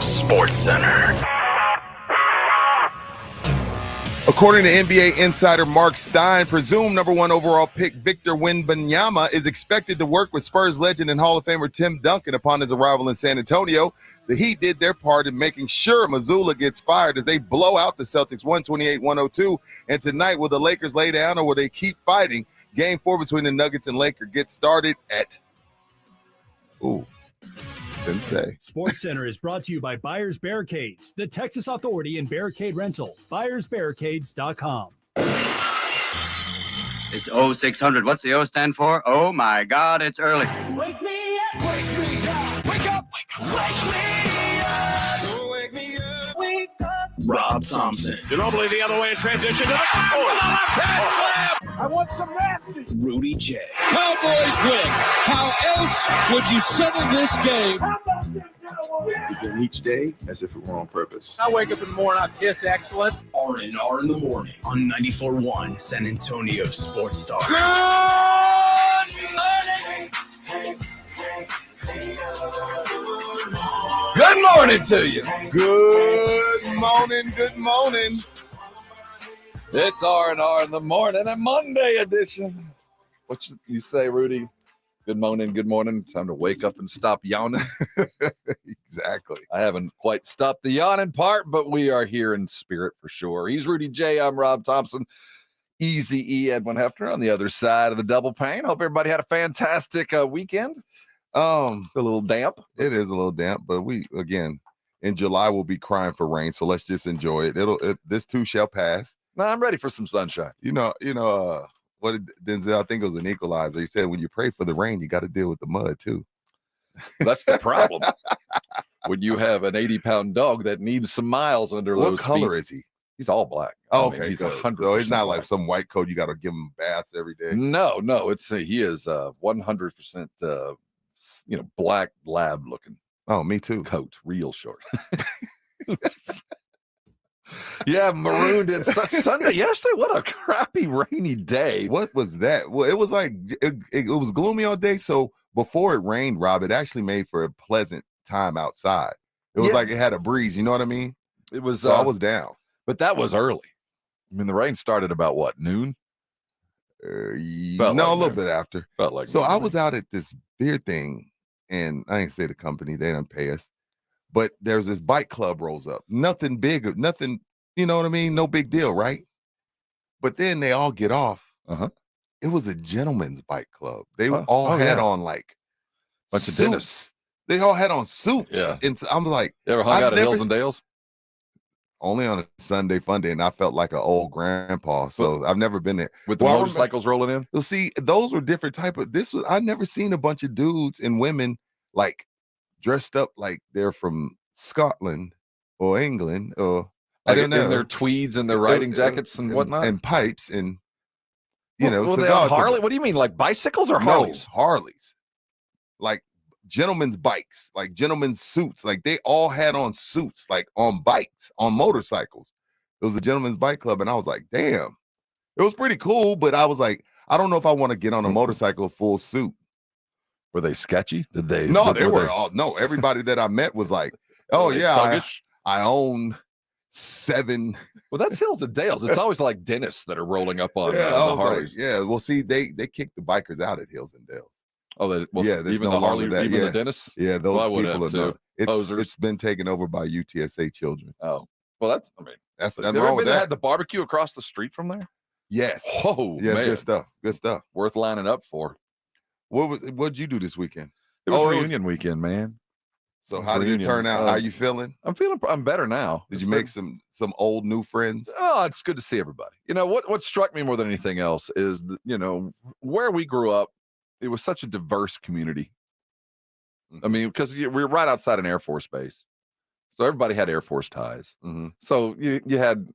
Sports Center. According to NBA insider Mark Stein, presumed number 1 overall pick Victor Wembanyama is expected to work with Spurs legend and Hall of Famer Tim Duncan upon his arrival in San Antonio. The Heat did their part in making sure Mazzulla gets fired as they blow out the Celtics 128-102. And tonight, will the Lakers lay down or will they keep fighting? Game 4 between the Nuggets and Lakers gets started at... Didn't say. Sports Center is brought to you by Buyers Barricades, the Texas Authority in Barricade Rental. BuyersBarricades.com. It's 0600. What's the O stand for? Oh my God, it's early. Wake me up, wake me up, wake up, wake me up, Wake me up. wake up. Rob Thompson. Ginobili the other way in transition to the left hand slam. I want some nasty. Rudy J. Cowboys win. How else would you settle this game? How about this, Cowboys? Begin each day as if it were on purpose. I wake up in the morning, I kiss excellent. R&R in the morning on 94.1 San Antonio Sports Star. Good morning to you. Good morning, good morning. It's R&R in the morning, a Monday edition. What you say, Rudy? Good morning, good morning. Time to wake up and stop yawning. Exactly. I haven't quite stopped the yawning part, but we are here in spirit for sure. He's Rudy J. I'm Rob Thompson. Easy E. Edwin Hefner on the other side of the double pane. Hope everybody had a fantastic weekend. It's a little damp. It is a little damp, but we, again, in July, we'll be crying for rain, so let's just enjoy it. This too shall pass. No, I'm ready for some sunshine. What did Denzel, I think it was an equalizer. He said, when you pray for the rain, you got to deal with the mud too. That's the problem. When you have an 80-pound dog that needs some miles under those What color feet. is he? He's all black. Okay, he's good. 100%. So he's not like black. some white coat. You got to give him baths every day. No, he is 100% black lab looking Oh, me too. coat, real short. Yeah, marooned in Sunday. Yesterday, what a crappy rainy day. What was that? Well, it was like it was gloomy all day. So before it rained, Rob, it actually made for a pleasant time outside. It was like it had a breeze. You know what I mean? It was. So I was down. But that was early. I mean, the rain started about what, noon? A like little noon. bit after. Felt like So noon. I was out at this beer thing, and I ain't say the company, they didn't pay us. But there's this bike club rolls up. Nothing big, nothing, you know what I mean? No big deal, right? But then they all get off. Uh-huh. It was a gentleman's bike club. They Oh, all had yeah. on like Bunch of suits. dentists. They all had on suits. Yeah. And I'm like, You ever hung I've out at never- Hills and Dales? only on a Sunday fun day, and I felt like an old grandpa. So I've never been there. With the Well, I remember- motorcycles rolling in? Well, see, those were different type of. I've never seen a bunch of dudes and women like dressed up like they're from Scotland or England or I don't know. In their tweeds and their riding jackets and whatnot? and pipes and Well, they on cigars. Harley? What do you mean, like bicycles or Harleys? No, Harleys, like gentlemen's bikes, like gentlemen's suits. Like they all had on suits, like on bikes, on motorcycles. It was a gentleman's bike club, and I was like, damn, it was pretty cool. But I was like, I don't know if I want to get on a motorcycle full suit. Were they sketchy? Did they? No, they were all no. Everybody that I met was like, oh were they yeah, thuggish? I own 7. Well, that's Hills and Dales. It's always like dentists that are rolling up on Yeah, I the was like, Harleys. yeah. Well, see, they kicked the bikers out at Hills and Dales. Oh, Yeah, there's even no the longer Harley, that, even yeah. the dentists. Yeah, those Well, I would people have are not. too. Posers. It's been taken over by UTSA children. Oh, well, that's. I mean, That's have nothing you ever wrong with been to that. had the barbecue across the street from there? Yes. Whoa, Yes, man, good stuff. Good stuff. worth lining up for. What'd you do this weekend? It was Oh, it was- reunion weekend, man. So how did it Reunion. turn out? How you feeling? I'm better now. Did It's you been- make some old new friends? Oh, it's good to see everybody. You know what struck me more than anything else is where we grew up. It was such a diverse community. I mean, because we were right outside an Air Force base, so everybody had Air Force ties. Mm-hmm. So you had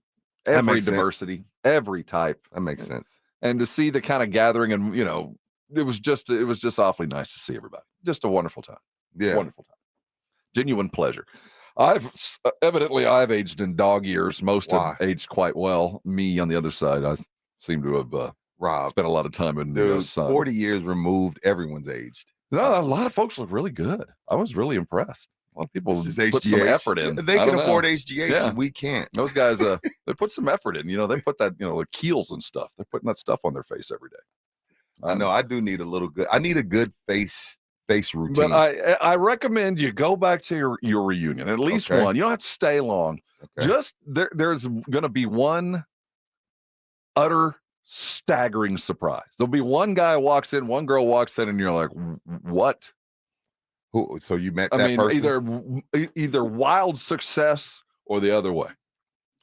That every makes sense. diversity, every type, That makes sense. and to see the kind of gathering, and it was just awfully nice to see everybody. Just a wonderful time. Yeah. Wonderful time. Genuine pleasure. I've aged in dog years. Most Why? have aged quite well. Me on the other side, I seem to have Rob, spent a lot of time in the dude, sun. 40 years removed, everyone's aged. No, a lot of folks look really good. I was really impressed. A lot of people It's put just some HGH. effort in. They I can don't afford know. HGH, Yeah. and we can't. Those guys, they put some effort in. They put that, the keels and stuff. They're putting that stuff on their face every day. I know. I do need I need a good face routine. But I recommend you go back to your reunion, at least Okay. one. You don't have to stay long. Okay. Just there's going to be one utter staggering surprise. There'll be one guy walks in, one girl walks in, and you're like, what? Who? So you met that person? Either wild success or the other way,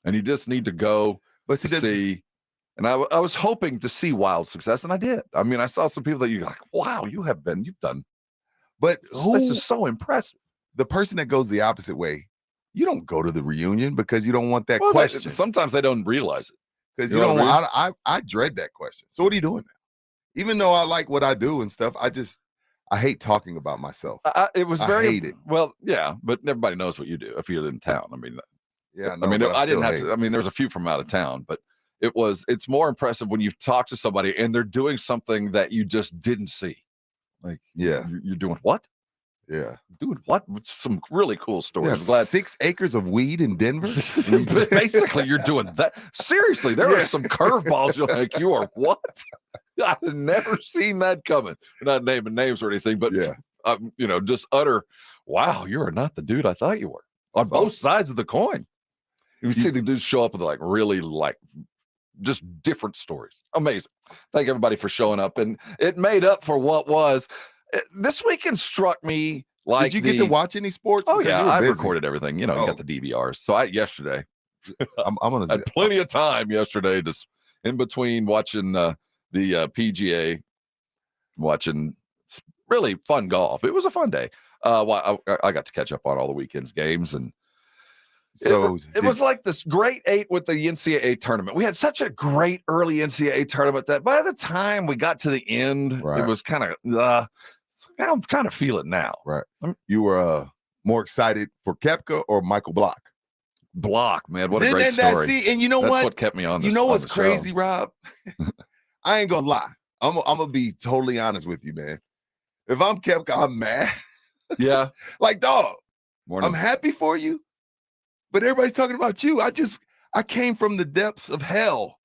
and you just need to go see. And I was hoping to see wild success, and I did. I mean, I saw some people that you're like, wow, you've done. But This is so impressive. The person that goes the opposite way, you don't go to the reunion because you don't want that question. Sometimes they don't realize it. Because you don't want, I dread that question. So what are you doing now? Even though I like what I do and stuff, I hate talking about myself. I hate it. Well, yeah, but everybody knows what you do if you're in town. I mean, yeah, I mean, I didn't have to. I mean, there's a few from out of town, but it's more impressive when you talk to somebody and they're doing something that you just didn't see. Like, yeah, you're doing what? Yeah, doing what? Some really cool stories. Yeah, I'm glad 6 acres of weed in Denver. Basically, you're doing that. Seriously, there are some curveballs. You're like, you are what? I've never seen that coming. Not naming names or anything, but just utter. Wow, you are not the dude I thought you were. On both sides of the coin, you see the dudes show up with really just different stories. Amazing. Thank everybody for showing up, and it made up for what was. This weekend struck me like. Did you get to watch any sports? Oh yeah, I recorded everything. You got the DVRs. So yesterday, I'm gonna had plenty of time yesterday to in between watching the PGA, watching really fun golf. It was a fun day. I got to catch up on all the weekend's games, and so it was like this great 8 with the NCAA tournament. We had such a great early NCAA tournament that by the time we got to the end, it was kind of. I kind of feel it now. Right. You were more excited for Koepka or Michael Block? Block, man. What a great story. And you know That's what kept me on this. You know what's crazy, Rob? I ain't gonna lie. I'm gonna be totally honest with you, man. If I'm Koepka, I'm mad. Yeah. Like, dog, Morning. I'm happy for you, but everybody's talking about you. I came from the depths of hell.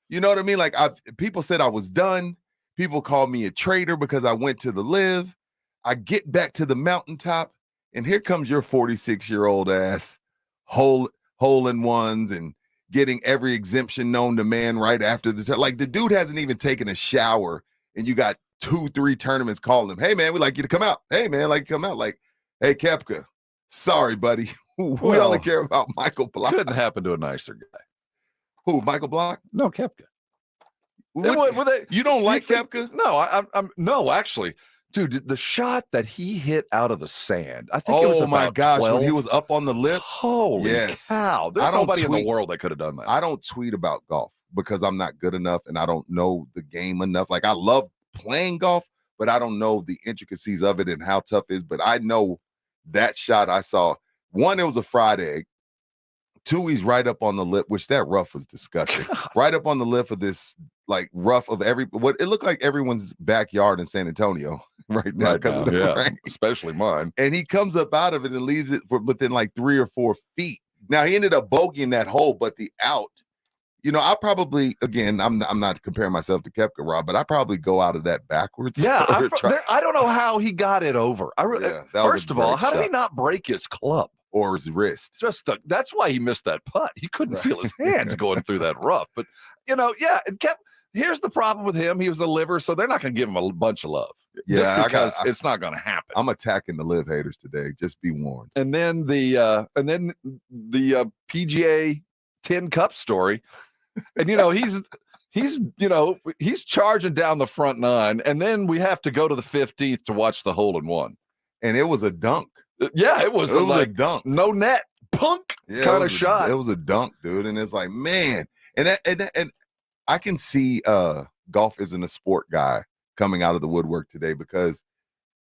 You know what I mean? Like, people said I was done. People called me a traitor because I went to the live. I get back to the mountaintop, and here comes your 46-year-old ass, hole in ones and getting every exemption known to man right after like the dude hasn't even taken a shower, and you got 2-3 tournaments calling him. Hey man, we like you to come out. Hey man, like come out. Like, hey Koepka, sorry buddy, we only care about Michael Block. Couldn't happen to a nicer guy. Who? Michael Block? No, Koepka. You don't like Koepka? No, no, actually, dude, the shot that he hit out of the sand. I think it was my gosh, 12. when he was up on the lip. Holy cow! There's nobody in the world that could have done that. I don't tweet about golf because I'm not good enough and I don't know the game enough. Like, I love playing golf, but I don't know the intricacies of it and how tough it is. But I know that shot I saw. 1, it was a fried egg. 2, he's right up on the lip, which that rough was disgusting. God. Right up on the lip of this, like, rough of what it looked like everyone's backyard in San Antonio right now because of the rain. Especially mine. And he comes up out of it and leaves it for within like 3 or 4 feet. Now he ended up bogeying that hole, but the out, I probably, again, I'm not comparing myself to Koepka, Rob, but I probably go out of that backwards. Yeah, I don't know how he got it over. First of all, how did he not break his club? Or his wrist. That's why he missed that putt. He couldn't feel his hands going through that rough. But here's the problem with him. He was a liver, so they're not going to give him a bunch of love. Yeah, because it's not going to happen. I'm attacking the live haters today. Just be warned. And then the PGA 10 Cup story. And he's charging down the front 9, and then we have to go to the 15th to watch the hole in one. And it was a dunk. Yeah, it was a dunk. No net, punk kind of shot. It was a dunk, dude. And it's like, man, and I can see golf isn't a sport guy coming out of the woodwork today, because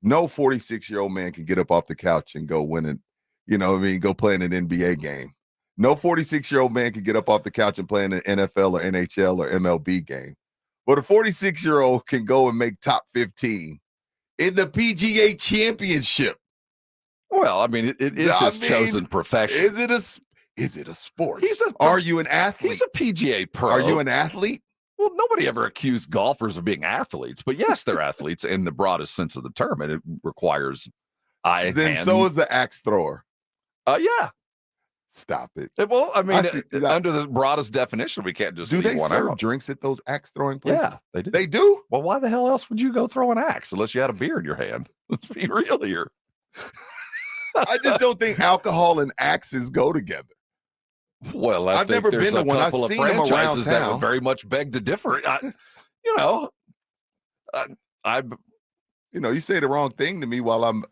no 46-year-old man can get up off the couch and go win it, go play in an NBA game. No 46-year-old man can get up off the couch and play in an NFL or NHL or MLB game. But a 46-year-old can go and make top 15 in the PGA Championship. Well, I mean, it is his chosen profession. Is it a sport? Are you an athlete? He's a PGA pro. Are you an athlete? Well, nobody ever accused golfers of being athletes, but yes, they're athletes in the broadest sense of the term, and it requires eye. Then hand. so is the axe thrower. Yeah. Stop it. Well, I mean, under the broadest definition, we can't just do they one serve out. drinks at those axe throwing places? Yeah, they do. They do? Well, why the hell else would you go throw an axe unless you had a beer in your hand? Let's be real here. I just don't think alcohol and axes go together. Well, I've never been to one. I've seen them around franchises that would town. very much beg to differ. You say the wrong thing to me while I'm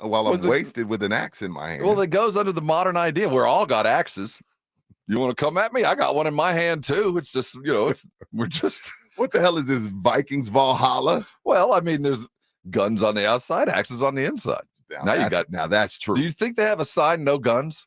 wasted with an axe in my hand. Well, that goes under the modern idea. We're all got axes. You want to come at me? I got one in my hand too. It's just, we're just. What the hell is this, Vikings Valhalla? Well, I mean, there's guns on the outside, axes on the inside. Now that's true. Do you think they have a sign, no guns?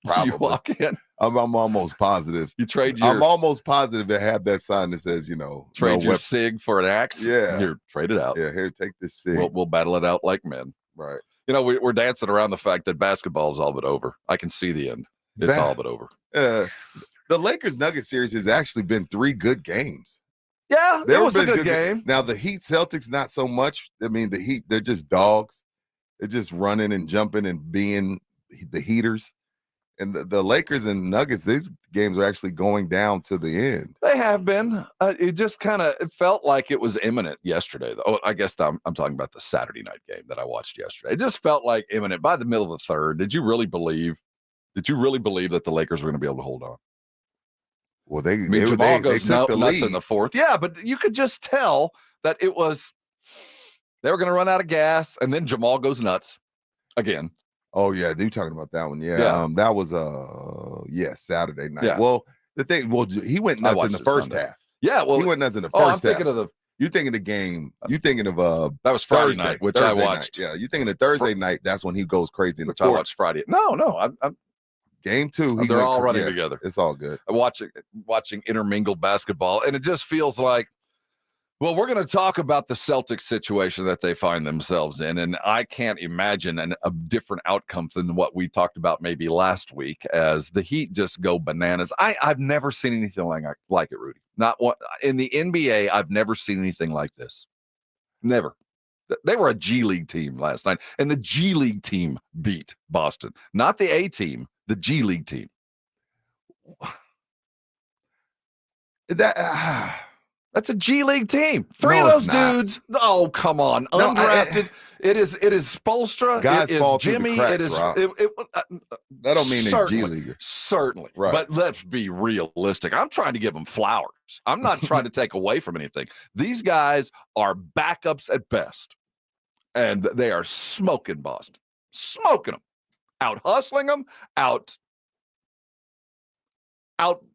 Probably. You walk in. I'm almost positive. You trade I'm almost positive they have that sign that says, trade your SIG for an axe. Yeah. Here, trade it out. Yeah, here, take this SIG. We'll battle it out like men. Right. We're dancing around the fact that basketball is all but over. I can see the end. It's all but over. The Lakers-Nuggets series has actually been 3 good games. Yeah, it was a good game. Now, the Heat Celtics, not so much. I mean, the Heat, they're just dogs. They're just running and jumping and being the heaters. And the Lakers and Nuggets, these games are actually going down to the end. They have been. It just it felt like it was imminent yesterday. Oh, I guess I'm talking about the Saturday night game that I watched yesterday. It just felt like imminent by the middle of the third. Did you really believe that the Lakers were going to be able to hold on? Well, Jamal goes took the nuts lead in the fourth. Yeah, but you could just tell that they were going to run out of gas, and then Jamal goes nuts again. Oh yeah, you're talking about that one. Yeah. That was Saturday night. Yeah. Well, he went nuts in the first half. Yeah, well, he went nuts in the first half. Thinking of you're thinking the game. You're thinking of that was Friday Thursday, night, which Thursday I watched. Night. Yeah, you're thinking of Thursday night. That's when he goes crazy in the fourth. I watched Friday. No, I'm game 2. They're all running together. It's all good. Watching intermingled basketball, and it just feels like. Well, we're going to talk about the Celtics situation that they find themselves in, and I can't imagine a different outcome than what we talked about maybe last week as the Heat just go bananas. I've never seen anything like it, Rudy. Not one in the NBA. I've never seen anything like this. Never. They were a G League team last night, and the G League team beat Boston. Not the A team, the G League team. That's a G League team. 3 of those dudes. Oh, come on. Undrafted. It is Spoelstra. Guys it is Jimmy. Cracks, it is. That don't mean they're G Leaguer. Certainly. Right. But let's be realistic. I'm trying to give them flowers. I'm not trying to take away from anything. These guys are backups at best. And they are smoking Boston. Smoking them. Out hustling them. Out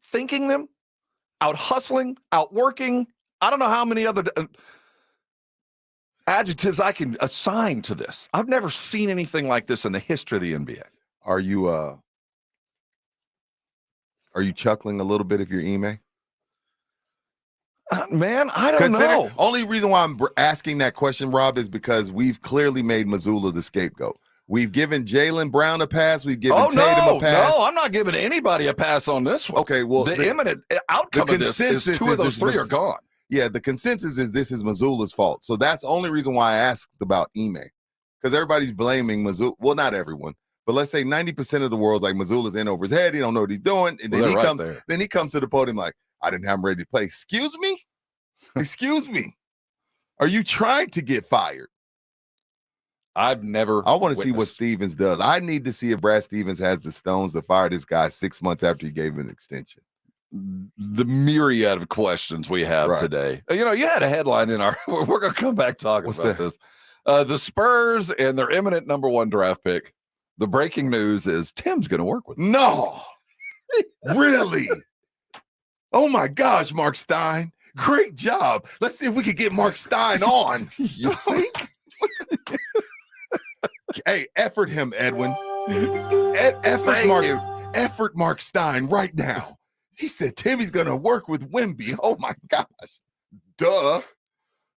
thinking them. Out hustling, out working. I don't know how many other adjectives I can assign to this. I've never seen anything like this in the history of the NBA. Are you chuckling a little bit if you're Ime? Man, I don't know. Only reason why I'm asking that question, Rob, is because we've clearly made Mazzulla the scapegoat. We've given Jaylen Brown a pass. We've given Tatum a pass. No, I'm not giving anybody a pass on this one. Okay, well, the imminent outcome of this is 2 of those 3 are gone. Yeah, the consensus is this is Mazzulla's fault. So that's the only reason why I asked about Ime. Because everybody's blaming Mazzulla. Well, not everyone. But let's say 90% of the world's like Mazzulla's in over his head. He don't know what he's doing. And then he comes to the podium like, I didn't have him ready to play. Excuse me? Excuse me. Are you trying to get fired? I want to see what Stevens does. I need to see if Brad Stevens has the stones to fire this guy 6 months after he gave him an extension. The myriad of questions we have today. You had a headline in our. We're going to come back talking about this. The Spurs and their imminent number 1 draft pick. The breaking news is Tim's going to work with them. No, really? Oh my gosh, Mark Stein. Great job. Let's see if we could get Mark Stein on. You think? Hey, effort him, Edwin. Effort Mark Stein right now. He said Timmy's going to work with Wemby. Oh, my gosh. Duh.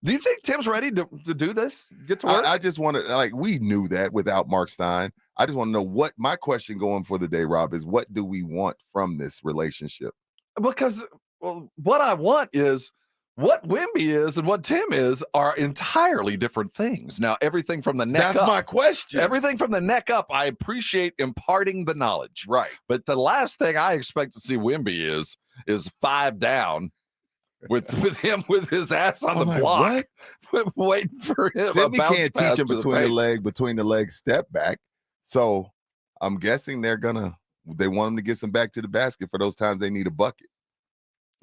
Do you think Tim's ready to do this? Get to work? I just want to, like, we knew that without Mark Stein. I just want to know what my question going for the day, Rob, is what do we want from this relationship? Because what I want is what Wemby is and what Tim is are entirely different things. Now, everything from the neck up. That's my question. Everything from the neck up, I appreciate imparting the knowledge. Right. But the last thing I expect to see Wemby is 5 down with him with his ass on the block, waiting for him. Timmy can't teach him between the leg step back. So I'm guessing they want him to get some back to the basket for those times they need a bucket.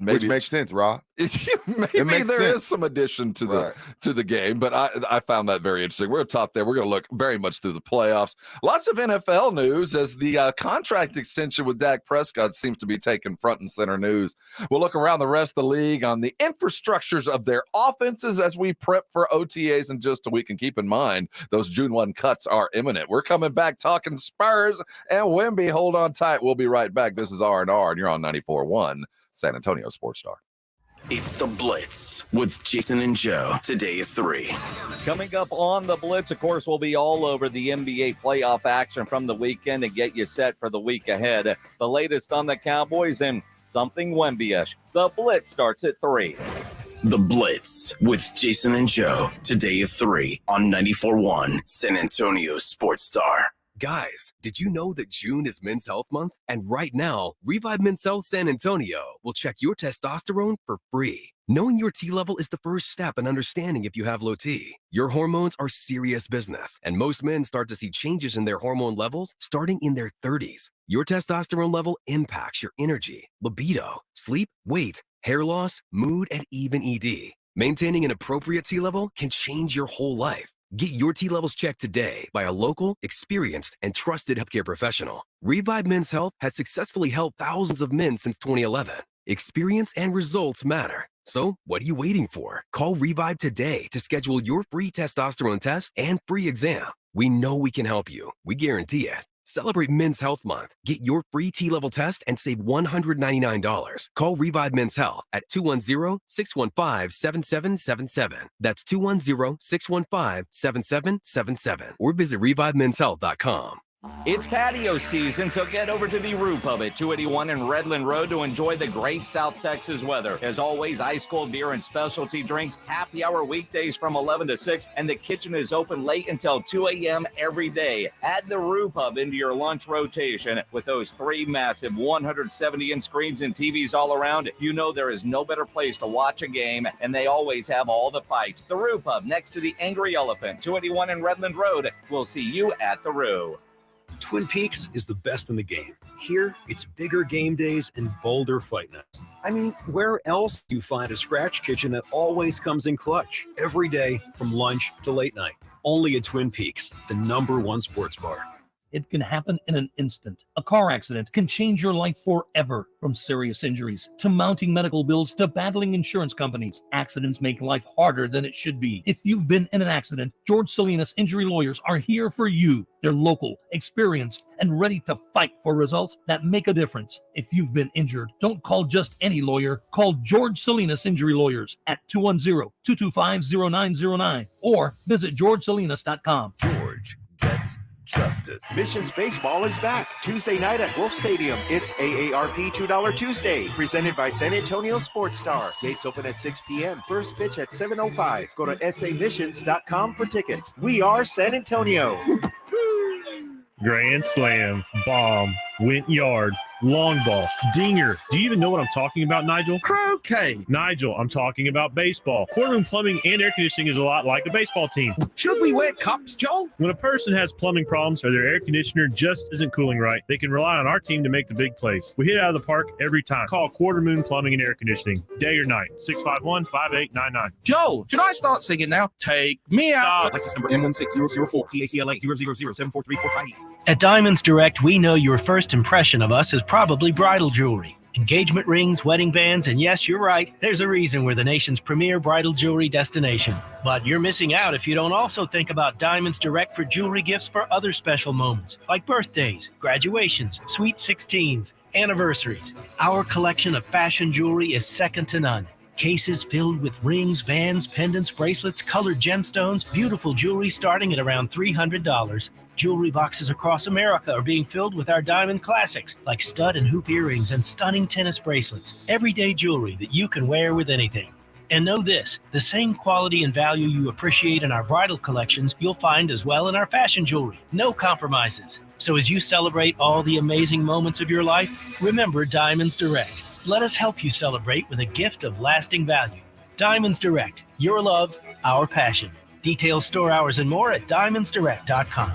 Which makes sense, Rob. Maybe there is some addition to the game, but I found that very interesting. We're top there. We're going to look very much through the playoffs. Lots of NFL news as the contract extension with Dak Prescott seems to be taking front and center news. We'll look around the rest of the league on the infrastructures of their offenses as we prep for OTAs in just a week. And keep in mind, those June 1 cuts are imminent. We're coming back talking Spurs and Wemby. Hold on tight. We'll be right back. This is R&R, and you're on 94.1. San Antonio Sports Star. It's the Blitz with Jason and Joe today at 3. Coming up on the Blitz, of course, we'll be all over the NBA playoff action from the weekend and get you set for the week ahead. The latest on the Cowboys and something Wemby-ish. The Blitz starts at 3. The Blitz with Jason and Joe today at 3 on 94.1 San Antonio Sports Star. Guys, did you know that June is Men's Health Month? And right now, Revive Men's Health San Antonio will check your testosterone for free. Knowing your T level is the first step in understanding if you have low T. Your hormones are serious business, and most men start to see changes in their hormone levels starting in their 30s. Your testosterone level impacts your energy, libido, sleep, weight, hair loss, mood, and even ED. Maintaining an appropriate T level can change your whole life. Get your T levels checked today by a local, experienced, and trusted healthcare professional. Revive Men's Health has successfully helped thousands of men since 2011. Experience and results matter. So, what are you waiting for? Call Revive today to schedule your free testosterone test and free exam. We know we can help you. We guarantee it. Celebrate Men's Health Month. Get your free T-level test and save $199. Call Revive Men's Health at 210-615-7777. That's 210-615-7777. Or visit ReviveMen'sHealth.com. It's patio season, so get over to the Roo Pub at 281 and Redland Road to enjoy the great South Texas weather. As always, ice-cold beer and specialty drinks, happy hour weekdays from 11 to 6, and the kitchen is open late until 2 a.m. every day. Add the Roo Pub into your lunch rotation. With those 3 massive 170-inch screens and TVs all around, you know there is no better place to watch a game, and they always have all the fights. The Roo Pub, next to the Angry Elephant, 281 and Redland Road. We'll see you at the Roo. Twin Peaks is the best in the game. Here, it's bigger game days and bolder fight nights. I mean, where else do you find a scratch kitchen that always comes in clutch? Every day, from lunch to late night. Only at Twin Peaks, the #1 sports bar. It can happen in an instant. A car accident can change your life forever. From serious injuries to mounting medical bills to battling insurance companies, accidents make life harder than it should be. If you've been in an accident, George Salinas Injury Lawyers are here for you. They're local, experienced, and ready to fight for results that make a difference. If you've been injured, don't call just any lawyer. Call George Salinas Injury Lawyers at 210-225-0909 or visit georgesalinas.com. George gets justice. Missions Baseball is back Tuesday night at Wolf Stadium. It's AARP $2 Tuesday, presented by San Antonio Sports Star. Gates open at 6 p.m. First pitch at 7:05. Go to samissions.com for tickets. We are San Antonio. Grand slam, bomb, went yard, long ball, dinger. Do you even know what I'm talking about, Nigel? Croquet. Nigel, I'm talking about baseball. Courtroom plumbing and air conditioning is a lot like a baseball team. Should we wear cups, Joe? When a person has plumbing problems or their air conditioner just isn't cooling right, they can rely on our team to make the big plays. We hit it out of the park every time. Call Quarter Moon Plumbing and Air Conditioning, day or night, 651-5899. Joe, should I start singing now? Take me out. License number M16004, PACLA 000743458. At Diamonds Direct, we know your first impression of us is probably bridal jewelry. Engagement rings, wedding bands, and yes, you're right, there's a reason we're the nation's premier bridal jewelry destination. But you're missing out if you don't also think about Diamonds Direct for jewelry gifts for other special moments, like birthdays, graduations, sweet 16s, anniversaries. Our collection of fashion jewelry is second to none. Cases filled with rings, bands, pendants, bracelets, colored gemstones, beautiful jewelry starting at around $300. Jewelry boxes across America are being filled with our diamond classics, like stud and hoop earrings and stunning tennis bracelets. Everyday jewelry that you can wear with anything. And know this, the same quality and value you appreciate in our bridal collections, you'll find as well in our fashion jewelry. No compromises. So as you celebrate all the amazing moments of your life, remember Diamonds Direct. Let us help you celebrate with a gift of lasting value. Diamonds Direct, your love, our passion. Details, store hours, and more at diamondsdirect.com.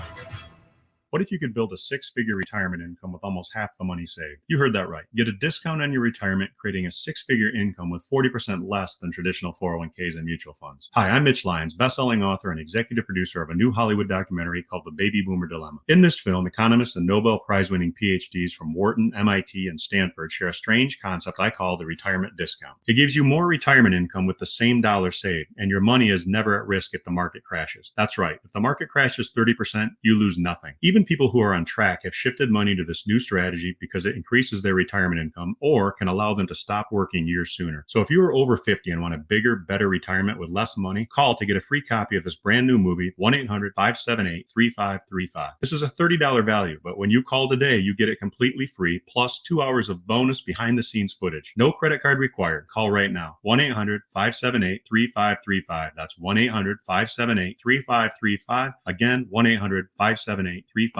What if you could build a six-figure retirement income with almost half the money saved? You heard that right. Get a discount on your retirement, creating a six-figure income with 40% less than traditional 401ks and mutual funds. Hi, I'm Mitch Lyons, best-selling author and executive producer of a new Hollywood documentary called The Baby Boomer Dilemma. In this film, economists and Nobel Prize-winning PhDs from Wharton, MIT, and Stanford share a strange concept I call the retirement discount. It gives you more retirement income with the same dollar saved, and your money is never at risk if the market crashes. That's right. If the market crashes 30%, you lose nothing. Even people who are on track have shifted money to this new strategy because it increases their retirement income or can allow them to stop working years sooner. So if you are over 50 and want a bigger, better retirement with less money, call to get a free copy of this brand new movie, 1-800-578-3535. This is a $30 value, but when you call today, you get it completely free, plus 2 hours of bonus behind-the-scenes footage. No credit card required. Call right now. 1-800-578-3535. That's 1-800-578-3535. Again, 1-800-578-3535.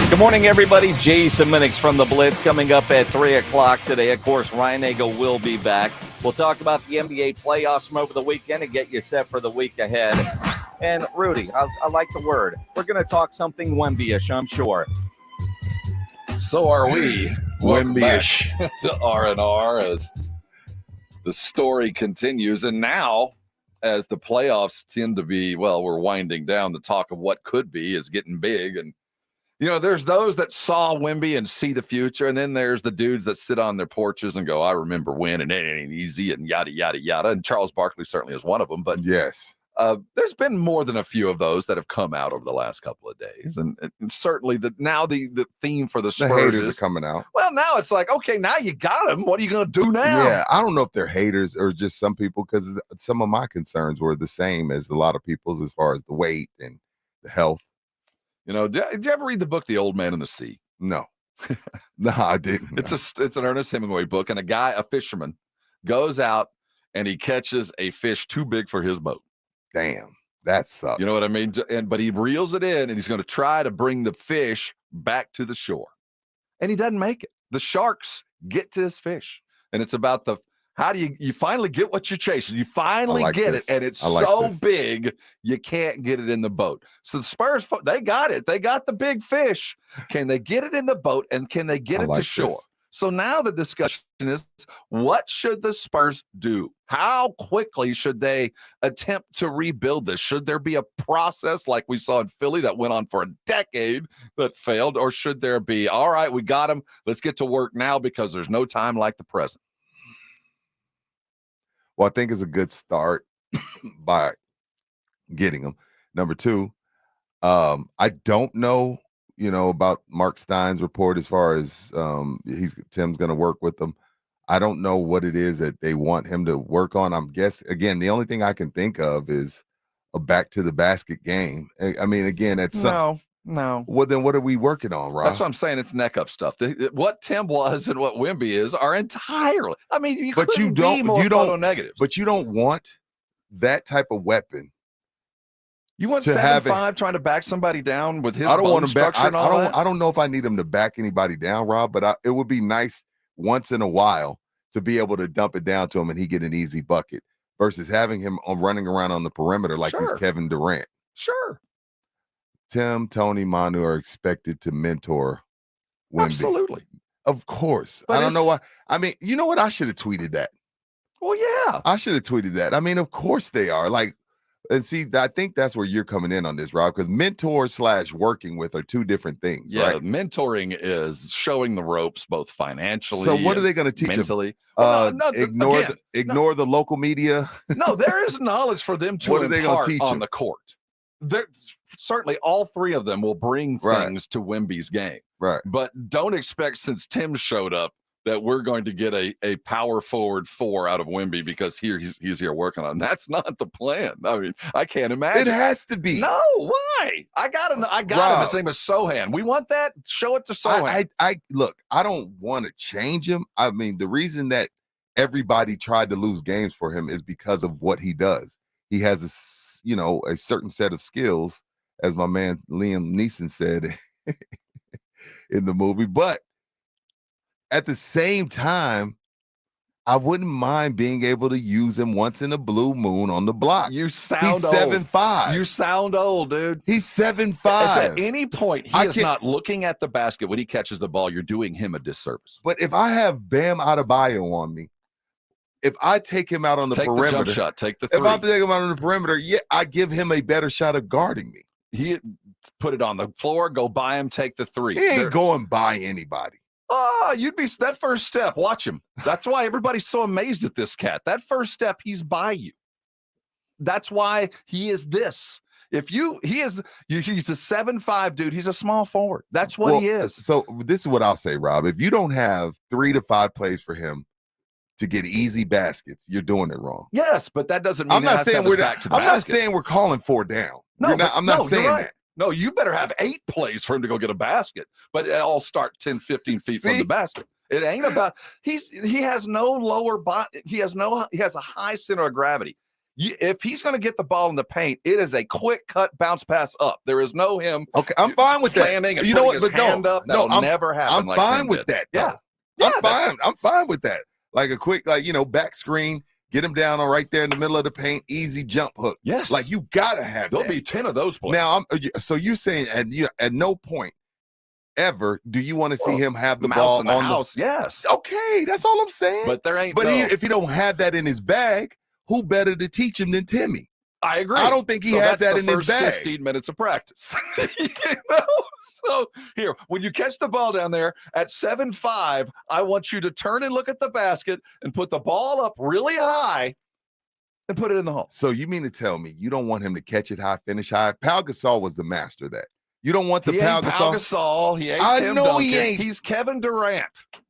Good morning, everybody. Jason Minix from the Blitz coming up at 3 o'clock today. Of course, Ryan Nagel will be back. We'll talk about the NBA playoffs from over the weekend and get you set for the week ahead. And Rudy, I like the word. We're going to talk something Wemby-ish, I'm sure. So are we. Wemby-ish. To R&R as the story continues. And now, as the playoffs tend to be, well, we're winding down, the talk of what could be is getting big. And, you know, there's those that saw Wemby and see the future. And then there's the dudes that sit on their porches and go, I remember when, and it ain't easy, and yada, yada, yada. And Charles Barkley certainly is one of them. But yes, there's been more than a few of those that have come out over the last couple of days. And certainly the theme for the Spurs haters is are coming out. Well, now it's like, okay, now you got him. What are you going to do now? Yeah, I don't know if they're haters or just some people, because some of my concerns were the same as a lot of people's as far as the weight and the health. You know, did you ever read the book The Old Man and the Sea? No. No, I didn't. It's an Ernest Hemingway book, and a fisherman, goes out and he catches a fish too big for his boat. Damn, that sucks. You know what I mean? But he reels it in, and he's going to try to bring the fish back to the shore. And he doesn't make it. The sharks get to his fish. And it's about how do you finally get what you're chasing? You finally get it, and it's so big, you can't get it in the boat. So the Spurs, they got it. They got the big fish. Can they get it in the boat, and can they get it to shore? So now the discussion is, what should the Spurs do? How quickly should they attempt to rebuild this? Should there be a process like we saw in Philly that went on for a decade that failed? Or should there be, all right, we got him, let's get to work now because there's no time like the present? Well, I think it's a good start by getting him. Number two, I don't know, about Mark Stein's report as far as Tim's going to work with them. I don't know what it is that they want him to work on. I'm guessing, again, the only thing I can think of is a back to the basket game. I mean, again, No. Well, then what are we working on, Rob? That's what I'm saying. It's neck up stuff. What Tim was and what Wemby is are entirely. I mean, you couldn't be more photo negatives. But you don't want that type of weapon. You want 7'5" trying to back somebody down with his bone structure and all that? I don't know if I need him to back anybody down, Rob, but it would be nice once in a while to be able to dump it down to him and he get an easy bucket versus having him running around on the perimeter like he's Kevin Durant. Sure. Tim, Tony, Manu are expected to mentor Wemby. Absolutely. Of course. But I don't know why. I mean, you know what? I should have tweeted that. Well, yeah. I should have tweeted that. I mean, of course they are. And see, I think that's where you're coming in on this, Rob, because mentor / working with are two different things. Yeah, right? Mentoring is showing the ropes both financially. So what are they going to teach mentally? Them? Ignore the local media. No, there is knowledge for them to what are they going to teach on the court. Certainly all three of them will bring things to Wemby's game. Right. But don't expect, since Tim showed up, that we're going to get a power forward 4 out of Wemby because he's here working on. That's not the plan. I mean, I can't imagine. It has to be. No, why? I got him. His name is Sohan. We want that. Show it to Sohan. I look, I don't want to change him. I mean, the reason that everybody tried to lose games for him is because of what he does. He has a certain set of skills, as my man Liam Neeson said in the movie, but at the same time, I wouldn't mind being able to use him once in a blue moon on the block. He's 7'5". You sound old, dude. He's 7'5". At any point, he is not looking at the basket when he catches the ball. You're doing him a disservice. But if I have Bam Adebayo on me, if I take him out on the perimeter, the jump shot, take the 3. If I take him out on the perimeter, I give him a better shot of guarding me. He put it on the floor, go by him, take the 3. He ain't going by anybody. Oh, you'd be that first step. Watch him. That's why everybody's so amazed at this cat. That first step, he's by you. That's why he is this. He's a 7'5" dude. He's a small forward. That's what he is. So this is what I'll say, Rob. If you don't have 3 to 5 plays for him to get easy baskets, you're doing it wrong. Yes, but that doesn't mean I'm not saying we're calling 4 down. No, I'm not saying right. that. No, you better have 8 plays for him to go get a basket, but it all start 10, 15 feet from the basket. It ain't about he has no lower body. He has a high center of gravity. If he's going to get the ball in the paint, it is a quick cut bounce pass up. There is no him. Okay, I'm fine with that. You know what? But that'll never happen. I'm fine with that. Yeah, I'm fine. I'm fine with that. Like a quick, back screen. Get him down right there in the middle of the paint, easy jump hook. Yes. Like you gotta have There'll be 10 of those plays. Now, so you're saying at no point ever do you want to see him have the ball in the house? Yes. Okay, that's all I'm saying. But there ain't. But if he don't have that in his bag, who better to teach him than Timmy? I agree. I don't think he has that in his bag. 15 minutes of practice. So here, when you catch the ball down there at 7'5", I want you to turn and look at the basket and put the ball up really high and put it in the hole. So you mean to tell me you don't want him to catch it high, finish high? Pau Gasol was the master of that. You don't want the Pau Gasol. He ain't Tim know Duncan. He ain't. He's Kevin Durant.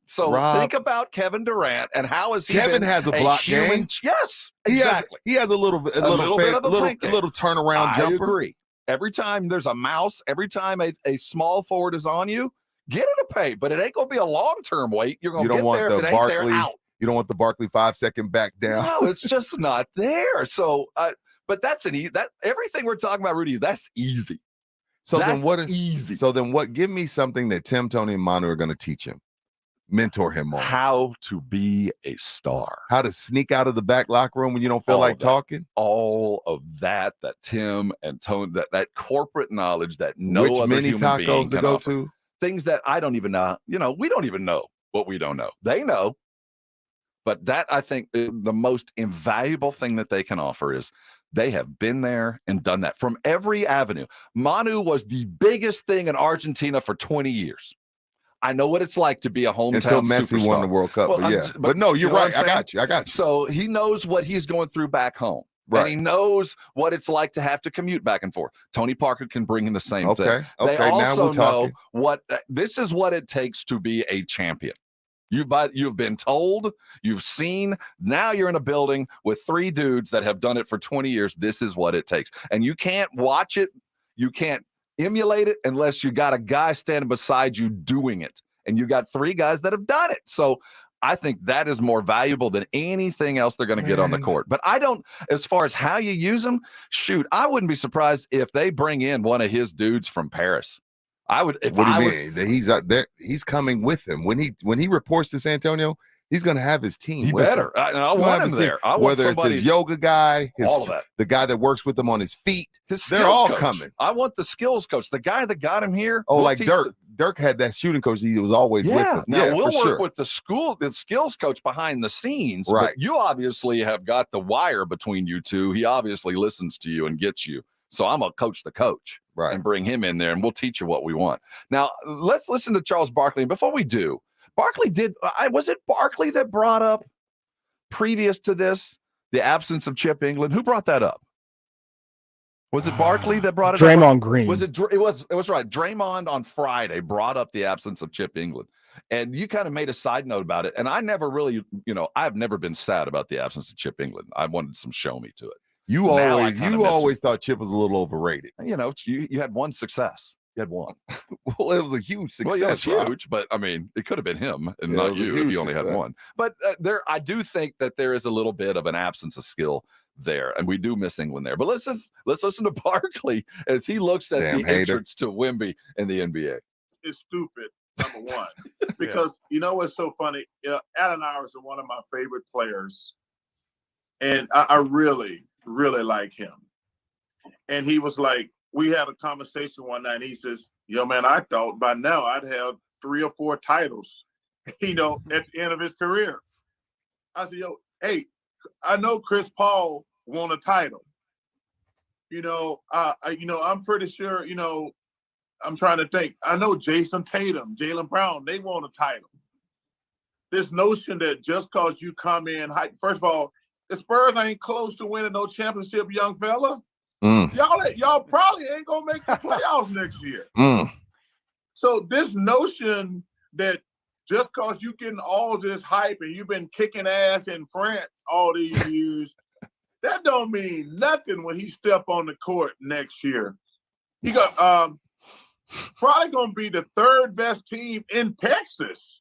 So Rob, think about Kevin Durant and how is he Kevin has a block game. Yes, exactly. He has a little turnaround jumper. I agree. Every time there's a mouse, every time a small forward is on you, get in a paint, but it ain't going to be a long-term wait. You're going to get there. If it ain't there, out. You don't want the Barkley 5-second back down. No, it's just not there. So, but that's everything we're talking about, Rudy. That's easy. So that's then what is easy? So then what? Give me something that Tim, Tony, and Manu are going to teach him. Mentor him on how to be a star, how to sneak out of the back locker room when you don't feel like talking. All of that Tim and Tony, that corporate knowledge that no Which other many human tacos being to can go offer. to. Things that I don't even know. We don't even know what we don't know. They know, but that I think the most invaluable thing that they can offer is they have been there and done that from every avenue. Manu was the biggest thing in Argentina for 20 years. I know what it's like to be a hometown until Messi superstar. won the World Cup. Well, but no, you're right. I got you. So he knows what he's going through back home. Right. And he knows what it's like to have to commute back and forth. Tony Parker can bring him the same thing. Okay. They also know talking. This is what it takes to be a champion. You've been told, you've seen, now you're in a building with 3 dudes that have done it for 20 years. This is what it takes. And you can't watch it. You can't emulate it unless you got a guy standing beside you doing it. And you got 3 guys that have done it. So I think that is more valuable than anything else they're going to get on the court. But I don't, as far as how you use them, shoot, I wouldn't be surprised if they bring in one of his dudes from Paris. I would. What do you mean? He's out there. He's coming with him when he reports to San Antonio. He's going to have his team. He with better. Him. I want him there. I want whether it's his yoga guy, all of that. The guy that works with him on his feet. They're all coming. I want the skills coach, the guy that got him here. Oh, like Dirk. Dirk had that shooting coach. He was always with him. Now we'll work with the skills coach behind the scenes. Right. But you obviously have got the wire between you two. He obviously listens to you and gets you. So I'm gonna coach the coach, right, and bring him in there, and we'll teach you what we want. Now let's listen to Charles Barkley. And before we do, Barkley was it Barkley that brought up previous to this the absence of Chip England? Who brought that up? Was it Barkley that brought it Draymond up? Green. Was it? It was right. Draymond on Friday brought up the absence of Chip England. And you kind of made a side note about it. And I never really, I've never been sad about the absence of Chip England. I wanted some show me to it. You always thought Chip was a little overrated. You had one success. You had one. Well, it was a huge success. Well, yeah, it's huge, but I mean, it could have been him and not you if you only had one. But I do think that there is a little bit of an absence of skill there, and we do miss England there. But let's listen to Barkley as he looks at the entrance to Wemby in the NBA. It's stupid. Number one, because you know what's so funny? Allen Iverson is one of my favorite players, and I really, really like him. And he was like, we had a conversation one night. And he says, man, I thought by now I'd have 3 or 4 titles, at the end of his career. I said, hey, I know Chris Paul won a title. I'm pretty sure, I'm trying to think. I know Jason Tatum, Jaylen Brown, they won a title. This notion that just because you come in, first of all, the Spurs ain't close to winning no championship, young fella. Y'all probably ain't gonna make the playoffs next year. So this notion that just because you getting all this hype and you've been kicking ass in France all these years, that don't mean nothing when he step on the court next year. He got probably gonna be the 3rd best team in Texas.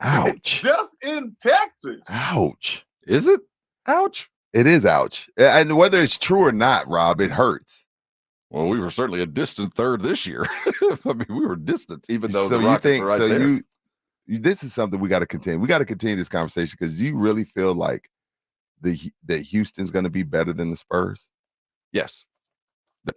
Ouch. Just in Texas. Ouch. Is it? Ouch. It is ouch. And whether it's true or not, Rob, it hurts. Well, we were certainly a distant 3rd this year. I mean, we were distant, even though the Rockets were right there. This is something we got to continue. We got to continue this conversation because you really feel like that Houston's going to be better than the Spurs? Yes.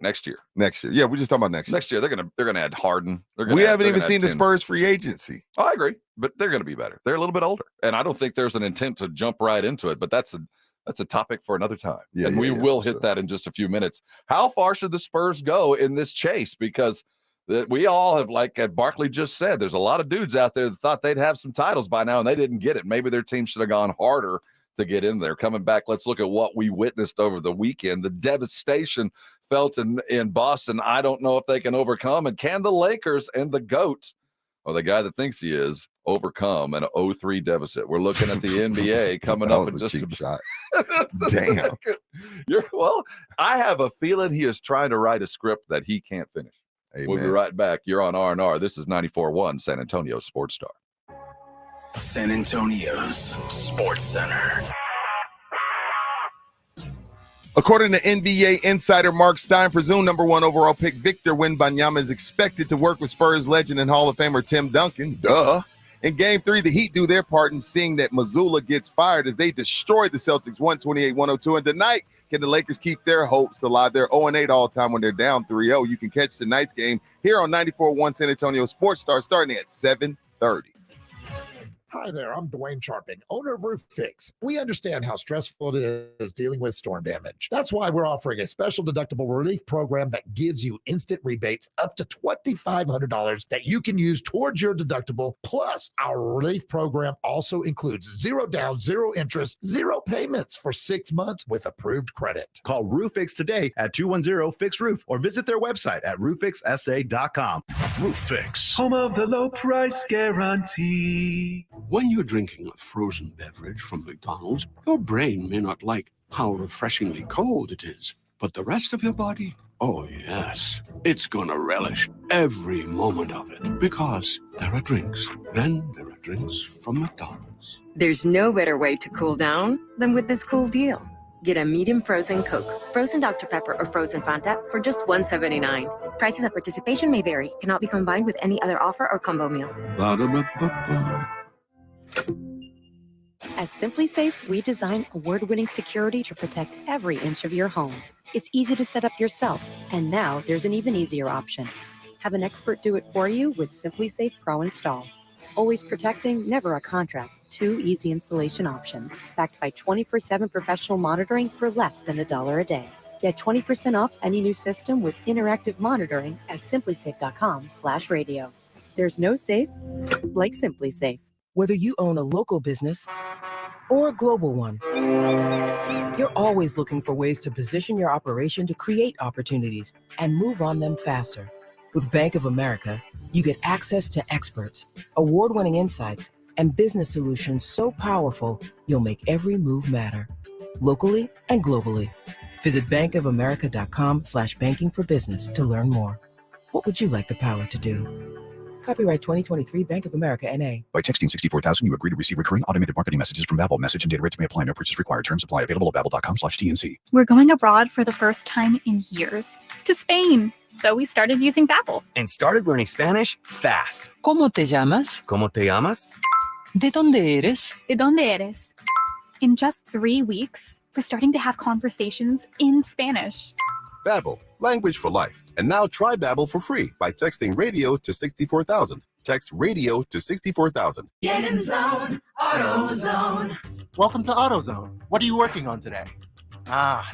Next year. Yeah, we're just talking about next year. Next year, they're gonna add Harden. We haven't even seen the Spurs free agency. Oh, I agree, but they're gonna be better. They're a little bit older, and I don't think there's an intent to jump right into it. But that's a topic for another time, and we will hit that in just a few minutes. How far should the Spurs go in this chase? Because we all have, like Barkley just said, there's a lot of dudes out there that thought they'd have some titles by now, and they didn't get it. Maybe their team should have gone harder to get in there. Coming back, let's look at what we witnessed over the weekend. The devastation felt in Boston. I don't know if they can overcome. And can the Lakers and the GOAT, or the guy that thinks he is, overcome an 0-3 deficit? We're looking at the NBA coming up in just a shot. Damn. Well, I have a feeling he is trying to write a script that he can't finish. Amen. We'll be right back. You're on R&R. This is 94.1 San Antonio Sports Star. San Antonio's Sports Center. According to NBA insider Mark Stein, presumed number 1 overall pick Victor Wembanyama is expected to work with Spurs legend and Hall of Famer Tim Duncan. Duh. In Game 3, the Heat do their part in seeing that Mazzulla gets fired as they destroy the Celtics 128-102. And tonight, can the Lakers keep their hopes alive? They're 0-8 all time when they're down 3-0. You can catch tonight's game here on 94.1 San Antonio Sports Star starting at 7:30. Hi there, I'm Dwayne Charping, owner of Roof Fix. We understand how stressful it is dealing with storm damage. That's why we're offering a special deductible relief program that gives you instant rebates up to $2,500 that you can use towards your deductible. Plus, our relief program also includes 0 down, 0 interest, 0 payments for 6 months with approved credit. Call Roof Fix today at 210-FIX-ROOF or visit their website at rooffixsa.com. Roof Fix, home of the low price guarantee. When you're drinking a frozen beverage from McDonald's, your brain may not like how refreshingly cold it is, but the rest of your body, oh yes, it's gonna relish every moment of it, because there are drinks. Then there are drinks from McDonald's. There's no better way to cool down than with this cool deal. Get a medium frozen Coke, frozen Dr. Pepper, or frozen Fanta for just $1.79. Prices at participation may vary. Cannot be combined with any other offer or combo meal. Ba-da-ba-ba-ba. At Simply Safe, we design award-winning security to protect every inch of your home. It's easy to set up yourself, and now there's an even easier option. Have an expert do it for you with Simply Safe Pro Install. Always protecting, never a contract. 2 easy installation options, backed by 24/7 professional monitoring for less than $1 a day. Get 20% off any new system with interactive monitoring at simplysafe.com/radio. There's no safe like Simply Safe. Whether you own a local business or a global one. You're always looking for ways to position your operation to create opportunities and move on them faster. With Bank of America, you get access to experts, award-winning insights, and business solutions so powerful, you'll make every move matter, locally and globally. Visit bankofamerica.com/banking for business to learn more. What would you like the power to do? Copyright 2023 Bank of America, N.A. By texting 64,000, you agree to receive recurring automated marketing messages from Babbel. Message and data rates may apply. No purchase required. Terms apply. Available at babbel.com/TNC. We're going abroad for the first time in years. To Spain. So we started using Babbel. And started learning Spanish fast. ¿Cómo te llamas? ¿Cómo te llamas? ¿De dónde eres? ¿De dónde eres? In just 3 weeks, we're starting to have conversations in Spanish. Babbel, language for life. And now try Babbel for free by texting radio to 64,000. Text radio to 64,000. Get in the zone, AutoZone. Welcome to AutoZone. What are you working on today?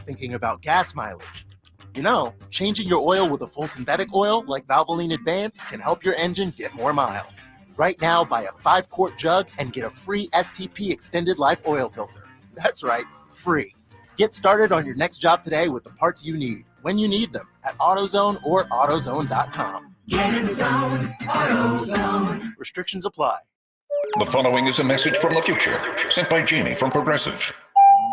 Thinking about gas mileage. You know, changing your oil with a full synthetic oil like Valvoline Advanced can help your engine get more miles. Right now, buy a 5-quart jug and get a free STP Extended Life Oil Filter. That's right, free. Get started on your next job today with the parts you need, when you need them, at AutoZone or AutoZone.com. Get in the zone, AutoZone. Restrictions apply. The following is a message from the future, sent by Jamie from Progressive.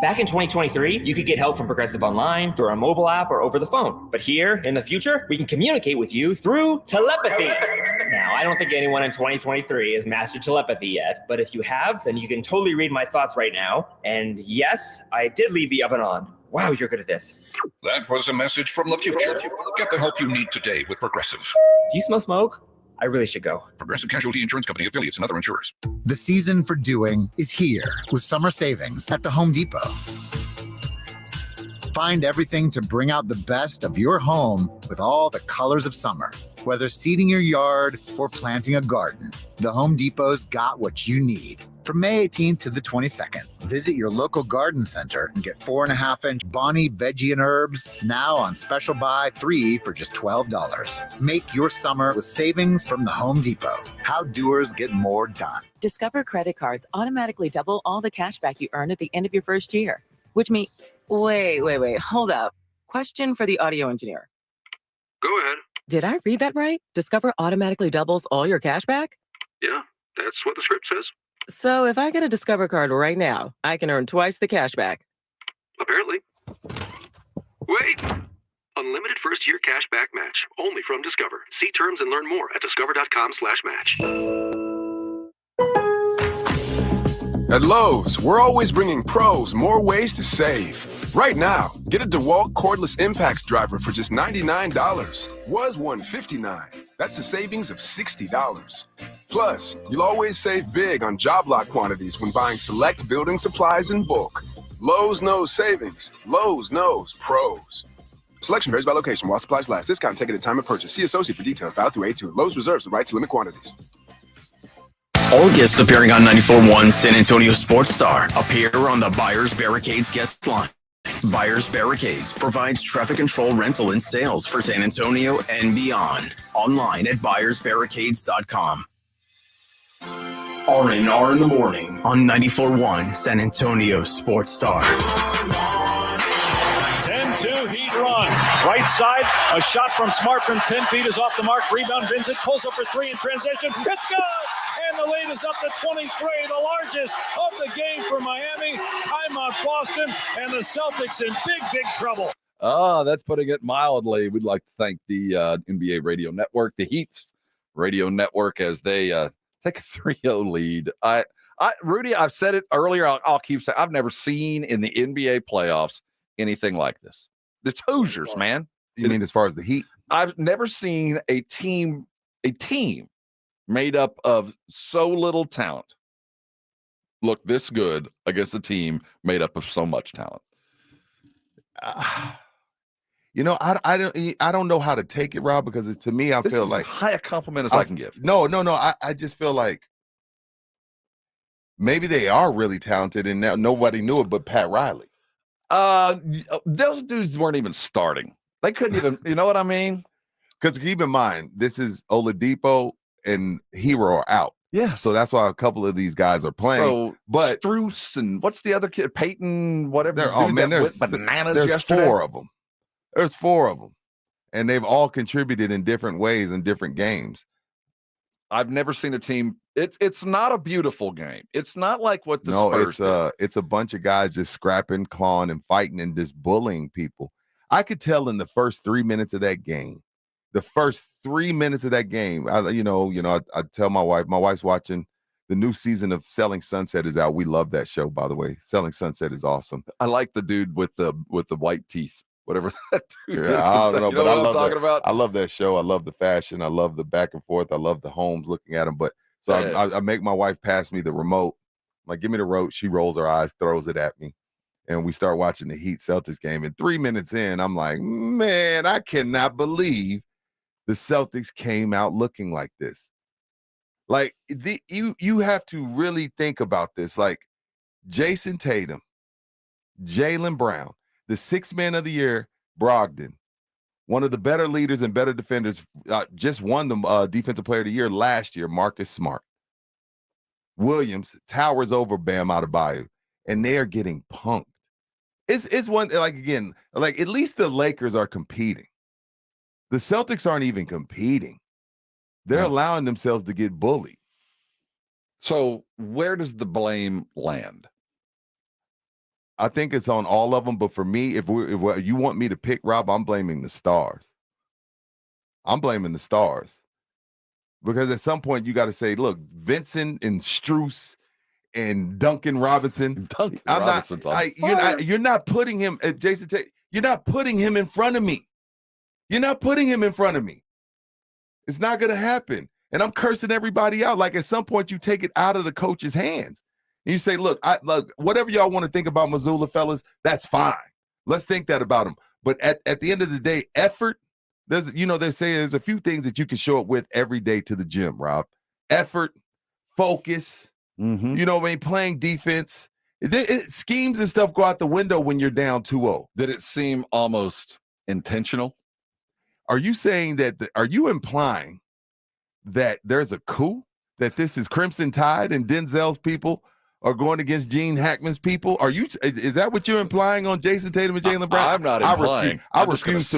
Back in 2023, you could get help from Progressive online, through our mobile app, or over the phone. But here, in the future, we can communicate with you through telepathy. Now, I don't think anyone in 2023 has mastered telepathy yet, but if you have, then you can totally read my thoughts right now. And yes, I did leave the oven on. Wow, you're good at this. That was a message from the future. Get the help you need today with Progressive. Do you smell smoke? I really should go. Progressive Casualty Insurance Company, affiliates, and other insurers. The season for doing is here with summer savings at the Home Depot. Find everything to bring out the best of your home with all the colors of summer. Whether seeding your yard or planting a garden, the Home Depot's got what you need. From May 18th to the 22nd, visit your local garden center and get 4.5-inch Bonnie Veggie and Herbs now on special buy 3 for just $12. Make your summer with savings from the Home Depot. How doers get more done. Discover credit cards automatically double all the cash back you earn at the end of your first year, which means, wait, hold up. Question for the audio engineer. Go ahead. Did I read that right? Discover automatically doubles all your cash back? Yeah, that's what the script says. So if I get a Discover card right now, I can earn twice the cash back. Apparently. Wait! Unlimited first-year cash back match. Only from Discover. See terms and learn more at discover.com/match. At Lowe's, we're always bringing pros more ways to save. Right now, get a DeWalt cordless impacts driver for just $99. Was $159. That's a savings of $60. Plus, you'll always save big on job lot quantities when buying select building supplies in bulk. Lowe's knows savings. Lowe's knows pros. Selection varies by location while supplies last. Discount taken at time of purchase. See associate for details. Valid through A2. Lowe's reserves the right to limit quantities. All guests appearing on 94.1 San Antonio Sports Star appear on the Buyers Barricades guest line. Buyers Barricades provides traffic control rental and sales for San Antonio and beyond. Online at buyersbarricades.com. R&R in the morning on 94.1 San Antonio Sports Star. 10-2 Heat run. Right side, a shot from Smart from 10 feet is off the mark. Rebound, Vincent pulls up for 3 in transition. It's good! And the lead is up to 23, the largest of the game for Miami. Timeout Boston, and the Celtics in big trouble. That's putting it mildly. We'd like to thank the NBA Radio Network, the Heat's radio network, as they take a 3-0 lead. Rudy, I've said it earlier. I'll keep saying I've never seen in the NBA playoffs anything like this. It's Hoosiers, man. You mean as far as the Heat? I've never seen a team made up of so little talent look this good against a team made up of so much talent. I don't know how to take it, Rob, because to me, I feel like high a compliment as I can give. No. I just feel like maybe they are really talented, and now nobody knew it but Pat Riley. Those dudes weren't even starting. They couldn't even, you know what I mean? Because keep in mind, this is Oladipo and Hero are out. Yes. So that's why a couple of these guys are playing. So, but Strus and what's the other kid? Peyton, whatever. There's bananas yesterday. 4 of them. There's 4 of them. And they've all contributed in different ways in different games. I've never seen a team. It's not a beautiful game. It's not like what the Spurs did. It's a bunch of guys just scrapping, clawing, and fighting and just bullying people. I could tell in the first 3 minutes of that game. I tell my wife's watching the new season of Selling Sunset is out. We love that show, by the way. Selling Sunset is awesome. I like the dude with the white teeth. Whatever that dude is. I don't know, but I love talking about. I love that show. I love the fashion. I love the back and forth. I love the homes looking at them. But so I make my wife pass me the remote. I'm like, give me the remote. She rolls her eyes, throws it at me. And we start watching the Heat Celtics game. And 3 minutes in, I'm like, man, I cannot believe the Celtics came out looking like this. Like you have to really think about this. Like Jason Tatum, Jaylen Brown, the 6th man of the year, Brogdon, one of the better leaders and better defenders, just won the defensive player of the year last year, Marcus Smart. Williams towers over Bam Adebayo, and they are getting punked. It's one, like, again, like at least the Lakers are competing. The Celtics aren't even competing. They're allowing themselves to get bullied. So where does the blame land? I think it's on all of them, but for me, if you want me to pick, Rob, I'm blaming the stars. I'm blaming the stars. Because at some point you got to say, look, Vincent and Strus and Duncan Robinson. You're not putting him, Jason Tate, you're not putting him in front of me. You're not putting him in front of me. It's not going to happen. And I'm cursing everybody out. Like at some point you take it out of the coach's hands. And you say, look, whatever y'all want to think about Mazzulla, fellas, that's fine. Let's think that about him. But at the end of the day, effort, they say there's a few things that you can show up with every day to the gym, Rob. Effort, focus, playing defense. Schemes and stuff go out the window when you're down 2-0. Did it seem almost intentional? Are you saying are you implying that there's a coup? That this is Crimson Tide and Denzel's people are going against Gene Hackman's people? Is that what you're implying on Jason Tatum and Jaylen Brown? I'm not implying. I refuse to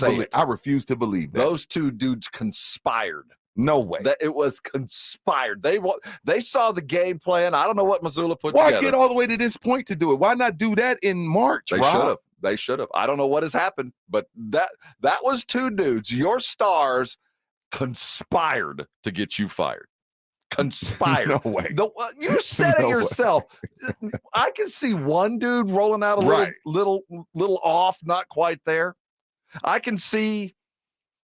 believe that. Those two dudes conspired. No way. That it was conspired. They saw the game plan. I don't know what Mazzulla put Why together. Get all the way to this point to do it? Why not do that in March, Rob? They should have. I don't know what has happened, but that was two dudes. Your stars conspired to get you fired. Conspired. No way. You said it yourself. I can see one dude rolling out a little off, not quite there. I can see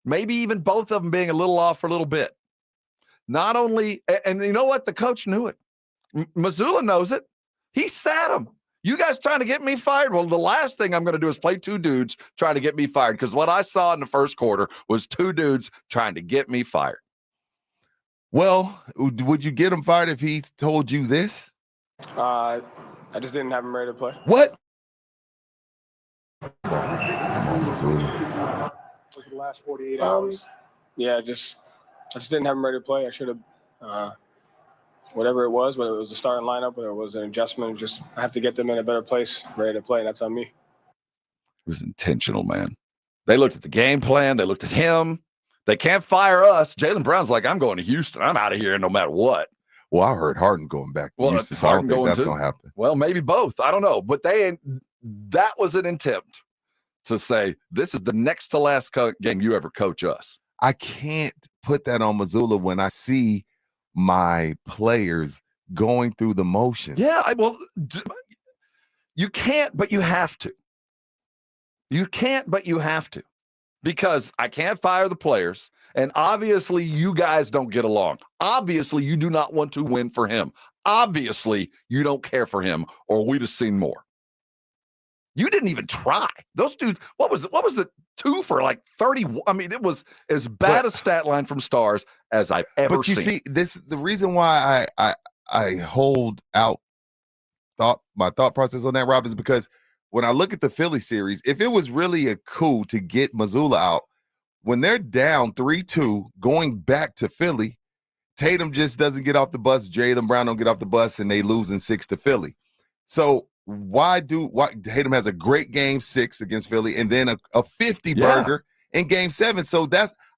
maybe even both of them being a little off for a little bit. Not only, and you know what? The coach knew it. Mazzulla knows it. He sat him. You guys trying to get me fired? Well, the last thing I'm going to do is play two dudes trying to get me fired, because what I saw in the first quarter was two dudes trying to get me fired. Well, would you get him fired if he told you this? I just didn't have him ready to play. What? For the last 48 hours. Yeah, I just didn't have him ready to play. I should have, whatever it was, whether it was the starting lineup, whether it was an adjustment, I have to get them in a better place, ready to play. And that's on me. It was intentional, man. They looked at the game plan. They looked at him. They can't fire us. Jaylen Brown's like, I'm going to Houston. I'm out of here no matter what. Well, I heard Harden going back to Houston, so I don't think that's going to happen. Well, maybe both. I don't know. But that was an attempt to say, this is the next to last game you ever coach us. I can't put that on Mazzulla when I see my players going through the motion. Yeah, you can't, but you have to. You can't, but you have to. Because I can't fire the players, and obviously you guys don't get along. Obviously you do not want to win for him. Obviously you don't care for him, or we'd have seen more. You didn't even try. Those dudes, what was it? 2 for like 30. I mean, it was as bad a stat line from stars as I've ever seen. But you see, the reason why I hold out my thought process on that, Rob, is because when I look at the Philly series, if it was really a coup to get Mazzulla out, when they're down 3-2 going back to Philly, Tatum just doesn't get off the bus. Jaylen Brown don't get off the bus, and they lose in 6 to Philly. So why Tatum has a great game 6 against Philly and then a 50 burger in game 7. So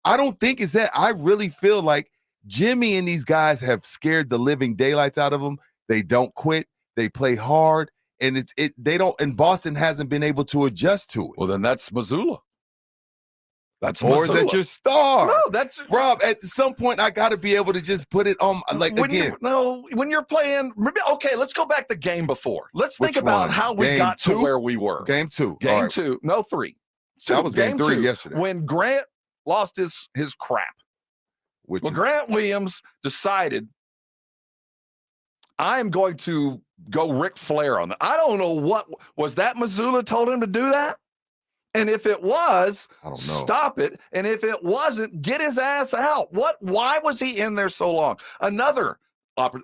I don't think it's that. I really feel like Jimmy and these guys have scared the living daylights out of them. They don't quit. They play hard, and they don't. And Boston hasn't been able to adjust to it. Well, then that's Missoula. Or is that your star? No, that's Rob. At some point, I got to be able to just put it on. Like when you're playing. Okay, let's go back to game before. Let's think about how we got to where we were. Game 2. Game 2. No, 3. That was game 3 yesterday. When Grant lost his crap. Grant Williams decided, I am going to go Ric Flair on that. I don't know what was that. Missoula told him to do that. And if it was, I don't know. Stop it. And if it wasn't, get his ass out. Why was he in there so long? It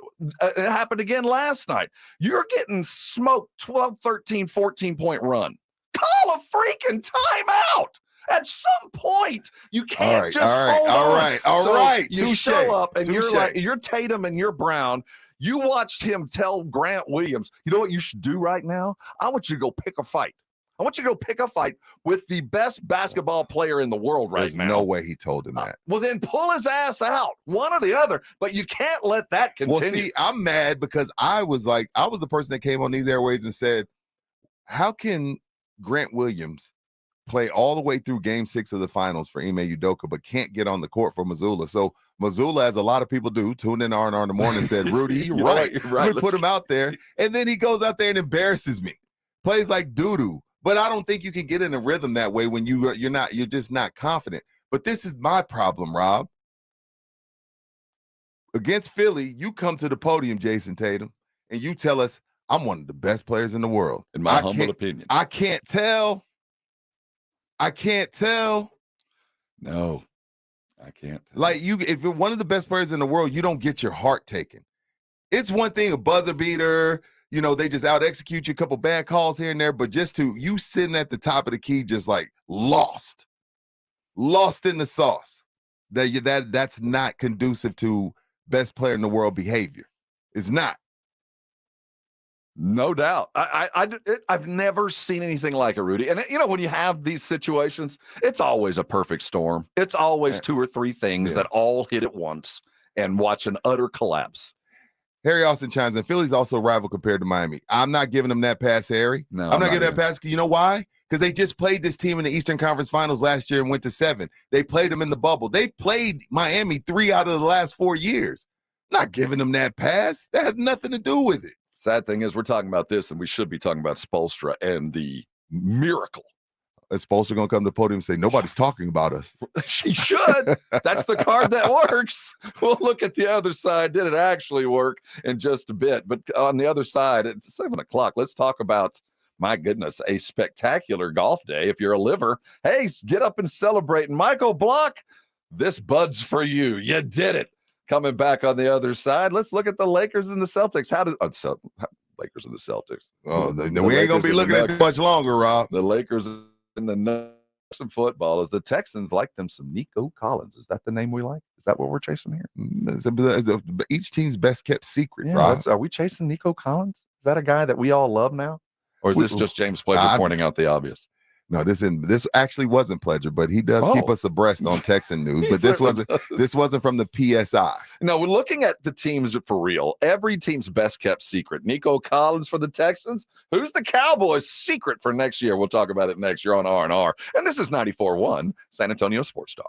happened again last night. You're getting smoked 12, 13, 14-point run. Call a freaking timeout. At some point, you can't hold on. All right. You show up and you're Tatum and you're Brown. You watched him tell Grant Williams, you know what you should do right now? I want you to go pick a fight. I want you to go pick a fight with the best basketball player in the world right now. There's no way he told him that. Well, then pull his ass out, one or the other. But you can't let that continue. Well, see, I'm mad because I was the person that came on these airways and said, how can Grant Williams play all the way through game 6 of the finals for Ime Udoka, but can't get on the court for Missoula? So Missoula, as a lot of people do, tuned in R&R in the morning and said, Rudy, you're right. We put him out there. And then he goes out there and embarrasses me. Plays like doo-doo. But I don't think you can get in a rhythm that way when you're just not confident. But this is my problem, Rob. Against Philly, you come to the podium, Jason Tatum, and you tell us, I'm one of the best players in the world. In my humble opinion. I can't tell. No, I can't. Like if you're one of the best players in the world, you don't get your heart taken. It's one thing, a buzzer beater, they just out execute you, a couple bad calls here and there, but you sitting at the top of the key, just like lost in the sauce. That's not conducive to best player in the world behavior. It's not. No doubt. I've never seen anything like it, Rudy. And, when you have these situations, it's always a perfect storm. It's always 2 or 3 things that all hit at once and watch an utter collapse. Harry Austin chimes in. Philly's also a rival compared to Miami. I'm not giving them that pass, Harry. No, I'm not giving that pass. You know why? Because they just played this team in the Eastern Conference Finals last year and went to 7. They played them in the bubble. They've played Miami 3 out of the last 4 years. Not giving them that pass. That has nothing to do with it. Sad thing is we're talking about this, and we should be talking about Spoelstra and the miracle. Is Spoelstra going to come to the podium and say, nobody's talking about us? She should. That's the card that works. We'll look at the other side. Did it actually work in just a bit? But on the other side, at 7 o'clock, let's talk about, my goodness, a spectacular golf day. If you're a liver, hey, get up and celebrate. And Michael Block, this bud's for you. You did it. Coming back on the other side, let's look at the Lakers and the Celtics. Lakers and the Celtics? Oh, we ain't going to be looking at it much longer, Rob. The Lakers and the Nuggets in football is the Texans like them some Nico Collins. Is that the name we like? Is that what we're chasing here? It's each team's best kept secret, Rob. Are we chasing Nico Collins? Is that a guy that we all love now? Or is this just James Pledger pointing out the obvious? No, this actually wasn't Pledger, but he does keep us abreast on Texan news. But this wasn't from the PSI. No, we're looking at the teams for real. Every team's best kept secret. Nico Collins for the Texans. Who's the Cowboys' secret for next year? We'll talk about it next year on R&R. And this is 94.1 San Antonio Sports Star.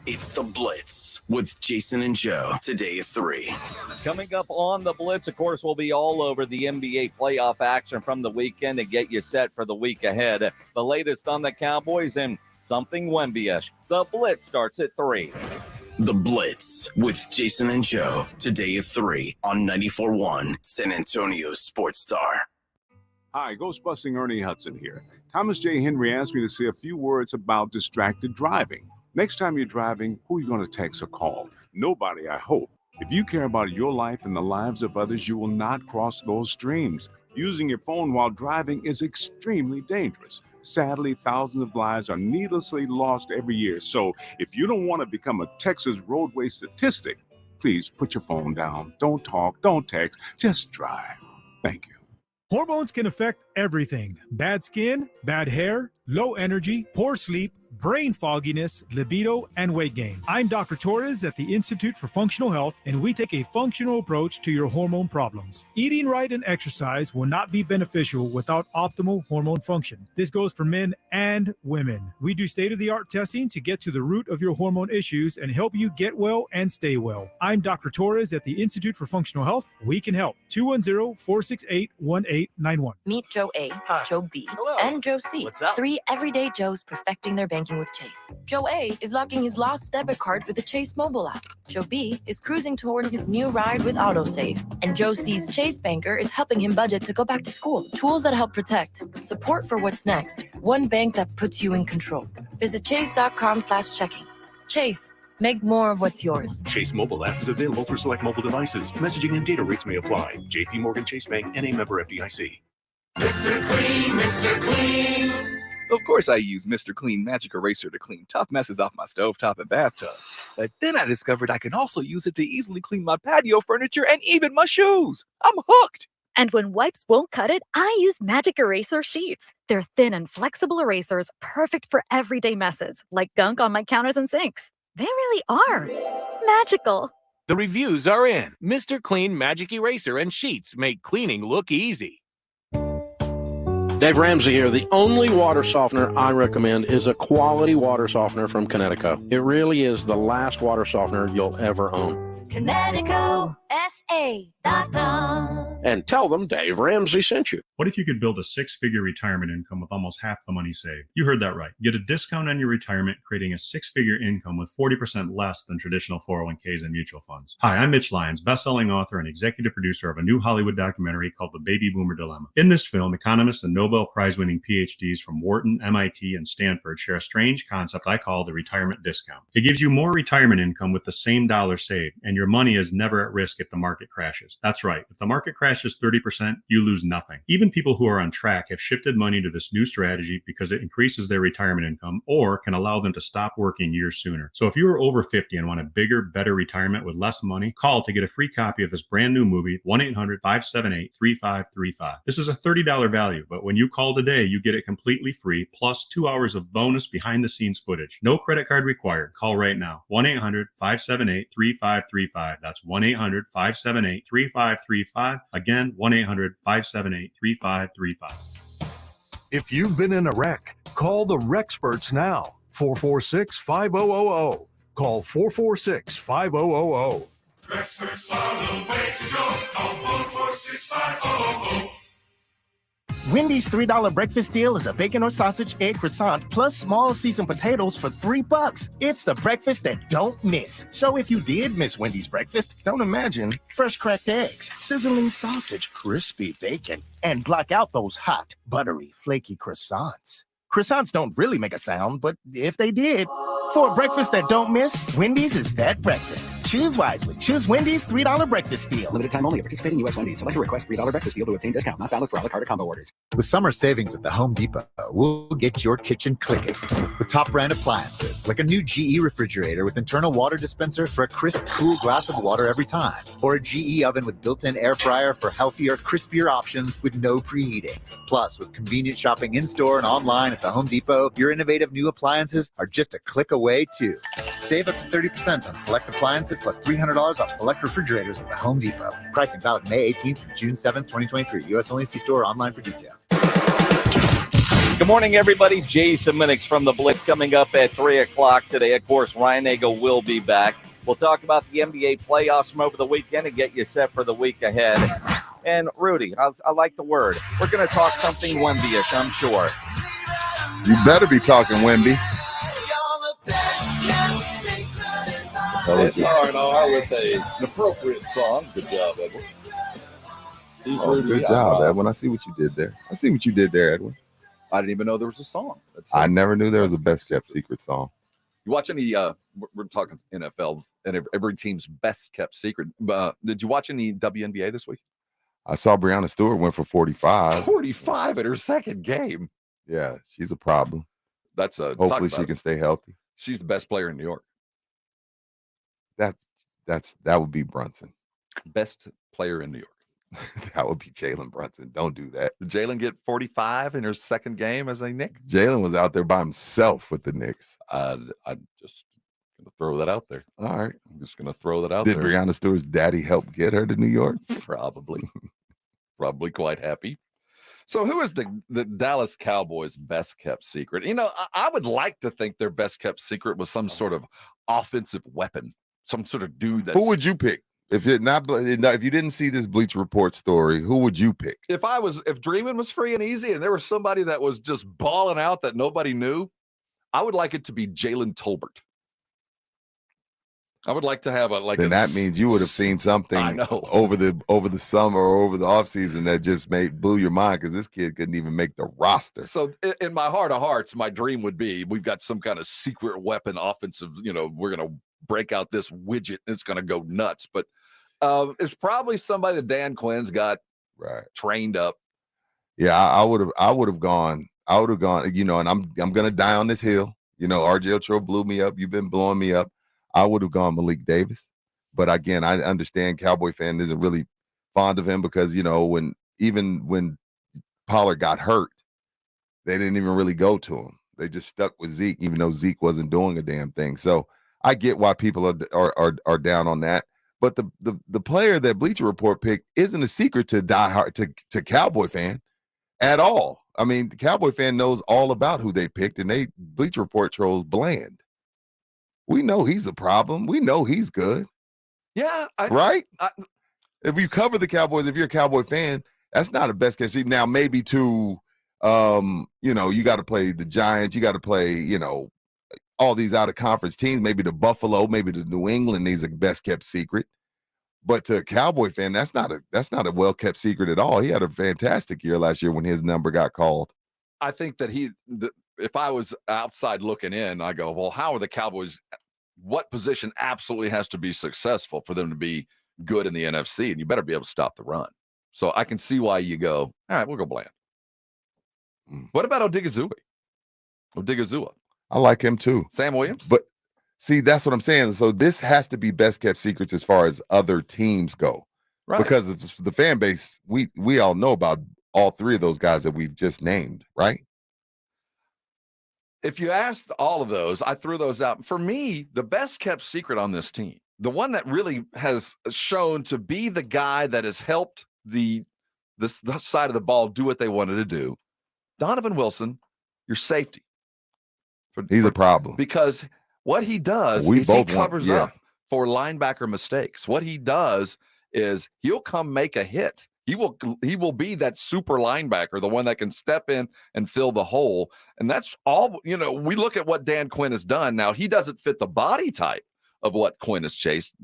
It's the Blitz with Jason and Joe today at 3. Coming up on the Blitz, of course, we'll be all over the NBA playoff action from the weekend and get you set for the week ahead. The latest on the Cowboys and something Wemby-ish. The Blitz starts at 3. The Blitz with Jason and Joe today at 3 on 94.1 San Antonio Sports Star. Hi, Ghostbusting Ernie Hudson here. Thomas J. Henry asked me to say a few words about distracted driving. Next time you're driving, who are you going to text or call? Nobody, I hope. If you care about your life and the lives of others, you will not cross those streams. Using your phone while driving is extremely dangerous. Sadly, thousands of lives are needlessly lost every year. So if you don't want to become a Texas roadway statistic, please put your phone down. Don't talk, don't text, just drive. Thank you. Hormones can affect everything: bad skin, bad hair, low energy, poor sleep, brain fogginess, libido, and weight gain. I'm Dr. Torres at the Institute for Functional Health, and we take a functional approach to your hormone problems. Eating right and exercise will not be beneficial without optimal hormone function. This goes for men and women. We do state-of-the-art testing to get to the root of your hormone issues and help you get well and stay well. I'm Dr. Torres at the Institute for Functional Health. We can help. 210-468-1891. Meet Joe A, Joe B, and Joe C. What's up? 3 everyday Joes perfecting their banking with Chase. Joe A is locking his lost debit card with the Chase mobile app. Joe B is cruising toward his new ride with AutoSave. And Joe C's Chase banker is helping him budget to go back to school. Tools that help protect. Support for what's next. One bank that puts you in control. Visit chase.com/checking. Chase. Make more of what's yours. Chase mobile app is available for select mobile devices. Messaging and data rates may apply. JP Morgan Chase Bank, N.A. member FDIC. Mr. Clean, Mr. Clean. Of course I use Mr. Clean Magic Eraser to clean tough messes off my stovetop and bathtub. But then I discovered I can also use it to easily clean my patio furniture and even my shoes. I'm hooked. And when wipes won't cut it, I use Magic Eraser Sheets. They're thin and flexible erasers, perfect for everyday messes, like gunk on my counters and sinks. They really are magical. The reviews are in. Mr. Clean Magic Eraser and Sheets make cleaning look easy. Dave Ramsey here. The only water softener I recommend is a quality water softener from Connecticut. It really is the last water softener you'll ever own. ConnecticutSA.com. And tell them Dave Ramsey sent you. What if you could build a 6-figure retirement income with almost half the money saved? You heard that right. Get a discount on your retirement, creating a 6-figure income with 40% less than traditional 401ks and mutual funds. Hi, I'm Mitch Lyons, best-selling author and executive producer of a new Hollywood documentary called The Baby Boomer Dilemma. In this film, economists and Nobel Prize-winning PhDs from Wharton, MIT, and Stanford share a strange concept I call the retirement discount. It gives you more retirement income with the same dollar saved, and your money is never at risk if the market crashes. That's right. If the market crashes 30%, you lose nothing. Even people who are on track have shifted money to this new strategy because it increases their retirement income or can allow them to stop working years sooner. So if you are over 50 and want a bigger, better retirement with less money, call to get a free copy of this brand new movie, 1-800-578-3535. This is a $30 value, but when you call today, you get it completely free, plus 2 hours of bonus behind-the-scenes footage. No credit card required. Call right now. 1-800-578-3535. That's 1-800-578-3535. Again, 1-800-578-3535. If you've been in a wreck, call the Rexperts now. 446-5000. Call 446-5000. Experts are the way to go. Call 446-5000. Wendy's $3 breakfast deal is a bacon or sausage egg croissant plus small seasoned potatoes for $3. It's the breakfast that don't miss. So if you did miss Wendy's breakfast, don't imagine fresh cracked eggs, sizzling sausage, crispy bacon, and block out those hot, buttery, flaky croissants. Croissants don't really make a sound, but if they did, for a breakfast that don't miss, Wendy's is that breakfast. Choose wisely. Choose Wendy's $3 breakfast deal. Limited time only at participating U.S. Wendy's. Select a request $3 breakfast deal to obtain discount. Not valid for a la carte or combo orders. With summer savings at the Home Depot, we'll get your kitchen clicking with top brand appliances like a new GE refrigerator with internal water dispenser for a crisp, cool glass of water every time, or a GE oven with built-in air fryer for healthier, crispier options with no preheating. Plus, with convenient shopping in-store and online at the Home Depot, your innovative new appliances are just a click away too. Save up to 30% on select appliances plus $300 off select refrigerators at the Home Depot. Pricing valid May 18th through June 7th, 2023. U.S. only. See store or online for details. Good morning, everybody. Jason Minix from the Blitz coming up at 3 o'clock today. Of course, Ryan Nagel will be back. We'll talk about the NBA playoffs from over the weekend and get you set for the week ahead. And Rudy, I like the word. We're going to talk something Wemby-ish, I'm sure. You better be talking Wemby. It's R&R with an appropriate song. Good job, Edwin. Oh, good job, Edwin. I see what you did there. Edwin. I didn't even know there was a song. I never knew there was a best kept secret song. You watch any, we're talking NFL and every team's best kept secret. Did you watch any WNBA this week? I saw Breonna Stewart went for 45. 45 at her second game. Yeah, she's a problem. That's hopefully she can stay healthy. She's the best player in New York. That's That would be Brunson. Best player in New York. That would be Jalen Brunson. Don't do that. Did Jalen get 45 in her second game as a Knick? Jalen was out there by himself with the Knicks. I'm just going to throw that out there. All right. I'm just going to throw that out Did there. Breanna Stewart's daddy help get her to New York? Probably. Probably quite happy. So who is the Dallas Cowboys' best kept secret? You know, I would like to think their best kept secret was some sort of offensive weapon, some sort of dude that's... Who would you pick? If you didn't see this Bleacher Report story, who would you pick? If dreaming was free and easy and there was somebody that was just balling out that nobody knew, I would like it to be Jalen Tolbert. I would like to have then that means you would have seen something over the summer or over the offseason that just blew your mind, because this kid couldn't even make the roster. So in my heart of hearts, my dream would be we've got some kind of secret weapon offensive, we're going to break out this widget and it's going to go nuts. But it's probably somebody that Dan Quinn's got trained up. Yeah, I would have gone, and I'm going to die on this hill. RJ Ochoa blew me up. You've been blowing me up. I would have gone Malik Davis. But again, I understand Cowboy fan isn't really fond of him because, when Pollard got hurt, they didn't even really go to him. They just stuck with Zeke, even though Zeke wasn't doing a damn thing. So I get why people are down on that. But the player that Bleacher Report picked isn't a secret to to Cowboy fan at all. I mean, the Cowboy fan knows all about who they picked, and Bleacher Report trolls Bland. We know he's a problem. We know he's good. Yeah. Right? If you cover the Cowboys, if you're a Cowboy fan, that's not a best case. Now, maybe you got to play the Giants. You got to play, all these out of conference teams, maybe the Buffalo, maybe the New England needs a best kept secret. But to a Cowboy fan, that's not a well kept secret at all. He had a fantastic year last year when his number got called. I think that if I was outside looking in, I go, well, how are the Cowboys? What position absolutely has to be successful for them to be good in the NFC? And you better be able to stop the run. So I can see why you go, all right, we'll go Bland. What about Odigizua? I like him too. Sam Williams? But see, that's what I'm saying. So this has to be best kept secrets as far as other teams go. Right. Because of the fan base, we all know about all three of those guys that we've just named, right? If you asked all of those, I threw those out. For me, the best kept secret on this team, the one that really has shown to be the guy that has helped the side of the ball do what they wanted to do, Donovan Wilson, your safety. He's a problem. Because what he does is he covers up for linebacker mistakes. What he does is he'll come make a hit. He will be that super linebacker, the one that can step in and fill the hole. And that's all, we look at what Dan Quinn has done. Now, he doesn't fit the body type of what Quinn has chased.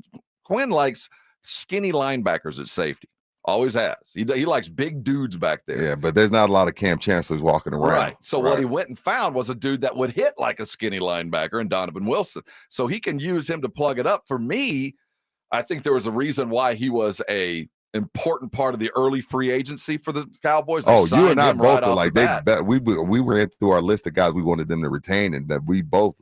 Quinn likes skinny linebackers at safety. Always has. He likes big dudes back there. Yeah, but there's not a lot of Cam Chancellors walking around. Right. So what he went and found was a dude that would hit like a skinny linebacker in Donovan Wilson. So he can use him to plug it up. For me, I think there was a reason why he was a important part of the early free agency for the Cowboys. You and I both were like, we were through our list of guys we wanted them to retain, and that we both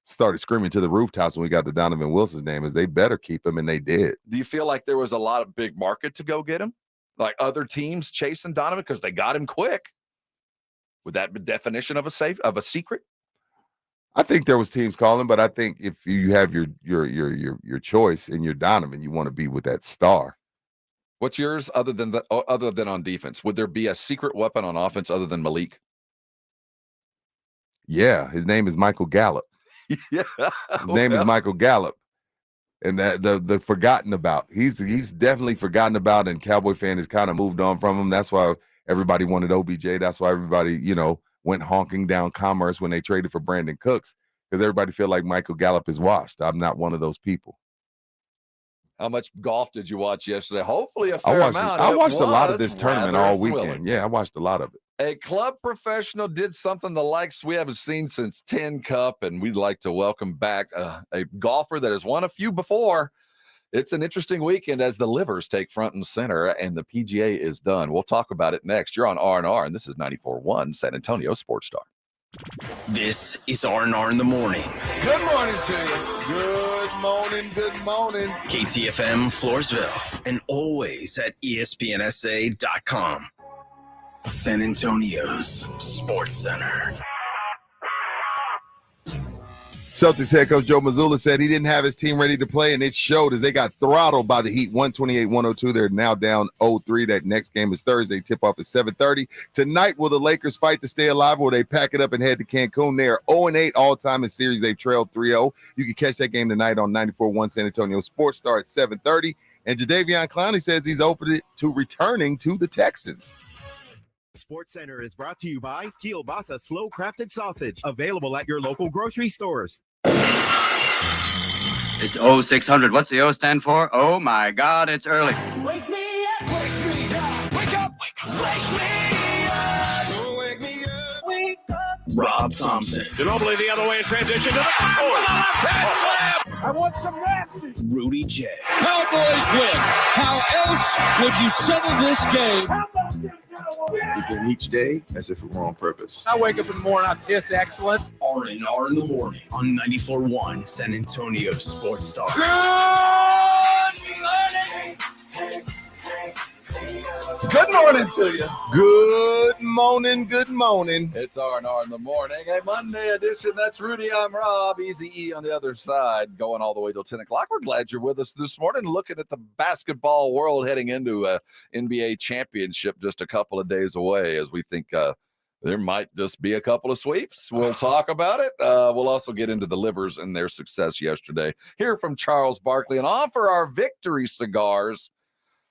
started screaming to the rooftops when we got to Donovan Wilson's name is they better keep him, and they did. Do you feel like there was a lot of big market to go get him? Like other teams chasing Donovan because they got him quick? Would that be definition of a secret? I think there was teams calling, but I think if you have your choice and you're Donovan, you want to be with that star. What's yours other than on defense? Would there be a secret weapon on offense other than Malik? Yeah, his name is Michael Gallup. Yeah, his name is Michael Gallup, and that the forgotten about. He's definitely forgotten about, and Cowboy fan has kind of moved on from him. That's why everybody wanted OBJ. That's why everybody went honking down Commerce when they traded for Brandon Cooks, because everybody feel like Michael Gallup is washed. I'm not one of those people. How much golf did you watch yesterday? Hopefully a fair amount. I watched a lot of this tournament all weekend. Yeah, I watched a lot of it. A club professional did something the likes we haven't seen since 10 Cup, and we'd like to welcome back a golfer that has won a few before. It's an interesting weekend as the livers take front and center, and the PGA is done. We'll talk about it next. You're on R&R, and this is 94.1 San Antonio Sports Star. This is R&R in the morning. Good morning to you. Good morning. Good morning. KTFM Floresville and always at ESPNSA.com. San Antonio's Sports Center. Celtics head coach Joe Mazzulla said he didn't have his team ready to play, and it showed as they got throttled by the Heat, 128-102. They're now down 0-3. That next game is Thursday. Tip-off is 7:30. Tonight, will the Lakers fight to stay alive, or will they pack it up and head to Cancun? They are 0-8 all-time in series. They've trailed 3-0. You can catch that game tonight on 94.1 San Antonio Sports Star at 7:30. And Jadeveon Clowney says he's open to returning to the Texans. Sports Center is brought to you by Kielbasa Slow Crafted Sausage, available at your local grocery stores. It's 0600. What's the O stand for? Oh my God, it's early. Wake me up, wake me up, wake up, wake me up, wake me up, wake up. Rob Thompson. Ginobili the other way in transition to the left-hand slam. I want some rest. Rudy J. Cowboys win. How else would you settle this game? Begin each day as if it were on purpose. I wake up in the morning, I kiss excellent. R&R in the morning on 94.1 San Antonio Sports Star. Good morning to you. Good morning. Good morning. It's R&R in the morning, a Monday edition. That's Rudy. I'm Rob. Easy E on the other side, going all the way till 10 o'clock. We're glad you're with us this morning, looking at the basketball world heading into a NBA championship just a couple of days away, as we think there might just be a couple of sweeps. We'll talk about it. We'll also get into the Livers and their success yesterday. Hear from Charles Barkley and offer our victory cigars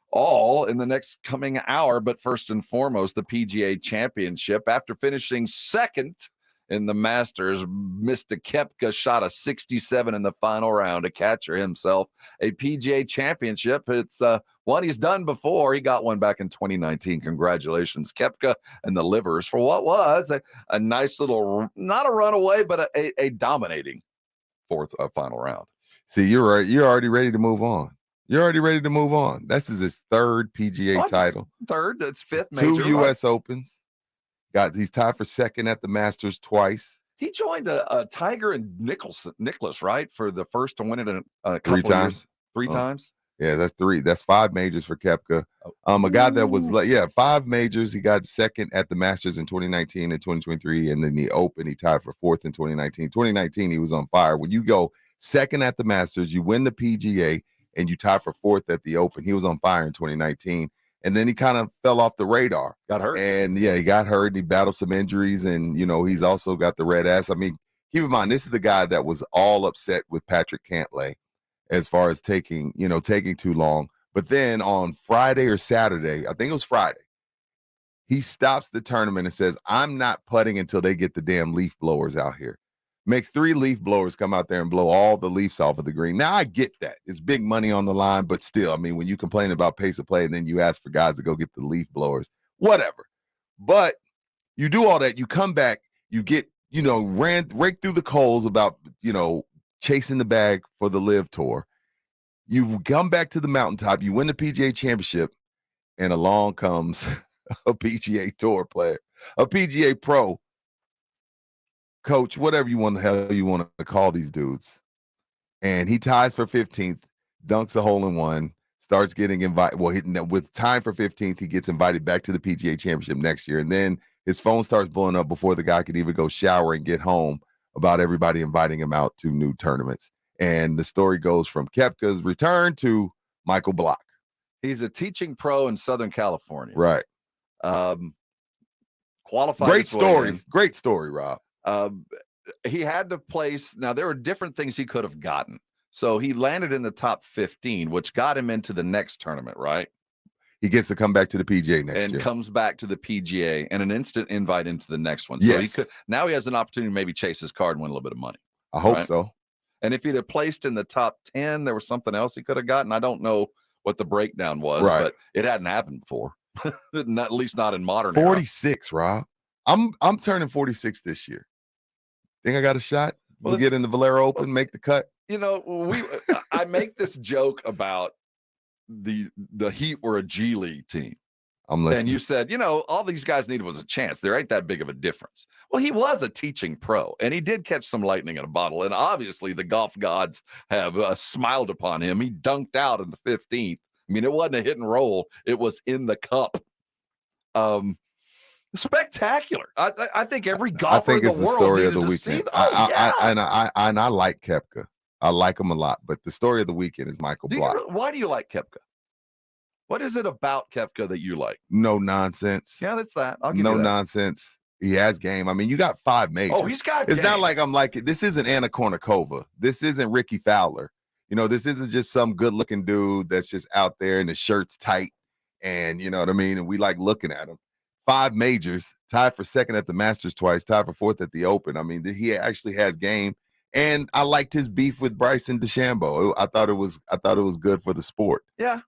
all in the next coming hour. But first and foremost, the PGA Championship. After finishing second in the Masters, Mr. Koepka shot a 67 in the final round to capture himself a PGA Championship. It's one he's done before. He got one back in 2019. Congratulations, Koepka and the Livers, for what was a nice little, not a runaway, but a dominating fourth final round. See, you're right. You're already ready to move on. You're already ready to move on. This is his third PGA title. Third, that's fifth major. 2 U.S. Opens. He's tied for second at the Masters twice. He joined Tiger and Nicklaus, right, for the first to win it in a couple 3 times. Years. Three times. Yeah, that's 3. That's 5 majors for Koepka. A guy that was 5 majors. He got second at the Masters in 2019 and 2023, and then the Open he tied for 4th in 2019. 2019 he was on fire. When you go second at the Masters, you win the PGA, and you tie for 4th at the Open. He was on fire in 2019. And then he kind of fell off the radar. Got hurt. And, he got hurt. He battled some injuries. And, he's also got the red ass. I mean, keep in mind, this is the guy that was all upset with Patrick Cantlay as far as taking too long. But then on Friday or Saturday, I think it was Friday, he stops the tournament and says, I'm not putting until they get the damn leaf blowers out here. Makes 3 leaf blowers come out there and blow all the leaves off of the green. Now, I get that. It's big money on the line, but still, I mean, when you complain about pace of play and then you ask for guys to go get the leaf blowers, whatever. But you do all that. You come back, you get, rake through the coals about, chasing the bag for the Live Tour. You come back to the mountaintop, you win the PGA Championship, and along comes a PGA Tour player, a PGA pro, coach, whatever you want to call these dudes. And he ties for 15th, dunks a hole in one, starts getting invited. Well, with time for 15th, he gets invited back to the PGA Championship next year. And then his phone starts blowing up before the guy could even go shower and get home about everybody inviting him out to new tournaments. And the story goes from Koepka's return to Michael Block. He's a teaching pro in Southern California. Right. Qualified. Great story, Rob. He had to place. Now, there were different things he could have gotten. So he landed in the top 15, which got him into the next tournament, right? He gets to come back to the PGA next year. And comes back to the PGA and an instant invite into the next one. Yes. So now he has an opportunity to maybe chase his card and win a little bit of money. I hope so. And if he'd have placed in the top 10, there was something else he could have gotten. I don't know what the breakdown was, but it hadn't happened before. At least not in modern 46, era. Rob. I'm turning 46 this year. Think I got a shot? We'll get in the Valero Open, make the cut. I make this joke about the Heat were a G League team. I'm listening. And you said, all these guys needed was a chance. There ain't that big of a difference. Well, he was a teaching pro, and he did catch some lightning in a bottle. And obviously, the golf gods have smiled upon him. He dunked out in the 15th. I mean, it wasn't a hit and roll. It was in the cup. Spectacular. I think every golfer in the world needed to see. I like Koepka. I like him a lot. But the story of the weekend is Michael Block. Why do you like Koepka? What is it about Koepka that you like? No nonsense. Yeah, that's that. I'll give no you that. nonsense. He has game. I mean, you got 5 majors. Oh, he's got It's game. not like I'm like, this isn't Anna Kournikova. This isn't Ricky Fowler. This isn't just some good-looking dude that's just out there and his shirt's tight and, you know what I mean? And we like looking at him. 5 majors, tied for second at the Masters twice, tied for 4th at the Open. I mean, he actually has game. And I liked his beef with Bryson DeChambeau. I thought it was good for the sport. Yeah.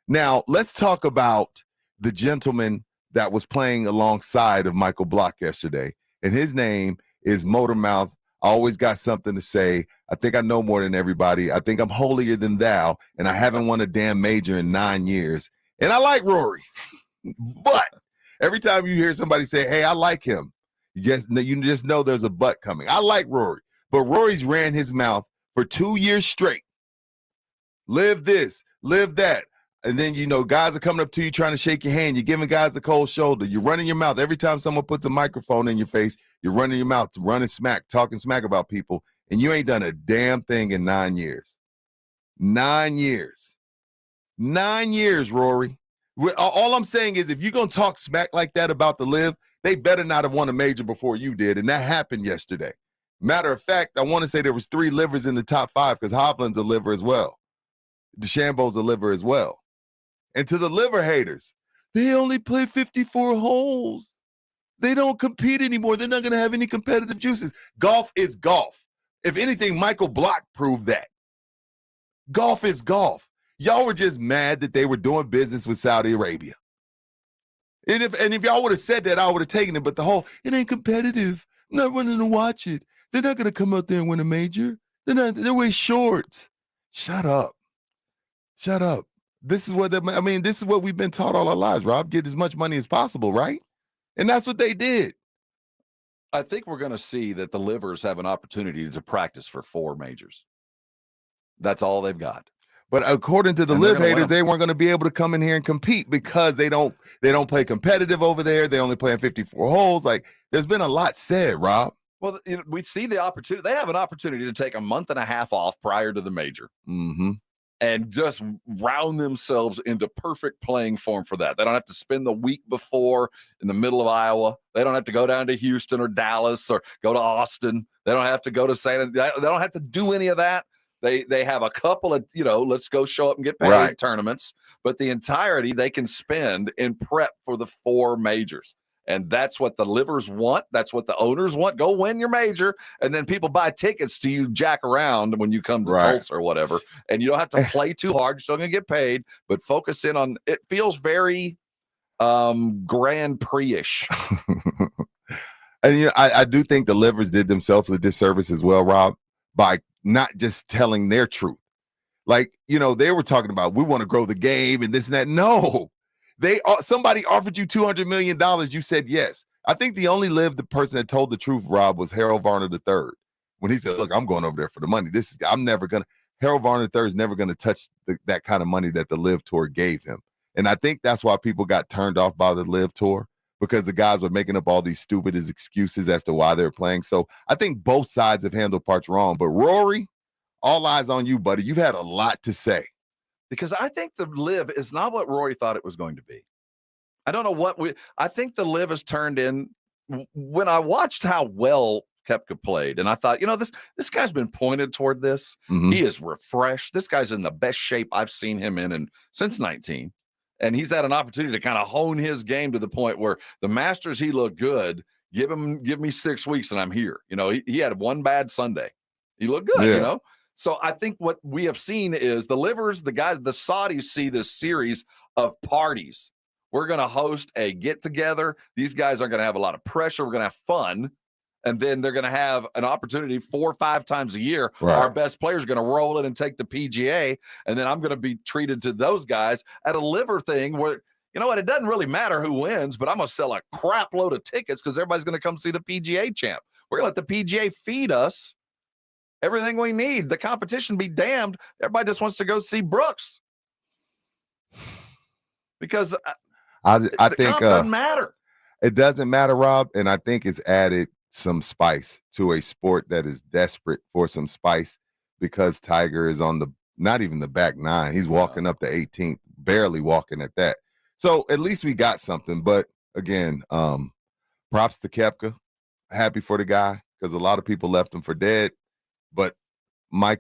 Now, let's talk about the gentleman that was playing alongside of Michael Block yesterday. And his name is Motormouth. I always got something to say. I think I know more than everybody. I think I'm holier than thou, and I haven't won a damn major in 9 years. And I like Rory. But every time you hear somebody say, hey, I like him, you just know there's a but coming. I like Rory. But Rory's ran his mouth for 2 years straight. Live this, live that. And then, guys are coming up to you trying to shake your hand. You're giving guys the cold shoulder. You're running your mouth. Every time someone puts a microphone in your face, you're running your mouth, running smack, talking smack about people. And you ain't done a damn thing in 9 years. 9 years. 9 years, Rory. All I'm saying is if you're going to talk smack like that about the Live, they better not have won a major before you did. And that happened yesterday. Matter of fact, I want to say there was 3 livers in the top 5 because Hovland's a liver as well. DeChambeau's a liver as well. And to the liver haters, they only play 54 holes. They don't compete anymore. They're not going to have any competitive juices. Golf is golf. If anything, Michael Block proved that. Golf is golf. Y'all were just mad that they were doing business with Saudi Arabia. And if y'all would have said that, I would have taken it. But it ain't competitive. I'm not running to watch it. They're not going to come out there and win a major. They're wearing shorts. Shut up. Shut up. This is what we've been taught all our lives, Rob. Get as much money as possible, right? And that's what they did. I think we're going to see that the livers have an opportunity to practice for 4 majors. That's all they've got. But according to the Live haters, they weren't going to be able to come in here and compete because they don't play competitive over there. They only play in 54 holes. Like, there's been a lot said, Rob. Well, we see the opportunity. They have an opportunity to take a month and a half off prior to the major. Mm-hmm. And just round themselves into perfect playing form for that. They don't have to spend the week before in the middle of Iowa. They don't have to go down to Houston or Dallas or go to Austin. They don't have to go to they don't have to do any of that. They have a couple of, let's go show up and get paid tournaments. But the entirety they can spend in prep for the 4 majors. And that's what the livers want. That's what the owners want. Go win your major. And then people buy tickets to you jack around when you come to Tulsa or whatever. And you don't have to play too hard. You're still going to get paid. But focus in on it. Feels very Grand Prix-ish. And, I do think the livers did themselves a disservice as well, Rob, by not just telling their truth. Like, they were talking about, we want to grow the game and this and that. No. Somebody offered you $200 million. You said yes. I think the person that told the truth, Rob, was Harold Varner III. When he said, look, I'm going over there for the money. Harold Varner III is never going to touch that kind of money that the Live Tour gave him. And I think that's why people got turned off by the Live Tour, because the guys were making up all these stupid excuses as to why they're playing. So I think both sides have handled parts wrong. But Rory, all eyes on you, buddy. You've had a lot to say. Because I think the Live is not what Rory thought it was going to be. I don't know I think the Live has turned in. When I watched how well Koepka played, and I thought, this guy's been pointed toward this. Mm-hmm. He is refreshed. This guy's in the best shape I've seen him in since 19. And he's had an opportunity to kind of hone his game to the point where the Masters, he looked good. Give me 6 weeks and I'm here. He had one bad Sunday. He looked good, So I think what we have seen is the livers, the guys, the Saudis see this series of parties. We're going to host a get-together. These guys are going to have a lot of pressure. We're going to have fun. And then they're going to have an opportunity 4 or 5 times a year. Right. Our best players are going to roll in and take the PGA. And then I'm going to be treated to those guys at a liver thing where, you know what? It doesn't really matter who wins, but I'm going to sell a crap load of tickets because everybody's going to come see the PGA champ. We're going to let the PGA feed us everything we need. The competition be damned. Everybody just wants to go see Brooks because I the think comp doesn't matter. It doesn't matter, Rob, and I think it's added some spice to a sport that is desperate for some spice because Tiger is on the not even the back nine. He's walking up the 18th, barely walking at that. So at least we got something. But again, props to Koepka. Happy for the guy because a lot of people left him for dead. But my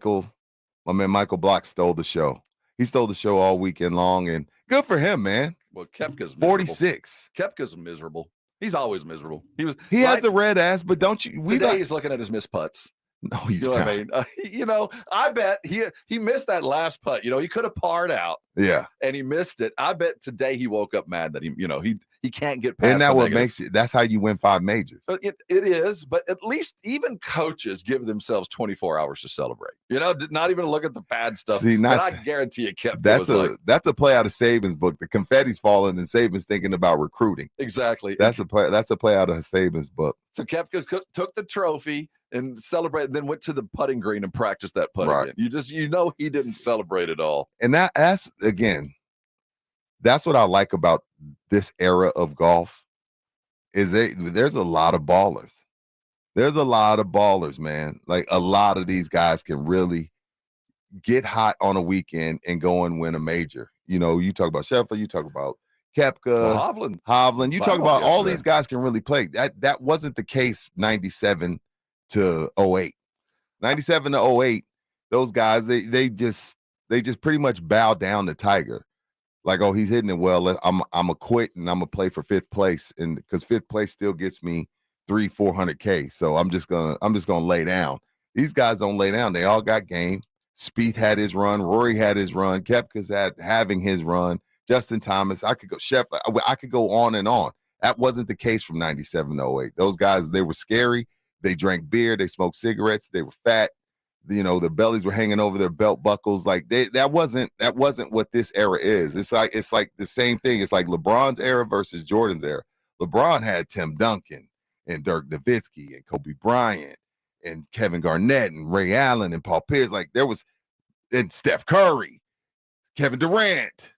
man Michael Block stole the show. He stole the show all weekend long, and good for him, man. Well, Koepka's 46. Koepka's miserable. He's always miserable. He has a red ass, but don't you? He's looking at his missed putts. No, he's you know not. what I mean? I bet he missed that last putt. He could have parred out. Yeah, and he missed it. I bet today he woke up mad that he can't get past. And that what makes it. That's how you win 5 majors. It is, but at least even coaches give themselves 24 hours to celebrate. Not even look at the bad stuff. See, but I guarantee you, Koepka that's a play out of Saban's book. The confetti's falling, and Saban's thinking about recruiting. Exactly. That's a play out of Saban's book. So Koepka took the trophy and celebrated, then went to the putting green and practiced that putt again. He didn't celebrate at all. And that's what I like about this era of golf is there's a lot of ballers. There's a lot of ballers, man. Like a lot of these guys can really get hot on a weekend and go and win a major. You talk about Scheffler, you talk about Koepka, Hovland. You talk about all these guys can really play. That wasn't the case 97 to 08. 97 to 08, those guys, they just pretty much bow down to Tiger. Like, oh, he's hitting it well. I'm a quit and I'm gonna play for 5th place, and because 5th place still gets me 300-400K. So I'm just gonna lay down. These guys don't lay down. They all got game. Spieth had his run. Rory had his run. Koepka's having his run. Justin Thomas. I could go. Scheffler. I could go on and on. That wasn't the case from 97 to 08. Those guys, they were scary. They drank beer. They smoked cigarettes. They were fat. Their bellies were hanging over their belt buckles. Like that wasn't what this era is. It's like the same thing. It's like LeBron's era versus Jordan's era. LeBron had Tim Duncan and Dirk Nowitzki and Kobe Bryant and Kevin Garnett and Ray Allen and Paul Pierce. Like and Steph Curry, Kevin Durant.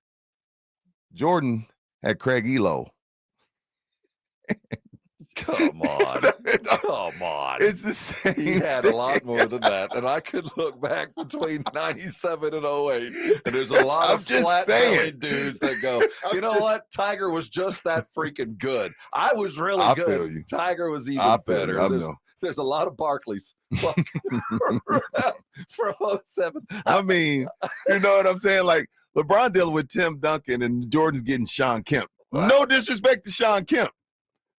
Jordan had Craig Elo. Come on. Come on. It's the same. He had a lot more than that. And I could look back between 97 and 08, and there's a lot of flat-bellied dudes that go, what? Tiger was just that freaking good. I was really good. Feel you. Tiger was even better. There's a lot of Barclays for 07. I mean, you know what I'm saying? Like, LeBron dealing with Tim Duncan and Jordan's getting Sean Kemp. No disrespect to Sean Kemp.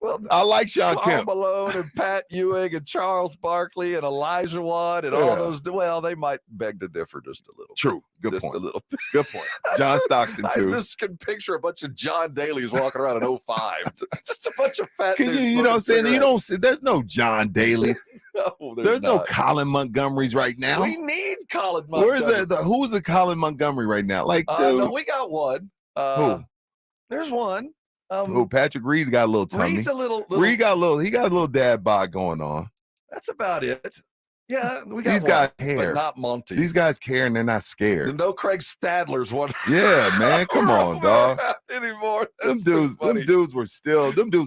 Well, I like Sean Kemp. Malone and Pat Ewing and Charles Barkley and Elijah Watt and all those. Well, they might beg to differ just a little. True. Good point. A little. Good point. John Stockton, too. I just can picture a bunch of John Daly's walking around in 05. Just a bunch of fat dudes. You know what I'm saying? Cigarettes. There's no John Daly's. No, there's no Colin Montgomerys right now. We need Colin Montgomery. Where's who's the Colin Montgomery right now? Like, no, we got one. Who? There's one. Patrick Reed got a little tummy. Reed's a little. Reed got he got a little dad bod going on. That's about it. Yeah, we got these guys care. But not Monty. These guys care and they're not scared. No Craig Stadler's one. Yeah, man, come on, dog. Anymore. Them dudes were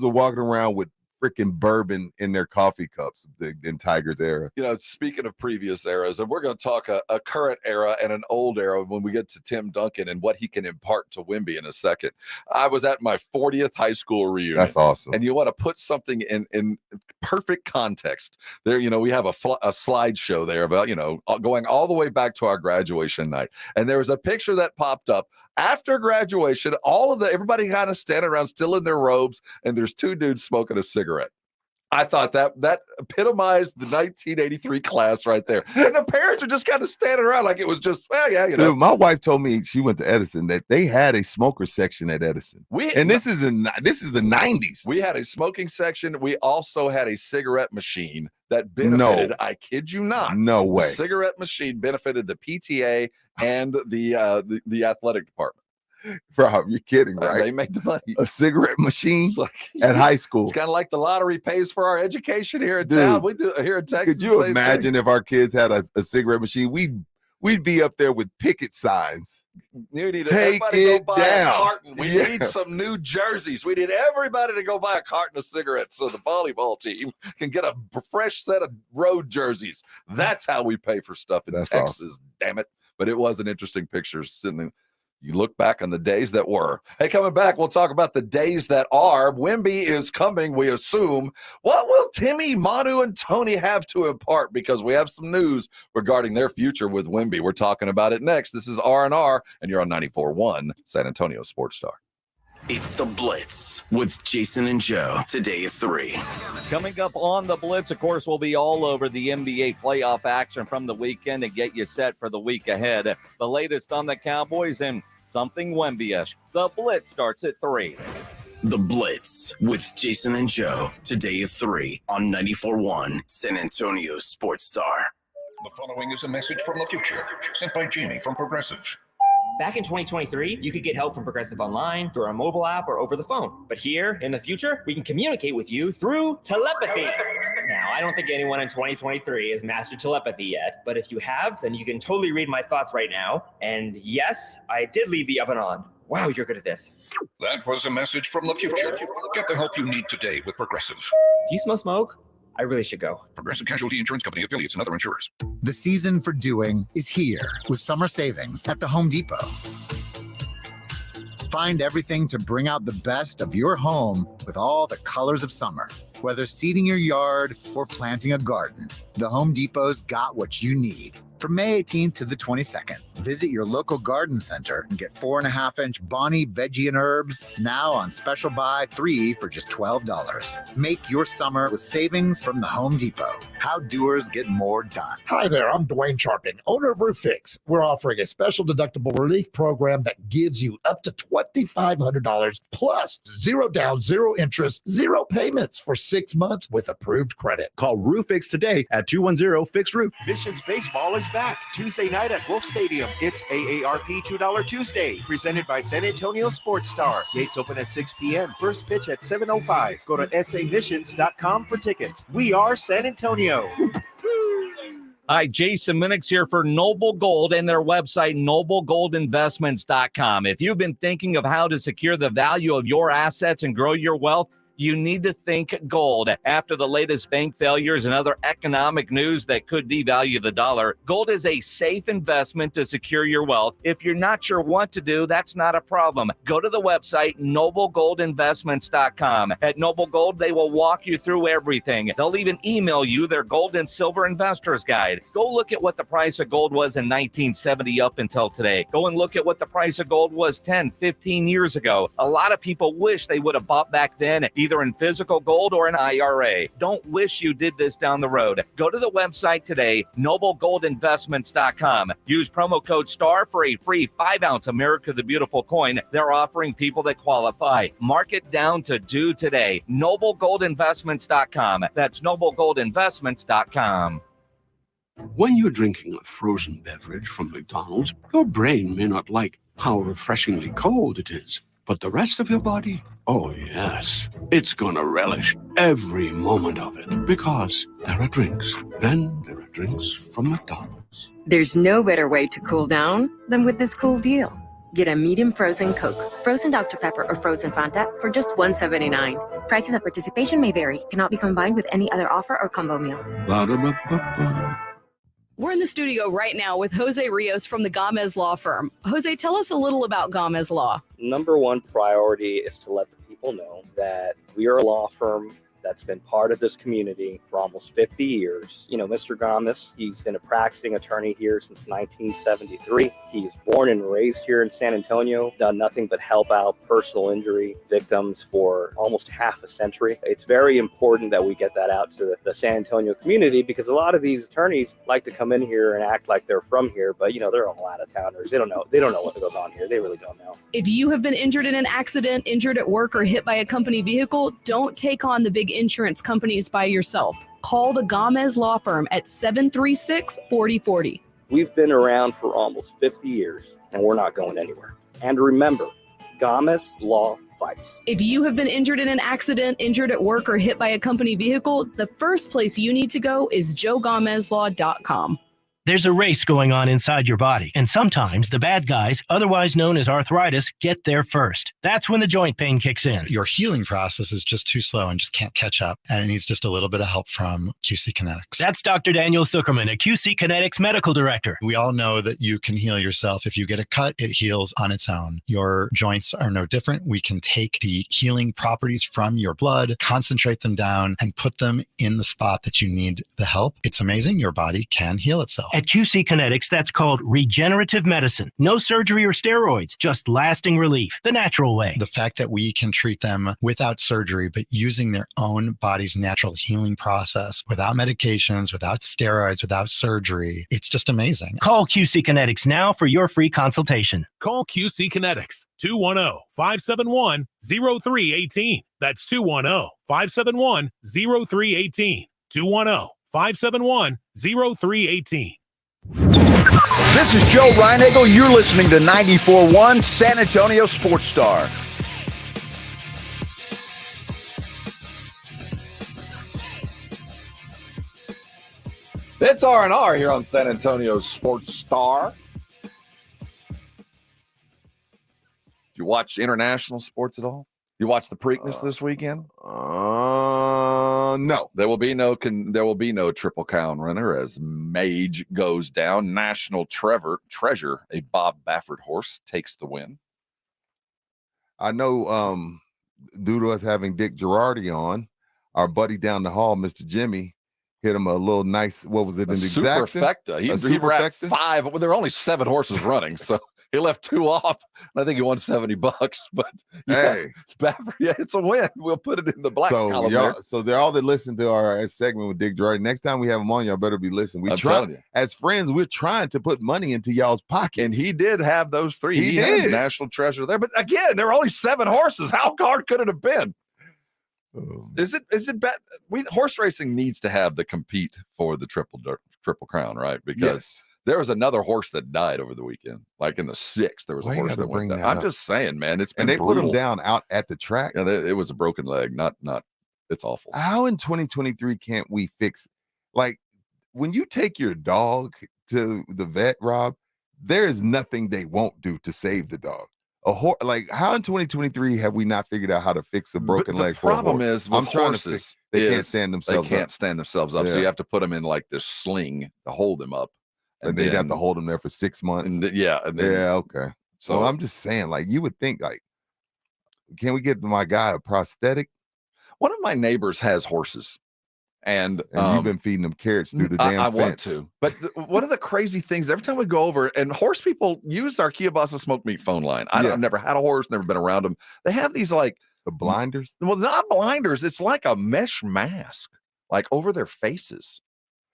walking around with freaking bourbon in their coffee cups in Tiger's era. Speaking of previous eras, and we're going to talk a current era and an old era when we get to Tim Duncan and what he can impart to Wemby in a second. I was at my 40th high school reunion. That's awesome. And you want to put something in perfect context. There, we have a slideshow there about, going all the way back to our graduation night. And there was a picture that popped up after graduation, everybody kind of standing around still in their robes, and there's 2 dudes smoking a cigarette. I thought that epitomized the 1983 class right there. And the parents are just kind of standing around like it was just, Dude, my wife told me she went to Edison that they had a smoker section at Edison. This is the 90s. We had a smoking section. We also had a cigarette machine that benefited, I kid you not. No way. The cigarette machine benefited the PTA and the athletic department. Rob, you're kidding, right? They make the money. A cigarette machine at high school. It's kind of like the lottery pays for our education here in Dude, town. We do here in Texas. Could you the same imagine thing. if our kids had a cigarette machine? We'd be up there with picket signs. You need Take everybody to it go buy a down. carton. We need some new jerseys. We need everybody to go buy a carton of cigarettes so the volleyball team can get a fresh set of road jerseys. That's how we pay for stuff in Texas, awesome. damn it. But it was an interesting picture sitting there. You look back on the days that were. Hey, coming back, we'll talk about the days that are. Wemby is coming, we assume. What will Timmy, Manu, and Tony have to impart? Because we have some news regarding their future with Wemby. We're talking about it next. This is R&R, and you're on 94.1 San Antonio Sports Star. It's The Blitz with Jason and Joe, today at 3. Coming up on the Blitz, of course, we'll be all over the NBA playoff action from the weekend and get you set for the week ahead. The latest on the Cowboys and something Wemby-ish. The Blitz starts at 3. The Blitz with Jason and Joe, today at 3 on 94.1 San Antonio Sports Star. The following is a message from the future, sent by Jamie from Progressive. Back in 2023, you could get help from Progressive online, through our mobile app, or over the phone. But here, in the future, we can communicate with you through telepathy. Now, I don't think anyone in 2023 has mastered telepathy yet, but if you have, then you can totally read my thoughts right now. And yes, I did leave the oven on. Wow, you're good at this. That was a message from the future. Get the help you need today with Progressive. Do you smell smoke? I really should go. Progressive Casualty Insurance Company, affiliates, and other insurers. The season for doing is here with summer savings at the Home Depot. Find everything to bring out the best of your home with all the colors of summer. Whether seeding your yard or planting a garden, the Home Depot's got what you need. From May 18th to the 22nd, visit your local garden center and get 4.5-inch Bonnie Veggie and Herbs now on special buy 3 for just $12. Make your summer with savings from the Home Depot. How doers get more done. Hi there, I'm Dwayne Sharping, owner of Roof Fix. We're offering a special deductible relief program that gives you up to $2,500 plus 0 down, 0 interest, 0 payments for 6 months with approved credit. Call Roof Fix today at 210-FIX-ROOF. Missions Baseball is back Tuesday night at Wolf Stadium. It's AARP $2 Tuesday, presented by San Antonio Sports Star. Gates open at 6 p.m. First pitch at 7:05. Go to samissions.com for tickets. We are San Antonio. Hi, Jason Minix here for Noble Gold and their website, noblegoldinvestments.com. If you've been thinking of how to secure the value of your assets and grow your wealth, you need to think gold. After the latest bank failures and other economic news that could devalue the dollar, gold is a safe investment to secure your wealth. If you're not sure what to do, that's not a problem. Go to the website, noblegoldinvestments.com. At Noble Gold, they will walk you through everything. They'll even email you their gold and silver investors guide. Go look at what the price of gold was in 1970 up until today. Go and look at what the price of gold was 10, 15 years ago. A lot of people wish they would have bought back then, either in physical gold or an IRA. Don't wish you did this down the road. Go to the website today, noblegoldinvestments.com. Use promo code STAR for a free 5-ounce America the Beautiful coin they're offering people that qualify. Mark it down to due today. noblegoldinvestments.com. That's noblegoldinvestments.com. When you're drinking a frozen beverage from McDonald's, your brain may not like how refreshingly cold it is. But the rest of your body, oh yes, it's gonna relish every moment of it. Because there are drinks. Then there are drinks from McDonald's. There's no better way to cool down than with this cool deal. Get a medium frozen Coke, frozen Dr. Pepper, or frozen Fanta for just $1.79. Prices at participation may vary. Cannot be combined with any other offer or combo meal. Ba-da-ba-ba-ba. We're in the studio right now with Jose Rios from the Gomez Law Firm. Jose, tell us a little about Gomez Law. Number one priority is to let the people know that we are a law firm that's been part of this community for almost 50 years. You know, Mr. Gomez, he's been a practicing attorney here since 1973. He's born and raised here in San Antonio, done nothing but help out personal injury victims for almost half a century. It's very important that we get that out to the San Antonio community, because a lot of these attorneys like to come in here and act like they're from here, but, you know, they're all out-of-towners. They don't know what goes on here. They really don't know. If you have been injured in an accident, injured at work, or hit by a company vehicle, don't take on the big insurance companies by yourself. Call the Gomez Law Firm at 736-4040. We've been around for almost 50 years, and we're not going anywhere. And remember, Gamis Law Fights. If you have been injured in an accident, injured at work, or hit by a company vehicle, the first place you need to go is joegomezlaw.com. There's a race going on inside your body, and sometimes the bad guys, otherwise known as arthritis, get there first. That's when the joint pain kicks in. Your healing process is just too slow and just can't catch up, and it needs just a little bit of help from QC Kinetics. That's Dr. Daniel Zuckerman, a QC Kinetics medical director. We all know that you can heal yourself. If you get a cut, it heals on its own. Your joints are no different. We can take the healing properties from your blood, concentrate them down, and put them in the spot that you need the help. It's amazing. Your body can heal itself. At QC Kinetics, that's called regenerative medicine. No surgery or steroids, just lasting relief, the natural way. The fact that we can treat them without surgery, but using their own body's natural healing process, without medications, without steroids, without surgery, it's just amazing. Call QC Kinetics now for your free consultation. Call QC Kinetics, 210-571-0318. That's 210-571-0318. 210-571-0318. This is Joe Reinagel. You're listening to 94.1 San Antonio Sports Star. It's R&R here on San Antonio Sports Star. Did you watch international sports at all? You watch the Preakness this weekend? No. There will be no Triple Crown runner as Mage goes down. National Treasure, a Bob Baffert horse, takes the win. I know due to us having Dick Girardi on, our buddy down the hall, Mr. Jimmy, hit him a little nice, what was it, an Superfecta. He wrapped 5. Well, there are only 7 horses running, so he left 2 off. I think he won $70, but hey, Baffert, yeah, it's a win. We'll put it in the black column there. So they're all that listen to our segment with Dick Girardi. Next time we have him on, y'all better be listening. We try, as friends, we're trying to put money into y'all's pockets. And he did have those 3. He did. Had National Treasure there. But again, there were only 7 horses. How hard could it have been? Is it bad? Horse racing needs to have the compete for the triple crown, right? Because there was another horse that died over the weekend, like in the 6th. There was a horse that went down. I'm just saying, man, it's been and they brutal. put him down out at the track. Yeah, it was a broken leg. Not. It's awful. How in 2023 can't we fix? Like when you take your dog to the vet, Rob, there is nothing they won't do to save the dog. Like how in 2023 have we not figured out how to fix a broken leg? The problem is with horses, they can't stand themselves. They can't stand themselves up. So you have to put them in like this sling to hold them up. And they'd have to hold them there for 6 months. Okay. So I'm just saying, like, you would think, like, can we get my guy a prosthetic? One of my neighbors has horses, and you've been feeding them carrots through the damn I fence. want to. But one of the crazy things, every time we go over, and horse people use our Kielbasa smoked meat phone line. I've never had a horse, never been around them. They have these like the blinders. Well, not blinders. It's like a mesh mask, like over their faces.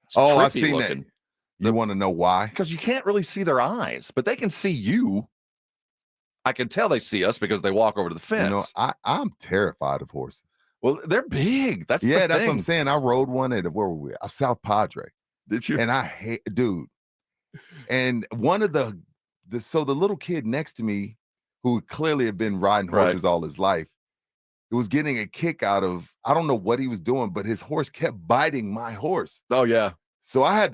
It's I've trippy seen looking. that. You want to know why? Because you can't really see their eyes, but they can see you. I can tell they see us because they walk over to the fence. You know, I'm terrified of horses. Well, they're big. That's that's thing. what I'm saying. I rode one at where were we? South Padre. Did you? And I hate, dude. And one of the little kid next to me, who clearly had been riding horses all his life, was getting a kick out of, I don't know what he was doing, but his horse kept biting my horse. Oh yeah. So I had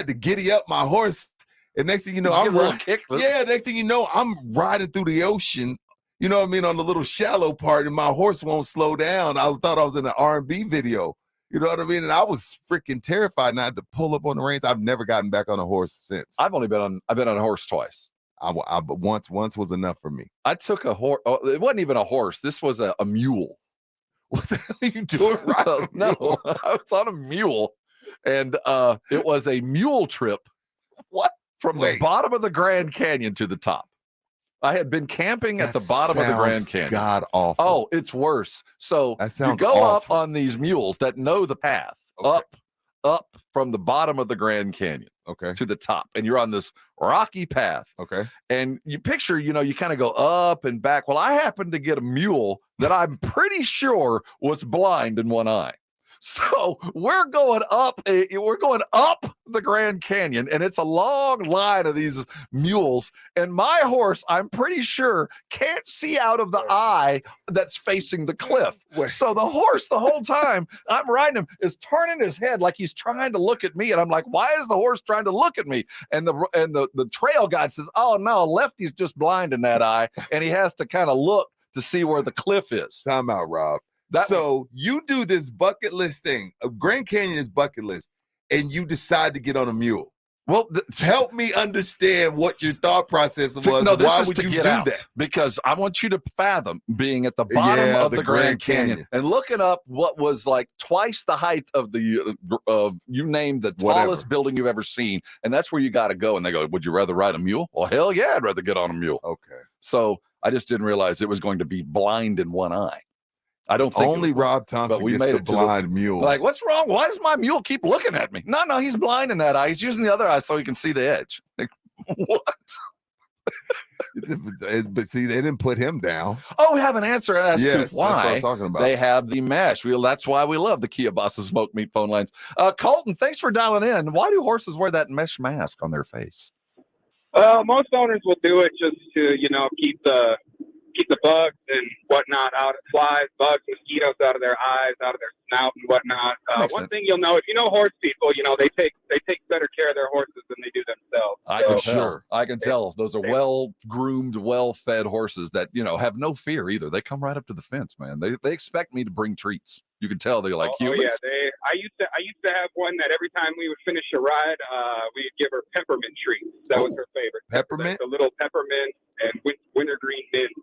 to giddy up my horse, and next thing you know, next thing you know, I'm riding through the ocean. You know what I mean, on the little shallow part, and my horse won't slow down. I thought I was in an R&B video. You know what I mean? And I was freaking terrified, and I had to pull up on the reins. I've never gotten back on a horse since. I've been on a horse twice. Once was enough for me. I took a horse. Oh, it wasn't even a horse. This was a mule. What the hell are you doing? Right? No, I was on a mule. And it was a mule trip. What? From the bottom of the Grand Canyon to the top. I had been camping at the bottom of the Grand Canyon. God awful. Oh, it's worse. So you go up on these mules that know the path, up from the bottom of the Grand Canyon, to the top, and you're on this rocky path. Okay. And you picture, you kind of go up and back. Well, I happened to get a mule that I'm pretty sure was blind in one eye. So we're going up the Grand Canyon, and it's a long line of these mules. And my horse, I'm pretty sure, can't see out of the eye that's facing the cliff. So the horse, the whole time I'm riding him, is turning his head like he's trying to look at me. And I'm like, why is the horse trying to look at me? And the trail guide says, oh no, Lefty's just blind in that eye, and he has to kind of look to see where the cliff is. Time out, Rob. So you do this bucket list thing. Grand Canyon is bucket list, and you decide to get on a mule. Well, help me understand what your thought process was. No, this Why is would to you get do out, that? because I want you to fathom being at the bottom of the Grand Canyon and looking up what was like twice the height of the you name the tallest building you've ever seen, and that's where you got to go. And they go, "Would you rather ride a mule?" Well, hell yeah, I'd rather get on a mule. Okay. So I just didn't realize it was going to be blind in one eye. I don't think only Rob Thompson gets the blind mule. Like, what's wrong? Why does my mule keep looking at me? No, he's blind in that eye. He's using the other eye so he can see the edge. Like, what? But see, they didn't put him down. Oh, we have an answer as to why that's what I'm talking about. They have the mesh. That's why we love the Kia Bosses Smoke Meat phone lines. Colton, thanks for dialing in. Why do horses wear that mesh mask on their face? Most owners will do it just to, keep the bugs and whatnot out, flies, bugs, mosquitoes out of their eyes, out of their snout and whatnot. One thing you'll know, if you know horse people, they take better care of their horses than they do themselves. I can tell. Those are well-groomed, well-fed horses that, have no fear either. They come right up to the fence, man. They expect me to bring treats. You can tell they're like humans. Oh yeah, I used to have one that every time we would finish a ride, we'd give her peppermint treats. That was her favorite. Peppermint? The little peppermint and wintergreen mints.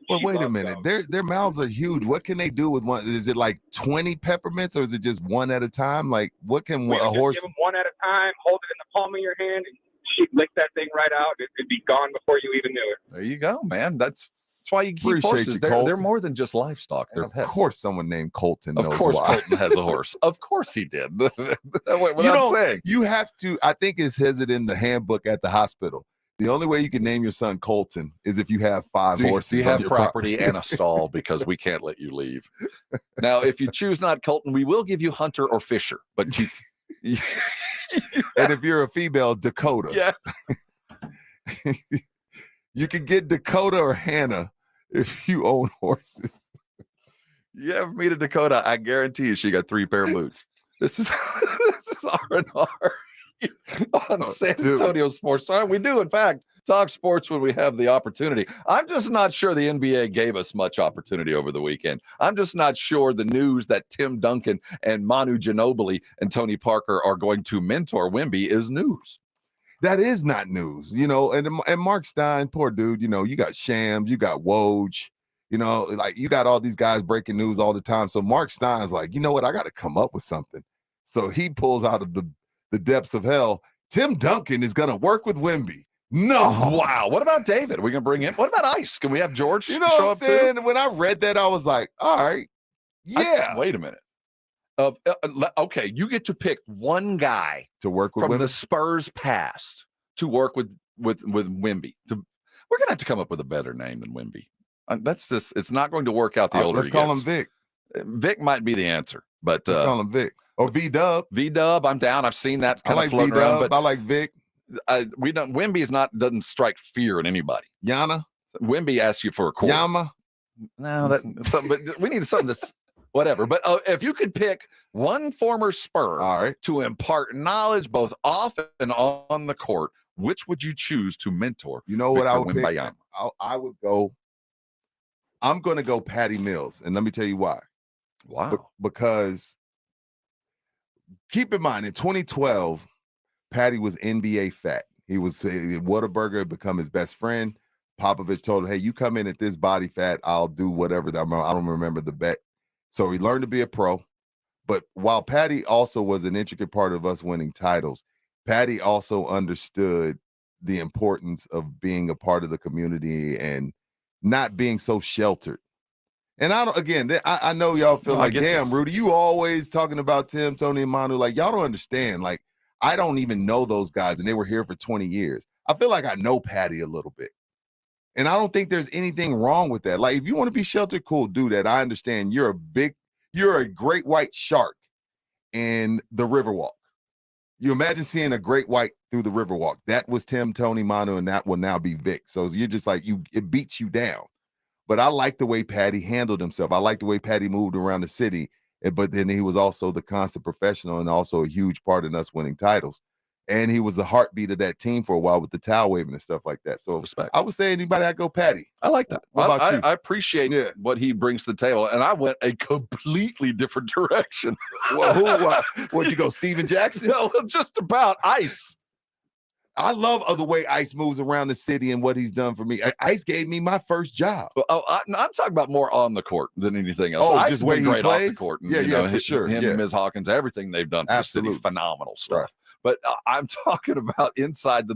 Well, wait a minute. Their mouths are huge. What can they do with one? Is it like 20 peppermints, or is it just one at a time? Like, what can a horse? Give them one at a time. Hold it in the palm of your hand, and she'd lick that thing right out. It'd be gone before you even knew it. There you go, man. That's why you keep horses. They're more than just livestock. They're pets. Of course, someone named Colton knows why. Of course, Colton has a horse. Of course, he did. Without saying, you have to. I think it says it in the handbook at the hospital. The only way you can name your son Colton is if you have 5 horses. You have property and a stall, because we can't let you leave. Now, if you choose not Colton, we will give you Hunter or Fisher. But and if you're a female, Dakota. Yeah. You can get Dakota or Hannah if you own horses. You ever meet a Dakota, I guarantee you she got 3 pair of boots. This is R&R. On San Antonio Sports Star. We do, in fact, talk sports when we have the opportunity. I'm just not sure the NBA gave us much opportunity over the weekend. I'm just not sure the news that Tim Duncan and Manu Ginobili and Tony Parker are going to mentor Wemby is news. That is not news, and Mark Stein, poor dude, you got Shams, you got Woj, like you got all these guys breaking news all the time. So Mark Stein's like, you know what, I got to come up with something. So he pulls out of the depths of hell. Tim Duncan is going to work with Wemby. No. Wow. What about David? Are we going to bring him? What about Ice? Can we have George show what I'm up saying? too? When I read that, I was like, all right. Yeah. Wait a minute. Okay, you get to pick one guy to work with from Wemby? the Spurs past to work with Wemby. We're going to have to come up with a better name than Wemby. That's just, it's not going to work out the older let's he call gets. him Vic. Vic might be the answer, but let's call him Vic. Or V-Dub. V-Dub, I'm down. I've seen that kind of float V-Dub. around. But I like Vic. Wemby's doesn't strike fear in anybody. Yana. Wemby asks you for a quarter. Yama. No, that's something. But we need something that's whatever. But if you could pick one former Spur to impart knowledge both off and on the court, which would you choose to mentor? You know what Victor I would pick? Wembanyama? I would go. I'm going to go Patty Mills, and let me tell you why. Wow. Because keep in mind, in 2012, Patty was NBA fat. He was Whataburger had become his best friend. Popovich told him, "Hey, you come in at this body fat, I'll do whatever." I don't remember the bet. So he learned to be a pro. But while Patty also was an intricate part of us winning titles, Patty also understood the importance of being a part of the community and not being so sheltered. And I know y'all feel like, damn, Rudy, you always talking about Tim, Tony, and Manu. Like, y'all don't understand. Like, I don't even know those guys, and they were here for 20 years. I feel like I know Patty a little bit. And I don't think there's anything wrong with that. Like, if you want to be sheltered, cool, do that. I understand. You're a great white shark. in the Riverwalk. You imagine seeing a great white through the Riverwalk. That was Tim, Tony, Manu, and that will now be Vic. So you're just like, it beats you down. But I like the way Patty handled himself. I like the way Patty moved around the city. But then he was also the constant professional and also a huge part in us winning titles. And he was the heartbeat of that team for a while with the towel waving and stuff like that. So respect. I would say anybody, I go Patty. I like that. What about you? I appreciate what he brings to the table. And I went a completely different direction. Well, where'd you go, Steven Jackson? No, just about Ice. I love the way Ice moves around the city and what he's done for me. Ice gave me my first job. I'm talking about more on the court than anything else. Oh, Ice just has way been he great plays? off the court. And, For sure. Him and Ms. Hawkins, everything they've done for the city, phenomenal stuff. Right. But I'm talking about inside the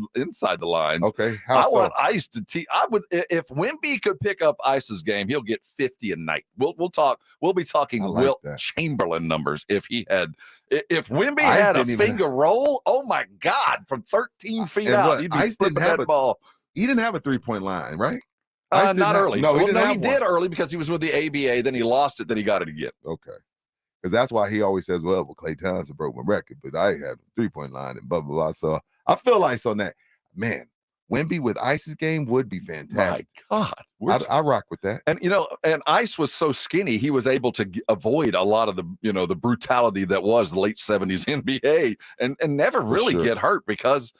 lines. Okay, I want Ice to teach. I would, if Wemby could pick up Ice's game, he'll get 50 a night. We'll be talking Wilt Chamberlain numbers if he had. If Wemby had a finger roll, oh my God, from 13 feet out, he'd be Ice didn't have that ball. He didn't have a 3-point line, right? Not early. No, he did early because he was with the ABA. Then he lost it. Then he got it again. Okay. Because that's why he always says, well, Klay Thompson broke my record, but I had a 3-point line and blah, blah, blah. So I feel Ice on that. Man, Wemby with Ice's game would be fantastic. My God. I rock with that. And, and Ice was so skinny, he was able to avoid a lot of the, the brutality that was the late 70s NBA and never really get hurt because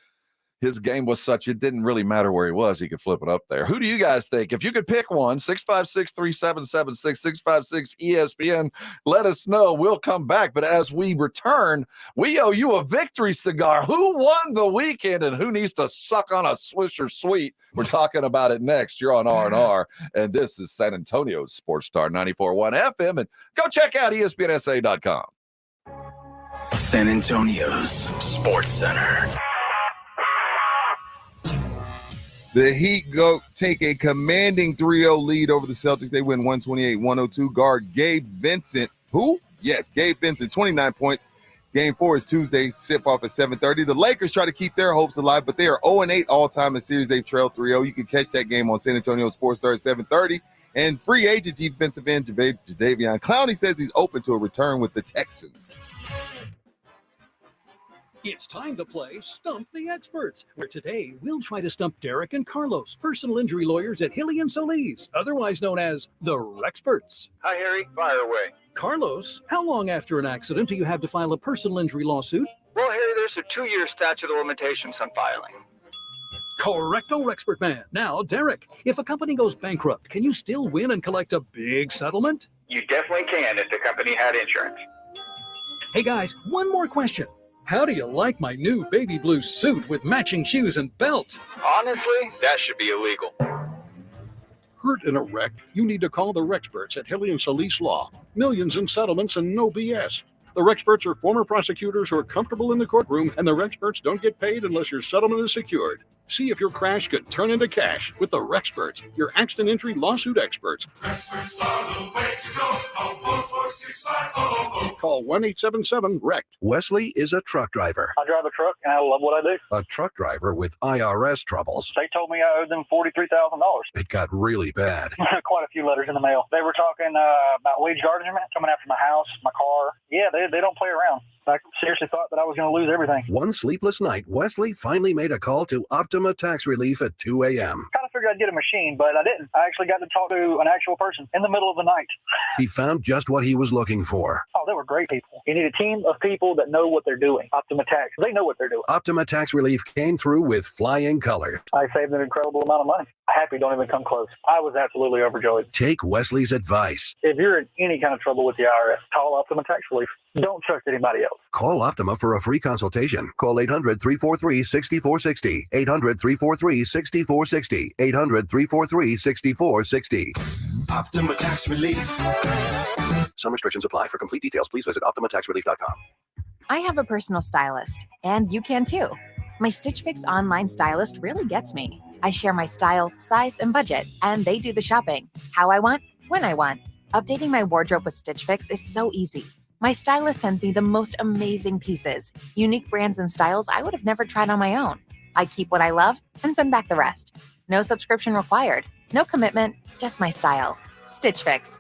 his game was such, it didn't really matter where he was. He could flip it up there. Who do you guys think? If you could pick one, 656-3776, 656-ESPN, let us know. We'll come back. But as we return, we owe you a victory cigar. Who won the weekend and who needs to suck on a Swisher Sweet? We're talking about it next. You're on R&R, and this is San Antonio's Sports Star 94.1 FM. And go check out ESPNSA.com. San Antonio's Sports Center. The Heat take a commanding 3-0 lead over the Celtics. They win 128-102. Guard Gabe Vincent. Who? Yes, Gabe Vincent, 29 points. Game 4 is Tuesday. Tip off at 7:30. The Lakers try to keep their hopes alive, but they are 0-8 all-time in the series. They've trailed 3-0. You can catch that game on San Antonio Sports Star at 7:30. And free agent defensive end Jadeveon Clowney says he's open to a return with the Texans. It's time to play Stump the Experts, where today we'll try to stump Derek and Carlos, personal injury lawyers at Hilly and Solis, otherwise known as the Rexperts. Hi, Harry. Fire away. Carlos, how long after an accident do you have to file a personal injury lawsuit? Well, Harry, there's a 2-year statute of limitations on filing. Correcto, Rexpert man. Now, Derek, if a company goes bankrupt, can you still win and collect a big settlement? You definitely can if the company had insurance. Hey, guys, one more question. How do you like my new baby blue suit with matching shoes and belt? Honestly, that should be illegal. Hurt in a wreck? You need to call the Rexperts at Hilly and Solis Law. Millions in settlements and no BS. The Rexperts are former prosecutors who are comfortable in the courtroom, and the Rexperts don't get paid unless your settlement is secured. See if your crash could turn into cash with the Rexperts, your accident injury lawsuit experts. Experts are the way to go. Call 446-5000. Call 1-877-RECT. Wesley is a truck driver. I drive a truck and I love what I do. A truck driver with IRS troubles. They told me I owed them $43,000. It got really bad. Quite a few letters in the mail. They were talking about wage garnishment, coming after my house, my car. Yeah, they don't play around. I seriously thought that I was going to lose everything. One sleepless night, Wesley finally made a call to Optima Tax Relief at 2 a.m. Kind of figured I'd get a machine, but I didn't. I actually got to talk to an actual person in the middle of the night. He found just what he was looking for. Oh, they were great people. You need a team of people that know what they're doing. Optima Tax, they know what they're doing. Optima Tax Relief came through with flying colors. I saved an incredible amount of money. Happy don't even come close. I was absolutely overjoyed. Take Wesley's advice. If you're in any kind of trouble with the IRS, call Optima Tax Relief. Don't trust anybody else. Call Optima for a free consultation. Call 800-343-6460. 800-343-6460. 800-343-6460. Optima Tax Relief. Some restrictions apply. For complete details, please visit OptimaTaxRelief.com. I have a personal stylist, and you can too. My Stitch Fix online stylist really gets me. I share my style, size, and budget, and they do the shopping. How I want, when I want. Updating my wardrobe with Stitch Fix is so easy. My stylist sends me the most amazing pieces, unique brands and styles I would have never tried on my own. I keep what I love and send back the rest. No subscription required. No commitment, just my style. Stitch Fix.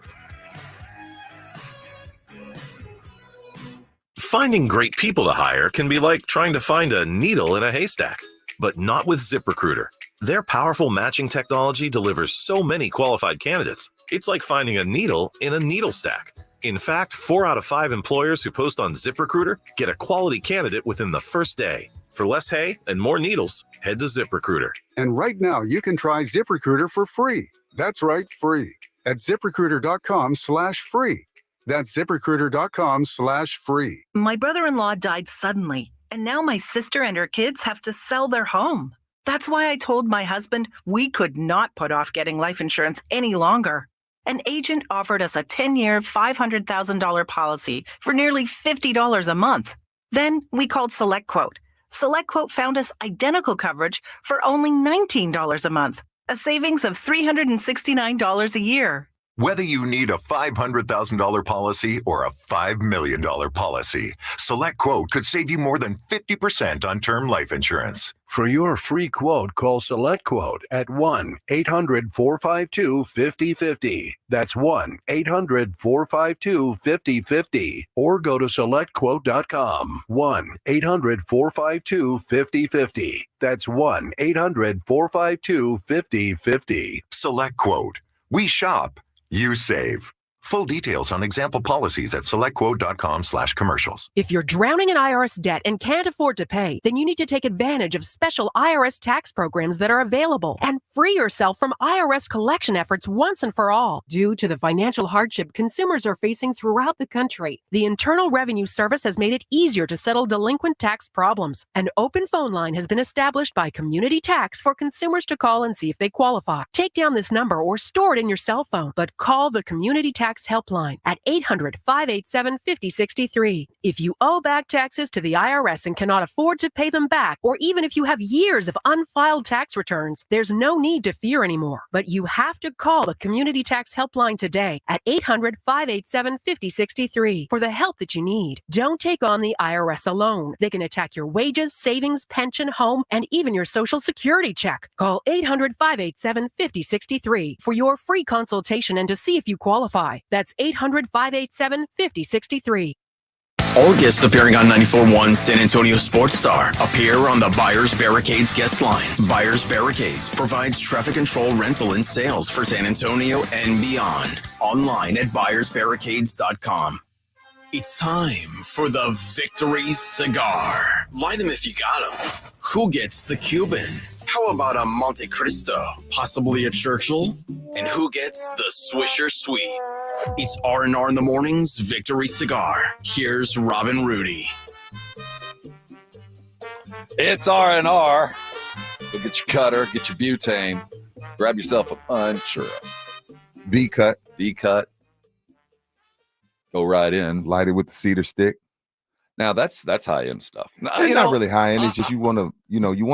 Finding great people to hire can be like trying to find a needle in a haystack, but not with ZipRecruiter. Their powerful matching technology delivers so many qualified candidates. It's like finding a needle in a needle stack. In fact, 4 out of 5 employers who post on ZipRecruiter get a quality candidate within the first day. For less hay and more needles, head to ZipRecruiter. And right now, you can try ZipRecruiter for free. That's right, free. At ZipRecruiter.com/free. That's ZipRecruiter.com/free. My brother-in-law died suddenly, and now my sister and her kids have to sell their home. That's why I told my husband we could not put off getting life insurance any longer. An agent offered us a 10-year, $500,000 policy for nearly $50 a month. Then we called SelectQuote. SelectQuote found us identical coverage for only $19 a month, a savings of $369 a year. Whether you need a $500,000 policy or a $5 million policy, SelectQuote could save you more than 50% on term life insurance. For your free quote, call SelectQuote at 1-800-452-5050. That's 1-800-452-5050. Or go to SelectQuote.com. 1-800-452-5050. That's 1-800-452-5050. SelectQuote. We shop. You save. Full details on example policies at selectquote.com/commercials. If you're drowning in IRS debt and can't afford to pay, then you need to take advantage of special IRS tax programs that are available and free yourself from IRS collection efforts once and for all. Due to the financial hardship consumers are facing throughout the country, the Internal Revenue Service has made it easier to settle delinquent tax problems. An open phone line has been established by Community Tax for consumers to call and see if they qualify. Take down this number or store it in your cell phone, but call the Community Tax Helpline at 800-587-5063. If you owe back taxes to the IRS and cannot afford to pay them back, or even if you have years of unfiled tax returns, there's no need to fear anymore. But you have to call the Community Tax Helpline today at 800-587-5063 for the help that you need. Don't take on the IRS alone. They can attack your wages, savings, pension, home, and even your Social Security check. Call 800-587-5063 for your free consultation and to see if you qualify. That's 800-587-5063. All guests appearing on 94.1 San Antonio Sports Star appear on the Buyers Barricades guest line. Buyers Barricades provides traffic control rental and sales for San Antonio and beyond. Online at buyersbarricades.com. It's time for the Victory Cigar. Light them if you got them. Who gets the Cuban? How about a Monte Cristo? Possibly a Churchill? And who gets the Swisher Sweet? It's R&R in the Morning's Victory Cigar. Here's Robin Rudy. It's R&R. Go get your cutter, get your butane, grab yourself a punch or a V-cut. Go right in. Light it with the cedar stick. Now that's high-end stuff. It's not really high-end. It's just you want to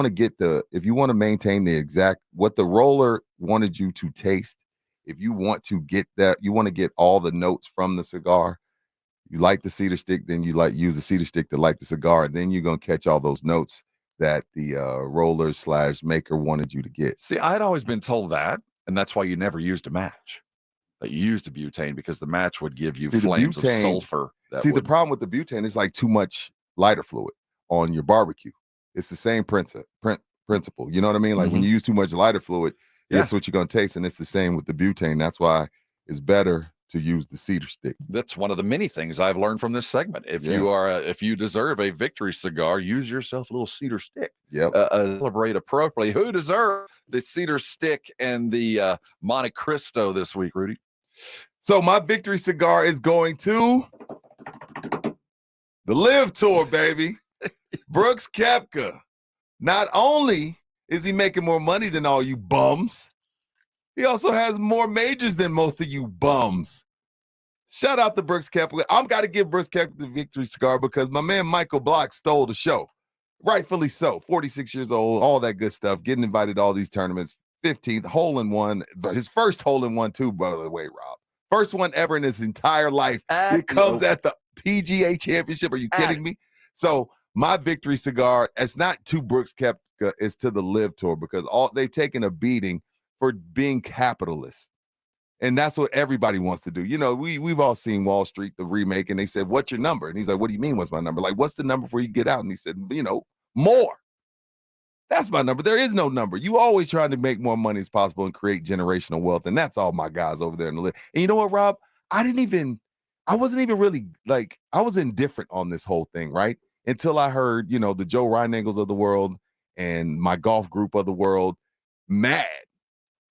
get if you want to maintain the exact, what the roller wanted you to taste. If you want to get that, you want to get all the notes from the cigar. You light the cedar stick, then you use the cedar stick to light the cigar, and then you're going to catch all those notes that the roller/maker wanted you to get. See, I'd always been told that, and that's why you never used a match. That you used a butane because the match would give you flames of sulfur. The problem with the butane is like too much lighter fluid on your barbecue. It's the same principle. You know what I mean? Like when you use too much lighter fluid, that's what you're going to taste, and it's the same with the butane. That's why it's better to use the cedar stick. That's one of the many things I've learned from this segment. If you deserve a Victory Cigar, use yourself a little cedar stick. Yep. Celebrate appropriately. Who deserves the cedar stick and the Monte Cristo this week, Rudy? So my Victory Cigar is going to the Live Tour, baby. Brooks Koepka. Not only is he making more money than all you bums, he also has more majors than most of you bums. Shout out to Brooks Koepka. I've got to give Brooks Koepka the Victory Cigar because my man Michael Block stole the show. Rightfully so. 46 years old, all that good stuff. Getting invited to all these tournaments. 15th hole-in-one. His first hole-in-one too, by the way, Rob. First one ever in his entire life. It comes at the PGA Championship. Are you kidding me? So my Victory Cigar, it's not to Brooks Koepka, it's to the Live Tour because they've taken a beating for being capitalists. And that's what everybody wants to do. You know, we've all seen Wall Street, the remake, and they said, "What's your number?" And he's like, "What do you mean, what's my number? Like, what's the number before you get out?" And he said, "You know, more. That's my number. There is no number. You always trying to make more money as possible and create generational wealth." And that's all my guys over there in the list. And you know what, Rob? I wasn't even really like, I was indifferent on this whole thing, right? Until I heard, you know, the Joe Reinagels of the world and my golf group of the world mad.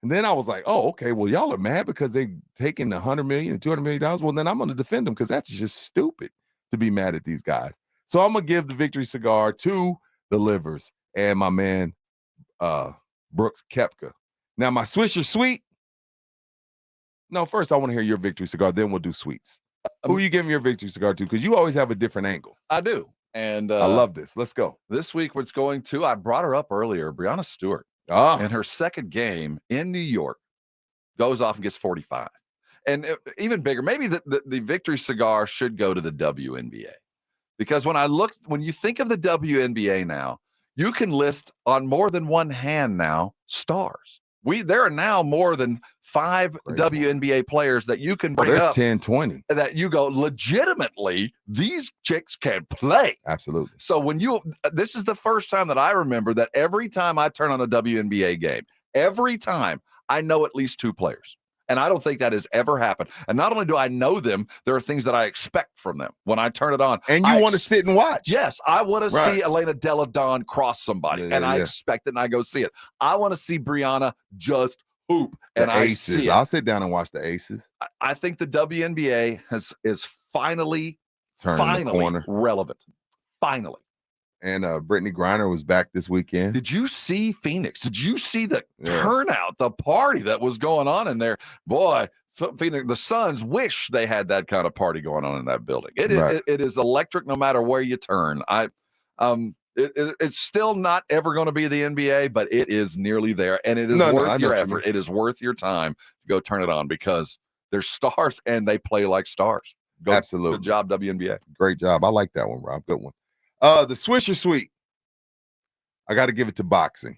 And then I was like, oh, okay, well, y'all are mad because they taking $100 million and $200 million. Well, then I'm going to defend them because that's just stupid to be mad at these guys. So I'm going to give the victory cigar to the Livers and my man, Brooks Koepka. Now, my Swisher Sweet. No, first I want to hear your victory cigar. Then we'll do sweets. Who are you giving your victory cigar to? Because you always have a different angle. I do. And I love this. Let's go. This week, what's going to, I brought her up earlier, Breanna Stewart. In her second game in New York, goes off and gets 45. And even bigger, maybe the victory cigar should go to the WNBA. Because when you think of the WNBA now, you can list on more than one hand now stars. There are now more than 5 WNBA players that you can bring up. 10, 20. That you go, legitimately, these chicks can play. Absolutely. So this is the first time that I remember that every time I turn on a WNBA game, every time I know at least 2 players. And I don't think that has ever happened. And not only do I know them, there are things that I expect from them when I turn it on. And you want to sit and watch. Yes, I want to see Elena Delle Donne cross somebody, and I expect it, and I go see it. I want to see Breanna just hoop, and I see it. I'll sit down and watch the aces. I think the WNBA is finally the corner. Relevant. Finally. And Brittany Griner was back this weekend. Did you see Phoenix? Did you see the turnout, the party that was going on in there? Boy, Phoenix, the Suns wish they had that kind of party going on in that building. It is electric no matter where you turn. It's still not ever going to be the NBA, but it is nearly there, and it is worth your effort. It is worth your time to go turn it on because they're stars and they play like stars. Absolutely. Good job, WNBA. Great job. I like that one, Rob. Good one. The Swisher Sweet. I got to give it to boxing.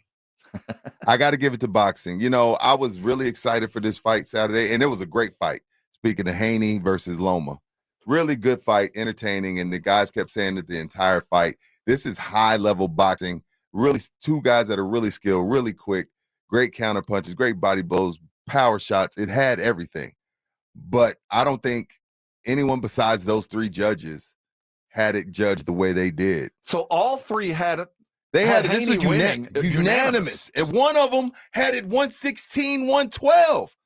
You know, I was really excited for this fight Saturday, and it was a great fight. Speaking of Haney versus Loma, really good fight, entertaining, and the guys kept saying that the entire fight, this is high-level boxing. Really, 2 guys that are really skilled, really quick, great counter punches, great body blows, power shots. It had everything. But I don't think anyone besides those 3 judges had it judged the way they did. So all 3 had it. They had it. This was unanimous. And one of them had it 116, 112.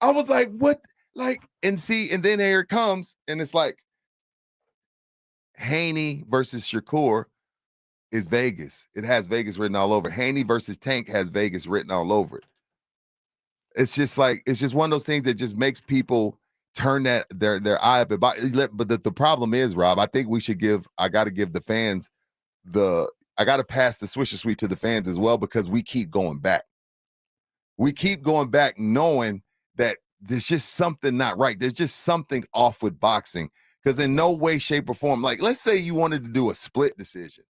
I was like, what? Like, and then here it comes, and it's like Haney versus Shakur is Vegas. It has Vegas written all over. Haney versus Tank has Vegas written all over it. It's just one of those things that just makes people turn their eye up. But the problem is, Rob, I think I got to give the fans I got to pass the Swisher Sweet to the fans as well, because we keep going back. We keep going back knowing that there's just something not right. There's just something off with boxing, because in no way, shape, or form, like, let's say you wanted to do a split decision.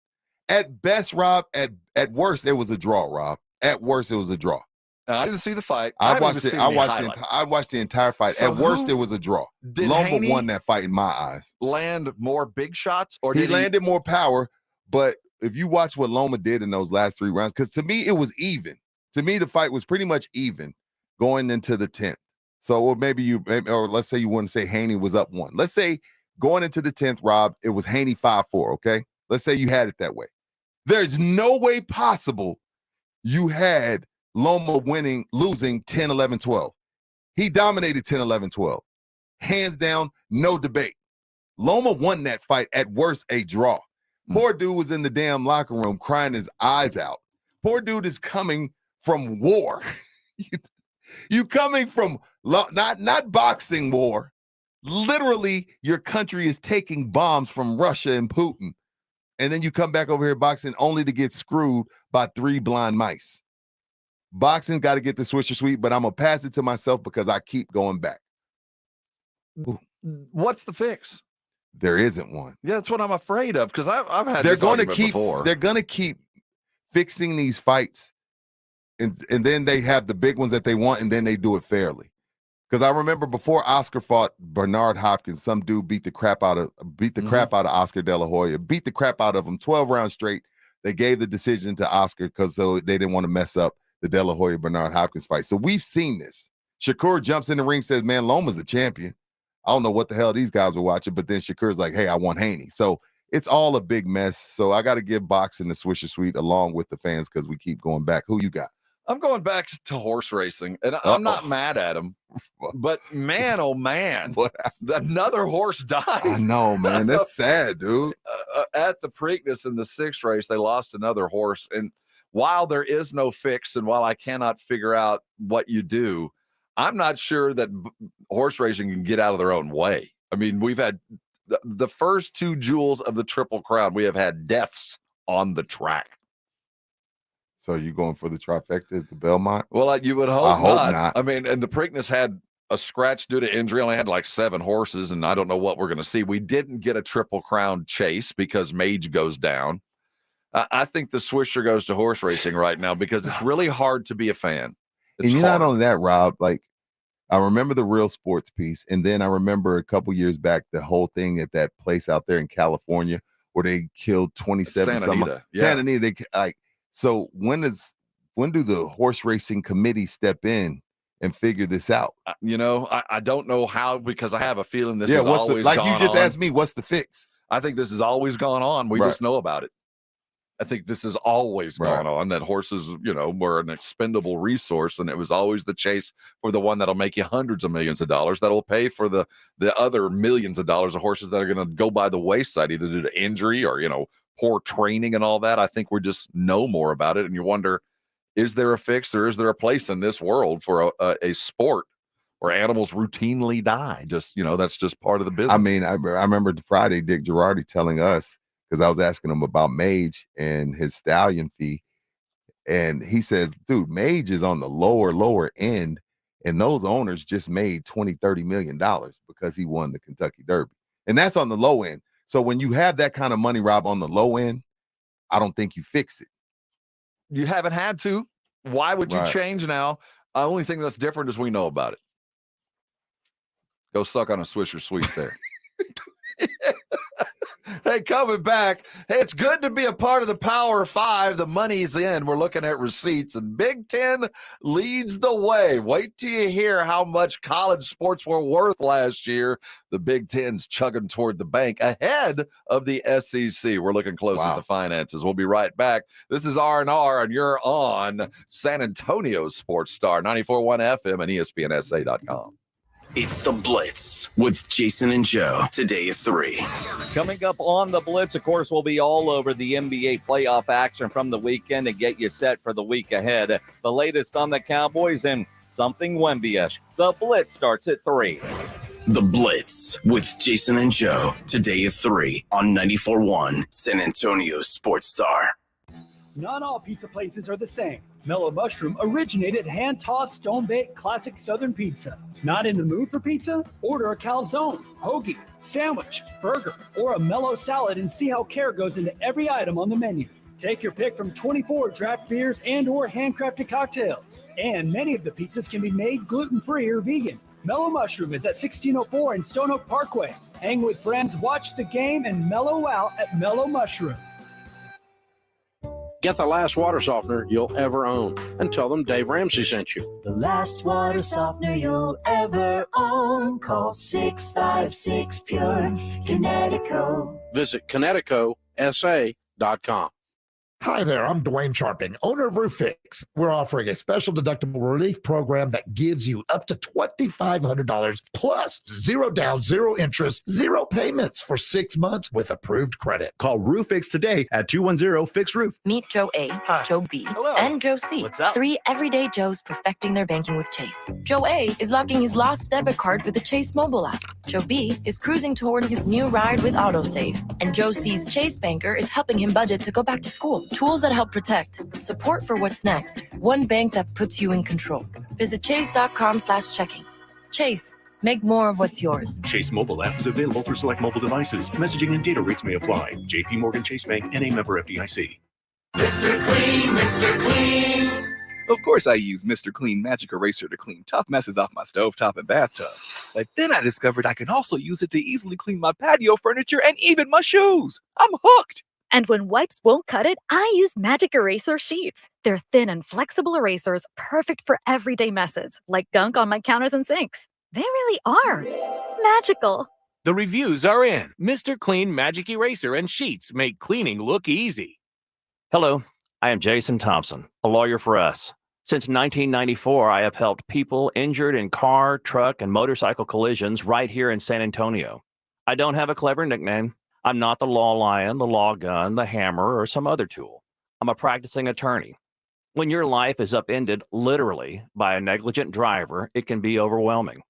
At best, Rob, at worst, it was a draw, Rob. At worst, it was a draw. I didn't see the fight. I watched the entire fight. So at worst, it was a draw. Loma won that fight in my eyes. Land more big shots, or he landed more power? But if you watch what Loma did in those last 3 rounds, because to me it was even. To me, the fight was pretty much even going into the 10th. So, or or let's say you want to say Haney was up 1. Let's say going into the 10th, Rob, it was Haney 5-4. Okay, let's say you had it that way. There's no way possible you had Loma losing 10, 11, 12. He dominated 10, 11, 12. Hands down, no debate. Loma won that fight, at worst, a draw. Poor dude was in the damn locker room crying his eyes out. Poor dude is coming from war. You coming from not boxing war. Literally, your country is taking bombs from Russia and Putin. And then you come back over here boxing only to get screwed by 3 blind mice. Boxing got to get the Swisher Sweet, but I'm going to pass it to myself because I keep going back. Ooh. What's the fix? There isn't one. Yeah, that's what I'm afraid of, because I've had they're this going to argument keep before. They're going to keep fixing these fights, and then they have the big ones that they want, and then they do it fairly. Because I remember before Oscar fought Bernard Hopkins, some dude beat the crap out of Oscar De La Hoya, beat the crap out of him 12 rounds straight. They gave the decision to Oscar because they didn't want to mess up the De La Hoya Bernard Hopkins fight. So we've seen this. Shakur jumps in the ring, says, man, Loma's the champion. I don't know what the hell these guys were watching, but then Shakur's like, hey, I want Haney. So it's all a big mess. So I got to give boxing the Swisher Sweet along with the fans because we keep going back. Who you got? I'm going back to horse racing, and I'm not mad at him, but man, oh man, another horse died. I know, man. That's sad, dude. At the Preakness in the 6th race, they lost another horse. And while there is no fix, and while I cannot figure out what you do, I'm not sure that horse racing can get out of their own way. I mean, we've had the first 2 jewels of the Triple Crown. We have had deaths on the track. So you going for the trifecta at the Belmont? Well, you would hope I hope not. I mean, and the Preakness had a scratch due to injury. Only had like 7 horses, and I don't know what we're going to see. We didn't get a Triple Crown chase because Mage goes down. I think the Swisher goes to horse racing right now because it's really hard to be a fan. And you're not only that, Rob. Like, I remember the Real Sports piece, and then I remember a couple years back the whole thing at that place out there in California where they killed 27 Santa Anita. Santa Anita. They like. So when do the horse racing committee step in and figure this out? I don't know how, because I have a feeling this is always like gone you just on. asked me, what's the fix? I think this has always gone on. We just know about it. I think this has always gone on, that horses, were an expendable resource, and it was always the chase for the one that'll make you hundreds of millions of dollars, that'll pay for the other millions of dollars of horses that are going to go by the wayside, either due to injury or, poor training and all that. I think we just know more about it, and you wonder, is there a fix, or is there a place in this world for a sport where animals routinely die? Just, that's just part of the business. I mean, I remember Friday, Dick Girardi telling us, because I was asking him about Mage and his stallion fee, and he says, dude, Mage is on the lower end, and those owners just made $20-30 million because he won the Kentucky Derby, and that's on the low end. So when you have that kind of money, Rob, on the low end, I don't think you fix it. You haven't had to. Why would you change now? The only thing that's different is we know about it. Go suck on a Swisher Sweet there. Hey, coming back. Hey, it's good to be a part of the Power 5. The money's in. We're looking at receipts, and Big Ten leads the way. Wait till you hear how much college sports were worth last year. The Big Ten's chugging toward the bank ahead of the SEC. We're looking close at the finances. We'll be right back. This is R&R, and you're on San Antonio Sports Star, 94.1 FM and ESPNSA.com. It's The Blitz with Jason and Joe, today at 3. Coming up on The Blitz, of course, we'll be all over the NBA playoff action from the weekend to get you set for the week ahead. The latest on the Cowboys and something Wemby-ish. The Blitz starts at 3. The Blitz with Jason and Joe, today at 3 on 94.1 San Antonio Sports Star. Not all pizza places are the same. Mellow Mushroom originated hand-tossed, stone-baked classic Southern pizza. Not in the mood for pizza? Order a calzone, hoagie, sandwich, burger, or a mellow salad and see how care goes into every item on the menu. Take your pick from 24 draft beers and or handcrafted cocktails. And many of the pizzas can be made gluten-free or vegan. Mellow Mushroom is at 1604 in Stone Oak Parkway. Hang with friends, watch the game, and mellow out at Mellow Mushroom. Get the last water softener you'll ever own and tell them Dave Ramsey sent you. The last water softener you'll ever own. Call 656-PURE Kinetico. Visit KineticoSA.com. Hi there, I'm Dwayne Sharping, owner of Roof Fix. We're offering a special deductible relief program that gives you up to $2,500 plus 0 down, 0 interest, 0 payments for 6 months with approved credit. Call Roof Fix today at 210-FIX-ROOF. Meet Joe A, Joe B, and Joe C. What's up? 3 everyday Joes perfecting their banking with Chase. Joe A is locking his lost debit card with the Chase mobile app. Joe B is cruising toward his new ride with AutoSave. And Joe C's Chase banker is helping him budget to go back to school. Tools that help protect, support for what's next. One bank that puts you in control. Visit chase.com/checking. Chase, make more of what's yours. Chase mobile app is available for select mobile devices. Messaging and data rates may apply. JP Morgan Chase Bank, N.A. member FDIC. Mr. Clean, Mr. Clean. Of course, I use Mr. Clean Magic Eraser to clean tough messes off my stovetop and bathtub. But then I discovered I can also use it to easily clean my patio furniture and even my shoes. I'm hooked. And when wipes won't cut it, I use Magic Eraser Sheets. They're thin and flexible erasers, perfect for everyday messes, like gunk on my counters and sinks. They really are magical. The reviews are in. Mr. Clean Magic Eraser and Sheets make cleaning look easy. Hello, I am Jason Thompson, a lawyer for us. Since 1994, I have helped people injured in car, truck, and motorcycle collisions right here in San Antonio. I don't have a clever nickname. I'm not the law lion, the law gun, the hammer, or some other tool. I'm a practicing attorney. When your life is upended literally by a negligent driver, it can be overwhelming.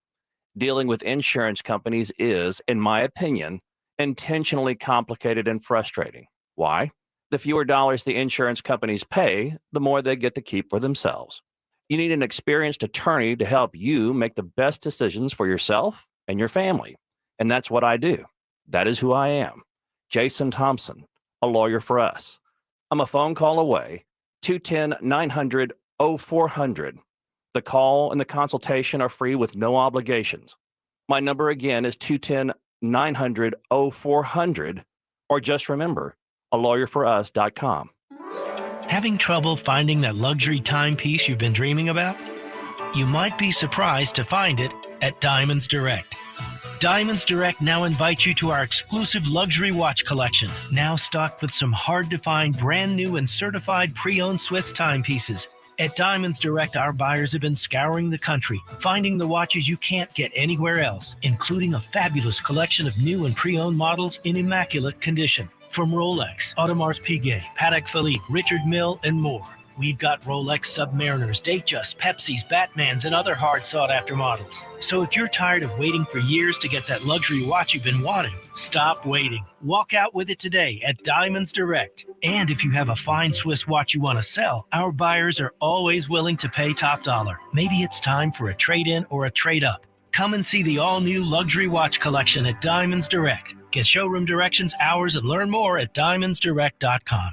Dealing with insurance companies is, in my opinion, intentionally complicated and frustrating. Why? The fewer dollars the insurance companies pay, the more they get to keep for themselves. You need an experienced attorney to help you make the best decisions for yourself and your family. And that's what I do. That is who I am. Jason Thompson, a lawyer for us. I'm a phone call away, 210-900-0400. The call and the consultation are free with no obligations. My number again is 210-900-0400, or just remember, alawyer4us.com. Having trouble finding that luxury timepiece you've been dreaming about? You might be surprised to find it at Diamonds Direct. Diamonds Direct now invites you to our exclusive luxury watch collection, now stocked with some hard-to-find brand new and certified pre-owned Swiss timepieces. At Diamonds Direct, our buyers have been scouring the country, finding the watches you can't get anywhere else, including a fabulous collection of new and pre-owned models in immaculate condition. From Rolex, Audemars Piguet, Patek Philippe, Richard Mille, and more. We've got Rolex Submariners, Datejust, Pepsis, Batmans, and other hard sought-after models. So if you're tired of waiting for years to get that luxury watch you've been wanting, stop waiting. Walk out with it today at Diamonds Direct. And if you have a fine Swiss watch you want to sell, our buyers are always willing to pay top dollar. Maybe it's time for a trade-in or a trade-up. Come and see the all-new luxury watch collection at Diamonds Direct. Get showroom directions, hours, and learn more at diamondsdirect.com.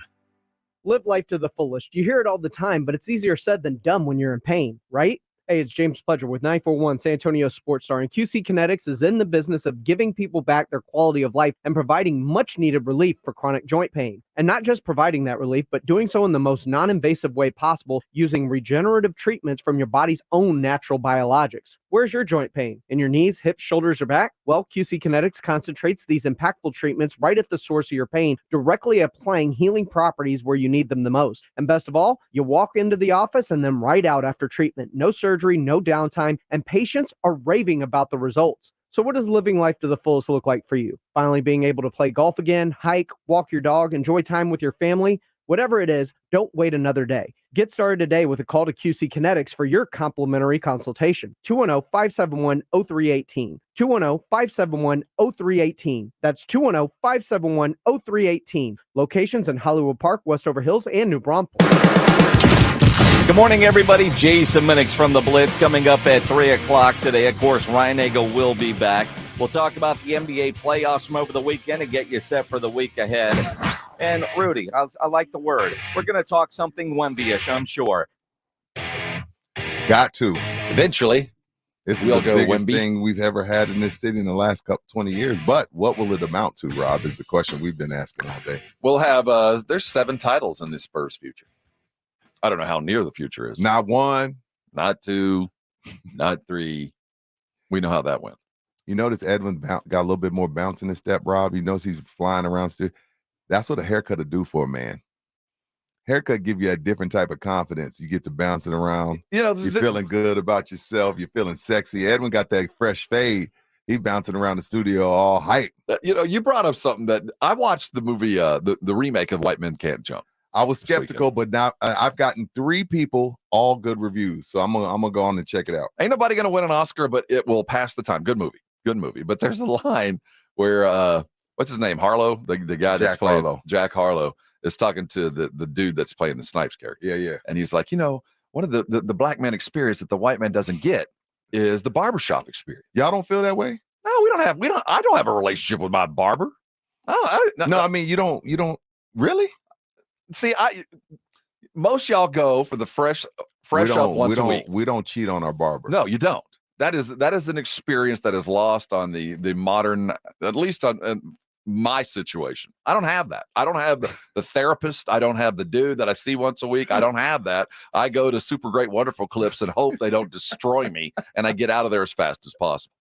Live life to the fullest. You hear it all the time, but it's easier said than done when you're in pain, right? Hey, it's James Pledger with 941 San Antonio Sports Star, and QC Kinetics is in the business of giving people back their quality of life and providing much-needed relief for chronic joint pain. And not just providing that relief, but doing so in the most non-invasive way possible using regenerative treatments from your body's own natural biologics. Where's your joint pain? In your knees, hips, shoulders, or back? Well, QC Kinetics concentrates these impactful treatments right at the source of your pain, directly applying healing properties where you need them the most. And best of all, you walk into the office and then right out after treatment. No surgery, no downtime, and patients are raving about the results. So what does living life to the fullest look like for you? Finally being able to play golf again, hike, walk your dog, enjoy time with your family? Whatever it is, don't wait another day. Get started today with a call to QC Kinetics for your complimentary consultation. 210-571-0318. 210-571-0318. That's 210-571-0318. Locations in Hollywood Park, Westover Hills, and New Braunfels. Good morning, everybody. Jason Minix from the Blitz coming up at 3 o'clock today. Of course, Ryan Nagel will be back. We'll talk about the NBA playoffs from over the weekend and get you set for the week ahead. And Rudy, I like the word. We're going to talk something Wemby-ish, I'm sure. Got to. Eventually. This is the biggest thing we've ever had in this city in the last 20 years. But what will it amount to, Rob, is the question we've been asking all day. We'll have, there's 7 titles in this Spurs future. I don't know how near the future is. Not 1. Not 2. Not 3. We know how that went. You notice Edwin got a little bit more bounce in his step, Rob. He knows he's flying around still. That's what a haircut will do for a man. Haircut give you a different type of confidence. You get to bouncing around. You know, you're feeling good about yourself. You're feeling sexy. Edwin got that fresh fade. He bouncing around the studio all hype. You know, you brought up something that I watched the movie, the remake of White Men Can't Jump. I was skeptical, but now I've gotten 3 people, all good reviews. So I'm gonna go on and check it out. Ain't nobody gonna win an Oscar, but it will pass the time. Good movie. But there's a line where what's his name? Harlow, the guy that's playing Jack Harlow is talking to the dude that's playing the Snipes character. Yeah. And he's like, you know, one of the black man experience that the white man doesn't get is the barbershop experience. Y'all don't feel that way? No, I don't have a relationship with my barber. No, I mean, you don't really? See, most y'all go for the fresh fresh up once a week. We don't cheat on our barber. No, you don't. That is an experience that is lost on the modern, at least on my situation. I don't have that. I don't have the therapist. I don't have the dude that I see once a week. I don't have that. I go to Super Great Wonderful Clips and hope they don't destroy me, and I get out of there as fast as possible.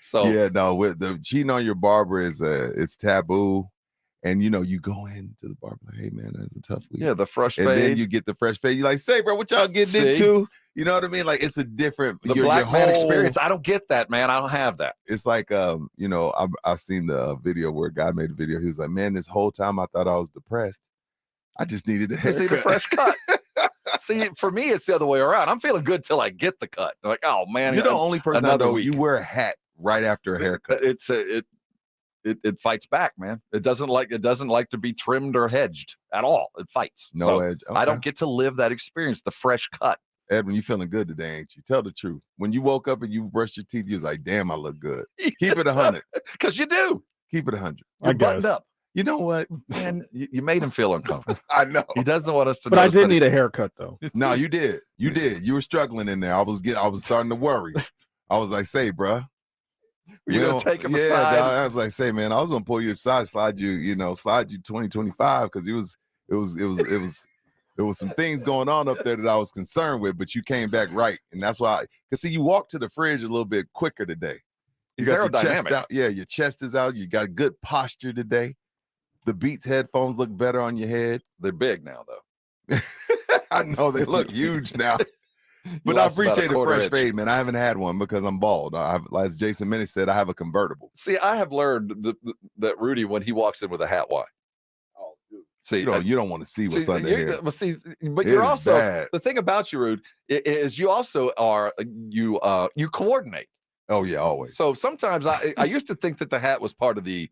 So yeah, no, with the cheating on your barber is it's taboo. And you go into the barber like, hey man, that's a tough week. Yeah, the fresh and fade. then you get the fresh fade. You like, say, bro, what y'all getting into? You know what I mean? Like, it's a different black man experience. I don't get that, man. I don't have that. It's like I've seen the video where a guy made a video. He was like, man, this whole time I thought I was depressed. I just needed a haircut. Just need a fresh cut. See, for me, it's the other way around. I'm feeling good till I get the cut. I'm like, oh man, you're the only person I know. You wear a hat right after a haircut. It fights back, man. It doesn't like to be trimmed or hedged at all. It fights. No edge. Okay. I don't get to live that experience, the fresh cut. Edwin, you feeling good today, ain't you? Tell the truth. When you woke up and you brushed your teeth, you was like, damn, I look good. Keep it 100. Because you do. Keep it 100. You're buttoned up. You know what? Man, you made him feel uncomfortable. I know. He doesn't want us to know. But I did need a haircut, though. No, you did. You did. You were struggling in there. I was starting to worry. I was like, say, bruh. You gonna take him aside? Dog, I was like, say, man, I was gonna pull you aside, slide you 2025 because it was some things going on up there that I was concerned with, but you came back right, and that's why. Because see, you walked to the fridge a little bit quicker today. You got your chest out. Yeah, your chest is out. You got good posture today. The Beats headphones look better on your head. They're big now, though. I know they look huge now. But I appreciate a fresh fade, man. I haven't had one because I'm bald. As Jason Minnie said, I have a convertible. See, I have learned that Rudy, when he walks in with a hat, why? Oh, dude. See, you don't want to see what's under here. But you're also bad. The thing about you, Rude, is you also are you coordinate. Oh yeah, always. So sometimes I used to think that the hat was part of the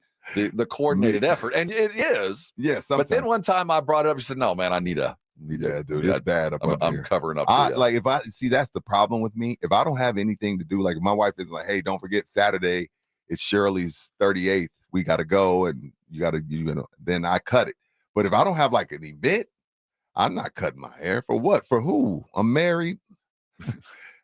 coordinated effort, and it is. Yeah, but then one time I brought it up and said, "No, man, I need a." Yeah, dude, it's bad up I'm here. covering up. If I see, that's the problem with me. If I don't have anything to do, like if my wife is like, hey, don't forget Saturday, it's Shirley's 38th. We got to go, and you got to, then I cut it. But if I don't have like an event, I'm not cutting my hair. For what? For who? I'm married. You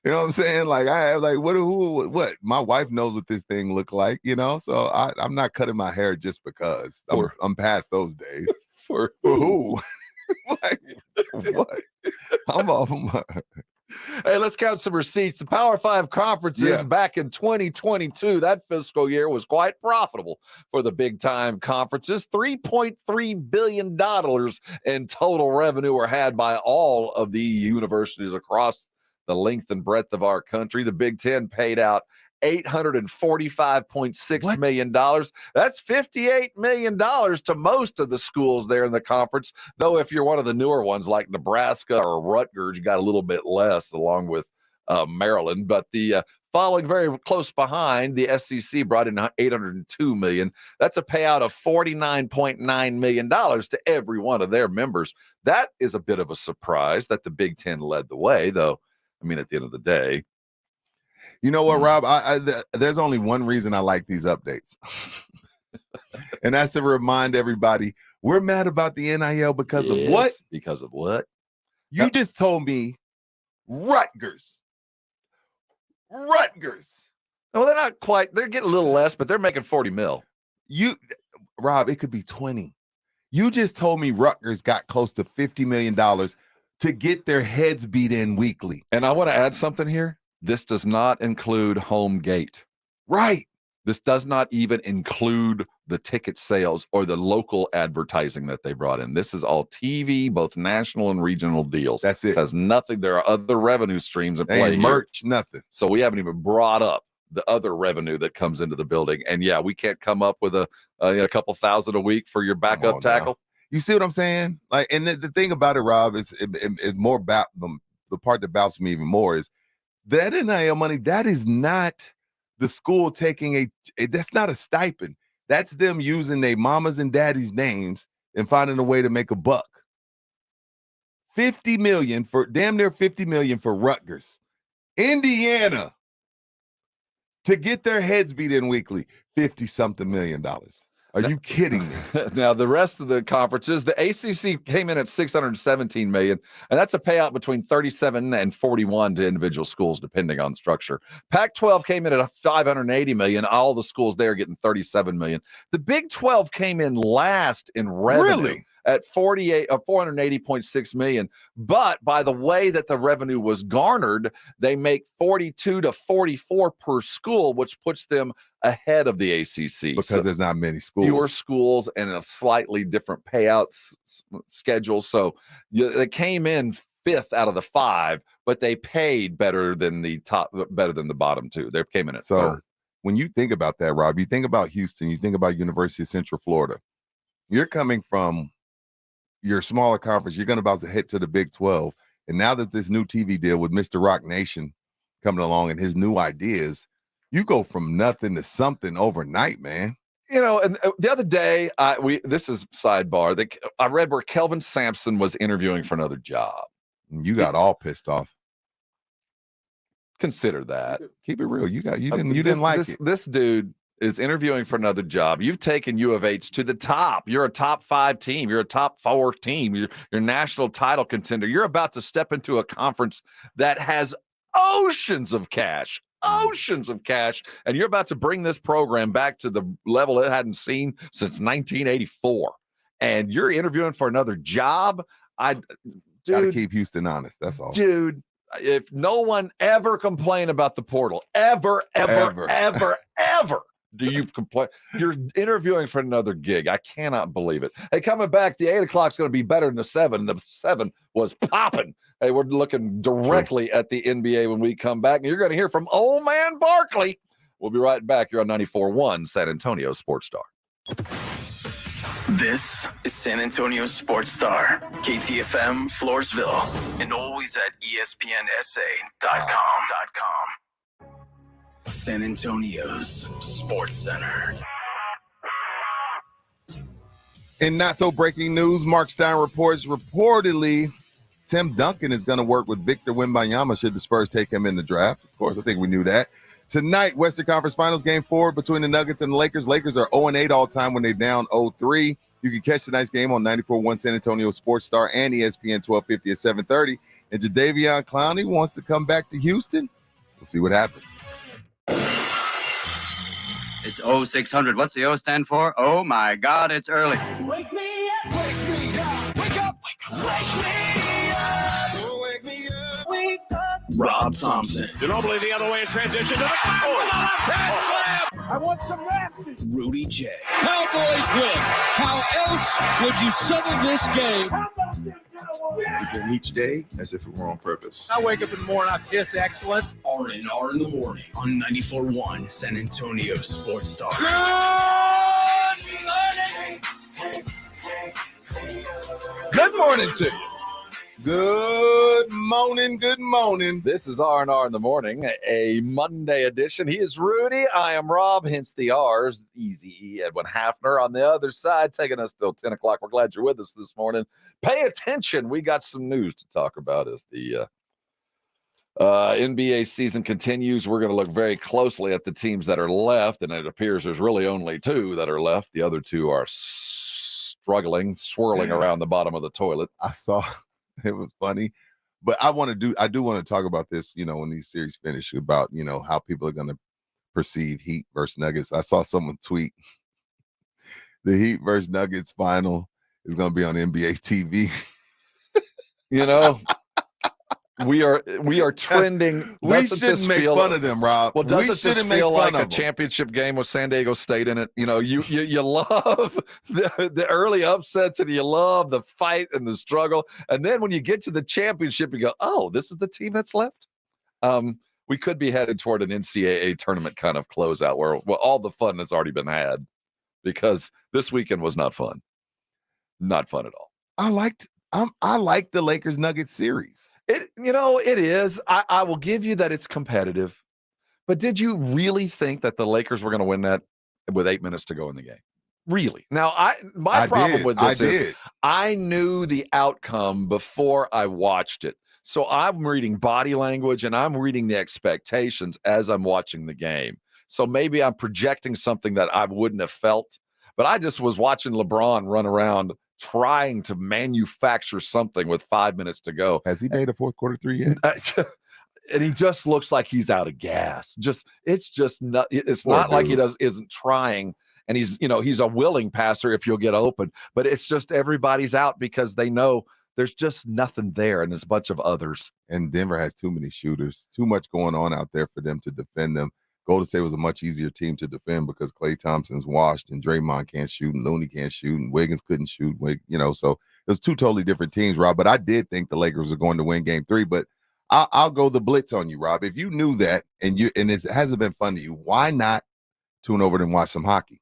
know what I'm saying? Like I have like what? My wife knows what this thing look like, So I'm not cutting my hair just because. I'm past those days. For who? Like, what? I'm off my. Hey, let's count some receipts. The Power 5 conferences back in 2022, that fiscal year was quite profitable for the big time conferences. $3.3 billion in total revenue were had by all of the universities across the length and breadth of our country. The Big Ten paid out $845.6 million. That's $58 million to most of the schools there in the conference. Though if you're one of the newer ones like Nebraska or Rutgers, you got a little bit less along with Maryland. But the following very close behind, the SEC brought in $802 million. That's a payout of $49.9 million to every one of their members. That is a bit of a surprise that the Big Ten led the way, though. I mean, at the end of the day, you know what, Rob? There's only one reason I like these updates. And that's to remind everybody, we're mad about the NIL because of what? Because of what? You just told me Rutgers. Well, they're not quite. They're getting a little less, but they're making 40 mil. Rob, it could be 20. You just told me Rutgers got close to $50 million to get their heads beat in weekly. And I want to add something here. This does not include home gate. Right. This does not even include the ticket sales or the local advertising that they brought in. This is all TV, both national and regional deals. That's it. It has nothing. There are other revenue streams at play. Merch, nothing. So we haven't even brought up the other revenue that comes into the building. And yeah, we can't come up with a couple thousand a week for your backup tackle. You see what I'm saying? Like, and the thing about it, Rob, is it more about the part that bounces me even more is that NIL money. That is not the school taking that's not a stipend. That's them using their mamas and daddies' names and finding a way to make a buck. $50 million for damn near $50 million for Rutgers, Indiana, to get their heads beat in weekly. $50-something million. Are you kidding me? Now, the rest of the conferences, the ACC came in at $617 million, and that's a payout between 37 and 41 to individual schools, depending on structure. Pac-12 came in at $580 million. All the schools there getting $37 million. The Big 12 came in last in revenue. Really? At $480.6 million. But by the way that the revenue was garnered, they make 42 to 44 per school, which puts them ahead of the ACC. Because there's not many schools. Fewer schools and a slightly different payouts schedule. So they came in fifth out of the five, but they paid better than the bottom two. They came in at third. When you think about that, Rob, you think about Houston, you think about University of Central Florida. You're coming from your smaller conference, you're going to about to head to the Big 12. And now that this new TV deal with Mr. Rock Nation coming along and his new ideas, you go from nothing to something overnight, man. You know, and the other day, this is sidebar. I read where Kelvin Sampson was interviewing for another job. You got all pissed off. Consider that. Keep it real. You didn't like it. This dude is interviewing for another job. You've taken U of H to the top. You're a top 5 team. You're a top 4 team. You're national title contender. You're about to step into a conference that has oceans of cash, and you're about to bring this program back to the level it hadn't seen since 1984. And you're interviewing for another job. Gotta keep Houston honest. That's all. Dude, if no one ever complain about the portal, ever do you complain? You're interviewing for another gig. I cannot believe it. Hey, coming back, the 8 o'clock's going to be better than the 7. The 7 was popping. Hey, we're looking directly at the NBA when we come back, and you're going to hear from old man Barkley. We'll be right back here on 94.1 San Antonio Sports Star. This is San Antonio Sports Star, KTFM, Floresville, and always at ESPNSA.com. San Antonio's Sports Center. In not so breaking news, Mark Stein reports reportedly Tim Duncan is going to work with Victor Wembanyama should the Spurs take him in the draft. Of course, I think we knew that. Tonight, Western Conference Finals Game 4 between the Nuggets and the Lakers. Lakers are 0-8 all time when they're down 0-3. You can catch tonight's game on 94.1 San Antonio Sports Star and ESPN 1250 at 7:30. And Jadeveon Clowney wants to come back to Houston. We'll see what happens. It's 0600. What's the O stand for? Oh, my God, it's early. Wake me up, wake me up, wake up, wake up, wake me up, wake me up, wake up. Rob Thompson. Ginobili the other way in transition to the back with a left-hand slam. I want some nasty. Rudy J. Cowboys win. How else would you settle this game? Begin each day as if it were on purpose. I wake up in the morning, I kiss excellence. R&R in the morning on 94.1 San Antonio Sports Star. Good morning to you. Good morning. This is R&R in the morning, a Monday edition. He is Rudy. I am Rob, hence the R's. Easy E, Edwin Hafner on the other side, taking us till 10 o'clock. We're glad you're with us this morning. Pay attention. We got some news to talk about as the NBA season continues. We're going to look very closely at the teams that are left, and it appears there's really only 2 that are left. The other 2 are swirling around the bottom of the toilet. I saw it was funny, but I do want to talk about this, when these series finish, about, how people are going to perceive Heat versus Nuggets. I saw someone tweet the Heat versus Nuggets final is going to be on NBA TV. We are trending. We shouldn't make fun of them, Rob. Well, doesn't this feel like a them. championship game with San Diego State in it? You love the early upsets, and you love the fight and the struggle. And then when you get to the championship, you go, oh, this is the team that's left? We could be headed toward an NCAA tournament kind of closeout where all the fun has already been had, because this weekend was not fun. Not fun at all. I liked the Lakers-Nuggets series. It is. I will give you that it's competitive. But did you really think that the Lakers were going to win that with 8 minutes to go in the game? Really? Now, my problem with this is I knew the outcome before I watched it. So I'm reading body language and I'm reading the expectations as I'm watching the game. So maybe I'm projecting something that I wouldn't have felt. But I just was watching LeBron run around trying to manufacture something with 5 minutes to go. Has he made a fourth quarter three yet? And he just looks like he's out of gas. It's Poor not like he dude. isn't trying. And he's a willing passer if you'll get open, but it's just everybody's out because they know there's just nothing there, and there's a bunch of others. And Denver has too many shooters, too much going on out there for them to defend them. Golden State was a much easier team to defend because Klay Thompson's washed and Draymond can't shoot and Looney can't shoot and Wiggins couldn't shoot. So it was two totally different teams, Rob. But I did think the Lakers were going to win Game 3. But I'll go the blitz on you, Rob. If you knew that and it hasn't been fun to you, why not tune over and watch some hockey?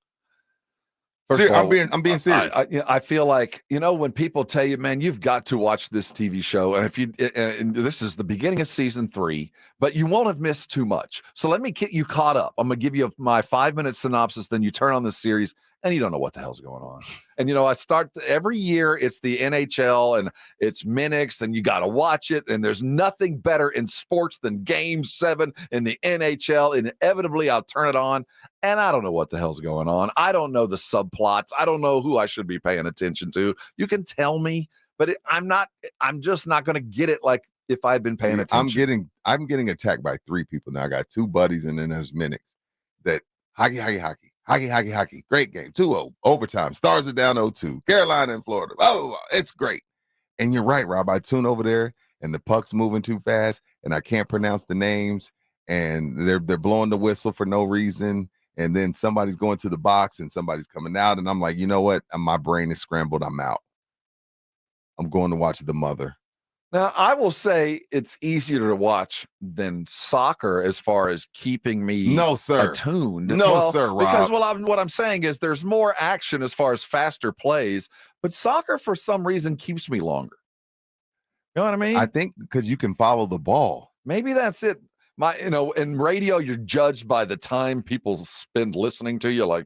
I'm being serious. I feel like, when people tell you, man, you've got to watch this TV show, and this is the beginning of season 3, but you won't have missed too much. So let me get you caught up. I'm going to give you my 5-minute synopsis. Then you turn on the series and you don't know what the hell's going on. And, I start every year. It's the NHL and it's minutes, and you got to watch it. And there's nothing better in sports than Game 7 in the NHL. Inevitably, I'll turn it on. And I don't know what the hell's going on. I don't know the subplots. I don't know who I should be paying attention to. You can tell me, but I'm just not going to get it like if I'd been paying attention. I'm getting attacked by 3 people now. I got 2 buddies, and then there's Minix that hockey. Great game. 2-0 overtime. Stars are down 0-2. Carolina and Florida. Oh, it's great. And you're right, Rob. I tune over there, and the puck's moving too fast, and I can't pronounce the names, and they're blowing the whistle for no reason. And then somebody's going to the box and somebody's coming out. And I'm like, you know what? My brain is scrambled. I'm out. I'm going to watch The Mother. Now, I will say it's easier to watch than soccer as far as keeping me attuned. Sir, Rob. Because what I'm saying is there's more action as far as faster plays, but soccer for some reason keeps me longer. You know what I mean? I think because you can follow the ball. Maybe that's it. In radio, you're judged by the time people spend listening to you. Like,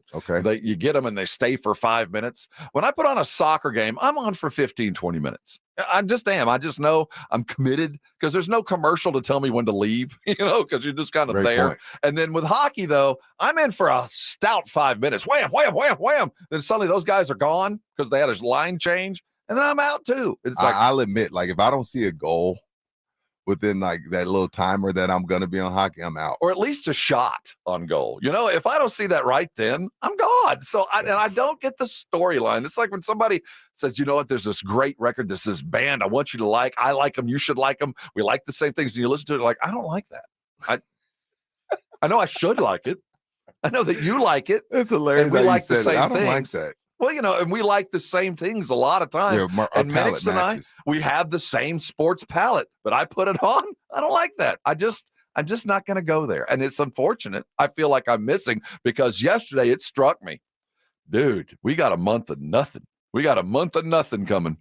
you get them and they stay for 5 minutes. When I put on a soccer game, I'm on for 15, 20 minutes. I just am. I just know I'm committed because there's no commercial to tell me when to leave, because you're just kind of there. Point. And then with hockey, though, I'm in for a stout 5 minutes. Wham, wham, wham, wham. Then suddenly those guys are gone because they had a line change. And then I'm out, too. It's like, I'll admit, if I don't see a goal within that little timer that I'm going to be on hockey, I'm out. Or at least a shot on goal. If I don't see that right then, I'm gone. So I don't get the storyline. It's like when somebody says, you know what, there's this great record, this band I want you to like. I like them. You should like them. We like the same things. And you listen to it like, I don't like that. I know I should like it. I know that you like it. It's hilarious. And we like the same I don't things. like that. Well, and we like the same things a lot of times. Yeah, and Minix and we have the same sports palette, but I put it on. I don't like that. I'm just not going to go there. And it's unfortunate. I feel like I'm missing because yesterday it struck me. Dude, we got a month of nothing. We got a month of nothing coming.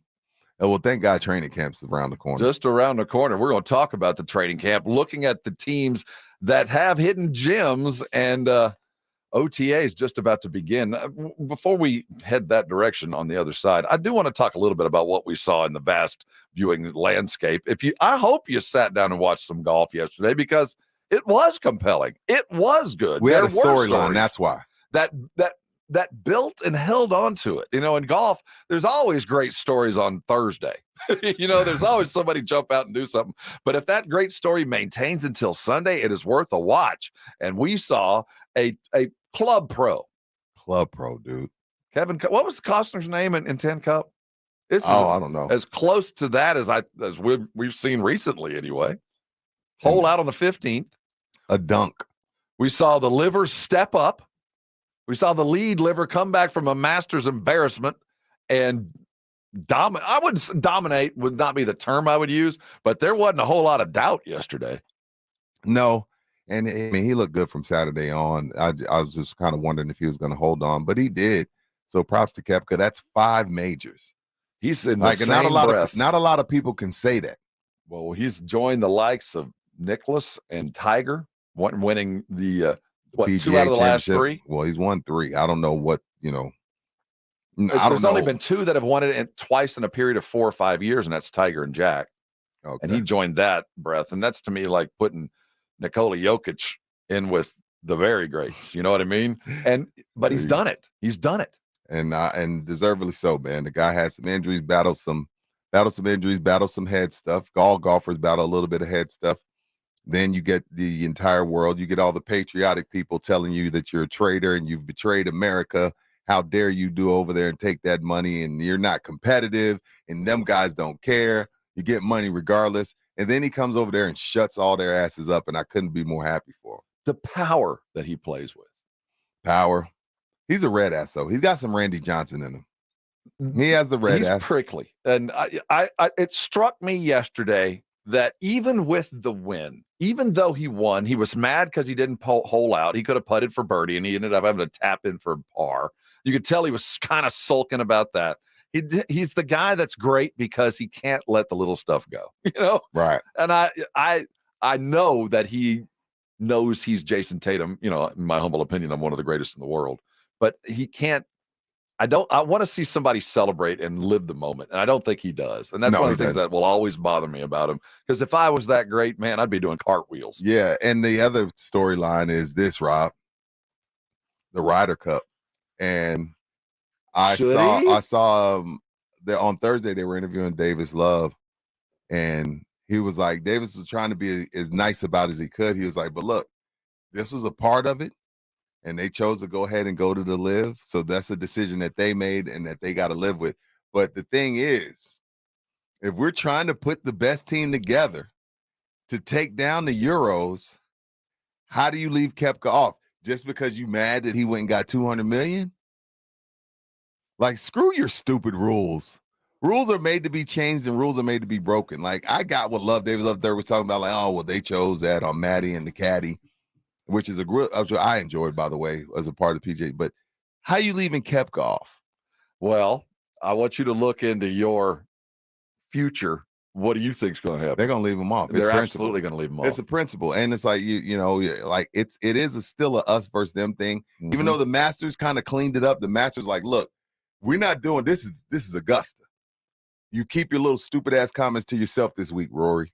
Oh, well, thank God training camp's around the corner. Just around the corner. We're going to talk about the training camp, looking at the teams that have hidden gems, and OTA is just about to begin. Before we head that direction on the other side, I do want to talk a little bit about what we saw in the vast viewing landscape. I hope you sat down and watched some golf yesterday because it was compelling. It was good. We had a storyline. That's why. That built and held on to it. In golf, there's always great stories on Thursday. There's always somebody jump out and do something. But if that great story maintains until Sunday, it is worth a watch. And we saw a Club Pro, dude. Kevin, what was Costner's name in 10 Cup? I don't know. As close to that as we've seen recently, anyway. Hole out on the 15th. A dunk. We saw the Livers step up. We saw the lead Liver come back from a Masters embarrassment and dominate. I wouldn't dominate would not be the term I would use, but there wasn't a whole lot of doubt yesterday. No. And he looked good from Saturday on. I was just kind of wondering if he was going to hold on, but he did. So props to Koepka. That's 5 majors. He's in not a lot of people can say that. Well, he's joined the likes of Nicklaus and Tiger, winning the PGA 2 out of the last 3. Well, he's won 3. I don't know what There's only been 2 that have won it twice in a period of 4 or 5 years, and that's Tiger and Jack. Okay. And he joined that breath, and that's to me like putting Nikola Jokic in with the very greats. You know what I mean? But he's done it. He's done it. and deservedly so, man. The guy had some injuries, battled some injuries, battled some head stuff. All golfers battle a little bit of head stuff. Then you get the entire world. You get all the patriotic people telling you that you're a traitor and you've betrayed America. How dare you do over there and take that money, and you're not competitive, and them guys don't care. You get money regardless. And then he comes over there and shuts all their asses up, and I couldn't be more happy for him. The power that he plays with. Power. He's a red ass, though. He's got some Randy Johnson in him. He has the red ass. He's prickly. And I it struck me yesterday that even with the win, even though he won, he was mad because he didn't hole out. He could have putted for birdie, and he ended up having to tap in for par. You could tell he was kind of sulking about that. He's the guy that's great because he can't let the little stuff go, you know? Right. And I know that he knows he's Jason Tatum. You know, in my humble opinion, I'm one of the greatest in the world. But he can't. I want to see somebody celebrate and live the moment, and I don't think he does. And that's one of the things that will always bother me about him. Because if I was that great, man, I'd be doing cartwheels. Yeah, and the other storyline is this, Rob, the Ryder Cup, and I saw that on Thursday they were interviewing Davis Love, and he was like, Davis was trying to be as nice about as he could. He was like, but look, this was a part of it. And they chose to go ahead and go to the live. So that's a decision that they made and that they got to live with. But the thing is, if we're trying to put the best team together to take down the Euros, how do you leave Koepka off? Just because you mad that he went and got $200 million? Like, screw your stupid rules. Rules are made to be changed and rules are made to be broken. Like, I got what Davis Love Third was talking about, like, oh, well, they chose that on Maddie and the caddy, which is I enjoyed, by the way, as a part of the PGA. But how you leaving Koepka off? Well, I want you to look into your future. What do you think's going to happen? They're going to leave him off. They're absolutely going to leave him off. It's a principle, and it's like you know, like it is still a us versus them thing. Mm-hmm. Even though the Masters kind of cleaned it up, the Masters like, look, we're not doing this. This is Augusta. You keep your little stupid ass comments to yourself this week, Rory.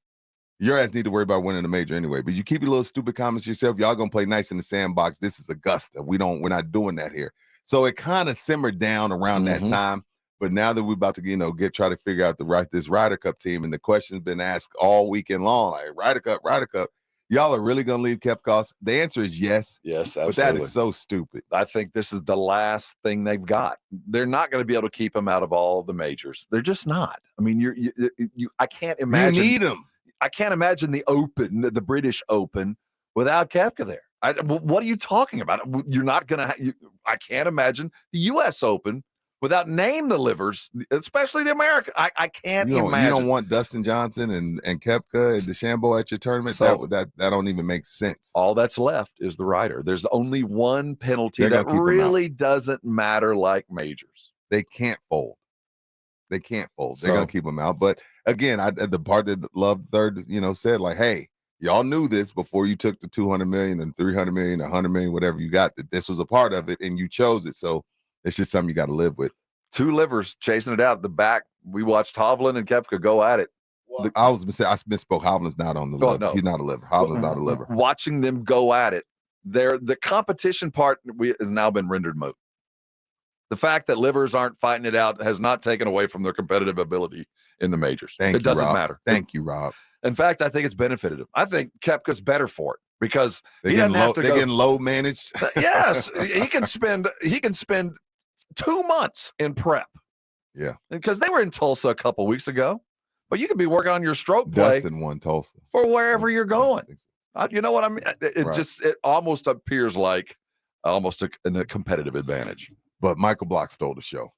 Your ass need to worry about winning the major anyway. But you keep your little stupid comments to yourself. Y'all gonna play nice in the sandbox. This is Augusta. We're not doing that here. So it kind of simmered down around that time. But now that we're about to, try to figure out this Ryder Cup team, and the question's been asked all weekend long, like Ryder Cup. Y'all are really gonna leave Koepka? The answer is yes. Yes, absolutely. But that is so stupid. I think this is the last thing they've got. They're not going to be able to keep him out of all the majors. They're just not. I mean, I can't imagine. You need him. I can't imagine the Open, the British Open, without Koepka there. What are you talking about? You're not going to. I can't imagine the U.S. Open without name the livers, especially the American. I can't imagine. You don't want Dustin Johnson and Koepka and DeChambeau at your tournament. So, that don't even make sense. All that's left is the Ryder. There's only one penalty that really doesn't matter like majors. They can't fold. They're going to keep them out. But again, the part that Love Third, said, like, hey, y'all knew this before you took the $200 million and $300 million, $100 million, whatever you got, that this was a part of it and you chose it. So it's just something you got to live with. Two livers chasing it out the back. We watched Hovland and Koepka go at it. Well, I misspoke. Hovland's not on the liver. No. He's not a liver. Hovland's not a liver. Watching them go at it, the competition part has now been rendered moot. The fact that livers aren't fighting it out has not taken away from their competitive ability in the majors. It doesn't matter. Thank you, Rob. In fact, I think it's benefited him. I think Koepka's better for it because they're getting low managed. Yes, he can spend 2 months in prep. Yeah, because they were in Tulsa a couple weeks ago, but you could be working on your stroke play. Dustin won Tulsa for wherever you're going. You know what I mean? It almost appears like almost a competitive advantage. But Michael Block stole the show,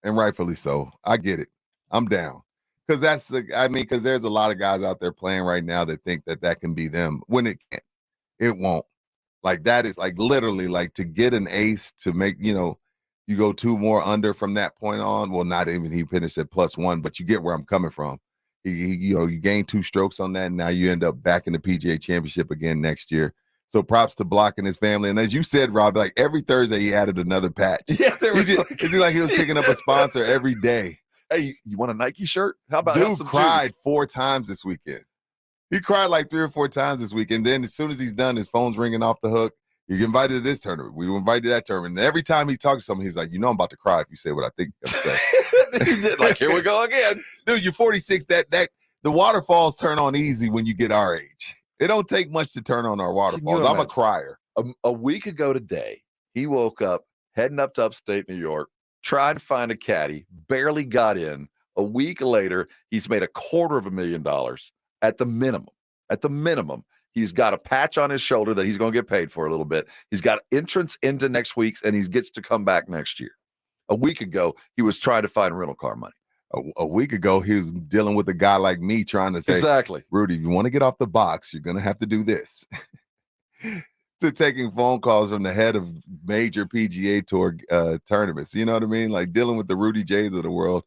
and rightfully so. I get it. I'm down. Because because there's a lot of guys out there playing right now that think that can be them when it can't. It won't. Like, that is like literally like to get an ace to make, you go 2 more under from that point on. Well, not even he finished at +1, but you get where I'm coming from. You gain 2 strokes on that, and now you end up back in the PGA Championship again next year. So props to Block and his family. And as you said, Rob, like every Thursday he added another patch. Yeah, he was picking up a sponsor every day. Hey, you want a Nike shirt? How about dude cried 4 times this weekend. He cried like 3 or 4 times this weekend. Then as soon as he's done, his phone's ringing off the hook. You get invited to this tournament. We were invited to that tournament. And every time he talks to someone, he's like, I'm about to cry if you say what I think I'm going to say. Like, here we go again. Dude, you're 46. The waterfalls turn on easy when you get our age. It don't take much to turn on our waterfalls. I'm a crier. A week ago today, he woke up heading up to upstate New York, tried to find a caddy, barely got in. A week later, he's made $250,000 at the minimum. At the minimum. He's got a patch on his shoulder that he's going to get paid for a little bit. He's got entrance into next week's, and he gets to come back next year. A week ago, he was trying to find rental car money. A week ago, he was dealing with a guy like me trying to say, exactly, Rudy, if you want to get off the box, you're going to have to do this. To taking phone calls from the head of major PGA Tour tournaments. You know what I mean? Like dealing with the Rudy Jays of the world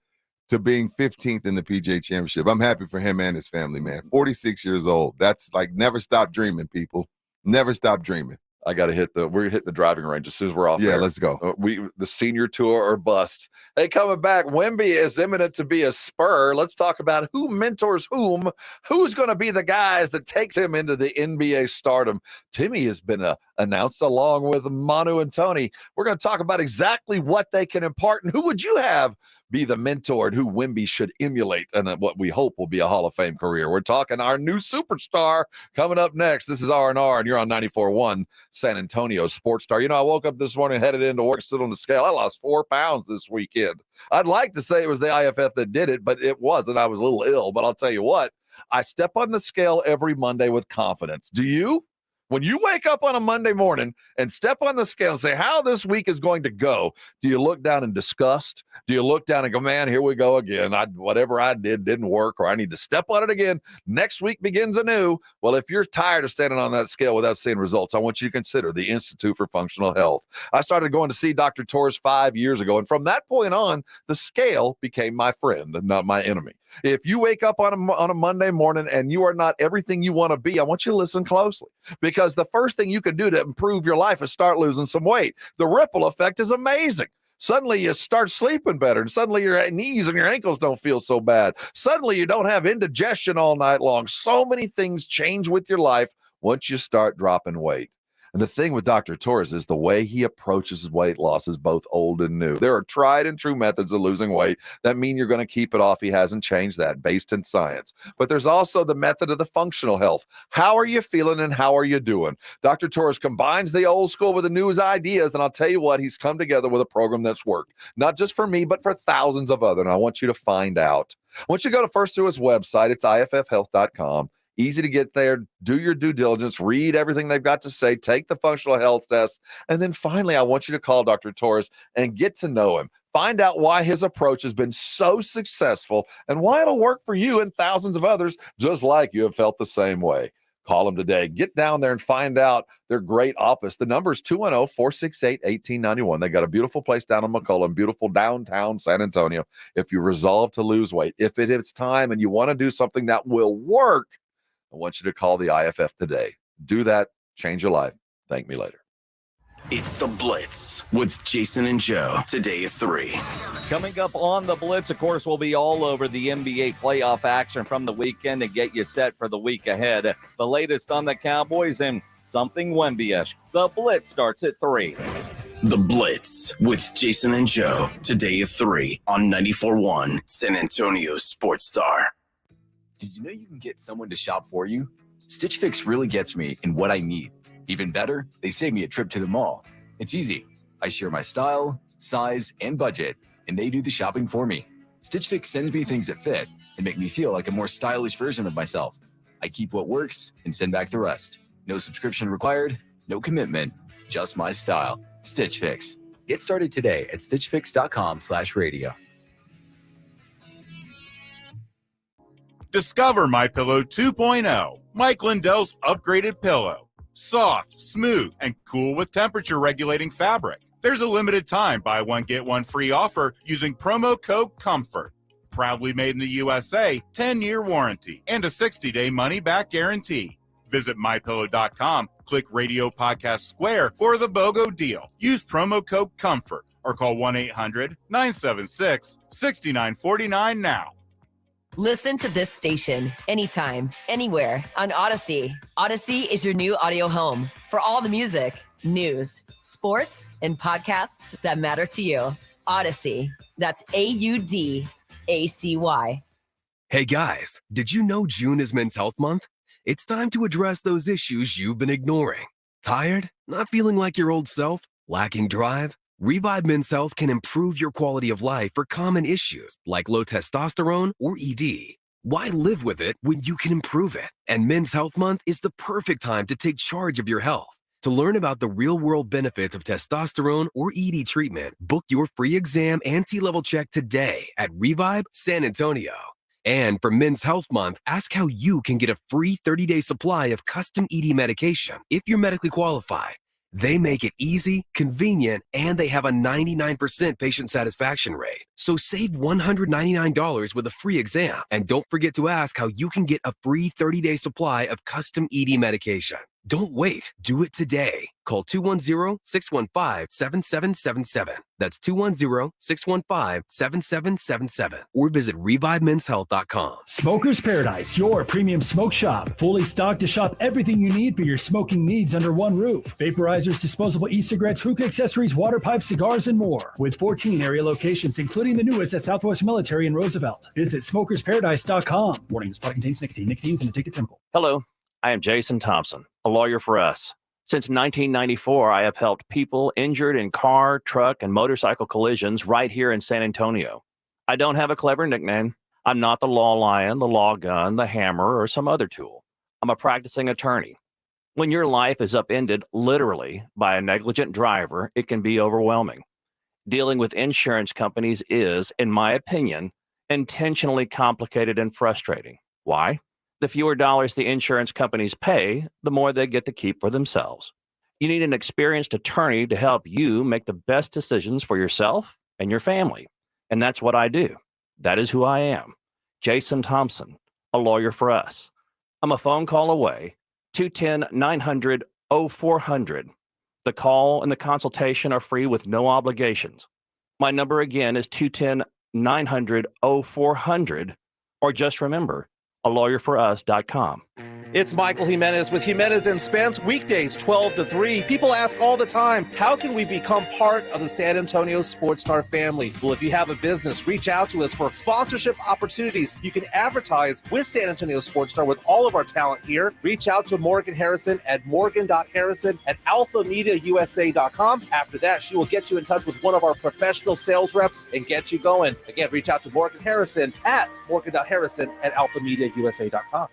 to being 15th in the PGA Championship. I'm happy for him and his family, man. 46 years old. That's like never stop dreaming, people. Never stop dreaming. I got to we're hitting the driving range as soon as we're off. Yeah, there. Let's go. The senior tour or bust. Hey, coming back, Wemby is imminent to be a Spur. Let's talk about who mentors whom. Who's going to be the guys that takes him into the NBA stardom? Timmy has been announced along with Manu and Tony. We're going to talk about exactly what they can impart and who would you have be the mentor and who Wemby should emulate and what we hope will be a Hall of Fame career. We're talking our new superstar coming up next. This is R&R, and you're on 94.1 San Antonio Sports Star. You know, I woke up this morning, headed into work, stood on the scale. I lost 4 pounds this weekend. I'd like to say it was the IFF that did it, but it wasn't. I was a little ill, but I'll tell you what, I step on the scale every Monday with confidence. Do you? When you wake up on a Monday morning and step on the scale and say how this week is going to go, do you look down in disgust? Do you look down and go, man, here we go again. Whatever I did didn't work, or I need to step on it again. Next week begins anew. Well, if you're tired of standing on that scale without seeing results, I want you to consider the Institute for Functional Health. I started going to see Dr. Torres 5 years ago, and from that point on, the scale became my friend and not my enemy. If you wake up on a Monday morning and you are not everything you want to be, I want you to listen closely, because the first thing you can do to improve your life is start losing some weight. The ripple effect is amazing. Suddenly you start sleeping better, and suddenly your knees and your ankles don't feel so bad. Suddenly you don't have indigestion all night long. So many things change with your life once you start dropping weight. And the thing with Dr. Torres is the way he approaches weight loss is both old and new. There are tried and true methods of losing weight that mean you're going to keep it off. He hasn't changed that, based in science. But there's also the method of the functional health. How are you feeling and how are you doing? Dr. Torres combines the old school with the new ideas, and I'll tell you what, he's come together with a program that's worked. Not just for me, but for thousands of others, and I want you to find out. I want you to go first to his website. It's iffhealth.com. Easy to get there. Do your due diligence. Read everything they've got to say. Take the functional health test. And then finally, I want you to call Dr. Torres and get to know him. Find out why his approach has been so successful and why it'll work for you and thousands of others just like you have felt the same way. Call them today. Get down there and find out their great office. The number is 210-468-1891. They got a beautiful place down in McCollum, beautiful downtown San Antonio. If you resolve to lose weight, if it is time and you want to do something that will work, I want you to call the IFF today. Do that. Change your life. Thank me later. It's The Blitz with Jason and Joe, today at 3. Coming up on The Blitz, of course, we'll be all over the NBA playoff action from the weekend and get you set for the week ahead. The latest on the Cowboys and something Wemby-ish. The Blitz starts at 3. The Blitz with Jason and Joe, today at 3 on 94.1 San Antonio Sports Star. Did you know you can get someone to shop for you? Stitch Fix really gets me in what I need. Even better, they save me a trip to the mall. It's easy. I share my style, size, and budget, and they do the shopping for me. Stitch Fix sends me things that fit and make me feel like a more stylish version of myself. I keep what works and send back the rest. No subscription required, no commitment, just my style. Stitch Fix. Get started today at stitchfix.com/radio. Discover MyPillow 2.0, Mike Lindell's upgraded pillow. Soft, smooth, and cool with temperature-regulating fabric. There's a limited time buy one, get one free offer using promo code COMFORT. Proudly made in the USA, 10-year warranty, and a 60-day money-back guarantee. Visit MyPillow.com, click Radio Podcast Square for the BOGO deal. Use promo code COMFORT or call 1-800-976-6949 now. Listen to this station anytime, anywhere on Odyssey. Odyssey is your new audio home for all the music News, sports, and podcasts that matter to you. Odyssey. That's AUDACY. Hey guys, did you know June is Men's Health Month? It's time to address those issues you've been ignoring. Tired? Not feeling like your old self? Lacking drive? Revive Men's Health can improve your quality of life for common issues like low testosterone or ED. Why live with it when you can improve it? And Men's Health Month is the perfect time to take charge of your health. To learn about the real-world benefits of testosterone or ED treatment, book your free exam and T-level check today at Revive San Antonio. And for Men's Health Month, ask how you can get a free 30-day supply of custom ED medication if you're medically qualified. They make it easy, convenient, and they have a 99% patient satisfaction rate. So save $199 with a free exam. And don't forget to ask how you can get a free 30-day supply of custom ED medication. Don't wait. Do it today. Call 210-615-7777. That's 210-615-7777. Or visit ReviveMen'sHealth.com. Smoker's Paradise, your premium smoke shop. Fully stocked to shop everything you need for your smoking needs under one roof. Vaporizers, disposable e-cigarettes, hookah accessories, water pipes, cigars, and more. With 14 area locations, including the newest at Southwest Military in Roosevelt. Visit SmokersParadise.com. Warning, this product contains nicotine. Nicotine is an addictive chemical. Hello, I am Jason Thompson, a lawyer for us. Since 1994, I have helped people injured in car, truck, and motorcycle collisions right here in San Antonio. I don't have a clever nickname. I'm not the law lion, the law gun, the hammer, or some other tool. I'm a practicing attorney. When your life is upended literally by a negligent driver, it can be overwhelming. Dealing with insurance companies is, in my opinion, intentionally complicated and frustrating. Why? The fewer dollars the insurance companies pay, the more they get to keep for themselves. You need an experienced attorney to help you make the best decisions for yourself and your family. And that's what I do. That is who I am. Jason Thompson, a lawyer for us. I'm a phone call away, 210-900-0400. The call and the consultation are free with no obligations. My number again is 210-900-0400, or just remember, alawyerforus.com. It's Michael Jimenez with Jimenez and Spence, weekdays 12 to 3. People ask all the time, how can we become part of the San Antonio Sports Star family? Well, if you have a business, reach out to us for sponsorship opportunities. You can advertise with San Antonio Sports Star with all of our talent here. Reach out to Morgan Harrison at morgan.harrison@alphamediausa.com. After that, she will get you in touch with one of our professional sales reps and get you going. Again, reach out to Morgan Harrison at morgan.harrison@alphamediausa.com.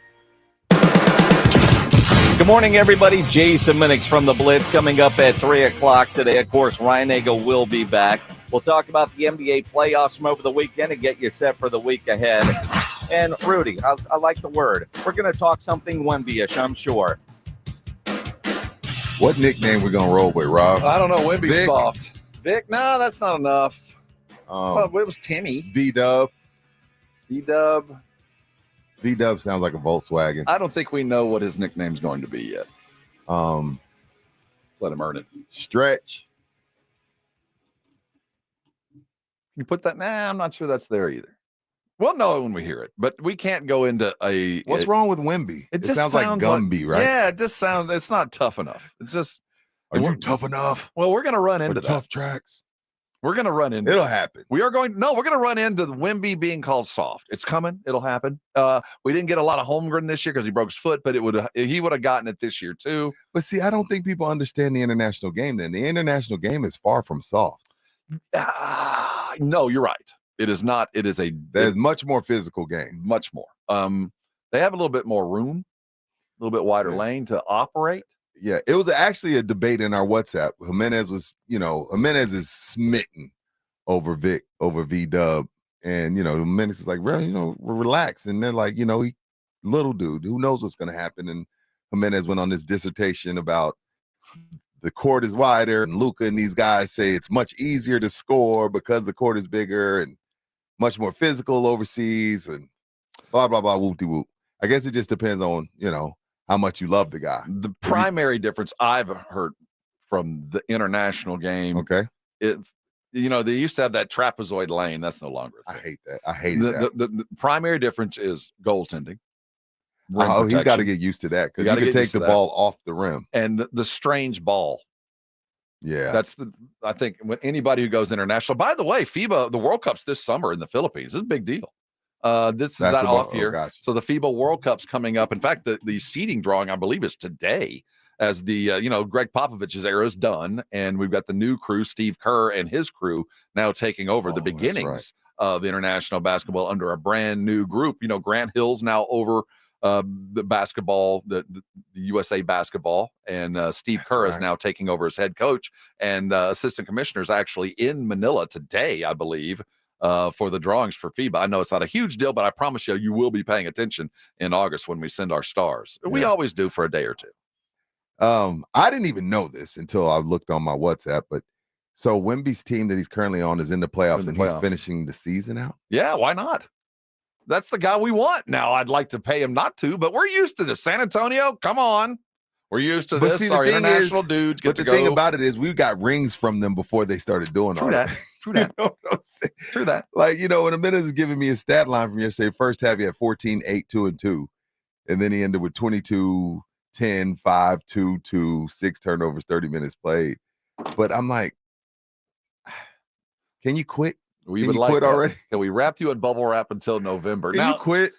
Good morning, everybody. Jason Minix from the Blitz coming up at 3 o'clock today. Of course, Ryan Nagel will be back. We'll talk about the NBA playoffs from over the weekend and get you set for the week ahead. And Rudy, I like the word. We're going to talk something Wemby-ish, I'm sure. What nickname we going to roll with, Rob? I don't know. Wemby's Vic? soft. Vic? No, that's not enough. Well, it was Timmy. V-Dub. V-Dub. V-Dub sounds like a Volkswagen. I don't think we know what his nickname's going to be yet. Let him earn it. Stretch. Can you put that? Nah, I'm not sure that's there either. We'll know when we hear it, but we can't go into a. What's wrong with Wemby? It sounds like Gumby, right? Yeah, it just sounds. It's not tough enough. It's just. Are you tough enough? Well, we're going to run into tough tracks. We're going to run into It'll happen. We're going to run into the Wemby being called soft. It's coming. It'll happen. We didn't get a lot of Holmgren this year because he broke his foot, but he would have gotten it this year too. But see, I don't think people understand the international game then. The international game is far from soft. No, you're right. It is not. It is there's much more physical game. Much more. They have a little bit more room, a little bit wider lane to operate. Yeah, it was actually a debate in our WhatsApp. Jimenez is smitten over V-Dub. And, Jimenez is like, well, relax. And they're like, he little dude, who knows what's going to happen? And Jimenez went on this dissertation about the court is wider. And Luka and these guys say it's much easier to score because the court is bigger and much more physical overseas and blah, blah, blah, whoop-de-whoop. I guess it just depends on, how much you love the guy. The primary difference I've heard from the international game. Okay. They used to have that trapezoid lane. That's no longer a thing. I hate that. I hate that. The primary difference is goaltending. He's got to get used to that because you can take the ball off the rim. And the strange ball Yeah. I think when anybody who goes international, by the way, FIBA, the World Cup's this summer in the Philippines. This is a big deal. This is that off year. Gotcha. So the FIBA World Cup's coming up. In fact, the seeding drawing, I believe, is today, as the Greg Popovich's era is done, and we've got the new crew, Steve Kerr and his crew, now taking over the beginnings of international basketball under a brand new group. Grant Hill's now over the basketball, the USA basketball, and Steve Kerr is now taking over as head coach, and assistant commissioners actually in Manila today, I believe, for the drawings for FIBA. I know it's not a huge deal, but I promise you will be paying attention in August when we send our stars. We always do for a day or two. I didn't even know this until I looked on my WhatsApp, but so Wemby's team that he's currently on is in the playoffs, and he's finishing the season out? Yeah, why not? That's the guy we want. Now, I'd like to pay him not to, but we're used to this. San Antonio, come on. We're used to this. Our international dudes get to go. But the thing about it is we got rings from them before they started doing all that. True that. True that. Like, when a minute is giving me a stat line from yesterday, first half he had 14, 8, 2, and 2. And then he ended with 22, 10, 5, 2, 2, 6 turnovers, 30 minutes played. But I'm like, can you quit? We would like quit already. Can we wrap you in bubble wrap until November? Can you quit?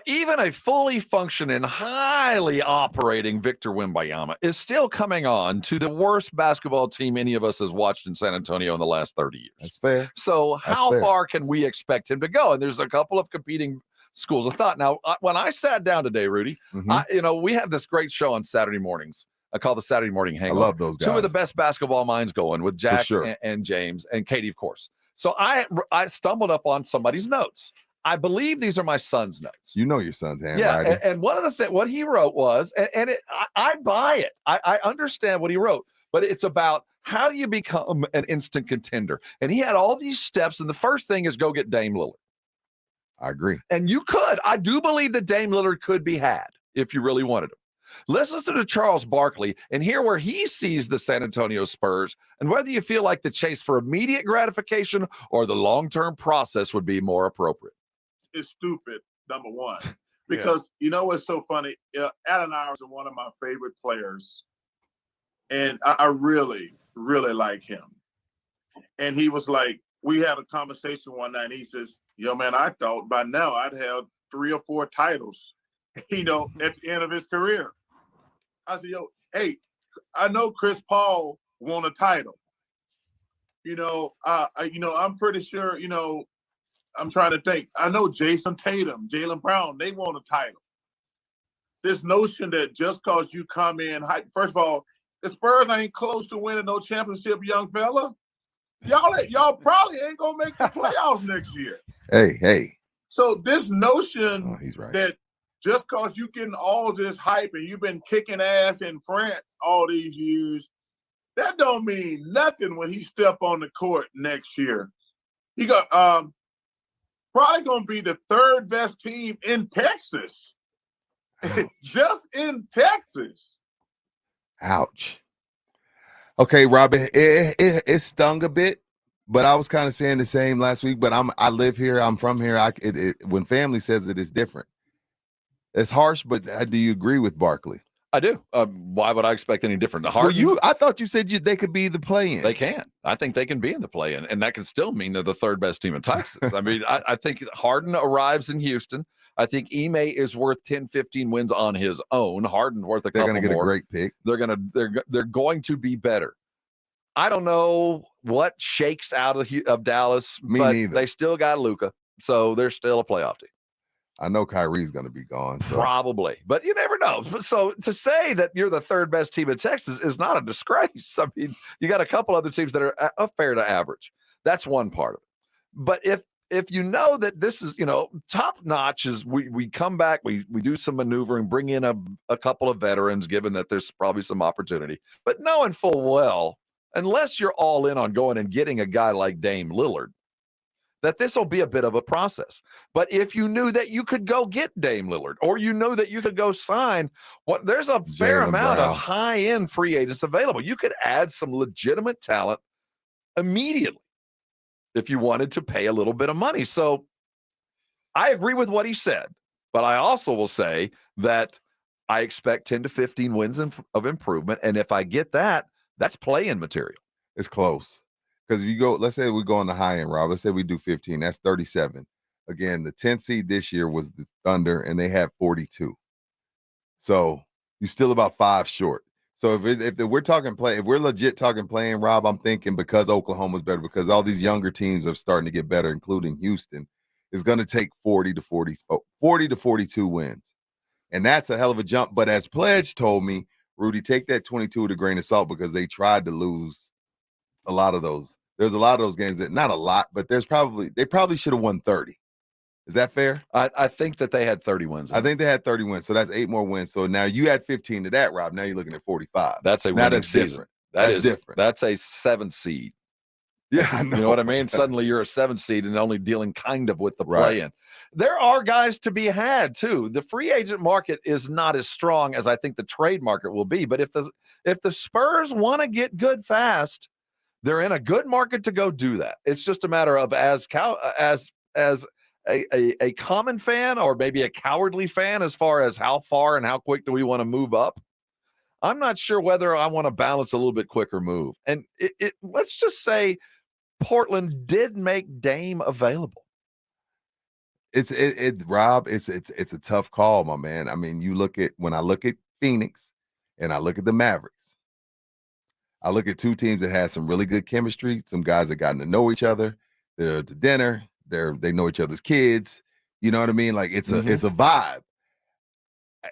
Even a fully functioning, highly operating Victor Wembanyama is still coming on to the worst basketball team any of us has watched in San Antonio in the last 30 years. That's fair. So how far can we expect him to go? And there's a couple of competing schools of thought. Now, when I sat down today, Rudy, we have this great show on Saturday mornings. I call the Saturday Morning Hangover. I love those guys. Two of the best basketball minds going with Jack and James and Katie, of course. So I stumbled up on somebody's notes. I believe these are my son's notes. You know your son's handwriting. Yeah, and one of the things, what he wrote was, I buy it. I understand what he wrote, but it's about how do you become an instant contender? And he had all these steps, and the first thing is go get Dame Lillard. I agree. And you could. I do believe that Dame Lillard could be had if you really wanted him. Let's listen to Charles Barkley and hear where he sees the San Antonio Spurs and whether you feel like the chase for immediate gratification or the long-term process would be more appropriate. It's stupid, number one, because you know what's so funny? Allen Iverson is one of my favorite players, and I really, really like him. And he was like, we had a conversation one night, and he says, man, I thought by now I'd have 3 or 4 titles, at the end of his career. I said, hey, I know Chris Paul won a title. I'm pretty sure, I'm trying to think. I know Jason Tatum, Jaylen Brown, they won a title. This notion that just because you come in, first of all, the Spurs ain't close to winning no championship, young fella. Y'all probably ain't gonna make the playoffs next year. Hey. So this notion he's right. that just because you getting all this hype and you've been kicking ass in France all these years, that don't mean nothing when he step on the court next year. He got probably going to be the 3rd best team in Texas. Just in Texas. Ouch. Okay, Robin, it stung a bit, but I was kind of saying the same last week, but I live here. I'm from here. When family says it, it's different. It's harsh, but do you agree with Barkley? I do. Why would I expect any different? I thought you said they could be the play-in. They can. I think they can be in the play-in, and that can still mean they're the 3rd best team in Texas. I mean, I think Harden arrives in Houston. I think Ime is worth 10, 15 wins on his own. Harden's worth a couple more. They're going to get a great pick. They're going to be better. I don't know what shakes out of Dallas, but neither. They still got Luka, so they're still a playoff team. I know Kyrie's going to be gone. So. Probably, but you never know. So to say that you're the 3rd best team in Texas is not a disgrace. I mean, you got a couple other teams that are fair to average. That's one part of it. But if you know that this is, top notch is we come back, we do some maneuvering, bring in a couple of veterans, given that there's probably some opportunity, but knowing full well, unless you're all in on going and getting a guy like Dame Lillard, that this will be a bit of a process. But if you knew that you could go get Dame Lillard, or you know that you could go sign, there's a fair amount of high-end free agents available. You could add some legitimate talent immediately if you wanted to pay a little bit of money. So I agree with what he said, but I also will say that I expect 10 to 15 wins of improvement. And if I get that, That's play-in material. It's close. Because if you go, let's say we go on the high end, Rob. Let's say we do 15. That's 37. Again, the 10th seed this year was the Thunder, and they had 42. So you're still about 5 short. So if we're talking play, if we're legit talking playing, Rob, I'm thinking because Oklahoma's better, because all these younger teams are starting to get better, including Houston, it's going to take 40 to 42 wins. And that's a hell of a jump. But as Pledge told me, Rudy, take that 22 with a grain of salt because they tried to lose a lot of those. There's a lot of those games that, not a lot, but they probably should have won 30. Is that fair? I think that they had 30 wins. I think they had 30 wins. So that's 8 more wins. So now you add 15 to that, Rob. Now you're looking at 45. That's a winning season. Different. That's different. That's a 7 seed. Yeah, I know. You know what I mean? Suddenly you're a 7 seed and only dealing kind of with the Right. play-in. There are guys to be had too. The free agent market is not as strong as I think the trade market will be. But if the Spurs want to get good fast, they're in a good market to go do that. It's just a matter of as a common fan or maybe a cowardly fan as far as how far and how quick do we want to move up. I'm not sure whether I want to balance a little bit quicker move. And let's just say Portland did make Dame available. Rob, it's a tough call, my man. I mean, when I look at Phoenix and I look at the Mavericks, I look at two teams that had some really good chemistry, some guys that gotten to know each other. They're to dinner. They know each other's kids. You know what I mean? Like it's a vibe.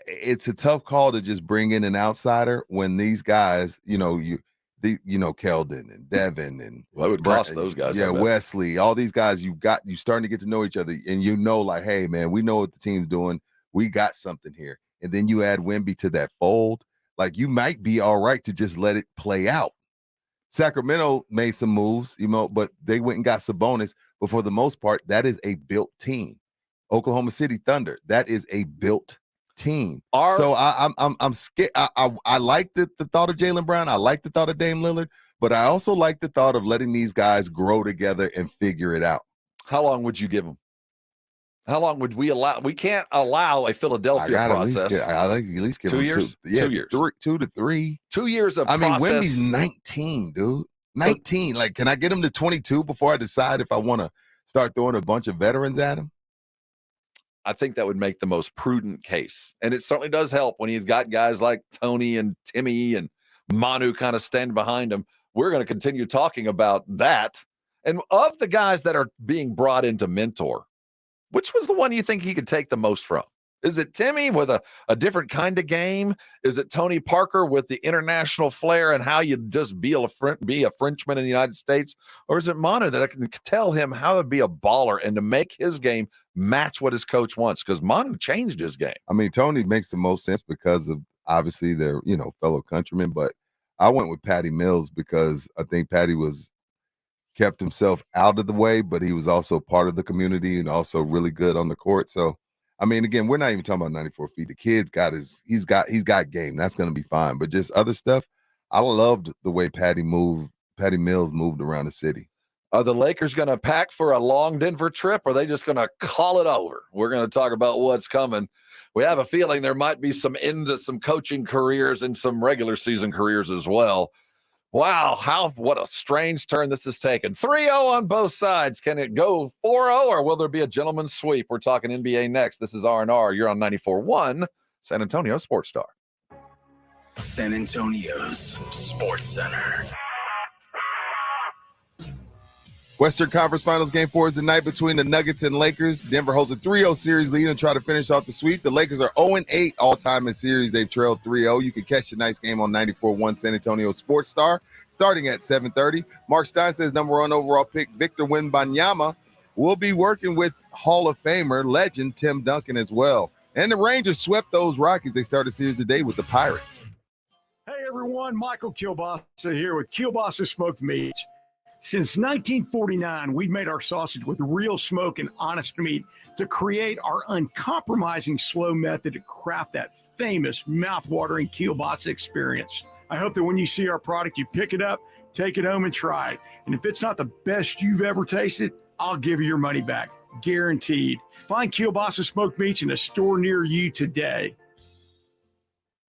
It's a tough call to just bring in an outsider when these guys, Keldon and Devin and it would cost those guys. Yeah, Wesley, all these guys you starting to get to know each other, and like, hey man, we know what the team's doing. We got something here. And then you add Wemby to that fold, like you might be all right to just let it play out. Sacramento made some moves, but they went and got Sabonis. But for the most part, that is a built team. Oklahoma City Thunder, that is a built team. So I'm scared. I like the thought of Jaylen Brown. I like the thought of Dame Lillard, but I also like the thought of letting these guys grow together and figure it out. How long would you give them? How long would we allow? We can't allow a Philadelphia process. I like at least give 2 them years. 2 years. 2 years. 2 to 3. 2 years of I mean, process. Wemby's 19, dude. 19. Like, can I get him to 22 before I decide if I want to start throwing a bunch of veterans at him? I think that would make the most prudent case. And it certainly does help when he's got guys like Tony and Timmy and Manu kind of stand behind him. We're going to continue talking about that. And of the guys that are being brought in to mentor, which was the one you think he could take the most from? Is it Timmy with a different kind of game? Is it Tony Parker with the international flair and how you just be a Frenchman in the United States? Or is it Manu that I can tell him how to be a baller and to make his game match what his coach wants? Because Manu changed his game. I mean, Tony makes the most sense because of obviously their, fellow countrymen. But I went with Patty Mills because I think Patty kept himself out of the way, but he was also part of the community and also really good on the court. So, I mean, again, we're not even talking about 94 feet. The kid's he's got game. That's going to be fine. But just other stuff, I loved the way Patty Mills moved around the city. Are the Lakers going to pack for a long Denver trip, or are they just going to call it over? We're going to talk about what's coming. We have a feeling there might be some into some coaching careers and some regular season careers as well. Wow, what a strange turn this has taken. 3-0 on both sides. Can it go 4-0, or will there be a gentleman's sweep? We're talking NBA next. This is R&R. You're on 94.1 San Antonio Sports Star. San Antonio's Sports Center. Western Conference Finals Game 4 is tonight between the Nuggets and Lakers. Denver holds a 3-0 series lead and try to finish off the sweep. The Lakers are 0-8 all-time in series. They've trailed 3-0. You can catch tonight's game on 94.1 San Antonio Sports Star starting at 7:30. Mark Stein says number 1 overall pick Victor Wembanyama will be working with Hall of Famer legend Tim Duncan as well. And the Rangers swept those Rockies. They started the series today with the Pirates. Hey, everyone. Michael Kielbasa here with Kielbasa Smoked Meats. Since 1949, we've made our sausage with real smoke and honest meat to create our uncompromising slow method to craft that famous mouth-watering kielbasa experience. I hope that when you see our product, you pick it up, take it home, and try it. And if it's not the best you've ever tasted, I'll give you your money back, guaranteed. Find Kielbasa Smoked Meats in a store near you today.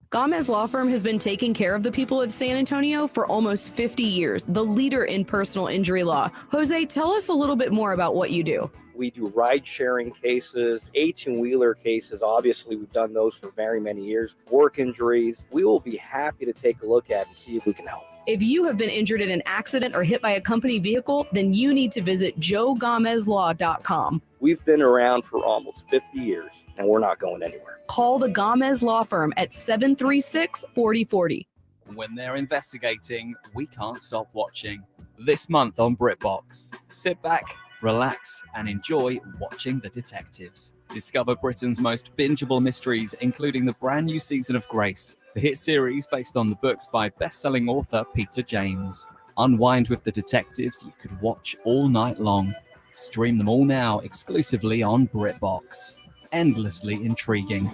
Gomez Law Firm has been taking care of the people of San Antonio for almost 50 years, the leader in personal injury law. Jose, tell us a little bit more about what you do. We do ride-sharing cases, 18-wheeler cases. Obviously, we've done those for very many years. Work injuries. We will be happy to take a look at and see if we can help. If you have been injured in an accident or hit by a company vehicle, then you need to visit joegomezlaw.com. We've been around for almost 50 years, and we're not going anywhere. Call the Gomez Law Firm at 736-4040. When they're investigating, we can't stop watching. This month on BritBox, sit back, relax, and enjoy watching the detectives. Discover Britain's most bingeable mysteries, including the brand new season of Grace, the hit series based on the books by best-selling author Peter James. Unwind with the detectives you could watch all night long. Stream them all now exclusively on BritBox. Endlessly intriguing.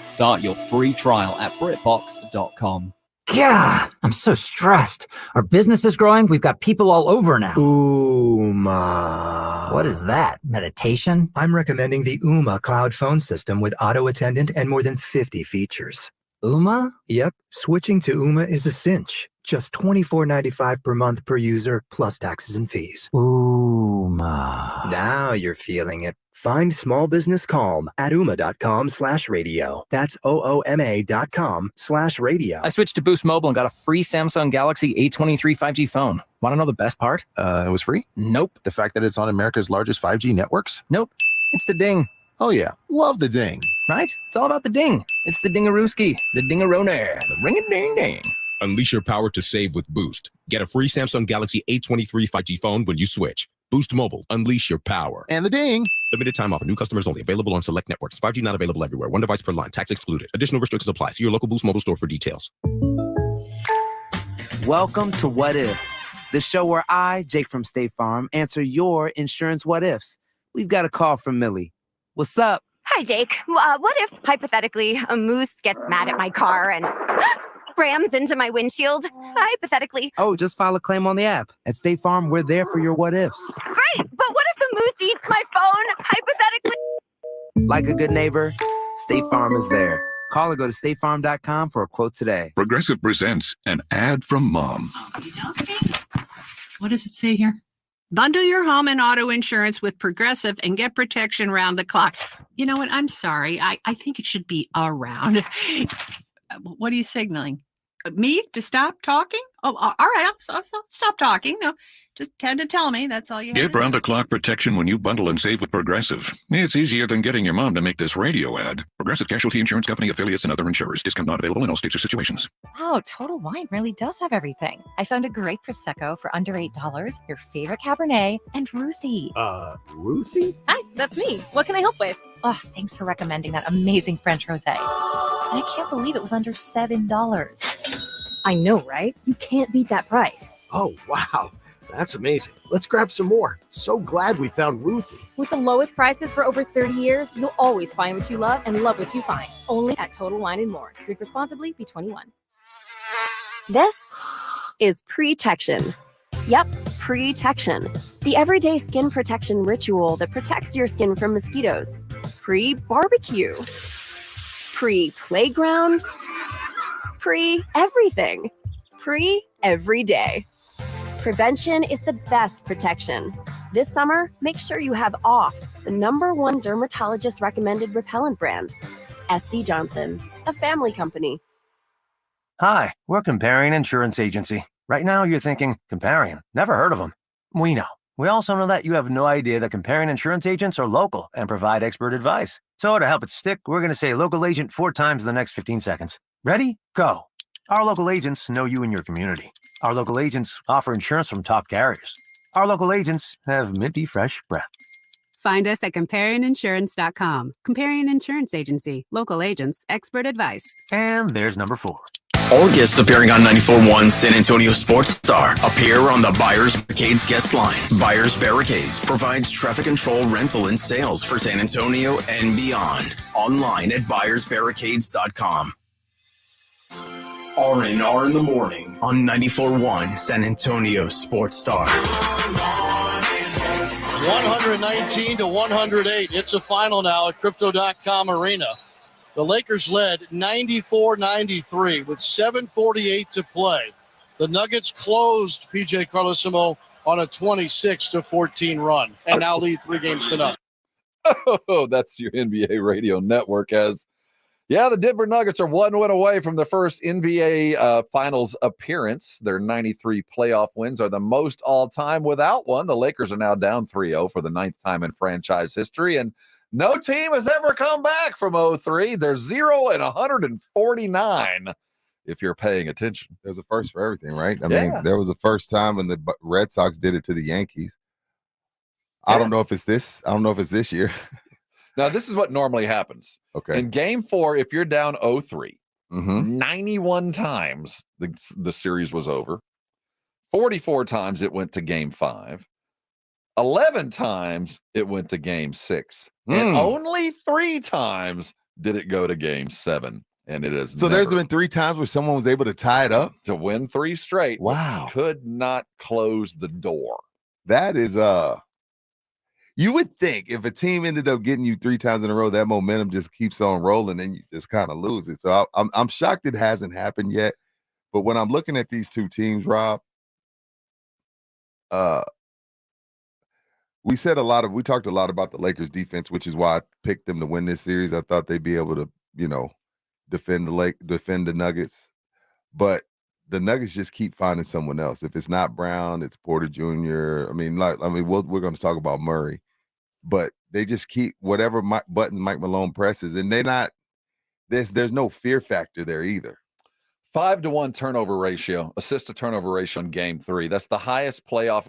Start your free trial at BritBox.com. Yeah, I'm so stressed. Our business is growing. We've got people all over now. Ooma. What is that? Meditation? I'm recommending the Ooma cloud phone system with auto attendant and more than 50 features. Ooma? Yep, switching to Ooma is a cinch. Just $24.95 per month per user, plus taxes and fees. Ooma. Now you're feeling it. Find small business calm at ooma.com/radio. That's OOMA.com/radio. I switched to Boost Mobile and got a free Samsung Galaxy A23 5G phone. Want to know the best part? It was free? Nope. The fact that it's on America's largest 5G networks? Nope. It's the ding. Oh yeah, love the ding. Right? It's all about the ding. It's the dingarooski, the dingaroner, the ring-a-ding-ding. Unleash your power to save with Boost. Get a free Samsung Galaxy A23 5G phone when you switch. Boost Mobile. Unleash your power. And the ding. Limited time offer. New customers only. Available on select networks. 5G not available everywhere. One device per line. Tax excluded. Additional restrictions apply. See your local Boost Mobile store for details. Welcome to What If, the show where I, Jake from State Farm, answer your insurance what ifs. We've got a call from Millie. What's up? Hi, Jake. What if, hypothetically, a moose gets mad at my car and rams into my windshield? Hypothetically. Oh, just file a claim on the app. At State Farm, we're there for your what ifs. Great, but what if the moose eats my phone? Hypothetically. Like a good neighbor, State Farm is there. Call or go to statefarm.com for a quote today. Progressive presents an ad from Mom. What does it say here? Bundle your home and auto insurance with Progressive and get protection round the clock. You know what? I'm sorry. I think it should be around. What are you signaling? Me to stop talking? Oh, all right. I'll stop talking. No, just had to tell me. That's all you had Get to do. round-the-clock protection when you bundle and save with Progressive. It's easier than getting your mom to make this radio ad. Progressive Casualty Insurance Company, affiliates, and other insurers. Discount not available in all states or situations. Wow, Total Wine really does have everything. I found a great Prosecco for under $8, your favorite Cabernet, and Ruthie. Ruthie? Hi, that's me. What can I help with? Oh, thanks for recommending that amazing French rosé. And I can't believe it was under $7. I know, right? You can't beat that price. Oh, wow. That's amazing. Let's grab some more. So glad we found Ruthie. With the lowest prices for over 30 years, you'll always find what you love and love what you find. Only at Total Wine & More. Drink responsibly, be 21. This is Protection. Yep, Protection. The everyday skin protection ritual that protects your skin from mosquitoes. Pre-barbecue. Pre-playground. Pre-everything. Pre-every day. Prevention is the best protection. This summer, make sure you have OFF, the #1 dermatologist recommended repellent brand. SC Johnson, a family company. Hi, we're Comparion Insurance Agency. Right now you're thinking, Comparion, never heard of them. We know. We also know that you have no idea that Comparion Insurance agents are local and provide expert advice. So to help it stick, we're going to say local agent 4 times in the next 15 seconds. Ready? Go. Our local agents know you and your community. Our local agents offer insurance from top carriers. Our local agents have minty fresh breath. Find us at ComparionInsurance.com. Comparion Insurance Agency. Local agents, expert advice. And there's number 4. All guests appearing on 94.1 San Antonio Sports Star appear on the Buyers Barricades guest line. Buyers Barricades provides traffic control, rental, and sales for San Antonio and beyond. Online at buyersbarricades.com. R&R in the morning on 94.1 San Antonio Sports Star. 119 to 108. It's a final now at Crypto.com Arena. The Lakers led 94-93 with 7:48 to play. The Nuggets closed PJ Carlesimo on a 26-14 run and now lead 3-0. Oh, that's your NBA radio network. The Denver Nuggets are 1 win away from the first NBA Finals appearance. Their 93 playoff wins are the most all-time without one. The Lakers are now down 3-0 for the 9th time in franchise history, and no team has ever come back from 0-3. They're 0-149 if you're paying attention. There's a first for everything, right? I mean, there was a first time when the Red Sox did it to the Yankees. I don't know if it's this. I don't know if it's this year. Now, this is what normally happens. Okay. In game 4, if you're down 0-3, 91 times the series was over. 44 times it went to game 5. 11 times it went to game 6. And only 3 times did it go to game 7. And it is so there's been 3 times where someone was able to tie it up to win 3 straight. Wow. Could not close the door. That is you would think if a team ended up getting you 3 times in a row, that momentum just keeps on rolling and you just kind of lose it. So I'm shocked it hasn't happened yet. But when I'm looking at these 2 teams, Rob, we talked a lot about the Lakers defense, which is why I picked them to win this series. I thought they'd be able to, defend the Nuggets. But the Nuggets just keep finding someone else. If it's not Brown, it's Porter Jr. We're going to talk about Murray, but they just keep whatever button Mike Malone presses, and there's no fear factor there either. 5-to-1 turnover ratio, assist to turnover ratio in game 3. That's the highest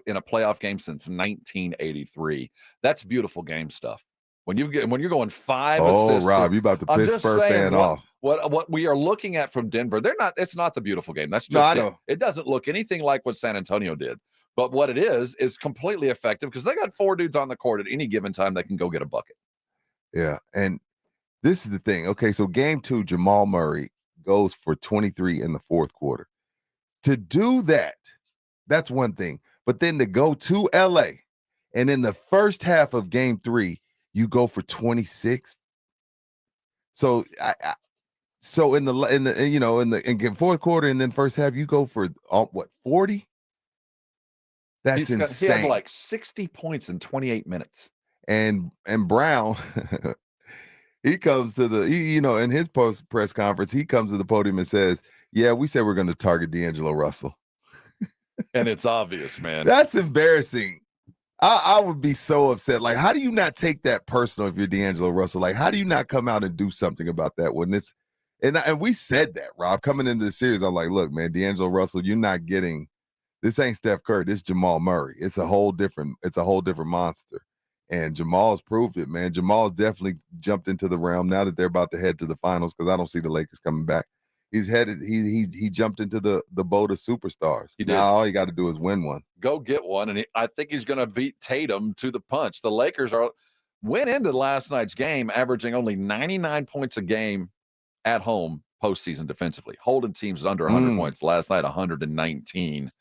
in a playoff game since 1983. That's beautiful game stuff. When you're going 5 assists. Oh, Rob, you about to piss Spur fan off. What we are looking at from Denver, it's not the beautiful game. That's just it doesn't look anything like what San Antonio did. But what it is completely effective because they got 4 dudes on the court at any given time that can go get a bucket. Yeah, and this is the thing. Okay, so game 2, Jamal Murray goes for 23 in the 4th quarter. To do that, that's one thing. But then to go to LA and in the first half of game 3, you go for 26. So in the 4th quarter and then first half, you go for 40? That's insane. He had like 60 points in 28 minutes. And Brown, he comes to in his post press conference, he comes to the podium and says, "Yeah, we said we're going to target D'Angelo Russell." And it's obvious, man. That's embarrassing. I would be so upset. Like, how do you not take that personal if you're D'Angelo Russell? Like, how do you not come out and do something about that when this? And we said that, Rob, coming into the series. I'm like, look, man, D'Angelo Russell, you're not getting. This ain't Steph Curry. This is Jamal Murray. It's a whole different monster. And Jamal's proved it, man. Jamal's definitely jumped into the realm now that they're about to head to the finals because I don't see the Lakers coming back. He's headed. He jumped into the boat of superstars. Now all you got to do is win one. Go get one, and I think he's going to beat Tatum to the punch. The Lakers went into last night's game averaging only 99 points a game at home postseason defensively, holding teams under 100 points. Last night, 119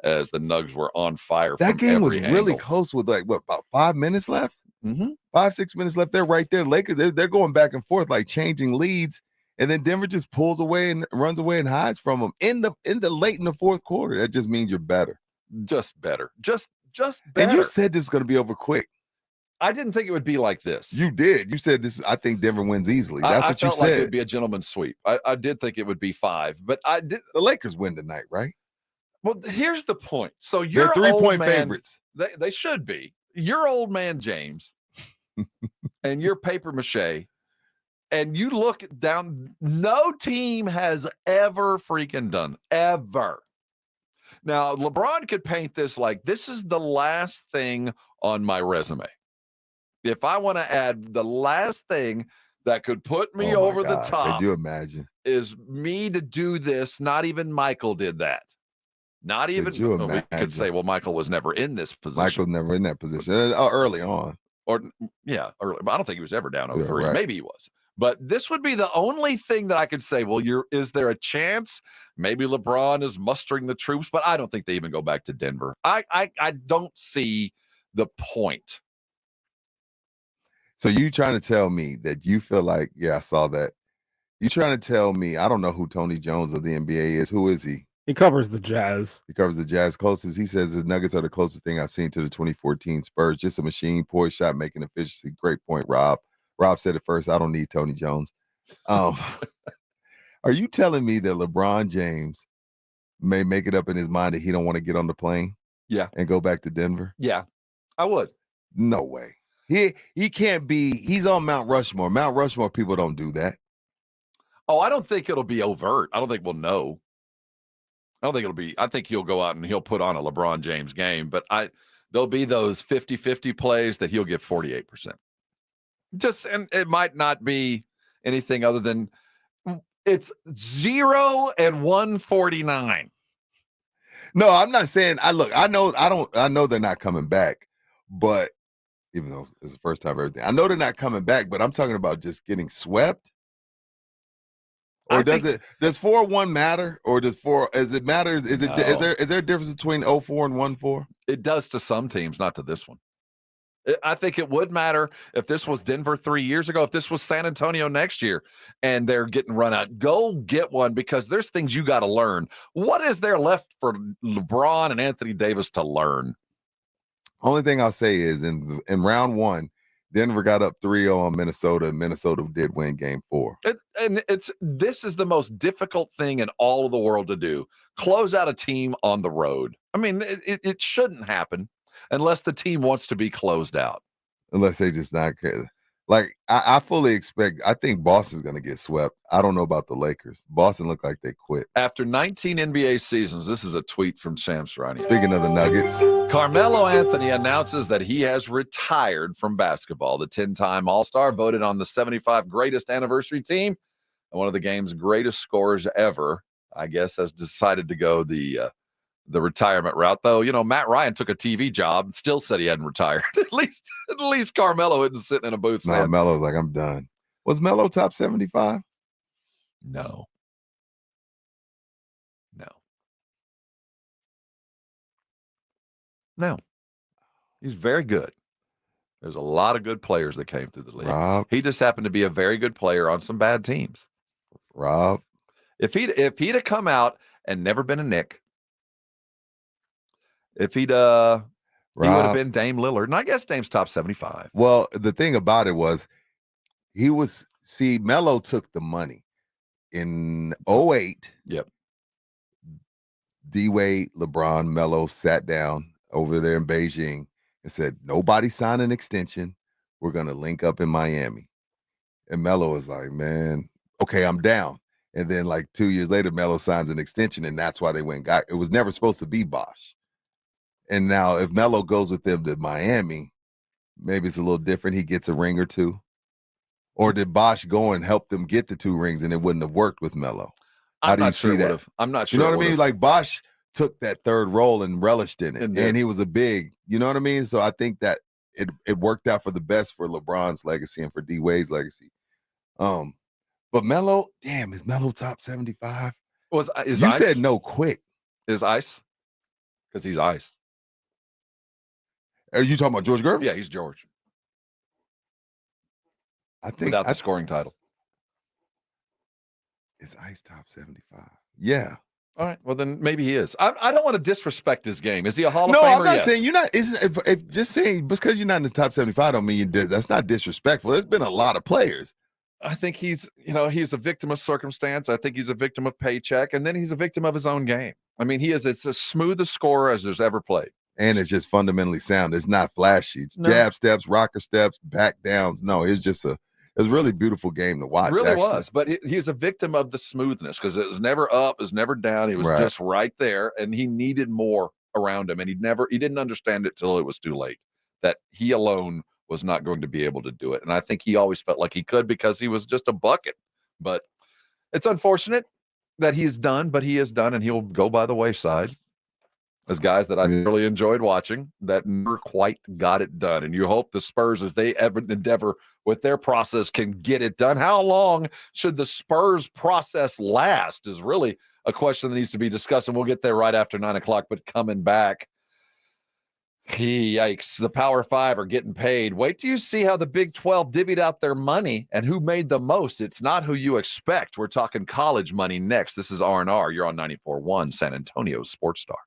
as the Nugs were on fire. That game was angle. Really close with about 5 minutes left. 5-6 minutes left. They're right there. Lakers, they're going back and forth, like changing leads. And then Denver just pulls away and runs away and hides from them in the late in the 4th quarter. That just means you're better. Just better. Just better. And you said this is going to be over quick. I didn't think it would be like this. You did. You said this. I think Denver wins easily. That's what you said. Like it would be a gentleman's sweep. I did think it would be 5, but I did. The Lakers win tonight, right? Well, here's the point. So you're 3-point favorites. They should be. Your old man James and your paper mache. And you look down, no team has ever freaking done, ever. Now, LeBron could paint this like, this is the last thing on my resume. If I want to add the last thing that could put me over the top. Could you imagine? Is me to do this. Not even Michael did that. Not even, we could say, well, Michael was never in this position. Michael's never in that position early on. Early. But I don't think he was ever down 0-3. Right. Maybe he was. But this would be the only thing that I could say, well, is there a chance maybe LeBron is mustering the troops? But I don't think they even go back to Denver. I don't see the point. So you trying to tell me that you feel like, I saw that. You trying to tell me I don't know who Tony Jones of the NBA is? Who is he? He covers the Jazz. He covers the Jazz closest. He says the Nuggets are the closest thing I've seen to the 2014 Spurs. Just a machine, poise, shot making efficiency. Great point, Rob. Rob said it first. I don't need Tony Jones. Are you telling me that LeBron James may make it up in his mind that he don't want to get on the plane? Yeah. And go back to Denver? Yeah, I would. No way. He can't be. He's on Mount Rushmore. Mount Rushmore people don't do that. Oh, I don't think it'll be overt. I don't think we'll know. I don't think it'll be. I think he'll go out and he'll put on a LeBron James game, but there'll be those 50-50 plays that he'll get 48%. And it might not be anything other than it's 0 and 149. No, I'm not saying. I know they're not coming back, but even though it's the first time of everything, I know they're not coming back. But I'm talking about just getting swept. Or does 4-1 matter? Or does it matter? Is there a difference between 0-4 and 1-4? It does to some teams, not to this one. I think it would matter if this was Denver 3 years ago, if this was San Antonio next year, and they're getting run out. Go get one, because there's things you got to learn. What is there left for LeBron and Anthony Davis to learn? Only thing I'll say is in round one, Denver got up 3-0 on Minnesota, and Minnesota did win game 4. This is the most difficult thing in all of the world to do. Close out a team on the road. I mean, it shouldn't happen unless the team wants to be closed out. Unless they just not care. Like, I fully expect, I think Boston's going to get swept. I don't know about the Lakers. Boston looked like they quit. After 19 NBA seasons, this is a tweet from Sam Serrani. Speaking of the Nuggets, Carmelo Anthony announces that he has retired from basketball. The 10-time All-Star voted on the 75 greatest anniversary team and one of the game's greatest scorers ever, I guess, has decided to go the retirement route. Though, Matt Ryan took a TV job and still said he hadn't retired. At least Carmelo isn't sitting in a booth saying, Melo's like, I'm done. Was Melo top 75? No. He's very good. There's a lot of good players that came through the league. Rob. He just happened to be a very good player on some bad teams. Rob. If he'd have come out and never been a Knick, if he would have been Dame Lillard, and I guess Dame's top 75. Well, the thing about it was, Melo took the money in 2008. Yep. D-Wade, LeBron, Melo sat down over there in Beijing and said, nobody signed an extension. We're going to link up in Miami. And Melo was like, man, okay, I'm down. And then like 2 years later, Melo signs an extension, and that's why they went and got it. Was never supposed to be Bosh. And now if Melo goes with them to Miami, maybe it's a little different. He gets a ring or two. Or did Bosh go and help them get the 2 rings and it wouldn't have worked with Melo? I'm not sure. I'm not sure. You know what I mean? Like Bosh took that third role and relished in it. And he was a big, you know what I mean? So I think that it worked out for the best for LeBron's legacy and for D-Wade's legacy. But Melo, damn, is Melo top 75? You said no quick. Is Ice? Because he's Ice. Are you talking about George Gervin? Yeah, he's George. I think without the scoring title. Is Ice top 75? Yeah. All right. Well, then maybe he is. I don't want to disrespect his game. Is he a Hall of Famer? No, I'm not yes. saying you're not. If just saying because you're not in the top 75 don't mean you did. That's not disrespectful. There's been a lot of players. I think he's a victim of circumstance. I think he's a victim of paycheck, and then he's a victim of his own game. I mean, it's as smooth a scorer as there's ever played. And it's just fundamentally sound. It's not flashy. It's jab steps, rocker steps, back downs. No, it's just a really beautiful game to watch. It really was. But he's a victim of the smoothness because it was never up, it was never down. He was just right there, and he needed more around him. And he didn't understand it till it was too late, that he alone was not going to be able to do it. And I think he always felt like he could because he was just a bucket. But it's unfortunate that he's done, but he is done, and he'll go by the wayside. As guys that I really enjoyed watching that never quite got it done. And you hope the Spurs, as they ever endeavor with their process, can get it done. How long should the Spurs process last is really a question that needs to be discussed. And we'll get there right after 9 o'clock. But coming back, Yikes. The Power Five are getting paid. Wait till you see how the Big 12 divvied out their money and who made the most. It's not who you expect. We're talking college money next. This is R&R. You're on 94.1 San Antonio's Sports Star.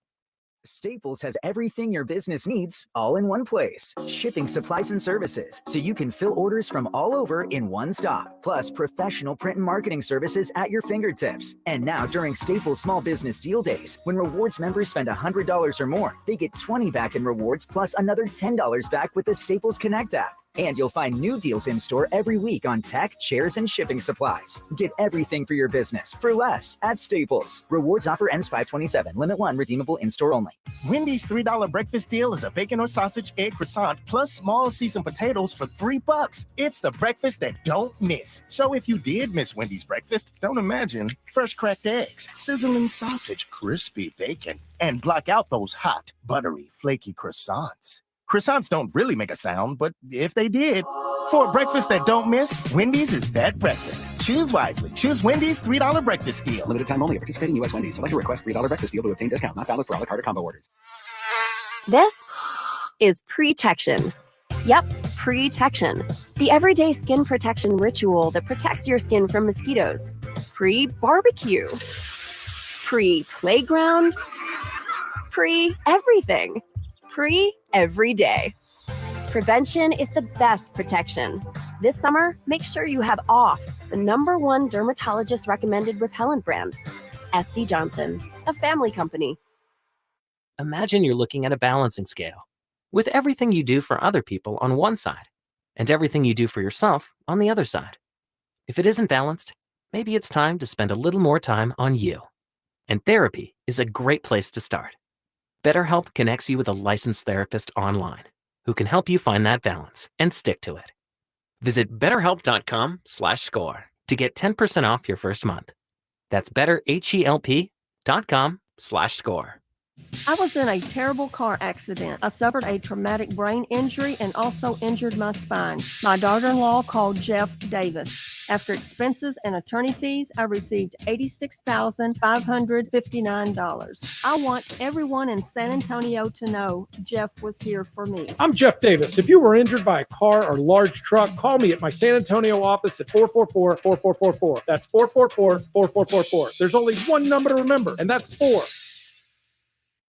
Staples has everything your business needs all in one place. Shipping supplies and services, so you can fill orders from all over in one stop. Plus, professional print and marketing services at your fingertips. And now, during Staples Small Business Deal Days, when rewards members spend $100 or more, they get $20 back in rewards plus another $10 back with the Staples Connect app. And you'll find new deals in store every week on tech, chairs, and shipping supplies. Get everything for your business for less at Staples. Rewards offer ends 5/27. Limit 1. Redeemable in-store only. Wendy's $3 breakfast deal is a bacon or sausage egg croissant plus small seasoned potatoes for $3. It's the breakfast that don't miss. So if you did miss Wendy's breakfast, don't imagine fresh cracked eggs, sizzling sausage, crispy bacon, and block out those hot, buttery, flaky croissants. Croissants don't really make a sound, but if they did, for a breakfast that don't miss, Wendy's is that breakfast. Choose wisely. Choose Wendy's $3 breakfast deal. Limited time only. Participating U.S. Wendy's. Select a request $3 breakfast deal to obtain discount. Not valid for a la carte or combo orders. This is Protection. Yep, Protection. The everyday skin protection ritual that protects your skin from mosquitoes. Pre-barbecue. Pre-playground. Pre-everything. Pre-every day. Prevention is the best protection. This summer, make sure you have OFF, the #1 dermatologist recommended repellent brand. SC Johnson, a family company. Imagine you're looking at a balancing scale with everything you do for other people on one side and everything you do for yourself on the other side. If it isn't balanced, maybe it's time to spend a little more time on you. And therapy is a great place to start. BetterHelp connects you with a licensed therapist online who can help you find that balance and stick to it. Visit betterhelp.com/score to get 10% off your first month. That's betterhelp.com/score. I was in a terrible car accident. I suffered a traumatic brain injury and also injured my spine. My daughter-in-law called Jeff Davis. After expenses and attorney fees, I received $86,559. I want everyone in San Antonio to know Jeff was here for me. I'm Jeff Davis. If you were injured by a car or large truck, call me at my San Antonio office at 444-4444. That's 444-4444. There's only one number to remember, and that's 4.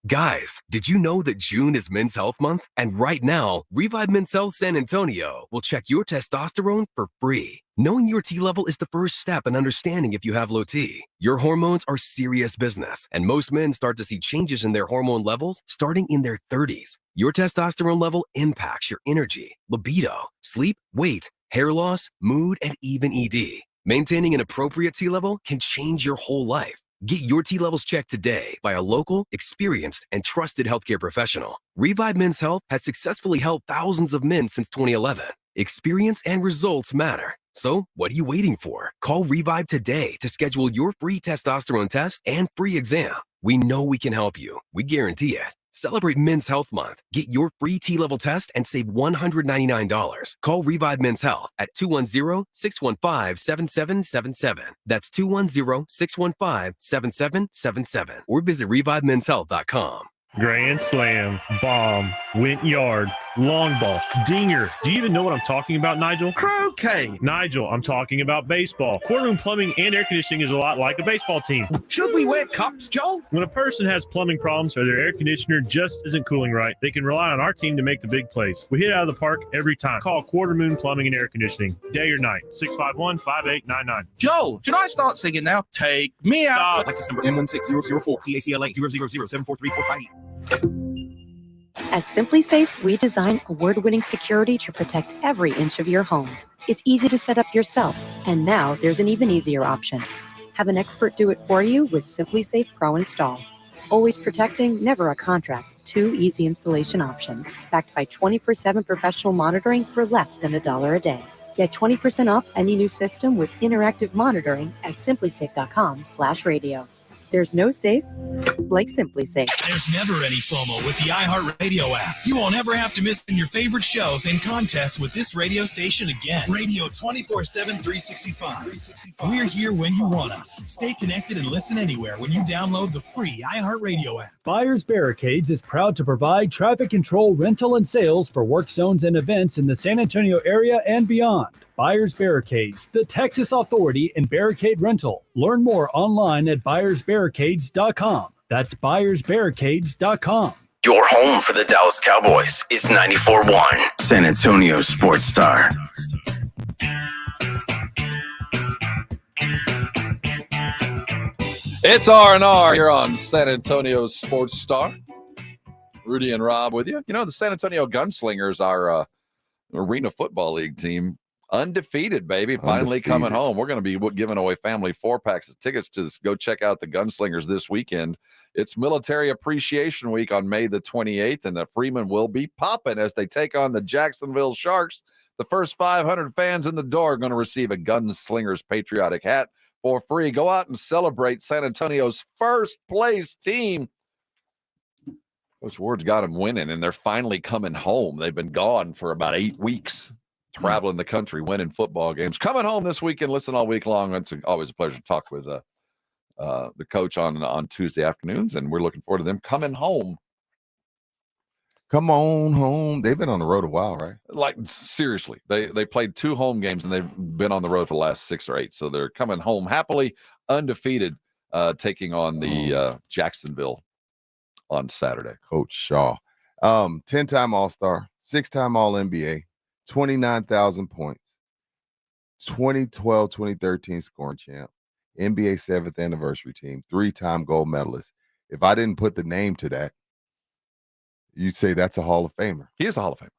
Guys, did you know that June is Men's Health Month? And right now, Revive Men's Health San Antonio will check your testosterone for free. Knowing your T level is the first step in understanding if you have low T. Your hormones are serious business, and most men start to see changes in their hormone levels starting in their 30s. Your testosterone level impacts your energy, libido, sleep, weight, hair loss, mood, and even ED. Maintaining an appropriate T level can change your whole life. Get your T levels checked today by a local, experienced, and trusted healthcare professional. Revive Men's Health has successfully helped thousands of men since 2011. Experience and results matter. So, what are you waiting for? Call Revive today to schedule your free testosterone test and free exam. We know we can help you. We guarantee it. Celebrate Men's Health Month. Get your free T-level test and save $199. Call Revive Men's Health at 210-615-7777. That's 210-615-7777. Or visit ReviveMen'sHealth.com. Grand slam, bomb, went yard, long ball, dinger. Do you even know what I'm talking about, Nigel? Croquet. Nigel, I'm talking about baseball. Courtroom plumbing and air conditioning is a lot like a baseball team. Should we wear cups, Joel? When a person has plumbing problems or their air conditioner just isn't cooling right, they can rely on our team to make the big plays. We hit out of the park every time. Call Quarter Moon Plumbing and Air Conditioning, day or night, 651-5899. Joel, should I start singing now? Take me out. License number M16004, DACLA 000743458. At Simply Safe, we design award-winning security to protect every inch of your home. It's easy to set up yourself, and now there's an even easier option. Have an expert do it for you with Simply Safe Pro Install. Always protecting, never a contract. 2 easy installation options, backed by 24/7 professional monitoring for less than $1 a day. Get 20% off any new system with interactive monitoring at simplysafe.com/radio. There's no safe like Simply Safe. There's never any FOMO with the iHeartRadio app. You won't ever have to miss your favorite shows and contests with this radio station again. Radio 24/7, 365. We're here when you want us. Stay connected and listen anywhere when you download the free iHeartRadio app. Buyers Barricades is proud to provide traffic control, rental, and sales for work zones and events in the San Antonio area and beyond. Buyers Barricades, the Texas authority in barricade rental. Learn more online at buyersbarricades.com. That's buyersbarricades.com. Your home for the Dallas Cowboys is 94.1 San Antonio Sports Star. It's R&R here on San Antonio Sports Star. Rudy and Rob with you. You know, the San Antonio Gunslingers, our Arena Football League team, undefeated, baby. Finally coming home. We're going to be giving away family 4-packs of tickets to go check out the Gunslingers this weekend. It's Military Appreciation Week on May the 28th, and the Freeman will be popping as they take on the Jacksonville Sharks. The first 500 fans in the door are going to receive a Gunslingers patriotic hat for free. Go out and celebrate San Antonio's first place team. Coach Ward's got them winning, and they're finally coming home. They've been gone for about 8 weeks, traveling the country, winning football games. Coming home this weekend, listen all week long. It's always a pleasure to talk with the coach on Tuesday afternoons, and we're looking forward to them coming home. Come on home. They've been on the road a while, right? Like, seriously, they played 2 home games, and they've been on the road for the last 6 or 8. So they're coming home happily, undefeated, taking on the Jacksonville on Saturday. Coach Shaw, 10-time All-Star, 6-time All-NBA, 29,000 points, 2012-2013 scoring champ, NBA 7th anniversary team, 3-time gold medalist. If I didn't put the name to that, you'd say that's a Hall of Famer. He is a Hall of Famer.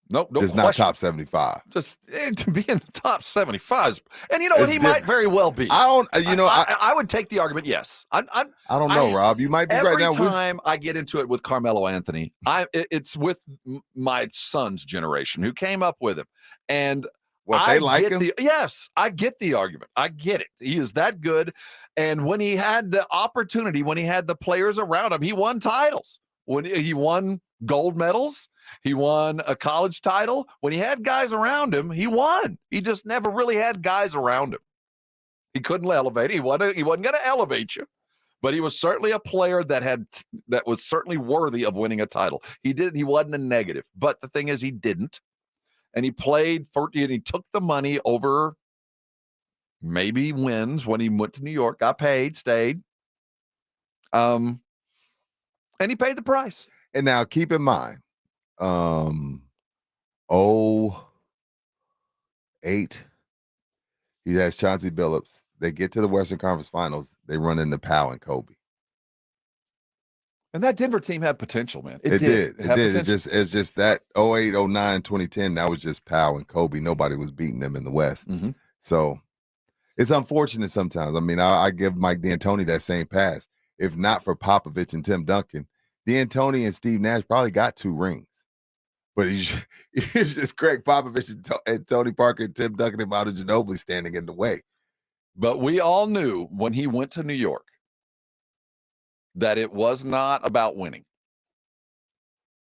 Nope. Just not top 75. Just to be in the top 75. And you know what? He might very well be. I would take the argument, yes. I don't know, Rob. You might be right now. Every time I get into it with Carmelo Anthony, it's with my son's generation who came up with him. And they like him? Yes, I get the argument. I get it. He is that good. And when he had the opportunity, when he had the players around him, he won titles. When he won gold medals, he won a college title. When he had guys around him, he won. He just never really had guys around him. He couldn't elevate. He wasn't going to elevate you, but he was certainly a player that was certainly worthy of winning a title. He wasn't a negative, but the thing is, he didn't. And he played and he took the money over maybe wins when he went to New York, got paid, stayed. And he paid the price. And now keep in mind, 08, he has Chauncey Billups. They get to the Western Conference Finals. They run into Powell and Kobe. And that Denver team had potential, man. It did. It's just that 08, 09, 2010, that was just Powell and Kobe. Nobody was beating them in the West. Mm-hmm. So it's unfortunate sometimes. I mean, I give Mike D'Antoni that same pass. If not for Popovich and Tim Duncan, D'Antoni and Steve Nash probably got 2 rings. But it's just Greg Popovich and Tony Parker and Tim Duncan and Manu Ginobili standing in the way. But we all knew when he went to New York that it was not about winning.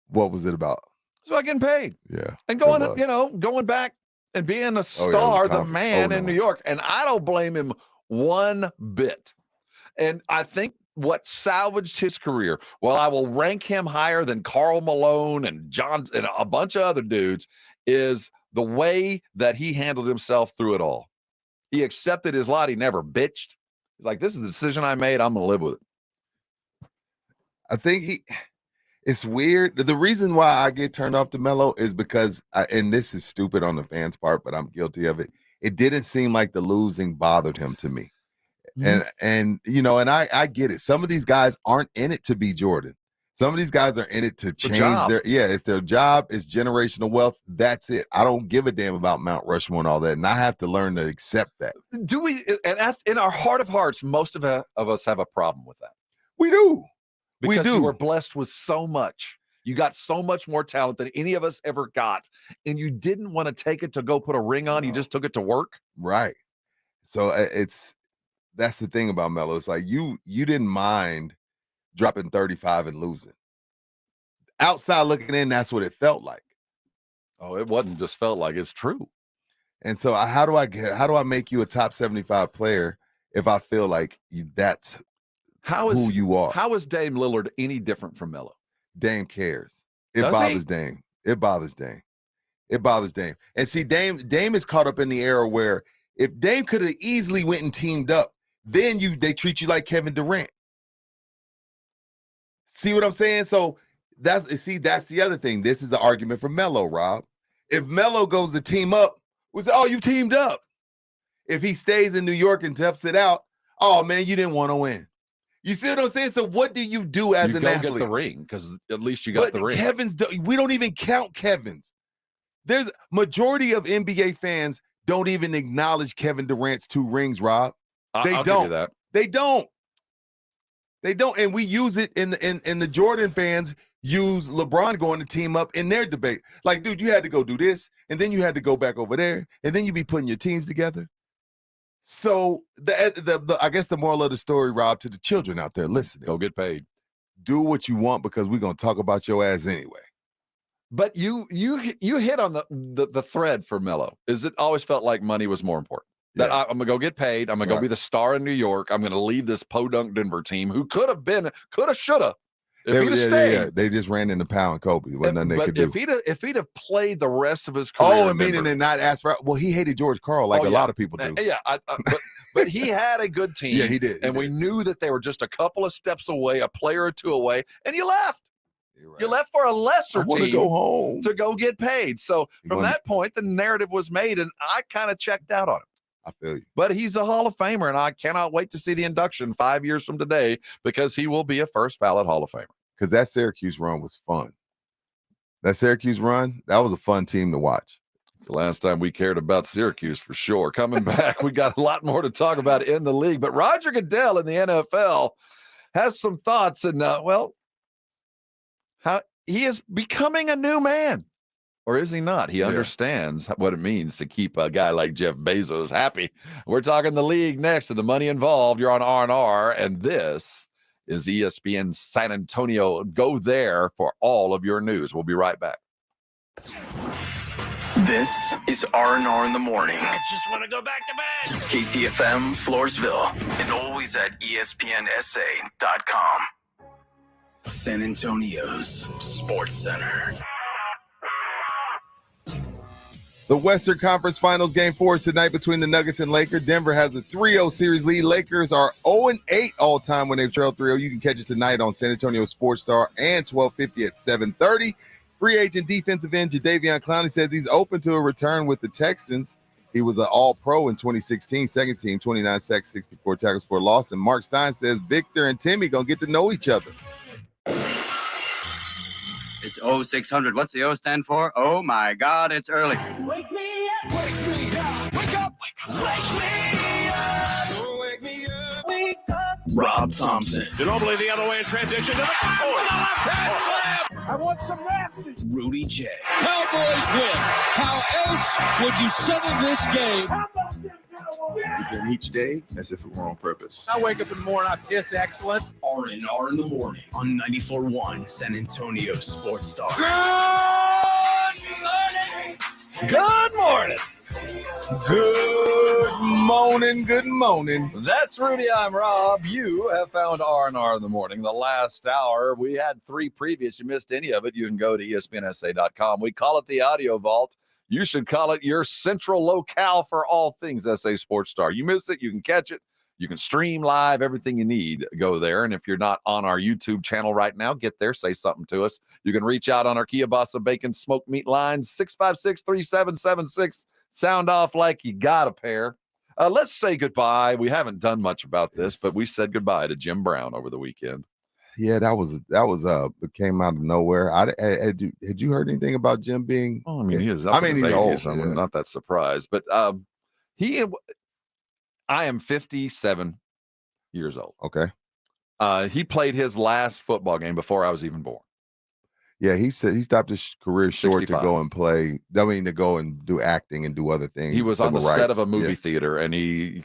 What was it about? It's about getting paid. Yeah. And going back and being a star, the man in New York. And I don't blame him one bit. And I think what salvaged his career, well, I will rank him higher than Karl Malone and John and a bunch of other dudes, is the way that he handled himself through it all. He accepted his lot. He never bitched. He's like, this is the decision I made. I'm going to live with it. I think it's weird. The reason why I get turned off to Melo is because, and this is stupid on the fans' part, but I'm guilty of it. It didn't seem like the losing bothered him to me. Mm-hmm. And I get it. Some of these guys aren't in it to be Jordan. Some of these guys are in it to change it's their job, it's generational wealth. That's it. I don't give a damn about Mount Rushmore and all that. And I have to learn to accept that. Do we, and in our heart of hearts, most of us have a problem with that. We do. Because you were blessed with so much. You got so much more talent than any of us ever got. And you didn't want to take it to go put a ring on. You just took it to work. Right. So that's the thing about Melo. It's like you didn't mind dropping 35 and losing. Outside looking in, that's what it felt like. Oh, it wasn't just felt like, it's true. And so how do I make you a top 75 player if I feel like that's who you are? How is Dame Lillard any different from Melo? Dame cares. It Does bothers he? Dame. It bothers Dame. It bothers Dame. And see, Dame is caught up in the era where if Dame could have easily went and teamed up, then they treat you like Kevin Durant. See what I'm saying? So that's the other thing. This is the argument for Melo, Rob. If Melo goes to team up, we say, oh, you teamed up. If he stays in New York and toughs it out, oh man, you didn't want to win. You see what I'm saying? So what do you do as an athlete? Get the ring, because at least you got the ring. We don't even count Kevin's. There's majority of NBA fans don't even acknowledge Kevin Durant's 2 rings, Rob. I'll give you that. They don't. And we use it in the Jordan fans use LeBron going to team up in their debate. Like, dude, you had to go do this, and then you had to go back over there, and then you be putting your teams together. So I guess the moral of the story, Rob, to the children out there listening, go get paid. Do what you want, because we're gonna talk about your ass anyway. But you hit on the thread for Melo. Is it always felt like money was more important? That I'm gonna go get paid. I'm gonna go be the star in New York. I'm gonna leave this podunk Denver team who could have, shoulda. If he'd have stayed, they just ran into Powell and Kobe. Wasn't nothing they could do. If he'd have played the rest of his career, oh, meaning and not ask for. Well, he hated George Karl like a lot of people do. Yeah, but he had a good team. Yeah, he did. We knew that they were just a couple of steps away, a player or two away, and you left. Right. You left for a lesser team to go home to go get paid. So from that point, the narrative was made, and I kind of checked out on it. I feel you. But he's a Hall of Famer, and I cannot wait to see the induction 5 years from today, because he will be a first ballot Hall of Famer. Because that Syracuse run was fun. That Syracuse run, that was a fun team to watch. It's the last time we cared about Syracuse for sure. Coming back, we got a lot more to talk about in the league. But Roger Goodell in the NFL has some thoughts, and how he is becoming a new man. Or is he not? He understands what it means to keep a guy like Jeff Bezos happy. We're talking the league next and the money involved. You're on R&R, and this is ESPN San Antonio. Go there for all of your news. We'll be right back. This is R&R in the morning. I just want to go back to bed. KTFM Floresville, and always at ESPNSA.com. San Antonio's Sports Center. The Western Conference Finals Game 4 is tonight between the Nuggets and Lakers. Denver has a 3-0 series lead. Lakers are 0-8 all-time when they've trailed 3-0. You can catch it tonight on San Antonio Sports Star and 1250 at 7:30. Free agent defensive end Jadeveon Clowney says he's open to a return with the Texans. He was an all-pro in 2016, second team, 29 sacks, 64 tackles for a loss. And Mark Stein says Victor and Timmy going to get to know each other. It's 0600. What's the O stand for? Oh, my God, it's early. Wake me up, wake me up, wake up, wake up, wake me up. Oh, wake me up, wake up. Rob Thompson. Normally the other way in transition to the left-hand slam. I want some nasty. Rudy J. Cowboys win. How else would you settle this game? Begin each day as if it were on purpose. I wake up in the morning, I piss excellent. R&R in the morning on 94.1 San Antonio Sports Star. Good morning. Good morning. Good morning. That's Rudy. I'm Rob. You have found R&R in the morning. The last hour, we had 3 previous. You missed any of it, you can go to ESPNSA.com. We call it the Audio Vault. You should call it your central locale for all things SA Sports Star. You miss it, you can catch it. You can stream live, everything you need. Go there. And if you're not on our YouTube channel right now, get there, say something to us. You can reach out on our Kielbasa Bacon Smoked Meat lines, 656-3776. Sound off like you got a pair. Let's say goodbye. We haven't done much about this, but we said goodbye to Jim Brown over the weekend. Yeah, that was it came out of nowhere. Had you heard anything about Jim being? Oh, I mean, he is. He's old. So I'm not that surprised, but I am 57 years old. Okay. He played his last football game before I was even born. Yeah, he said he stopped his career short 65. to go and play. I mean, to go and do acting and do other things. He was on the civil set rights. of a movie Yeah. theater, and he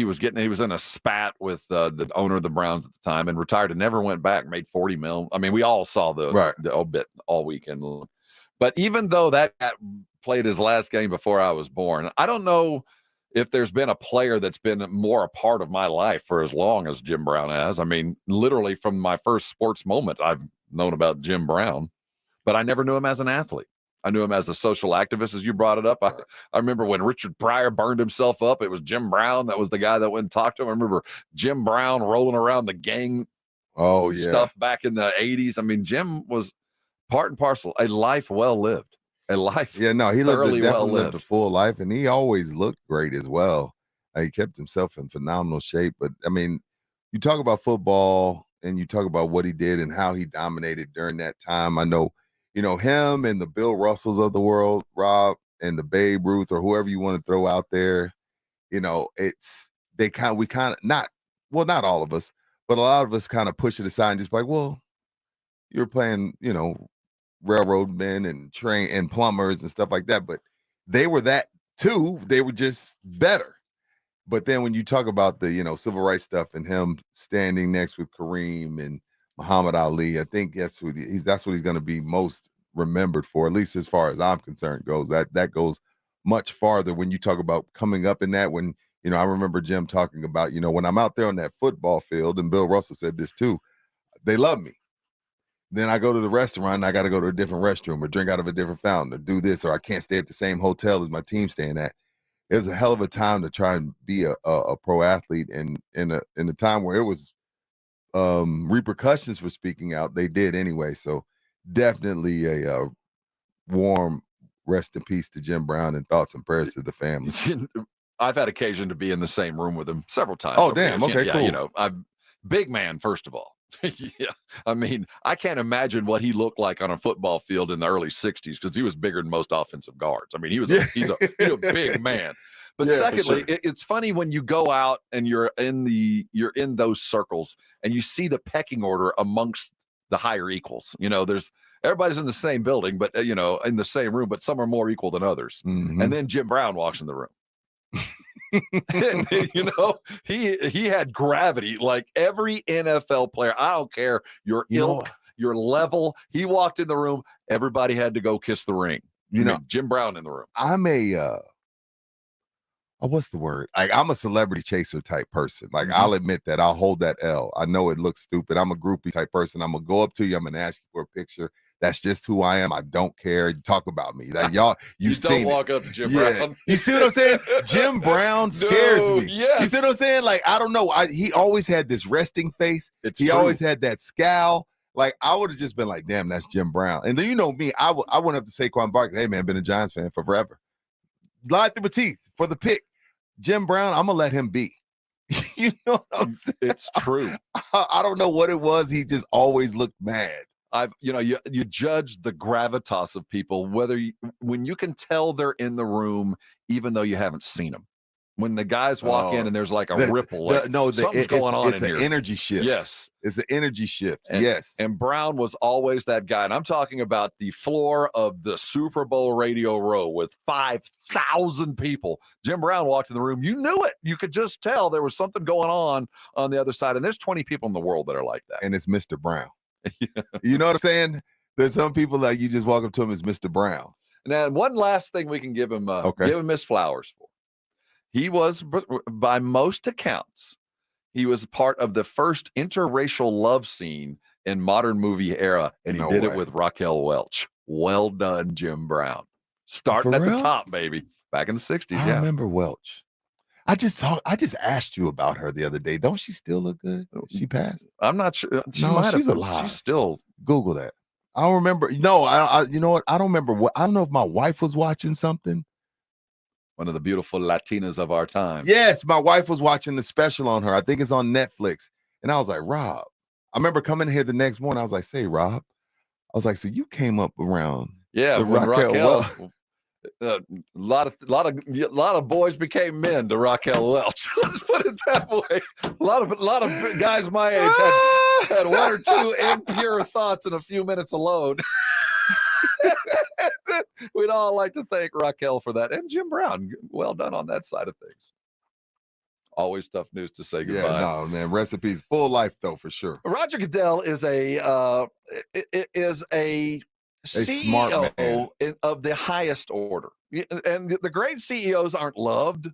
was in a spat with the owner of the Browns at the time, and retired and never went back. Made $40 million. I mean, we all saw the obit all weekend. But even though that played his last game before I was born, I don't know if there's been a player that's been more a part of my life for as long as Jim Brown has. I mean, literally from my first sports moment, I've known about Jim Brown, but I never knew him as an athlete. I knew him as a social activist, as you brought it up. I remember when Richard Pryor burned himself up, it was Jim Brown that was the guy that went and talked to him. I remember Jim Brown rolling around the gang stuff back in the 80s. I mean, Jim was part and parcel, a life well lived. A life he definitely lived a full life, and he always looked great as well. He kept himself in phenomenal shape. But, I mean, you talk about football and you talk about what he did and how he dominated during that time. I know, him and the Bill Russells of the world, Rob, and the Babe Ruth or whoever you want to throw out there, not all of us, but a lot of us kind of push it aside and just like, well, you're playing, railroad men and train and plumbers and stuff like that, but they were that too. They were just better. But then when you talk about the civil rights stuff and him standing next with Kareem and Muhammad Ali, I think that's what he's going to be most remembered for, at least as far as I'm concerned goes. That goes much farther when you talk about coming up in that. When I remember Jim talking about when I'm out there on that football field, and Bill Russell said this too, they love me. Then I go to the restaurant and I got to go to a different restroom or drink out of a different fountain or do this, or I can't stay at the same hotel as my team staying at. It was a hell of a time to try and be a pro athlete, and in a time where it was repercussions for speaking out. They did anyway. So definitely a warm rest in peace to Jim Brown, and thoughts and prayers to the family. I've had occasion to be in the same room with him several times. Oh, damn. Okay, cool. I'm big man, first of all. Yeah, I mean, I can't imagine what he looked like on a football field in the early 60s, because he was bigger than most offensive guards. I mean, he's a big man. But secondly, it's funny when you go out and you're in those circles and you see the pecking order amongst the higher equals. Everybody's in the same building, but in the same room, but some are more equal than others. Mm-hmm. And then Jim Brown walks in the room. And, he had gravity like every NFL player. I don't care your ilk, your level. He walked in the room, everybody had to go kiss the ring. Jim Brown in the room. I'm what's the word? I'm a celebrity chaser type person. Like, I'll admit that. I'll hold that L. I know it looks stupid. I'm a groupie type person. I'm gonna go up to you. I'm gonna ask you for a picture. That's just who I am. I don't care. Talk about me. Like, y'all, you don't walk up to Jim Brown. You see what I'm saying? Jim Brown scares me. Yes. You see what I'm saying? Like, I don't know. He always had this resting face. He always had that scowl. Like, I would have just been like, damn, that's Jim Brown. And then me, I went up to Saquon Barkley. Hey, man, been a Giants fan for forever. Lied through my teeth for the pick. Jim Brown, I'm gonna let him be. You know what I'm saying? It's true. I don't know what it was. He just always looked mad. You judge the gravitas of people, when you can tell they're in the room, even though you haven't seen them. When the guys walk in and there's like a ripple, something's going on in here. It's an energy shift. Yes. It's an energy shift. Yes. And Brown was always that guy. And I'm talking about the floor of the Super Bowl Radio Row with 5,000 people. Jim Brown walked in the room. You knew it. You could just tell there was something going on the other side. And there's 20 people in the world that are like that. And it's Mr. Brown. You know what I'm saying? There's some people like you just walk up to him as Mr. Brown. And then one last thing we can give him his flowers for. He was, by most accounts, he was part of the first interracial love scene in modern movie era, and he did it with Raquel Welch. Well done, Jim Brown. Starting at the top, baby. Back in the 60s, I remember Welch. I just asked you about her the other day. Don't she still look good? She passed. I'm not sure. She's alive. She's still. Google that. I don't remember. No, you know what? I don't remember. I don't know if my wife was watching something. One of the beautiful Latinas of our time. Yes, my wife was watching the special on her. I think it's on Netflix. And I was like, Rob. I remember coming here the next morning. I was like, say, Rob. I was like, so you came up around. Yeah, when Raquel a lot of boys became men to Raquel Welch. Let's put it that way. A lot of guys my age had one or two impure thoughts in a few minutes alone. We'd all like to thank Raquel for that. And Jim Brown, well done on that side of things. Always tough news to say goodbye. Yeah, no, man. Recipes, full life though, for sure. Roger Goodell is a smart man CEO of the highest order. And the great CEOs aren't loved.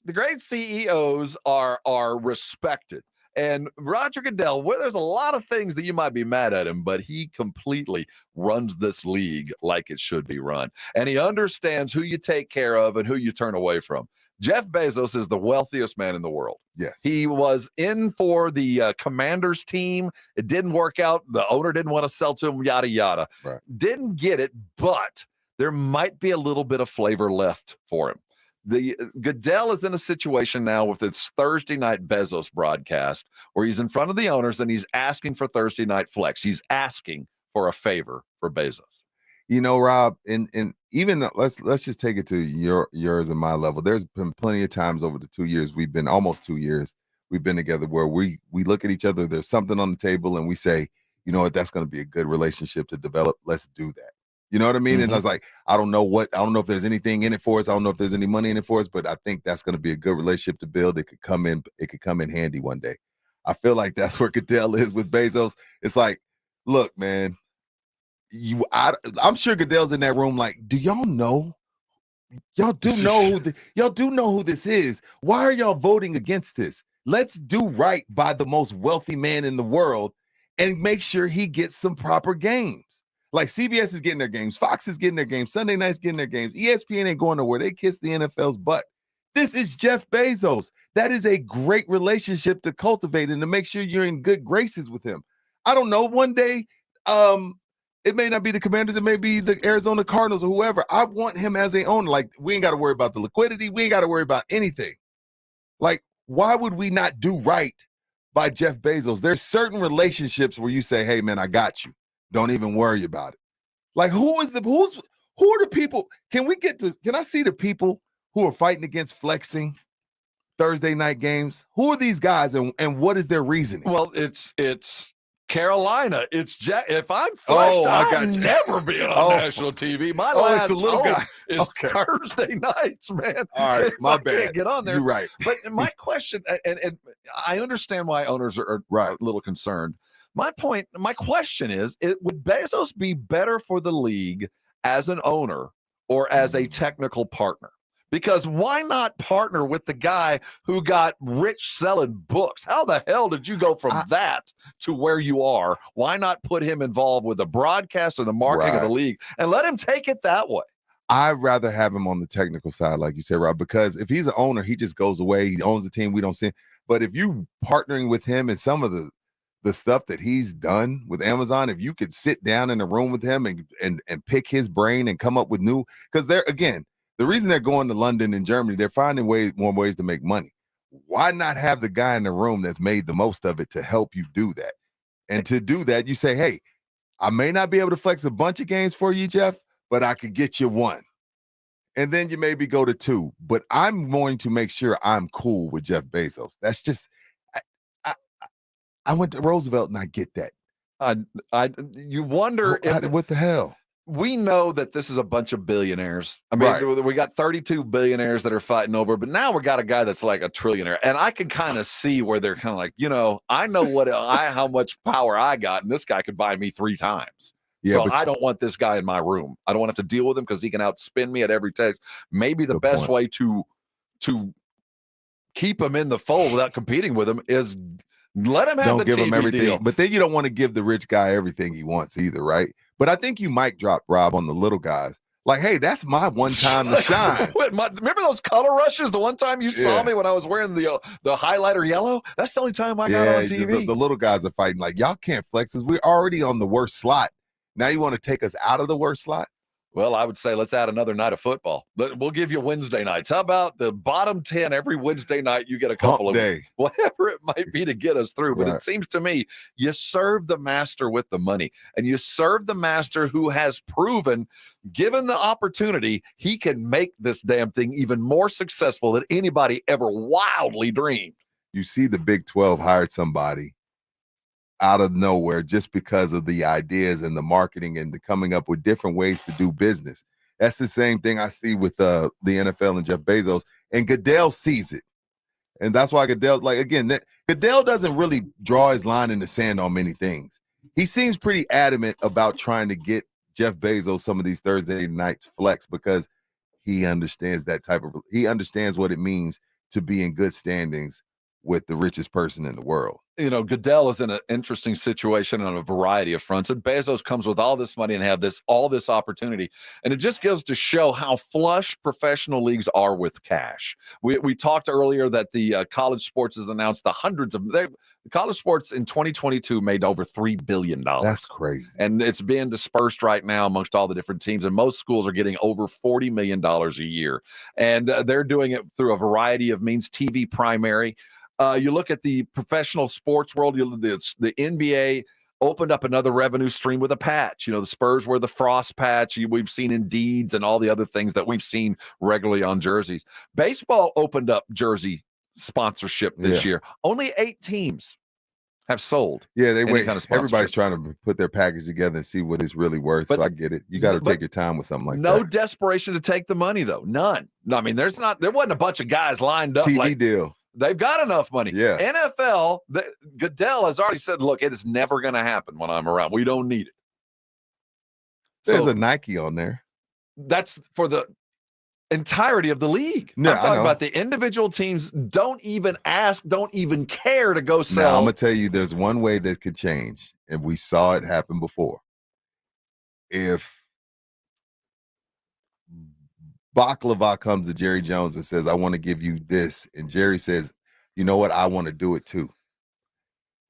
The great CEOs are respected. And Roger Goodell, well, there's a lot of things that you might be mad at him, but he completely runs this league like it should be run. And he understands who you take care of and who you turn away from. Jeff Bezos is the wealthiest man in the world. Yes. He was in for the Commanders team. It didn't work out. The owner didn't want to sell to him, yada, yada. Right. Didn't get it, but there might be a little bit of flavor left for him. The Goodell is in a situation now with its Thursday night Bezos broadcast where he's in front of the owners and he's asking for Thursday night flex. He's asking for a favor for Bezos. You know, Rob, and even let's just take it to yours and my level. There's been plenty of times over the 2 years we've been almost 2 years we've been together where we look at each other. There's something on the table and we say, you know what, that's going to be a good relationship to develop. Let's do that. You know what I mean? Mm-hmm. And I was like, I don't know if there's anything in it for us. I don't know if there's any money in it for us, but I think that's going to be a good relationship to build. It could come in handy one day. I feel like that's where Goodell is with Bezos. It's like, look, man, I'm sure Goodell's in that room like, do y'all know? Y'all do know who this is. Why are y'all voting against this? Let's do right by the most wealthy man in the world and make sure he gets some proper games. Like CBS is getting their games, Fox is getting their games, Sunday night's getting their games, ESPN ain't going nowhere. They kiss the NFL's butt. This is Jeff Bezos. That is a great relationship to cultivate and to make sure you're in good graces with him. I don't know, one day, it may not be the Commanders, it may be the Arizona Cardinals or whoever. I want him as an owner. Like, we ain't got to worry about the liquidity. We ain't got to worry about anything. Like, why would we not do right by Jeff Bezos? There's certain relationships where you say, hey, man, I got you. Don't even worry about it. Like, who are the people? Can I see the people who are fighting against flexing Thursday night games? Who are these guys and what is their reasoning? Well, it's Carolina. It's if I'm flexed, I'll never be on national TV. My last it's the little guy. Is Thursday nights, man. All right, my bad. Can't get on there. You're right. But my question, and I understand why owners are a little concerned. My question is, would Bezos be better for the league as an owner or as a technical partner? Because why not partner with the guy who got rich selling books? How the hell did you go from that to where you are? Why not put him involved with the broadcast and the marketing of the league and let him take it that way? I'd rather have him on the technical side, like you said, Rob, because if he's an owner, he just goes away. He owns the team. We don't see him. But if you partnering with him and some of the stuff that he's done with Amazon, if you could sit down in a room with him and pick his brain and come up with new, because the reason they're going to London and Germany, they're finding more ways to make money. Why not have the guy in the room that's made the most of it to help you do that? And to do that, you say, hey, I may not be able to flex a bunch of games for you, Jeff, but I could get you one. And then you maybe go to two. But I'm going to make sure I'm cool with Jeff Bezos. That's just, I went to Roosevelt and I get that. You wonder what the hell? We know that this is a bunch of billionaires. I mean, we got 32 billionaires that are fighting over, but now we got a guy that's like a trillionaire. And I can kind of see where they're kind of like, I know how much power I got, and this guy could buy me 3 times. Yeah, so I don't want this guy in my room. I don't want to have to deal with him because he can outspin me at every text. Maybe the best way to keep him in the fold without competing with him is let him have the TV everything deal. But then you don't want to give the rich guy everything he wants either, right? But I think you might drop Rob on the little guys. Like, hey, that's my one time to shine. Remember those color rushes? The one time you saw me when I was wearing the highlighter yellow? That's the only time I got on TV. The little guys are fighting like, y'all can't flex us. We're already on the worst slot. Now you want to take us out of the worst slot? Well, I would say let's add another night of football. We'll give you Wednesday nights. How about the bottom 10 every Wednesday night? You get a couple of day, whatever it might be to get us through. But it seems to me you serve the master with the money, and you serve the master who has proven, given the opportunity, he can make this damn thing even more successful than anybody ever wildly dreamed. You see, the Big 12 hired somebody out of nowhere just because of the ideas and the marketing and the coming up with different ways to do business. That's the same thing I see with the NFL and Jeff Bezos. And Goodell sees it. And that's why Goodell, Goodell doesn't really draw his line in the sand on many things. He seems pretty adamant about trying to get Jeff Bezos some of these Thursday nights flex because he understands he understands what it means to be in good standings with the richest person in the world. Goodell is in an interesting situation on a variety of fronts, and Bezos comes with all this money and have all this opportunity, and it just goes to show how flush professional leagues are with cash. We talked earlier that the college sports has announced the college sports in 2022 made over $3 billion. That's crazy, and it's being dispersed right now amongst all the different teams, and most schools are getting over $40 million a year, and they're doing it through a variety of means. TV primary. You look at the professional sports world, the NBA opened up another revenue stream with a patch. The Spurs were the frost patch we've seen in deeds and all the other things that we've seen regularly on jerseys. Baseball opened up jersey sponsorship this year. Only 8 teams have sold. Yeah, they any wait. kind of sponsorship. Everybody's trying to put their package together and see what it's really worth. So I get it. You got to take your time with something like that. No desperation to take the money, though. None. No, I mean, there wasn't a bunch of guys lined up. TV deal. They've got enough money. Yeah. NFL, Goodell has already said, look, it is never going to happen when I'm around. We don't need it. There's a Nike on there. That's for the entirety of the league. No, I'm talking about the individual teams don't even ask, don't even care to go sell. Now, I'm going to tell you, there's one way that could change, and we saw it happen before. If Baklava comes to Jerry Jones and says, I want to give you this. And Jerry says, you know what? I want to do it too.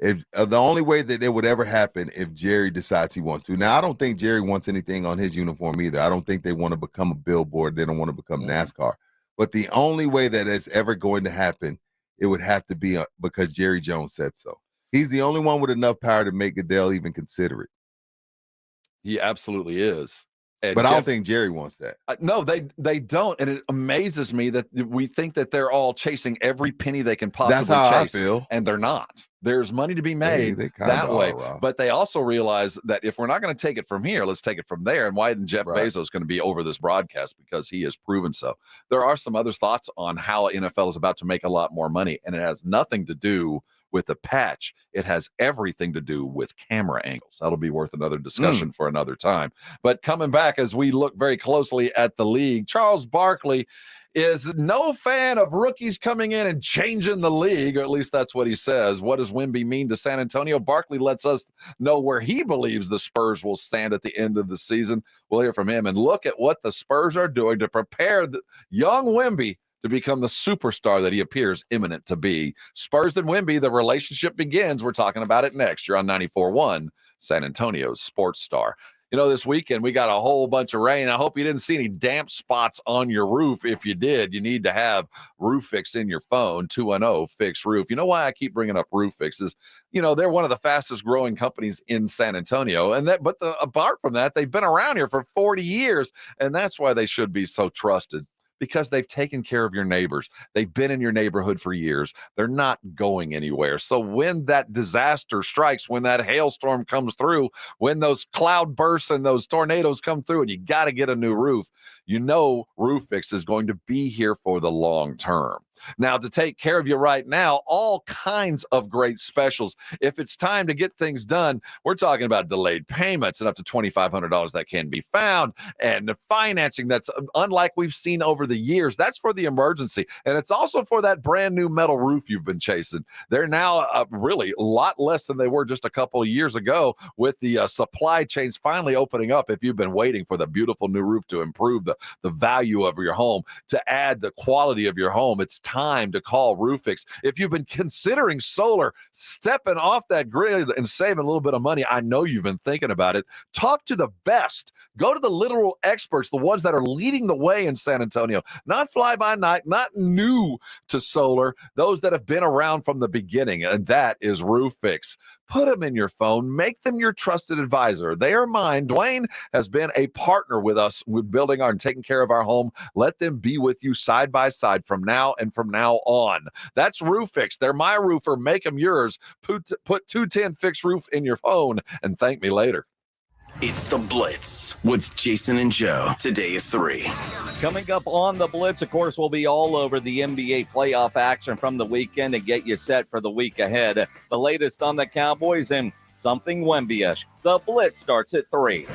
If the only way that it would ever happen if Jerry decides he wants to. Now, I don't think Jerry wants anything on his uniform either. I don't think they want to become a billboard. They don't want to become NASCAR. But the only way that it's ever going to happen, it would have to be because Jerry Jones said so. He's the only one with enough power to make Goodell even consider it. He absolutely is. And but I don't think Jerry wants that. No, they don't. And it amazes me that we think that they're all chasing every penny they can possibly chase. That's how chase. I feel. And they're not. There's money to be made that way. But they also realize that if we're not going to take it from here, let's take it from there. And why isn't Jeff Bezos going to be over this broadcast? Because he has proven so. There are some other thoughts on how NFL is about to make a lot more money. And it has nothing to do with the patch. It has everything to do with camera angles. That'll be worth another discussion for another time. But coming back as we look very closely at the league, Charles Barkley is no fan of rookies coming in and changing the league, or at least that's what he says. What does Wemby mean to San Antonio? Barkley lets us know where he believes the Spurs will stand at the end of the season. We'll hear from him and look at what the Spurs are doing to prepare the young Wemby to become the superstar that he appears imminent to be. Spurs and Wemby, the relationship begins. We're talking about it next. You're on 94.1, San Antonio's Sports Star. This weekend we got a whole bunch of rain. I hope you didn't see any damp spots on your roof. If you did, you need to have Roof Fix in your phone, 210-FIX-ROOF. You know why I keep bringing up Roof Fix is, they're one of the fastest growing companies in San Antonio. Apart from that, they've been around here for 40 years, and that's why they should be so trusted. Because they've taken care of your neighbors. They've been in your neighborhood for years. They're not going anywhere. So when that disaster strikes, when that hailstorm comes through, when those cloud bursts and those tornadoes come through and you got to get a new roof, Roof Fix is going to be here for the long term. Now, to take care of you right now, all kinds of great specials. If it's time to get things done, we're talking about delayed payments and up to $2,500 that can be found, and the financing that's unlike we've seen over the years. That's for the emergency, and it's also for that brand new metal roof you've been chasing. They're now really a lot less than they were just a couple of years ago with the supply chains finally opening up. If you've been waiting for the beautiful new roof to improve the value of your home, to add the quality of your home, it's time to call Roof Fix. If you've been considering solar, stepping off that grid and saving a little bit of money, I know you've been thinking about it. Talk to the best. Go to the literal experts, the ones that are leading the way in San Antonio. Not fly by night, not new to solar, those that have been around from the beginning, and that is Roof Fix. Put them in your phone. Make them your trusted advisor. They are mine. Dwayne has been a partner with us with building and taking care of our home. Let them be with you side by side from now on. That's Roof Fix. They're my roofer. Make them yours. Put 210 Fix Roof in your phone and thank me later. It's The Blitz with Jason and Joe, today at 3. Coming up on The Blitz, of course, we'll be all over the NBA playoff action from the weekend and get you set for the week ahead. The latest on the Cowboys and something Wemby-ish. The Blitz starts at 3.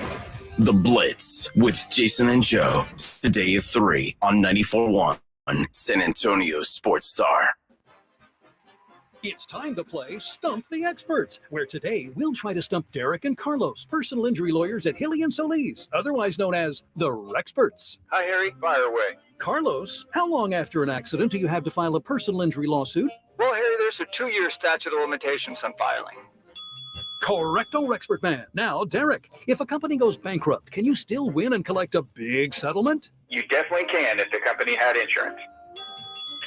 The Blitz with Jason and Joe, today at 3 on 94.1 San Antonio Sports Star. It's time to play Stump the Experts, where today we'll try to stump Derek and Carlos, personal injury lawyers at Hilly & Solis, otherwise known as the Rexperts. Hi, Harry. Fire away. Carlos, how long after an accident do you have to file a personal injury lawsuit? Well, Harry, there's a 2-year statute of limitations on filing. Correcto, Rexpert man. Now, Derek, if a company goes bankrupt, can you still win and collect a big settlement? You definitely can if the company had insurance.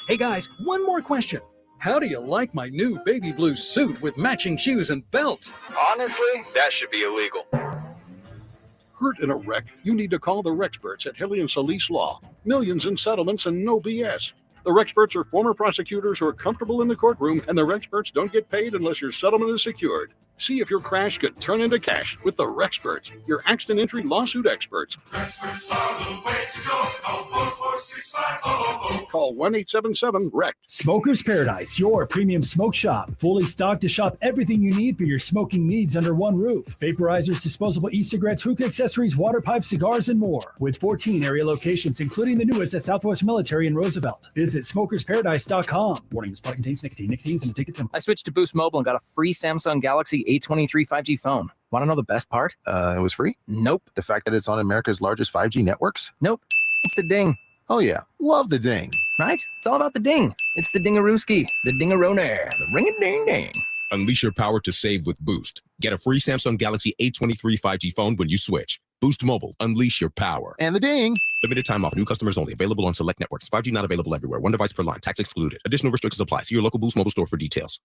Hey, guys, one more question. How do you like my new baby blue suit with matching shoes and belt? Honestly, that should be illegal. Hurt in a wreck? You need to call the Rexperts at Hilly & Solis Law. Millions in settlements and no BS. The Rexperts are former prosecutors who are comfortable in the courtroom, and the Rexperts don't get paid unless your settlement is secured. See if your crash could turn into cash with the Rexperts, your accident injury lawsuit experts. Experts are the way to go. Call 446-5000. Call 1-877-RECT. Smoker's Paradise, your premium smoke shop. Fully stocked to shop everything you need for your smoking needs under one roof. Vaporizers, disposable e-cigarettes, hookah accessories, water pipes, cigars, and more. With 14 area locations, including the newest at Southwest Military in Roosevelt. Visit smokersparadise.com. Warning, this product contains nicotine. Nicotine is an addictive chemical. I switched to Boost Mobile and got a free Samsung Galaxy A23 5G phone. Want to know the best part? It was free? Nope. The fact that it's on America's largest 5G networks? Nope. It's the ding. Oh, yeah. Love the ding. Right? It's all about the ding. It's the dingarooski, the dingaronair, the ring-a-ding-ding. Unleash your power to save with Boost. Get a free Samsung Galaxy A23 5G phone when you switch. Boost Mobile. Unleash your power. And the ding. Limited time offer. New customers only. Available on select networks. 5G not available everywhere. One device per line. Tax excluded. Additional restrictions apply. See your local Boost Mobile store for details.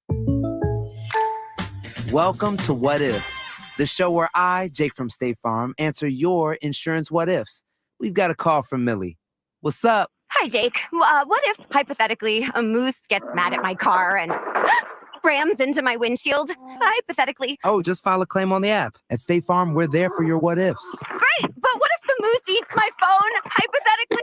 Welcome to What If, the show where I, Jake from State Farm, answer your insurance what ifs. We've got a call from Millie. What's up? Hi, Jake. What if, hypothetically, a moose gets mad at my car and rams into my windshield? Hypothetically. Oh, just file a claim on the app. At State Farm, we're there for your what ifs. Great, but what if the moose eats my phone? Hypothetically.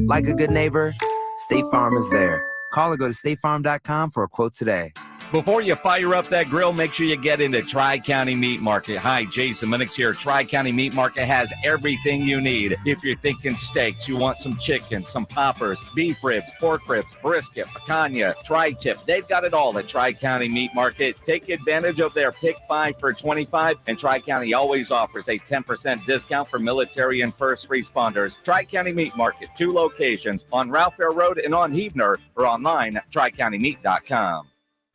Like a good neighbor, State Farm is there. Call or go to statefarm.com for a quote today. Before you fire up that grill, make sure you get into Tri-County Meat Market. Hi, Jason Minix here. Tri-County Meat Market has everything you need. If you're thinking steaks, you want some chicken, some poppers, beef ribs, pork ribs, brisket, picanha, tri-tip. They've got it all at Tri-County Meat Market. Take advantage of their Pick 5 for $25, and Tri-County always offers a 10% discount for military and first responders. Tri-County Meat Market, 2 locations on Ralph Fair Road and on Heebner, or online at tricountymeat.com.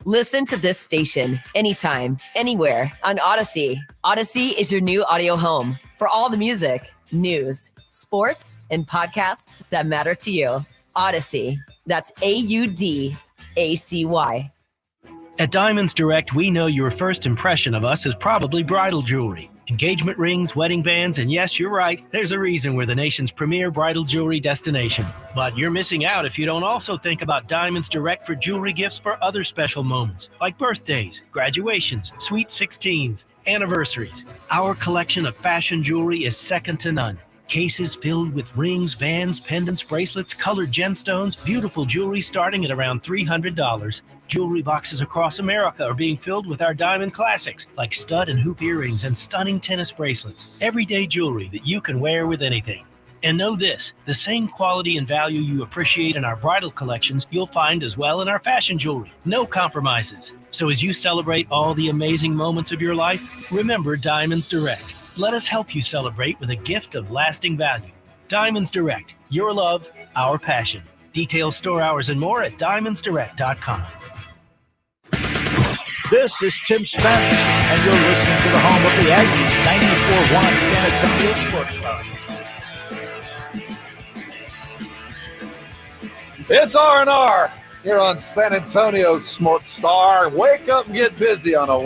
Listen to this station anytime, anywhere on Odyssey. Odyssey is your new audio home for all the music, news, sports, and podcasts that matter to you. Odyssey. That's AUDACY. At Diamonds Direct, we know your first impression of us is probably bridal jewelry. Engagement rings, wedding bands, and yes, you're right, there's a reason we're the nation's premier bridal jewelry destination. But you're missing out if you don't also think about Diamonds Direct for jewelry gifts for other special moments, like birthdays, graduations, sweet 16s, anniversaries. Our collection of fashion jewelry is second to none. Cases filled with rings, bands, pendants, bracelets, colored gemstones, beautiful jewelry starting at around $300. Jewelry boxes across America are being filled with our diamond classics, like stud and hoop earrings and stunning tennis bracelets. Everyday jewelry that you can wear with anything. And know this, the same quality and value you appreciate in our bridal collections, you'll find as well in our fashion jewelry. No compromises. So as you celebrate all the amazing moments of your life, remember Diamonds Direct. Let us help you celebrate with a gift of lasting value. Diamonds Direct, your love, our passion. Details, store hours, and more at diamondsdirect.com. This is Tim Spence, and you're listening to the home of the Aggies, 94.1 San Antonio Sports Star. It's R&R. Here on San Antonio Sports Star. Wake up and get busy on a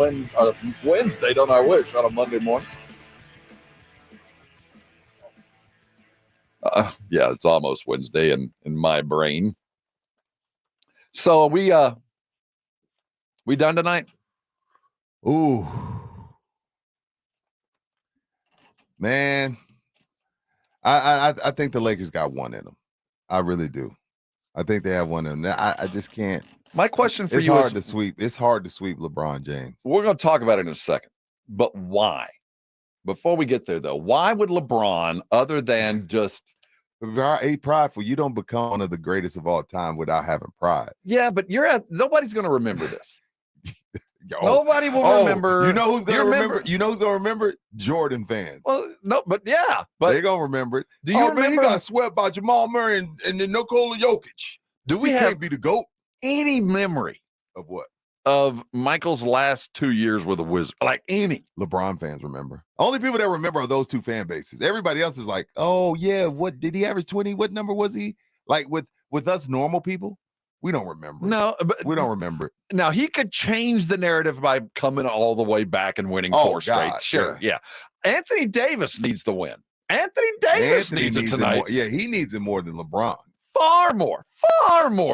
Wednesday, don't I wish, on a Monday morning. Yeah, it's almost Wednesday in my brain. So we done tonight? Ooh. Man, I think the Lakers got one in them. I really do. I think they have one in them. I just can't. My question for it's you hard is, to sweep. It's hard to sweep LeBron James. We're going to talk about it in a second. But why? Before we get there, though, why would LeBron, other than just prideful, you don't become one of the greatest of all time without having pride. Yeah, but nobody's going to remember this. Nobody will remember. You know who's going to remember? You know who's going to remember? Jordan fans. Well, no, but yeah, but they're going to remember it. Do you remember? Man, he got swept by Jamal Murray and then Nikola Jokic. Do we can't be the GOAT? Any memory of what? Of Michael's last 2 years with the Wizards? Like any LeBron fans remember. Only people that remember are those two fan bases. Everybody else is like, oh yeah, what did he average 20? What number was he? Like with us normal people, we don't remember. No, but we don't remember it. Now he could change the narrative by coming all the way back and winning 4 straight. Sure, yeah. Anthony Davis needs the win. Anthony Davis needs it tonight. Yeah, he needs it more than LeBron. Far more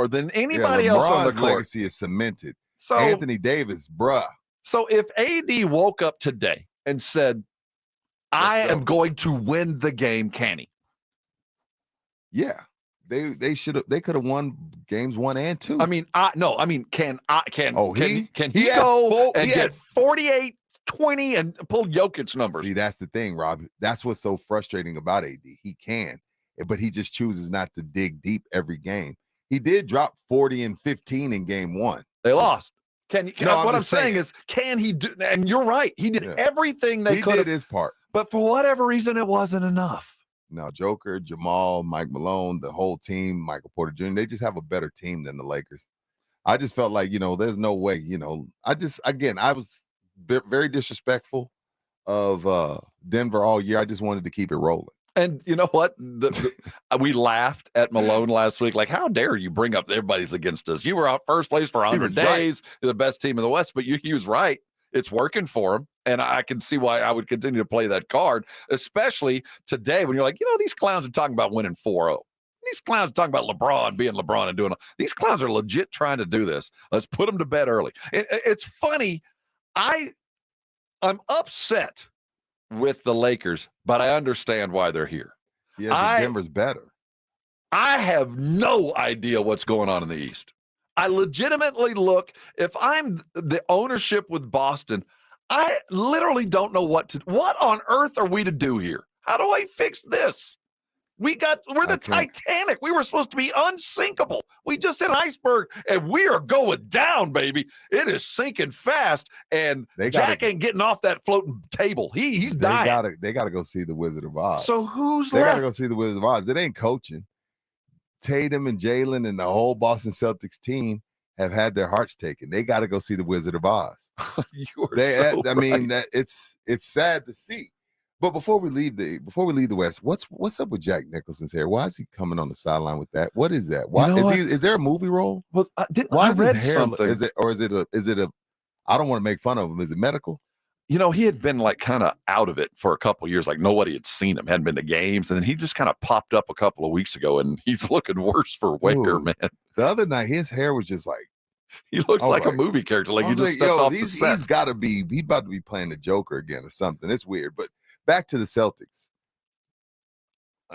than anybody else on the court. Legacy is cemented. So Anthony Davis, bruh. So if AD woke up today and said, I am going to win the game, can he? Yeah. They could have won games 1 and 2. I mean, can he get 48, 20 and pull Jokic numbers? See, that's the thing, Rob. That's what's so frustrating about AD. He can, but he just chooses not to dig deep every game. He did drop 40 and 15 in game 1. They lost. What I'm saying is, can he do? And you're right. He did everything they could. He did his part. But for whatever reason, it wasn't enough. Now, Joker, Jamal, Mike Malone, the whole team, Michael Porter Jr., they just have a better team than the Lakers. I just felt like, there's no way, I was very disrespectful of Denver all year. I just wanted to keep it rolling. And you know what? We laughed at Malone last week. Like, how dare you bring up everybody's against us? You were out first place for 100 days. Right. You're the best team in the West, but he was right. It's working for him. And I can see why I would continue to play that card, especially today when you're like, these clowns are talking about winning 4-0. These clowns are talking about LeBron being LeBron and doing all. These clowns are legit trying to do this. Let's put them to bed early. It's funny. I'm upset with the Lakers, but I understand why they're here. Yeah, Denver's better. I have no idea what's going on in the East. I legitimately look, if I'm the ownership with Boston, I literally don't know what on earth are we to do here? How do I fix this? We're the Titanic. We were supposed to be unsinkable. We just hit an iceberg, and we are going down, baby. It is sinking fast, and Jack ain't getting off that floating table. He's dying. They got to go see the Wizard of Oz. So who's they left? They got to go see the Wizard of Oz. It ain't coaching. Tatum and Jalen and the whole Boston Celtics team have had their hearts taken. They got to go see the Wizard of Oz. It's sad to see. But before we leave the West, what's up with Jack Nicholson's hair? Why is he coming on the sideline with that? What is that? Why is there a movie role? Well, why is read his hair? Something. Is it a? I don't want to make fun of him. Is it medical? He had been like kind of out of it for a couple of years. Like nobody had seen him, hadn't been to games, and then he just kind of popped up a couple of weeks ago, and he's looking worse for wear, man. The other night, his hair was just like. He looks like a movie character. Like he just stepped off the set. He's got to be. He's about to be playing the Joker again or something. It's weird, but. Back to the Celtics.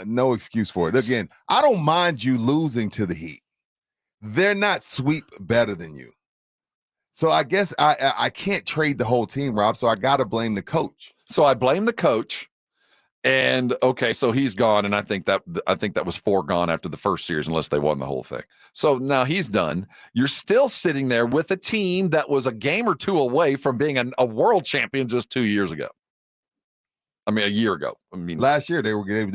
No excuse for it. Again, I don't mind you losing to the Heat. They're not sweep better than you. So I guess I can't trade the whole team, Rob, so I got to blame the coach. So I blame the coach. And okay, so he's gone, and I think that was foregone after the first series, unless they won the whole thing. So now he's done. You're still sitting there with a team that was a game or two away from being a world champion just 2 years ago. I mean, a year ago. Last year they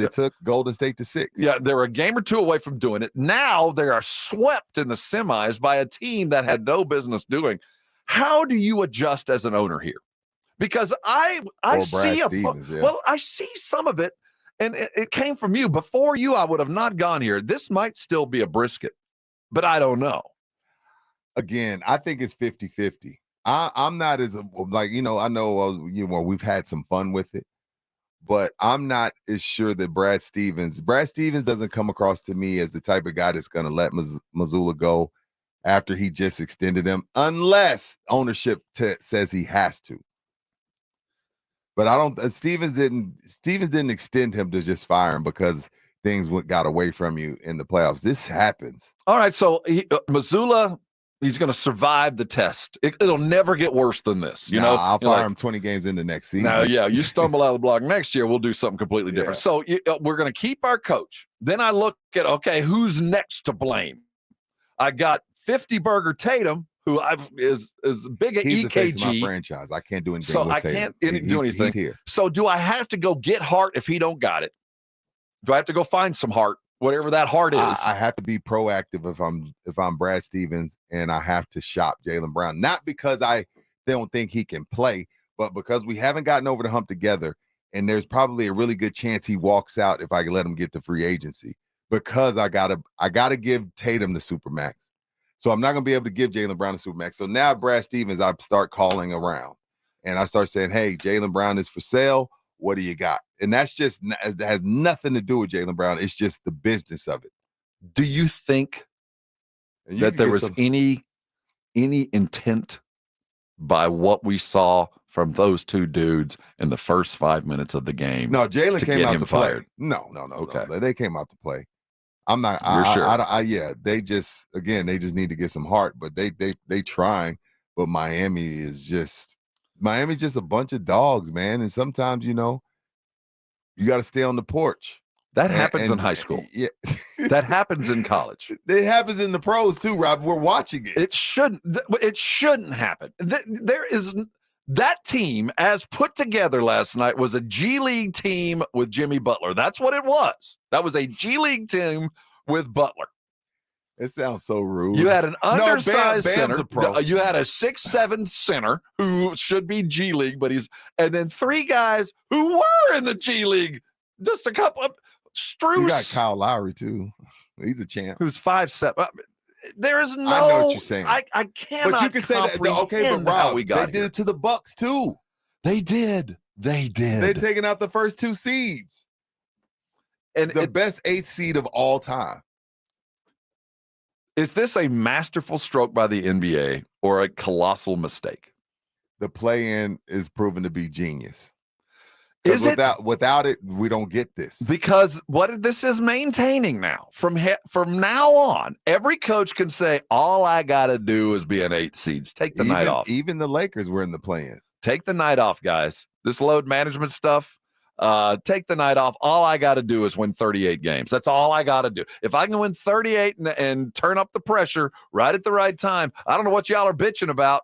took Golden State to 6. Yeah, they were a game or two away from doing it. Now they are swept in the semis by a team that had no business doing. How do you adjust as an owner here? Because I see I see some of it, and it came from you. Before you, I would have not gone here. This might still be a brisket, but I don't know. Again, I think it's 50-50. I'm not as like, I know, we've had some fun with it, but I'm not as sure that Brad Stevens doesn't come across to me as the type of guy that's going to let Mazzulla go after he just extended him, unless ownership says he has to. But I don't. Stevens didn't extend him to just fire him because things got away from you in the playoffs. This happens. All right, so Mazzulla, he's going to survive the test. It'll never get worse than this. I'll fire him 20 games into next season. No, yeah, you stumble out of the block next year, we'll do something completely different. So we're going to keep our coach. Then I look at, okay, who's next to blame? I got 50 Burger Tatum, who is big at He's EKG. the face of my franchise. I can't do anything. So with I Tatum. can't do anything. He's here. So do I have to go get Hart if he don't got it? Do I have to go find some Hart, whatever that Hart is? I have to be proactive if I'm Brad Stevens, and I have to shop Jaylen Brown. Not because I don't think he can play, but because we haven't gotten over the hump together, and there's probably a really good chance he walks out if I can let him get to free agency. Because I gotta give Tatum the Supermax. So I'm not going to be able to give Jaylen Brown a Supermax. So now, Brad Stevens, I start calling around. And I start saying, hey, Jaylen Brown is for sale. What do you got? And that has nothing to do with Jaylen Brown. It's just the business of it. Do you think that there was any intent by what we saw from those two dudes in the first 5 minutes of the game? No, Jaylen came out to play. Fired? No. Okay. No. They came out to play. I'm not. You're sure? They just need to get some heart, but they trying. But Miami's just a bunch of dogs, man. And sometimes you got to stay on the porch. That happens in high school. Yeah, that happens in college. It happens in the pros too, Rob. We're watching it. It shouldn't happen. There is. That team, as put together last night, was a G League team with Jimmy Butler. That's what it was. That was a G League team with Butler. It sounds so rude. You had an undersized Bam's center. a pro. You had a 6'7" center who should be G League, and then three guys who were in the G League. Just a couple of Strus. You got Kyle Lowry too. He's a champ. Who's 5'7". There is no. I know what you're saying. I cannot. But you can say that. Okay, but Rob, they did it to the Bucks too. They did. They're taking out the first two seeds, and the best 8th seed of all time. Is this a masterful stroke by the NBA or a colossal mistake? The play-in is proven to be genius. Is without it, we don't get this. Because what this is maintaining now, from now on, every coach can say, all I got to do is be an 8th seed. Take the night off. Even the Lakers were in the play-in. Take the night off, guys. This load management stuff, take the night off. All I got to do is win 38 games. That's all I got to do. If I can win 38 and turn up the pressure right at the right time, I don't know what y'all are bitching about.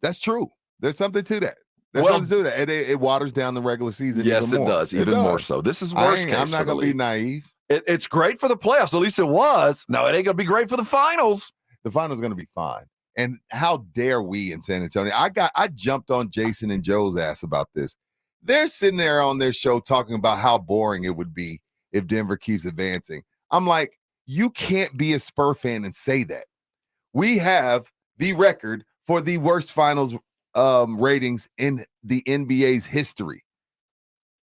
That's true. There's something to that. There's something to that. It waters down the regular season. Yes, even more. It does. Even more so. This is worst case. I'm not going to be naive. It's great for the playoffs. At least it was. No, it ain't going to be great for the finals. The finals is going to be fine. And how dare we in San Antonio? I jumped on Jason and Joe's ass about this. They're sitting there on their show talking about how boring it would be if Denver keeps advancing. I'm like, you can't be a Spur fan and say that. We have the record for the worst finals ratings in the NBA's history.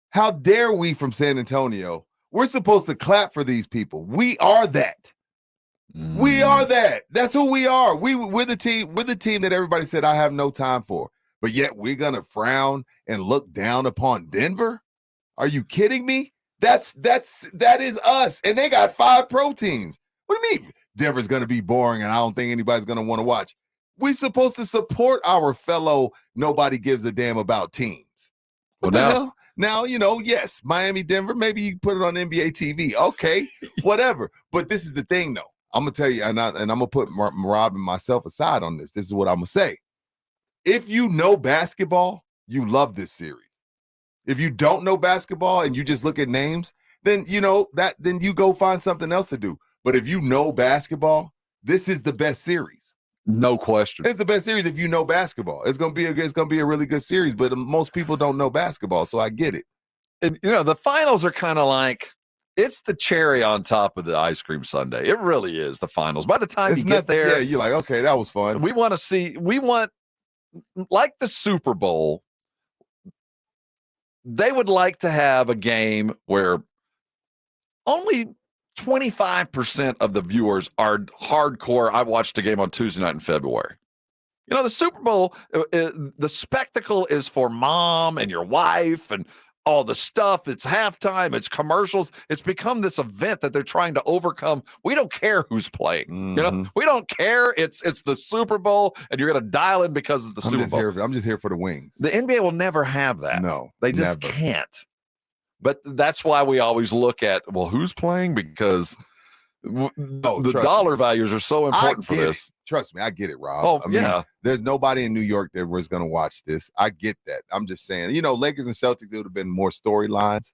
How dare we from San Antonio? We're supposed to clap for these people. We are that. We are that. That's who we are. We're the team. We're the team that everybody said I have no time for. But yet we're gonna frown and look down upon Denver. Are you kidding me? That is us. And they got 5 pro teams. What do you mean? Denver's gonna be boring, and I don't think anybody's gonna want to watch. We're supposed to support our fellow nobody gives a damn about teams. What the hell? Now, yes, Miami, Denver, maybe you put it on NBA TV. Okay, whatever. But this is the thing, though. I'm going to tell you, and I'm going to put Rob and myself aside on this. This is what I'm going to say. If you know basketball, you love this series. If you don't know basketball and you just look at names, then then you go find something else to do. But if you know basketball, this is the best series. No question. It's the best series if you know basketball. It's gonna be a really good series, but most people don't know basketball, so I get it. And the finals are kind of like it's the cherry on top of the ice cream sundae. It really is the finals. By the time you get there, yeah, you're like, okay, that was fun. We want like the Super Bowl. They would like to have a game where only 25% of the viewers are hardcore. I watched a game on Tuesday night in February. You know, the Super Bowl, the spectacle is for mom and your wife and all the stuff. It's halftime. It's commercials. It's become this event that they're trying to overcome. We don't care who's playing. Mm-hmm. You know, we don't care. It's the Super Bowl, and you're going to dial in because it's the Super Bowl. I'm just here for the wings. The NBA will never have that. No, they just never. can't. But that's why we always look at, well, who's playing? Because the dollar values are so important for this. Trust me, I get it, Rob. Oh, I mean, yeah. There's nobody in New York that was going to watch this. I get that. I'm just saying, you know, Lakers and Celtics, it would have been more storylines.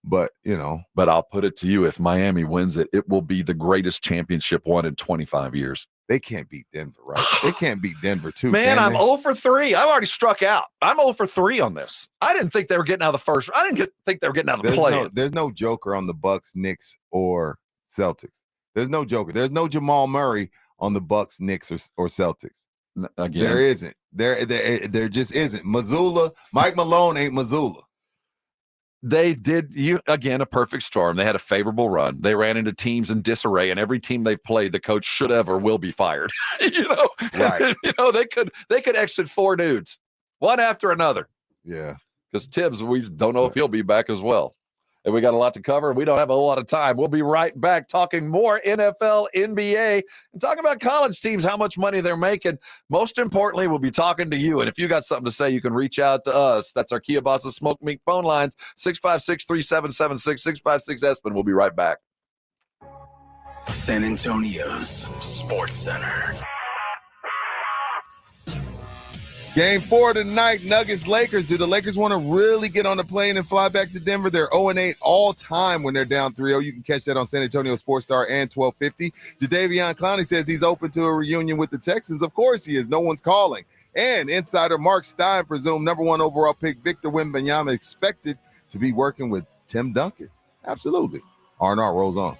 But, you know. But I'll put it to you, if Miami wins it, it will be the greatest championship won in 25 years. They can't beat Denver, right? They can't beat Denver, too. Man, I'm 0 for 3. I've already struck out. I'm 0 for 3 on this. I didn't think they were getting out of the first. I didn't think they were getting out of the play. There's no joker on the Bucks, Knicks, or Celtics. There's no joker. There's no Jamal Murray on the Bucks, Knicks, or Celtics. Again, there isn't. There just isn't. Missoula, Mike Malone ain't Missoula. They did a perfect storm. They had a favorable run. They ran into teams in disarray, and every team they played, the coach should have or will be fired. Right? They could exit 4 dudes, one after another. Yeah, because Tibbs, we don't know if he'll be back as well. And we got a lot to cover, and we don't have a whole lot of time. We'll be right back talking more NFL, NBA, and talking about college teams, how much money they're making. Most importantly, we'll be talking to you. And if you got something to say, you can reach out to us. That's our Kia Bosses Smoke Meat phone lines, 656-3776-656-ESPN. We'll be right back. San Antonio's Sports Center. Game 4 tonight, Nuggets-Lakers. Do the Lakers want to really get on the plane and fly back to Denver? They're 0-8 all time when they're down 3-0. You can catch that on San Antonio Sports Star and 1250. Jadeveon Clowney says he's open to a reunion with the Texans. Of course he is. No one's calling. And insider Mark Stein presumed number 1 overall pick Victor Wembanyama expected to be working with Tim Duncan. Absolutely. R&R rolls on.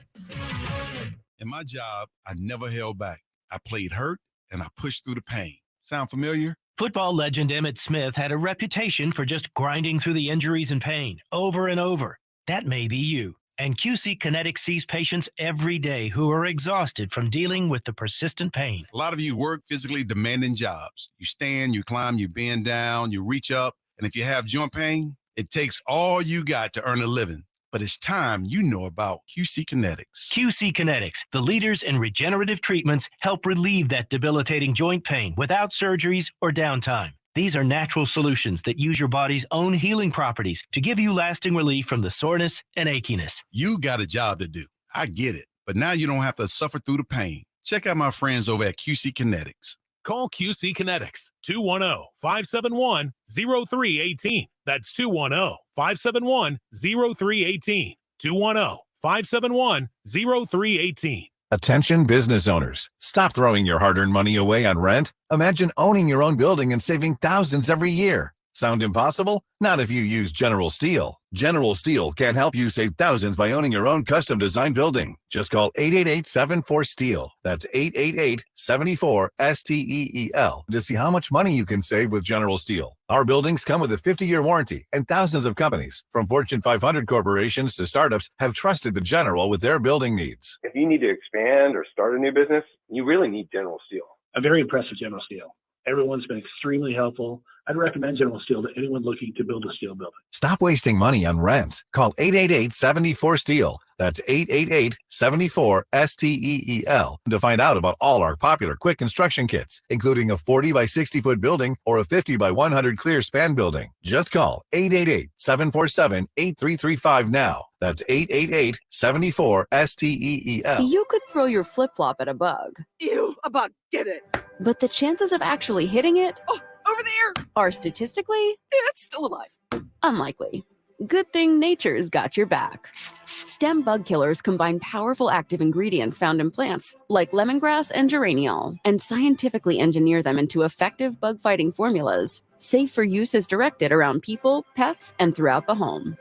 In my job, I never held back. I played hurt, and I pushed through the pain. Sound familiar? Football legend Emmitt Smith had a reputation for just grinding through the injuries and pain over and over. That may be you. And QC Kinetics sees patients every day who are exhausted from dealing with the persistent pain. A lot of you work physically demanding jobs. You stand, you climb, you bend down, you reach up. And if you have joint pain, it takes all you got to earn a living. But it's time you know about QC Kinetics. QC Kinetics, the leaders in regenerative treatments, help relieve that debilitating joint pain without surgeries or downtime. These are natural solutions that use your body's own healing properties to give you lasting relief from the soreness and achiness. You got a job to do. I get it. But now you don't have to suffer through the pain. Check out my friends over at QC Kinetics. Call QC Kinetics, 210-571-0318. That's 210-571-0318. 210-571-0318. Attention business owners. Stop throwing your hard-earned money away on rent. Imagine owning your own building and saving thousands every year. Sound impossible? Not if you use General Steel. General Steel can help you save thousands by owning your own custom-designed building. Just call 888-74-STEEL. That's 888-74-STEEL to see how much money you can save with General Steel. Our buildings come with a 50-year warranty, and thousands of companies, from Fortune 500 corporations to startups, have trusted the General with their building needs. If you need to expand or start a new business, you really need General Steel. I'm very impressed with General Steel. Everyone's been extremely helpful. I'd recommend General Steel to anyone looking to build a steel building. Stop wasting money on rent. Call 888-74-STEEL. That's 888-74-STEEL to find out about all our popular quick construction kits, including a 40 by 60 foot building or a 50 by 100 clear span building. Just call 888-747-8335 now. That's 888-74-STEEL. You could throw your flip-flop at a bug. Ew, a bug, get it. But the chances of actually hitting it, over there, are statistically, it's still alive. Unlikely. Good thing nature's got your back. Stem bug killers combine powerful active ingredients found in plants, like lemongrass and geraniol, and scientifically engineer them into effective bug-fighting formulas, safe for use as directed around people, pets, and throughout the home.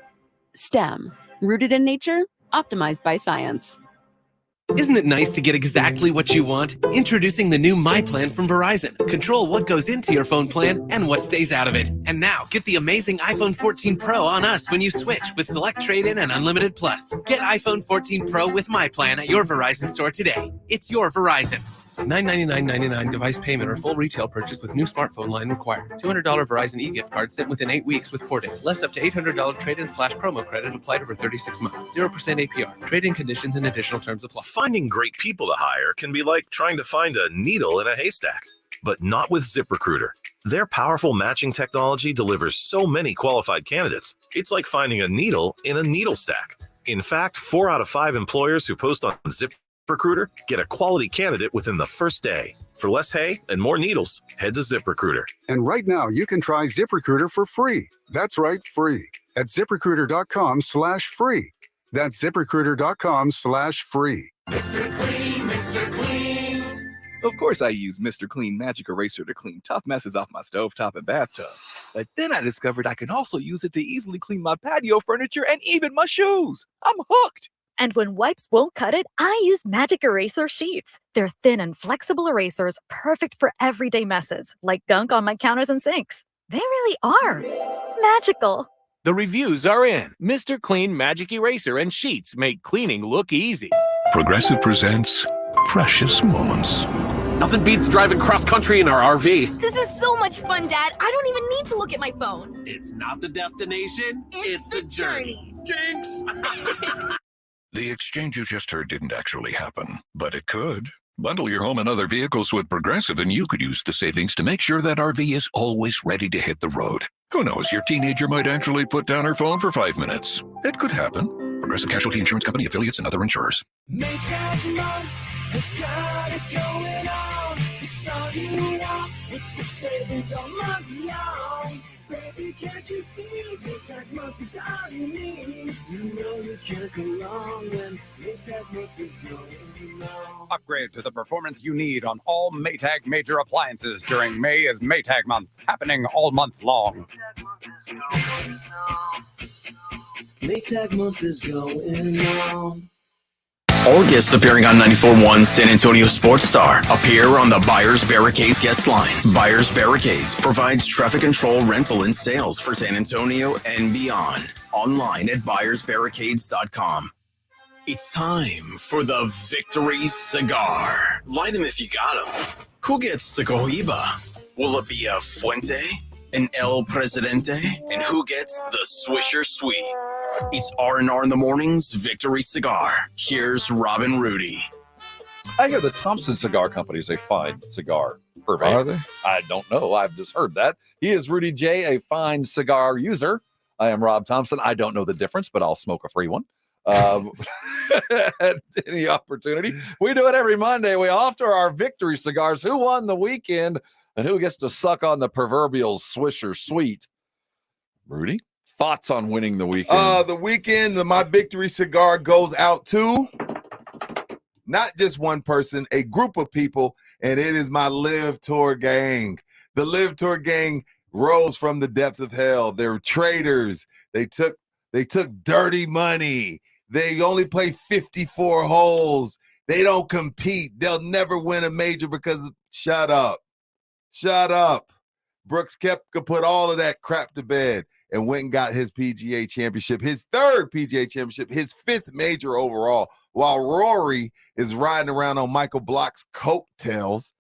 Stem. Rooted in nature, optimized by science. Isn't it nice to get exactly what you want? Introducing the new My Plan from Verizon. Control what goes into your phone plan and what stays out of it. And now, get the amazing iPhone 14 Pro on us when you switch with Select Trade-in and Unlimited Plus. Get iPhone 14 Pro with My Plan at your Verizon store today. It's your Verizon. $999.99 device payment or full retail purchase with new smartphone line required. $200 Verizon e-gift card sent within 8 weeks with porting. Less up to $800 trade-in/promo credit applied over 36 months. 0% APR. Trade-in conditions and additional terms apply. Finding great people to hire can be like trying to find a needle in a haystack, but not with ZipRecruiter. Their powerful matching technology delivers so many qualified candidates. It's like finding a needle in a needle stack. In fact, 4 out of 5 employers who post on ZipRecruiter get a quality candidate within the first day. For less hay and more needles, head to ZipRecruiter. And right now, you can try ZipRecruiter for free. That's right, free. At ZipRecruiter.com/free. That's ZipRecruiter.com/free. Mr. Clean, Mr. Clean. Of course I use Mr. Clean Magic Eraser to clean tough messes off my stovetop and bathtub. But then I discovered I can also use it to easily clean my patio furniture and even my shoes. I'm hooked. And when wipes won't cut it, I use Magic Eraser Sheets. They're thin and flexible erasers, perfect for everyday messes, like gunk on my counters and sinks. They really are magical. The reviews are in. Mr. Clean Magic Eraser and Sheets make cleaning look easy. Progressive presents Precious Moments. Nothing beats driving cross-country in our RV. This is so much fun, Dad. I don't even need to look at my phone. It's not the destination, it's the journey. Jinx! The exchange you just heard didn't actually happen, but it could. Bundle your home and other vehicles with Progressive and you could use the savings to make sure that RV is always ready to hit the road. Who knows, your teenager might actually put down her phone for 5 minutes. It could happen. Progressive Casualty Insurance Company, affiliates, and other insurers. Maytag month has got it going on. It's all you want with the savings all month long. Baby, can't you see? Maytag month is all you need. You know you can't go wrong when Maytag month is going on. Upgrade to the performance you need on all Maytag major appliances during May is Maytag month, happening all month long. Maytag month is going on. All guests appearing on 94.1 San Antonio Sports Star appear on the Buyers Barricades guest line. Buyers Barricades provides traffic control, rental, and sales for San Antonio and beyond. Online at buyersbarricades.com. It's time for the Victory Cigar. Light 'em if you got 'em. Who gets the Cohiba? Will it be a Fuente, an El Presidente, and who gets the Swisher Sweet? It's R&R in the Morning's Victory Cigar. Here's Robin Rudy. I hear the Thompson Cigar Company is a fine cigar purveyor. Are they? I don't know. I've just heard that. He is Rudy J, a fine cigar user. I am Rob Thompson. I don't know the difference, but I'll smoke a free one. At any opportunity. We do it every Monday. We offer our victory cigars. Who won the weekend and who gets to suck on the proverbial Swisher Sweet? Rudy? Thoughts on winning the weekend? The weekend, my victory cigar goes out to not just one person, a group of people, and it is my Live Tour gang. The Live Tour gang rose from the depths of hell. They're traders. They took dirty money. They only play 54 holes. They don't compete. They'll never win a major because shut up. Brooks Koepka put all of that crap to bed and went and got his PGA championship, his 3rd PGA championship, his 5th major overall, while Rory is riding around on Michael Block's coattails,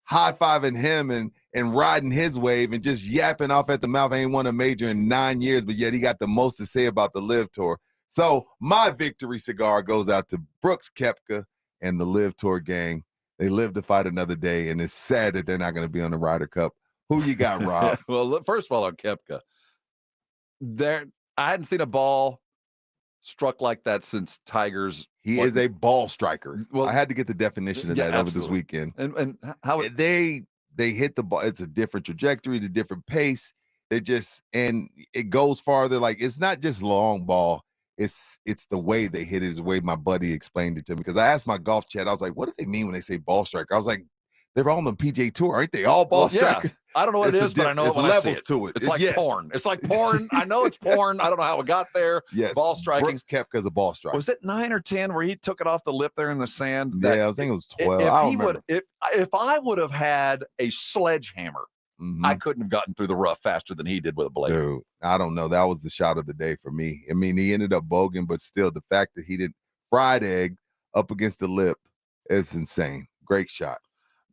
high-fiving him and riding his wave and just yapping off at the mouth. Ain't won a major in 9 years, but yet he got the most to say about the Live Tour. So my victory cigar goes out to Brooks Koepka and the Live Tour gang. They live to fight another day, and it's sad that they're not going to be on the Ryder Cup. Who you got, Rob? Well, first of all, on Koepka, I hadn't seen a ball struck like that since Tiger's. He is a ball striker. Well, I had to get the definition of that over this weekend. And how they hit the ball. It's a different trajectory, it's a different pace. And it goes farther. Like, it's not just long ball. It's the way they hit it, is the way my buddy explained it to me. Because I asked my golf chat, I was like, what do they mean when they say ball striker? I was like, They're all on the PGA Tour, aren't they? All ball strikers. I don't know what it is, but I know it when I see levels it. to it. It's like porn. It's like porn. I know it's porn. I don't know how it got there. Yes. Ball striking. Brooks kept because of ball striking. Was it 9 or 10 where he took it off the lip there in the sand? Yeah, I think it was 12. I don't remember. If I would have had a sledgehammer, I couldn't have gotten through the rough faster than he did with a blade. Dude, I don't know. That was the shot of the day for me. I mean, he ended up bogeying, but still, the fact that he did fried egg up against the lip is insane. Great shot.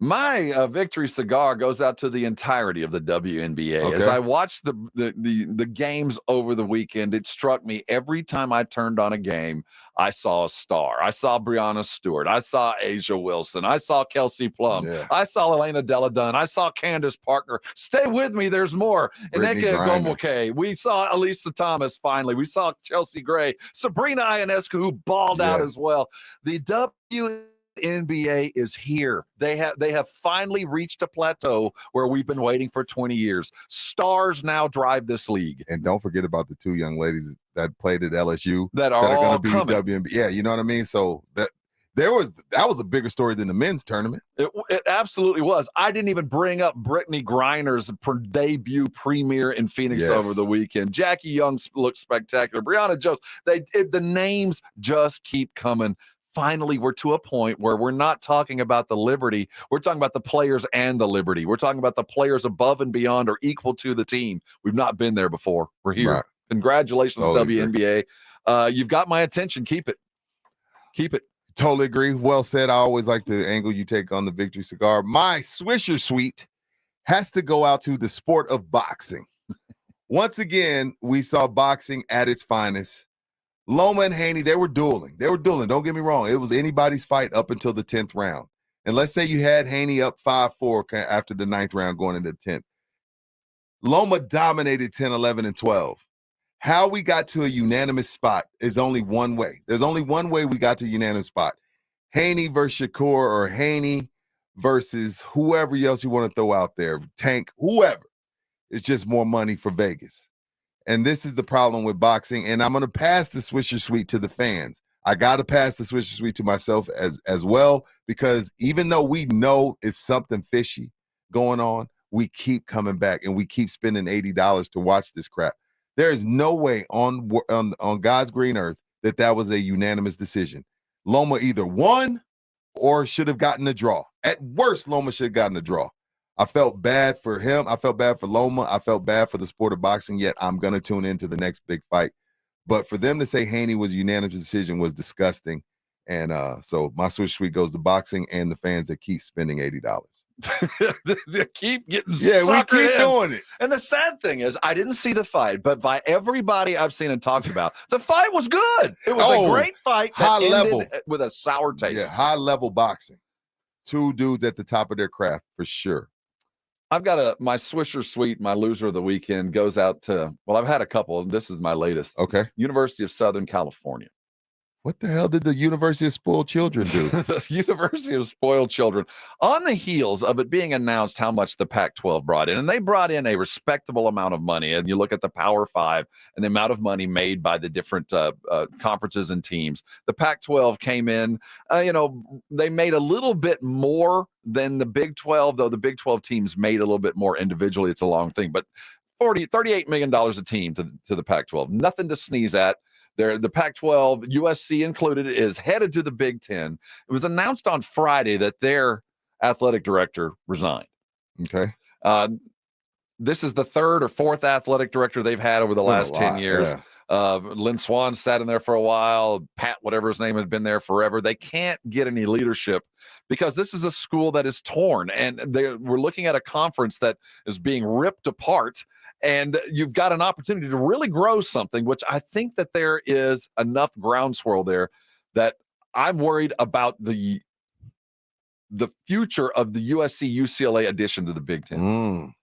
My victory cigar goes out to the entirety of the WNBA. Okay. As I watched the games over the weekend, it struck me every time I turned on a game, I saw a star. I saw Breanna Stewart. I saw Asia Wilson. I saw Kelsey Plum. Yeah. I saw Elena Delle Donne. I saw Candace Parker. Stay with me. There's more. Brittany Ineke Griner. Ogwumike. We saw Elisa Thomas finally. We saw Chelsea Gray. Sabrina Ionescu, who balled out as well. The WNBA is here. They have finally reached a plateau where we've been waiting for 20 years. Stars now drive this league. And don't forget about the 2 young ladies that played at LSU that are going all to be coming. WNBA. Yeah, you know what I mean? So that was a bigger story than the men's tournament. It absolutely was. I didn't even bring up Brittany Griner's debut premiere in Phoenix over the weekend. Jackie Young looked spectacular. Brianna Jones. The names just keep coming. Finally, we're to a point where we're not talking about the Liberty. We're talking about the players and the Liberty. We're talking about the players above and beyond or equal to the team. We've not been there before. We're here. Right. Congratulations, Totally WNBA. You've got my attention. Keep it. Keep it. Totally agree. Well said. I always like the angle you take on the victory cigar. My Swisher Sweet has to go out to the sport of boxing. Once again, we saw boxing at its finest. Loma and Haney, they were dueling. Don't get me wrong. It was anybody's fight up until the 10th round. And let's say you had Haney up 5-4 after the 9th round going into the 10th. Loma dominated 10, 11, and 12. How we got to a unanimous spot is only one way. There's only one way we got to a unanimous spot. Haney versus Shakur, or Haney versus whoever else you want to throw out there. Tank, whoever. It's just more money for Vegas. And this is the problem with boxing. And I'm going to pass the Swisher Sweet to the fans. I got to pass the Swisher Sweet to myself as well, because even though we know it's something fishy going on, we keep coming back and we keep spending $80 to watch this crap. There is no way on God's green earth that was a unanimous decision. Loma either won or should have gotten a draw. At worst, Loma should have gotten a draw. I felt bad for him. I felt bad for Loma. I felt bad for the sport of boxing, yet I'm going to tune into the next big fight. But for them to say Haney was a unanimous decision was disgusting. And so my Swish Sweet goes to boxing and the fans that keep spending $80. They keep getting we keep doing it. And the sad thing is, I didn't see the fight, but by everybody I've seen and talked about, the fight was good. It was a great fight that high level with a sour taste. Yeah, high level boxing. 2 dudes at the top of their craft for sure. I've got my Swisher Sweet, my loser of the weekend goes out to, well, I've had a couple, and this is my latest. Okay. University of Southern California. What the hell did the University of Spoiled Children do? The University of Spoiled Children, on the heels of it being announced how much the Pac-12 brought in, and they brought in a respectable amount of money. And you look at the Power 5 and the amount of money made by the different conferences and teams. The Pac-12 came in, they made a little bit more than the Big 12, though the Big 12 teams made a little bit more individually. It's a long thing, but $38 million a team to the Pac-12. Nothing to sneeze at. The Pac-12, USC included, is headed to the Big Ten. It was announced on Friday that their athletic director resigned. Okay. This is the 3rd or 4th athletic director they've had over the last 10 years. Yeah. Lynn Swan sat in there for a while. Pat, whatever his name, had been there forever. They can't get any leadership because this is a school that is torn, and we're looking at a conference that is being ripped apart. And you've got an opportunity to really grow something, which I think that there is enough groundswell there that I'm worried about the future of the USC-UCLA addition to the Big Ten.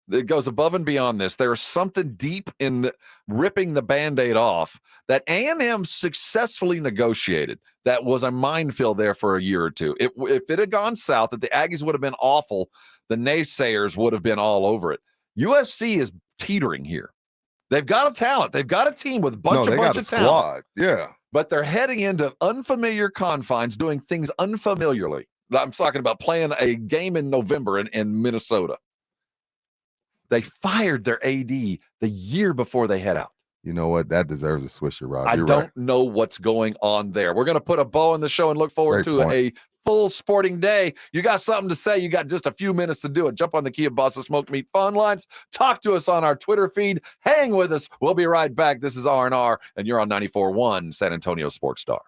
It goes above and beyond this. There is something deep in ripping the Band-Aid off that A&M successfully negotiated that was a minefield there for a year or two. If it had gone south, that the Aggies would have been awful, the naysayers would have been all over it. USC is teetering here. They've got a talent. They've got a team with a bunch of talent. Squad. Yeah. But they're heading into unfamiliar confines, doing things unfamiliarly. I'm talking about playing a game in November in Minnesota. They fired their AD the year before they head out. You know what? That deserves a swisher, Rob. I You're don't right. know what's going on there. We're going to put a bow on the show and look forward to a full sporting day. You got something to say? You got just a few minutes to do it. Jump on the Kia Boss of Smoke Meat phone lines. Talk to us on our Twitter feed. Hang with us. We'll be right back. This is R&R, and you're on 94.1 San Antonio Sports Star.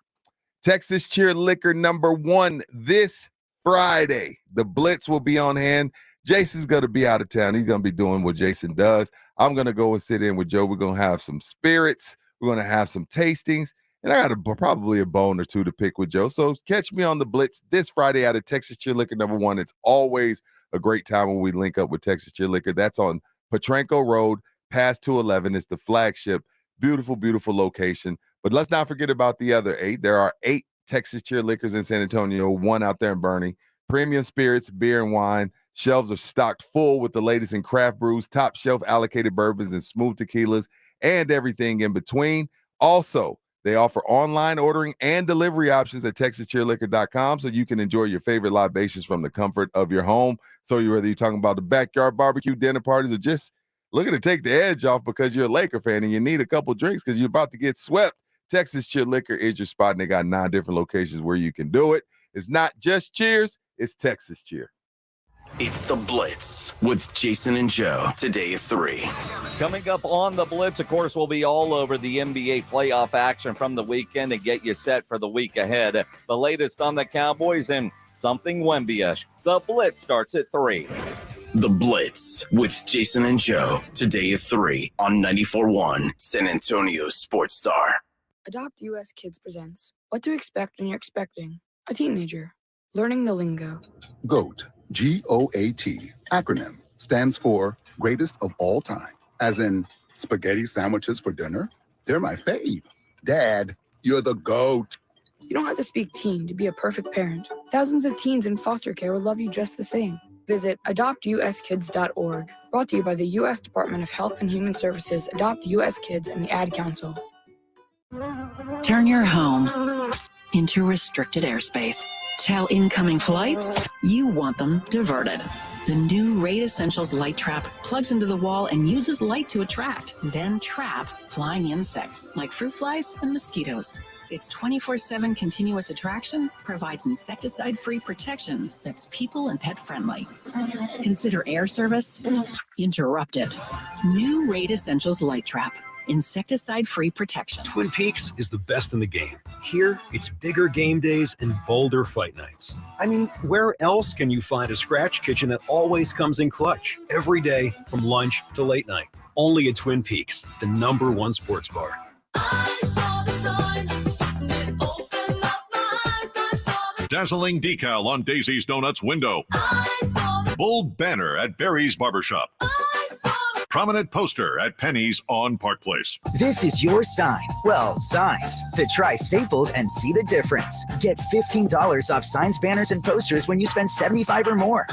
Texas Cheer Liquor #1 this Friday. The Blitz will be on hand. Jason's going to be out of town. He's going to be doing what Jason does. I'm going to go and sit in with Joe. We're going to have some spirits. We're going to have some tastings. And I got probably a bone or two to pick with Joe. So catch me on the Blitz this Friday out of Texas Cheer Liquor #1. It's always a great time when we link up with Texas Cheer Liquor. That's on Potranco Road, past 211. It's the flagship. Beautiful, beautiful location. But let's not forget about the other 8. There are 8 Texas Cheer Liquors in San Antonio, 1 out there in Bernie. Premium spirits, beer, and wine. Shelves are stocked full with the latest in craft brews, top shelf allocated bourbons, and smooth tequilas, and everything in between. Also, they offer online ordering and delivery options at TexasCheerLiquor.com, so you can enjoy your favorite libations from the comfort of your home. So whether you're talking about the backyard barbecue, dinner parties, or just looking to take the edge off because you're a Laker fan and you need a couple drinks because you're about to get swept, Texas Cheer Liquor is your spot, and they got 9 different locations where you can do it. It's not just cheers, it's Texas Cheer. It's the Blitz with Jason and Joe today at 3. Coming up on the Blitz, of course, we'll be all over the NBA playoff action from the weekend to get you set for the week ahead. The latest on the Cowboys and something Wemby-ish. The Blitz starts at 3. The Blitz with Jason and Joe today at 3 on 94.1 San Antonio Sports Star. Adopt US Kids presents What to Expect When You're Expecting a Teenager. Learning the lingo. GOAT, GOAT, acronym, stands for greatest of all time. As in, spaghetti sandwiches for dinner? They're my fave. Dad, you're the GOAT. You don't have to speak teen to be a perfect parent. Thousands of teens in foster care will love you just the same. Visit adoptuskids.org. Brought to you by the U.S. Department of Health and Human Services, Adopt U.S. Kids, and the Ad Council. Turn your home into restricted airspace. Tell incoming flights you want them diverted. The new Raid Essentials Light Trap plugs into the wall and uses light to attract, then trap flying insects like fruit flies and mosquitoes. Its 24/7 continuous attraction provides insecticide-free protection that's people and pet friendly. Consider air service interrupted. New Raid Essentials Light Trap. Insecticide-free protection. Twin Peaks is the best in the game. Here, it's bigger game days and bolder fight nights. I mean, where else can you find a scratch kitchen that always comes in clutch? Every day, from lunch to late night. Only at Twin Peaks, the #1 sports bar. Dazzling decal on Daisy's Donuts window. Bold banner at Barry's Barbershop. Prominent poster at Penny's on Park Place. This is your sign. Well, signs. To try Staples and see the difference. Get $15 off signs, banners, and posters when you spend $75 or more.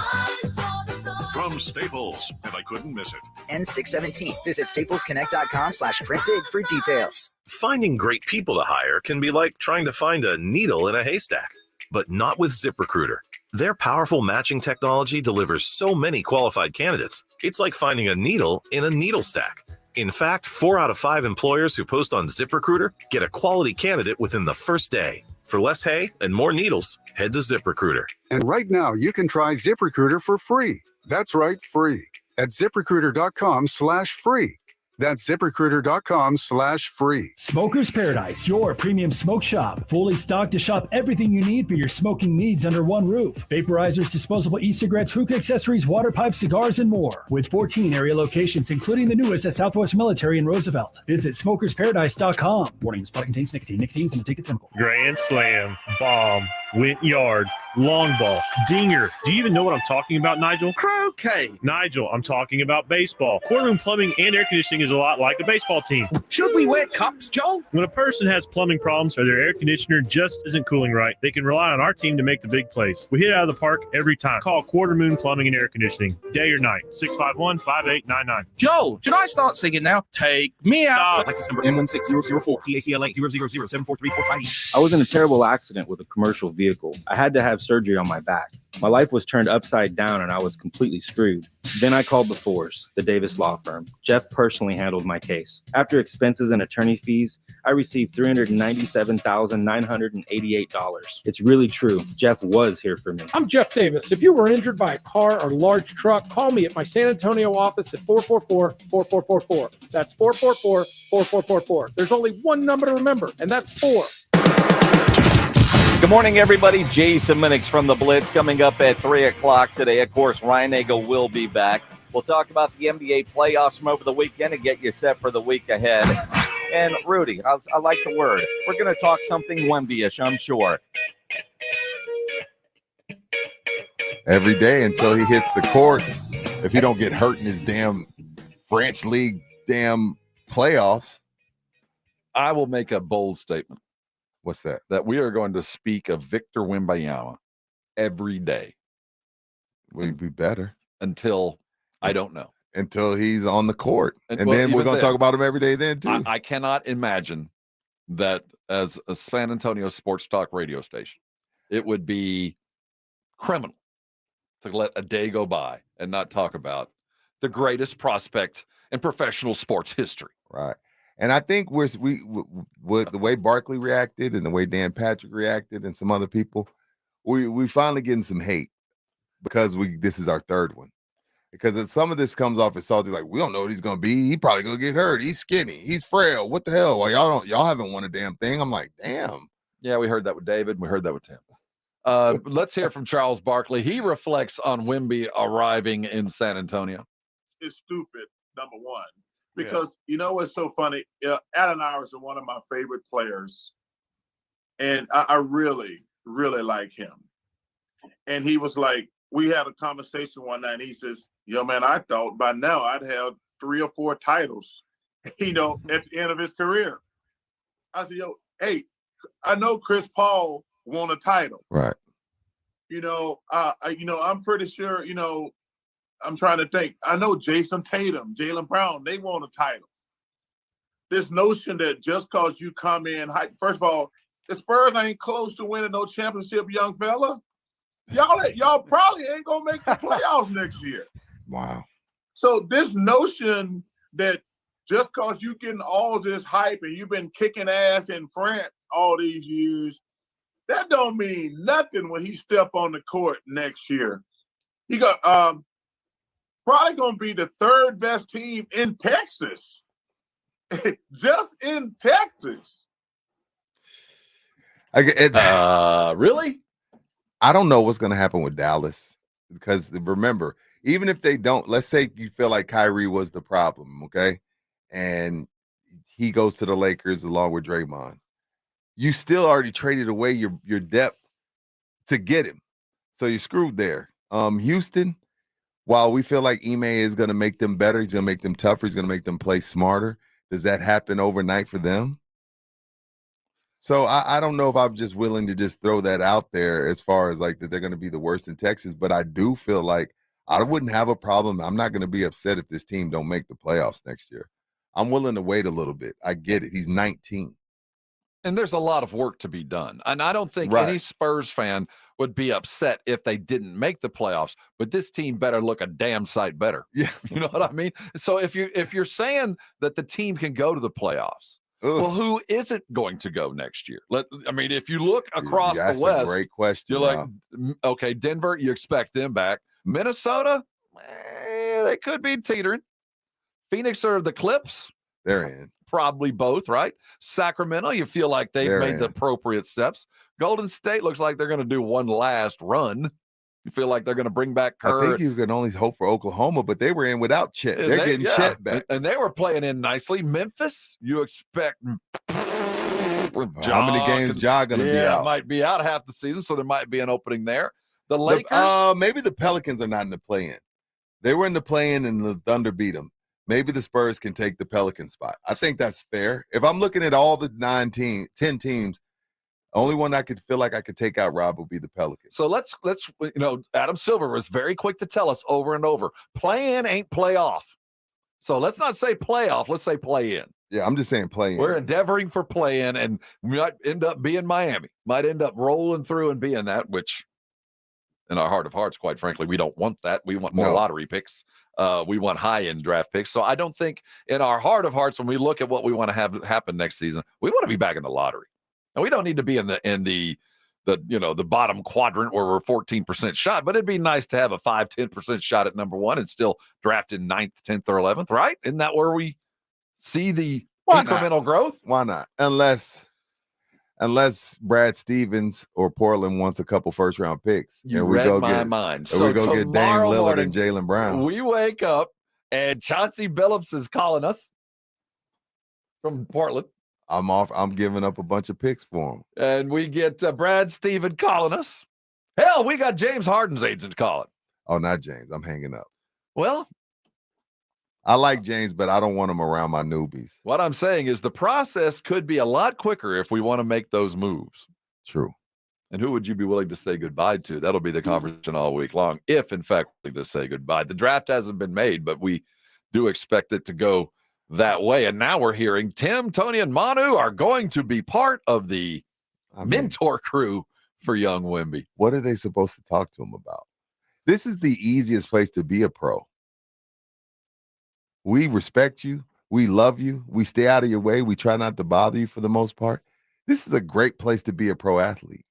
From Staples, and I couldn't miss it. N617. Visit staplesconnect.com/printbig for details. Finding great people to hire can be like trying to find a needle in a haystack, but not with ZipRecruiter. Their powerful matching technology delivers so many qualified candidates. It's like finding a needle in a needle stack. In fact, 4 out of 5 employers who post on ZipRecruiter get a quality candidate within the first day. For less hay and more needles, head to ZipRecruiter. And right now, you can try ZipRecruiter for free. That's right, free. At ZipRecruiter.com/free. That's ZipRecruiter.com/free. Smoker's Paradise, your premium smoke shop. Fully stocked to shop everything you need for your smoking needs under one roof. Vaporizers, disposable e-cigarettes, hookah accessories, water pipes, cigars, and more. With 14 area locations, including the newest at Southwest Military in Roosevelt. Visit SmokersParadise.com. Warning, this product contains nicotine. Nicotine is an addictive chemical. Grand Slam, bomb, went yard, long ball, dinger. Do you even know what I'm talking about, Nigel? Croquet. Nigel, I'm talking about baseball. Courtroom plumbing and air conditioning is a lot like a baseball team. Should we wear cups, Joe? When a person has plumbing problems or their air conditioner just isn't cooling right, they can rely on our team to make the big plays. We hit it out of the park every time. Call Quarter Moon Plumbing and Air Conditioning, day or night, 651-5899. Joe, should I start singing now? Take me out. License number N16004, PACLA 000743458. I was in a terrible accident with a commercial vehicle. I had to have surgery on my back. My life was turned upside down and I was completely screwed. Then I called the Force, the Davis law firm. Jeff personally handled my case. After expenses and attorney fees, I received $397,988. It's really true. Jeff was here for me. I'm Jeff Davis. If you were injured by a car or large truck, call me at my San Antonio office at 444-4444. That's 444-4444. There's only one number to remember, and that's 4. Good morning, everybody. Jason Minix from the Blitz coming up at 3 o'clock today. Of course, Ryan Nagel will be back. We'll talk about the NBA playoffs from over the weekend and get you set for the week ahead. And Rudy, I like the word. We're going to talk something Wemby-ish, I'm sure. Every day until he hits the court. If he don't get hurt in his damn French League damn playoffs. I will make a bold statement. What's that? That we are going to speak of Victor Wembanyama every day. We'd be better. Until, I don't know. Until he's on the court. And well, then we're going to talk about him every day then, too. I cannot imagine that as a San Antonio sports talk radio station, it would be criminal to let a day go by and not talk about the greatest prospect in professional sports history. Right. And I think with the way Barkley reacted and the way Dan Patrick reacted and some other people, we finally getting some hate because this is our third one. Because some of this comes off as salty, like, we don't know what he's gonna be. He probably gonna get hurt. He's skinny. He's frail. What the hell? Well, y'all haven't won a damn thing. I'm like, damn. Yeah, we heard that with David. We heard that with Tim. Let's hear from Charles Barkley. He reflects on Wemby arriving in San Antonio. It's stupid, number one. Because you know what's so funny? Allen Iverson is one of my favorite players. And I really, really like him. And he was like, we had a conversation one night. And he says, yo, man, I thought by now I'd have 3 or 4 titles, at the end of his career. I said, yo, hey, I know Chris Paul won a title. Right. I'm pretty sure, I'm trying to think. I know Jason Tatum, Jaylen Brown, they won a title. This notion that just because you come in, first of all, the Spurs ain't close to winning no championship, young fella. Y'all probably ain't going to make the playoffs next year. Wow. So this notion that just because you're getting all this hype and you've been kicking ass in France all these years, that don't mean nothing when he step on the court next year. He got probably going to be the 3rd best team in Texas. Just in Texas. Really? I don't know what's going to happen with Dallas because remember, even if they don't, let's say you feel like Kyrie was the problem, okay? And he goes to the Lakers along with Draymond. You still already traded away your depth to get him. So you're screwed there. Houston, while we feel like Ime is going to make them better, he's going to make them tougher, he's going to make them play smarter. Does that happen overnight for them? So I don't know if I'm just willing to just throw that out there as far as like that they're going to be the worst in Texas, but I do feel like I wouldn't have a problem. I'm not going to be upset if this team don't make the playoffs next year. I'm willing to wait a little bit. I get it. He's 19. And there's a lot of work to be done. And I don't think any Spurs fan would be upset if they didn't make the playoffs, but this team better look a damn sight better. Yeah. You know what I mean? So if you're saying that the team can go to the playoffs, well, who isn't going to go next year? If you look across the West, that's a great question. You're like, okay, Denver, you expect them back. Minnesota, they could be teetering. Phoenix or the Clips, they're in. Probably both, right? Sacramento, you feel like they've made the appropriate steps. Golden State looks like they're going to do one last run. You feel like they're going to bring back Kerr. I think you can only hope for Oklahoma, but they were in without Chet. They're getting Chet back. And they were playing in nicely. Memphis, you expect how many games Ja going to be out? Might be out half the season, so there might be an opening there. The Lakers? Maybe the Pelicans are not in the play-in. They were in the play-in and the Thunder beat them. Maybe the Spurs can take the Pelican spot. I think that's fair. If I'm looking at all the 10 teams, only one I could feel like I could take out, Rob, would be the Pelicans. So let's Adam Silver was very quick to tell us over and over, play in ain't playoff. So let's not say playoff, let's say play in. Yeah, I'm just saying play in. We're endeavoring for play-in, and we might end up being Miami. Might end up rolling through and being that, which in our heart of hearts, quite frankly, we don't want that. We want more lottery picks. We want high-end draft picks. So I don't think in our heart of hearts, when we look at what we want to have happen next season, we want to be back in the lottery. And we don't need to be in the bottom quadrant where we're 14% shot, but it'd be nice to have a 5-10% shot at number one and still draft in 9th, 10th, or 11th, right? Isn't that where we see the incremental growth? Why not? Unless Brad Stevens or Portland wants a couple first-round picks. You read my mind. So we go get Dame Lillard and Jaylen Brown. We wake up and Chauncey Billups is calling us from Portland. I'm giving up a bunch of picks for him. And we get Brad Stevens calling us. Hell, we got James Harden's agent calling. Oh, not James. I'm hanging up. Well, I like James, but I don't want him around my newbies. What I'm saying is the process could be a lot quicker if we want to make those moves. True. And who would you be willing to say goodbye to? That'll be the conversation all week long, if in fact willing to say goodbye. The draft hasn't been made, but we do expect it to go that way. And now we're hearing Tim, Tony, and Manu are going to be part of the mentor crew for young Wemby. What are they supposed to talk to him about? This is the easiest place to be a pro. We respect you. We love you. We stay out of your way. We try not to bother you for the most part. This is a great place to be a pro athlete.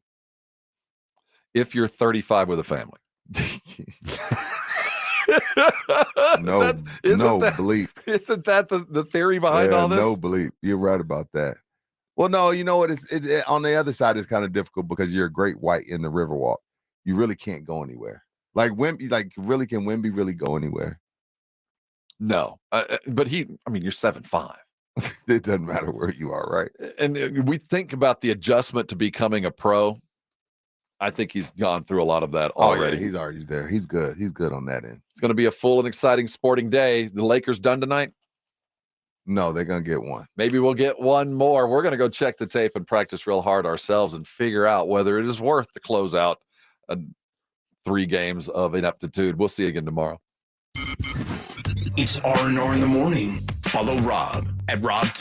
If you're 35 with a family. No bleep. Isn't that the theory behind all this? No bleep. You're right about that. Well, no, you know what? On the other side, it's kind of difficult because you're a great white in the Riverwalk. You really can't go anywhere. Like Wemby, can Wemby really go anywhere? No, but you're 7'5". It doesn't matter where you are, right? And we think about the adjustment to becoming a pro. I think he's gone through a lot of that already. Oh, yeah, he's already there. He's good. He's good on that end. It's going to be a full and exciting sporting day. The Lakers done tonight? No, they're going to get one. Maybe we'll get one more. We're going to go check the tape and practice real hard ourselves and figure out whether it is worth to close out 3 games of ineptitude. We'll see you again tomorrow. It's R&R in the morning. Follow Rob at Rob Thomas.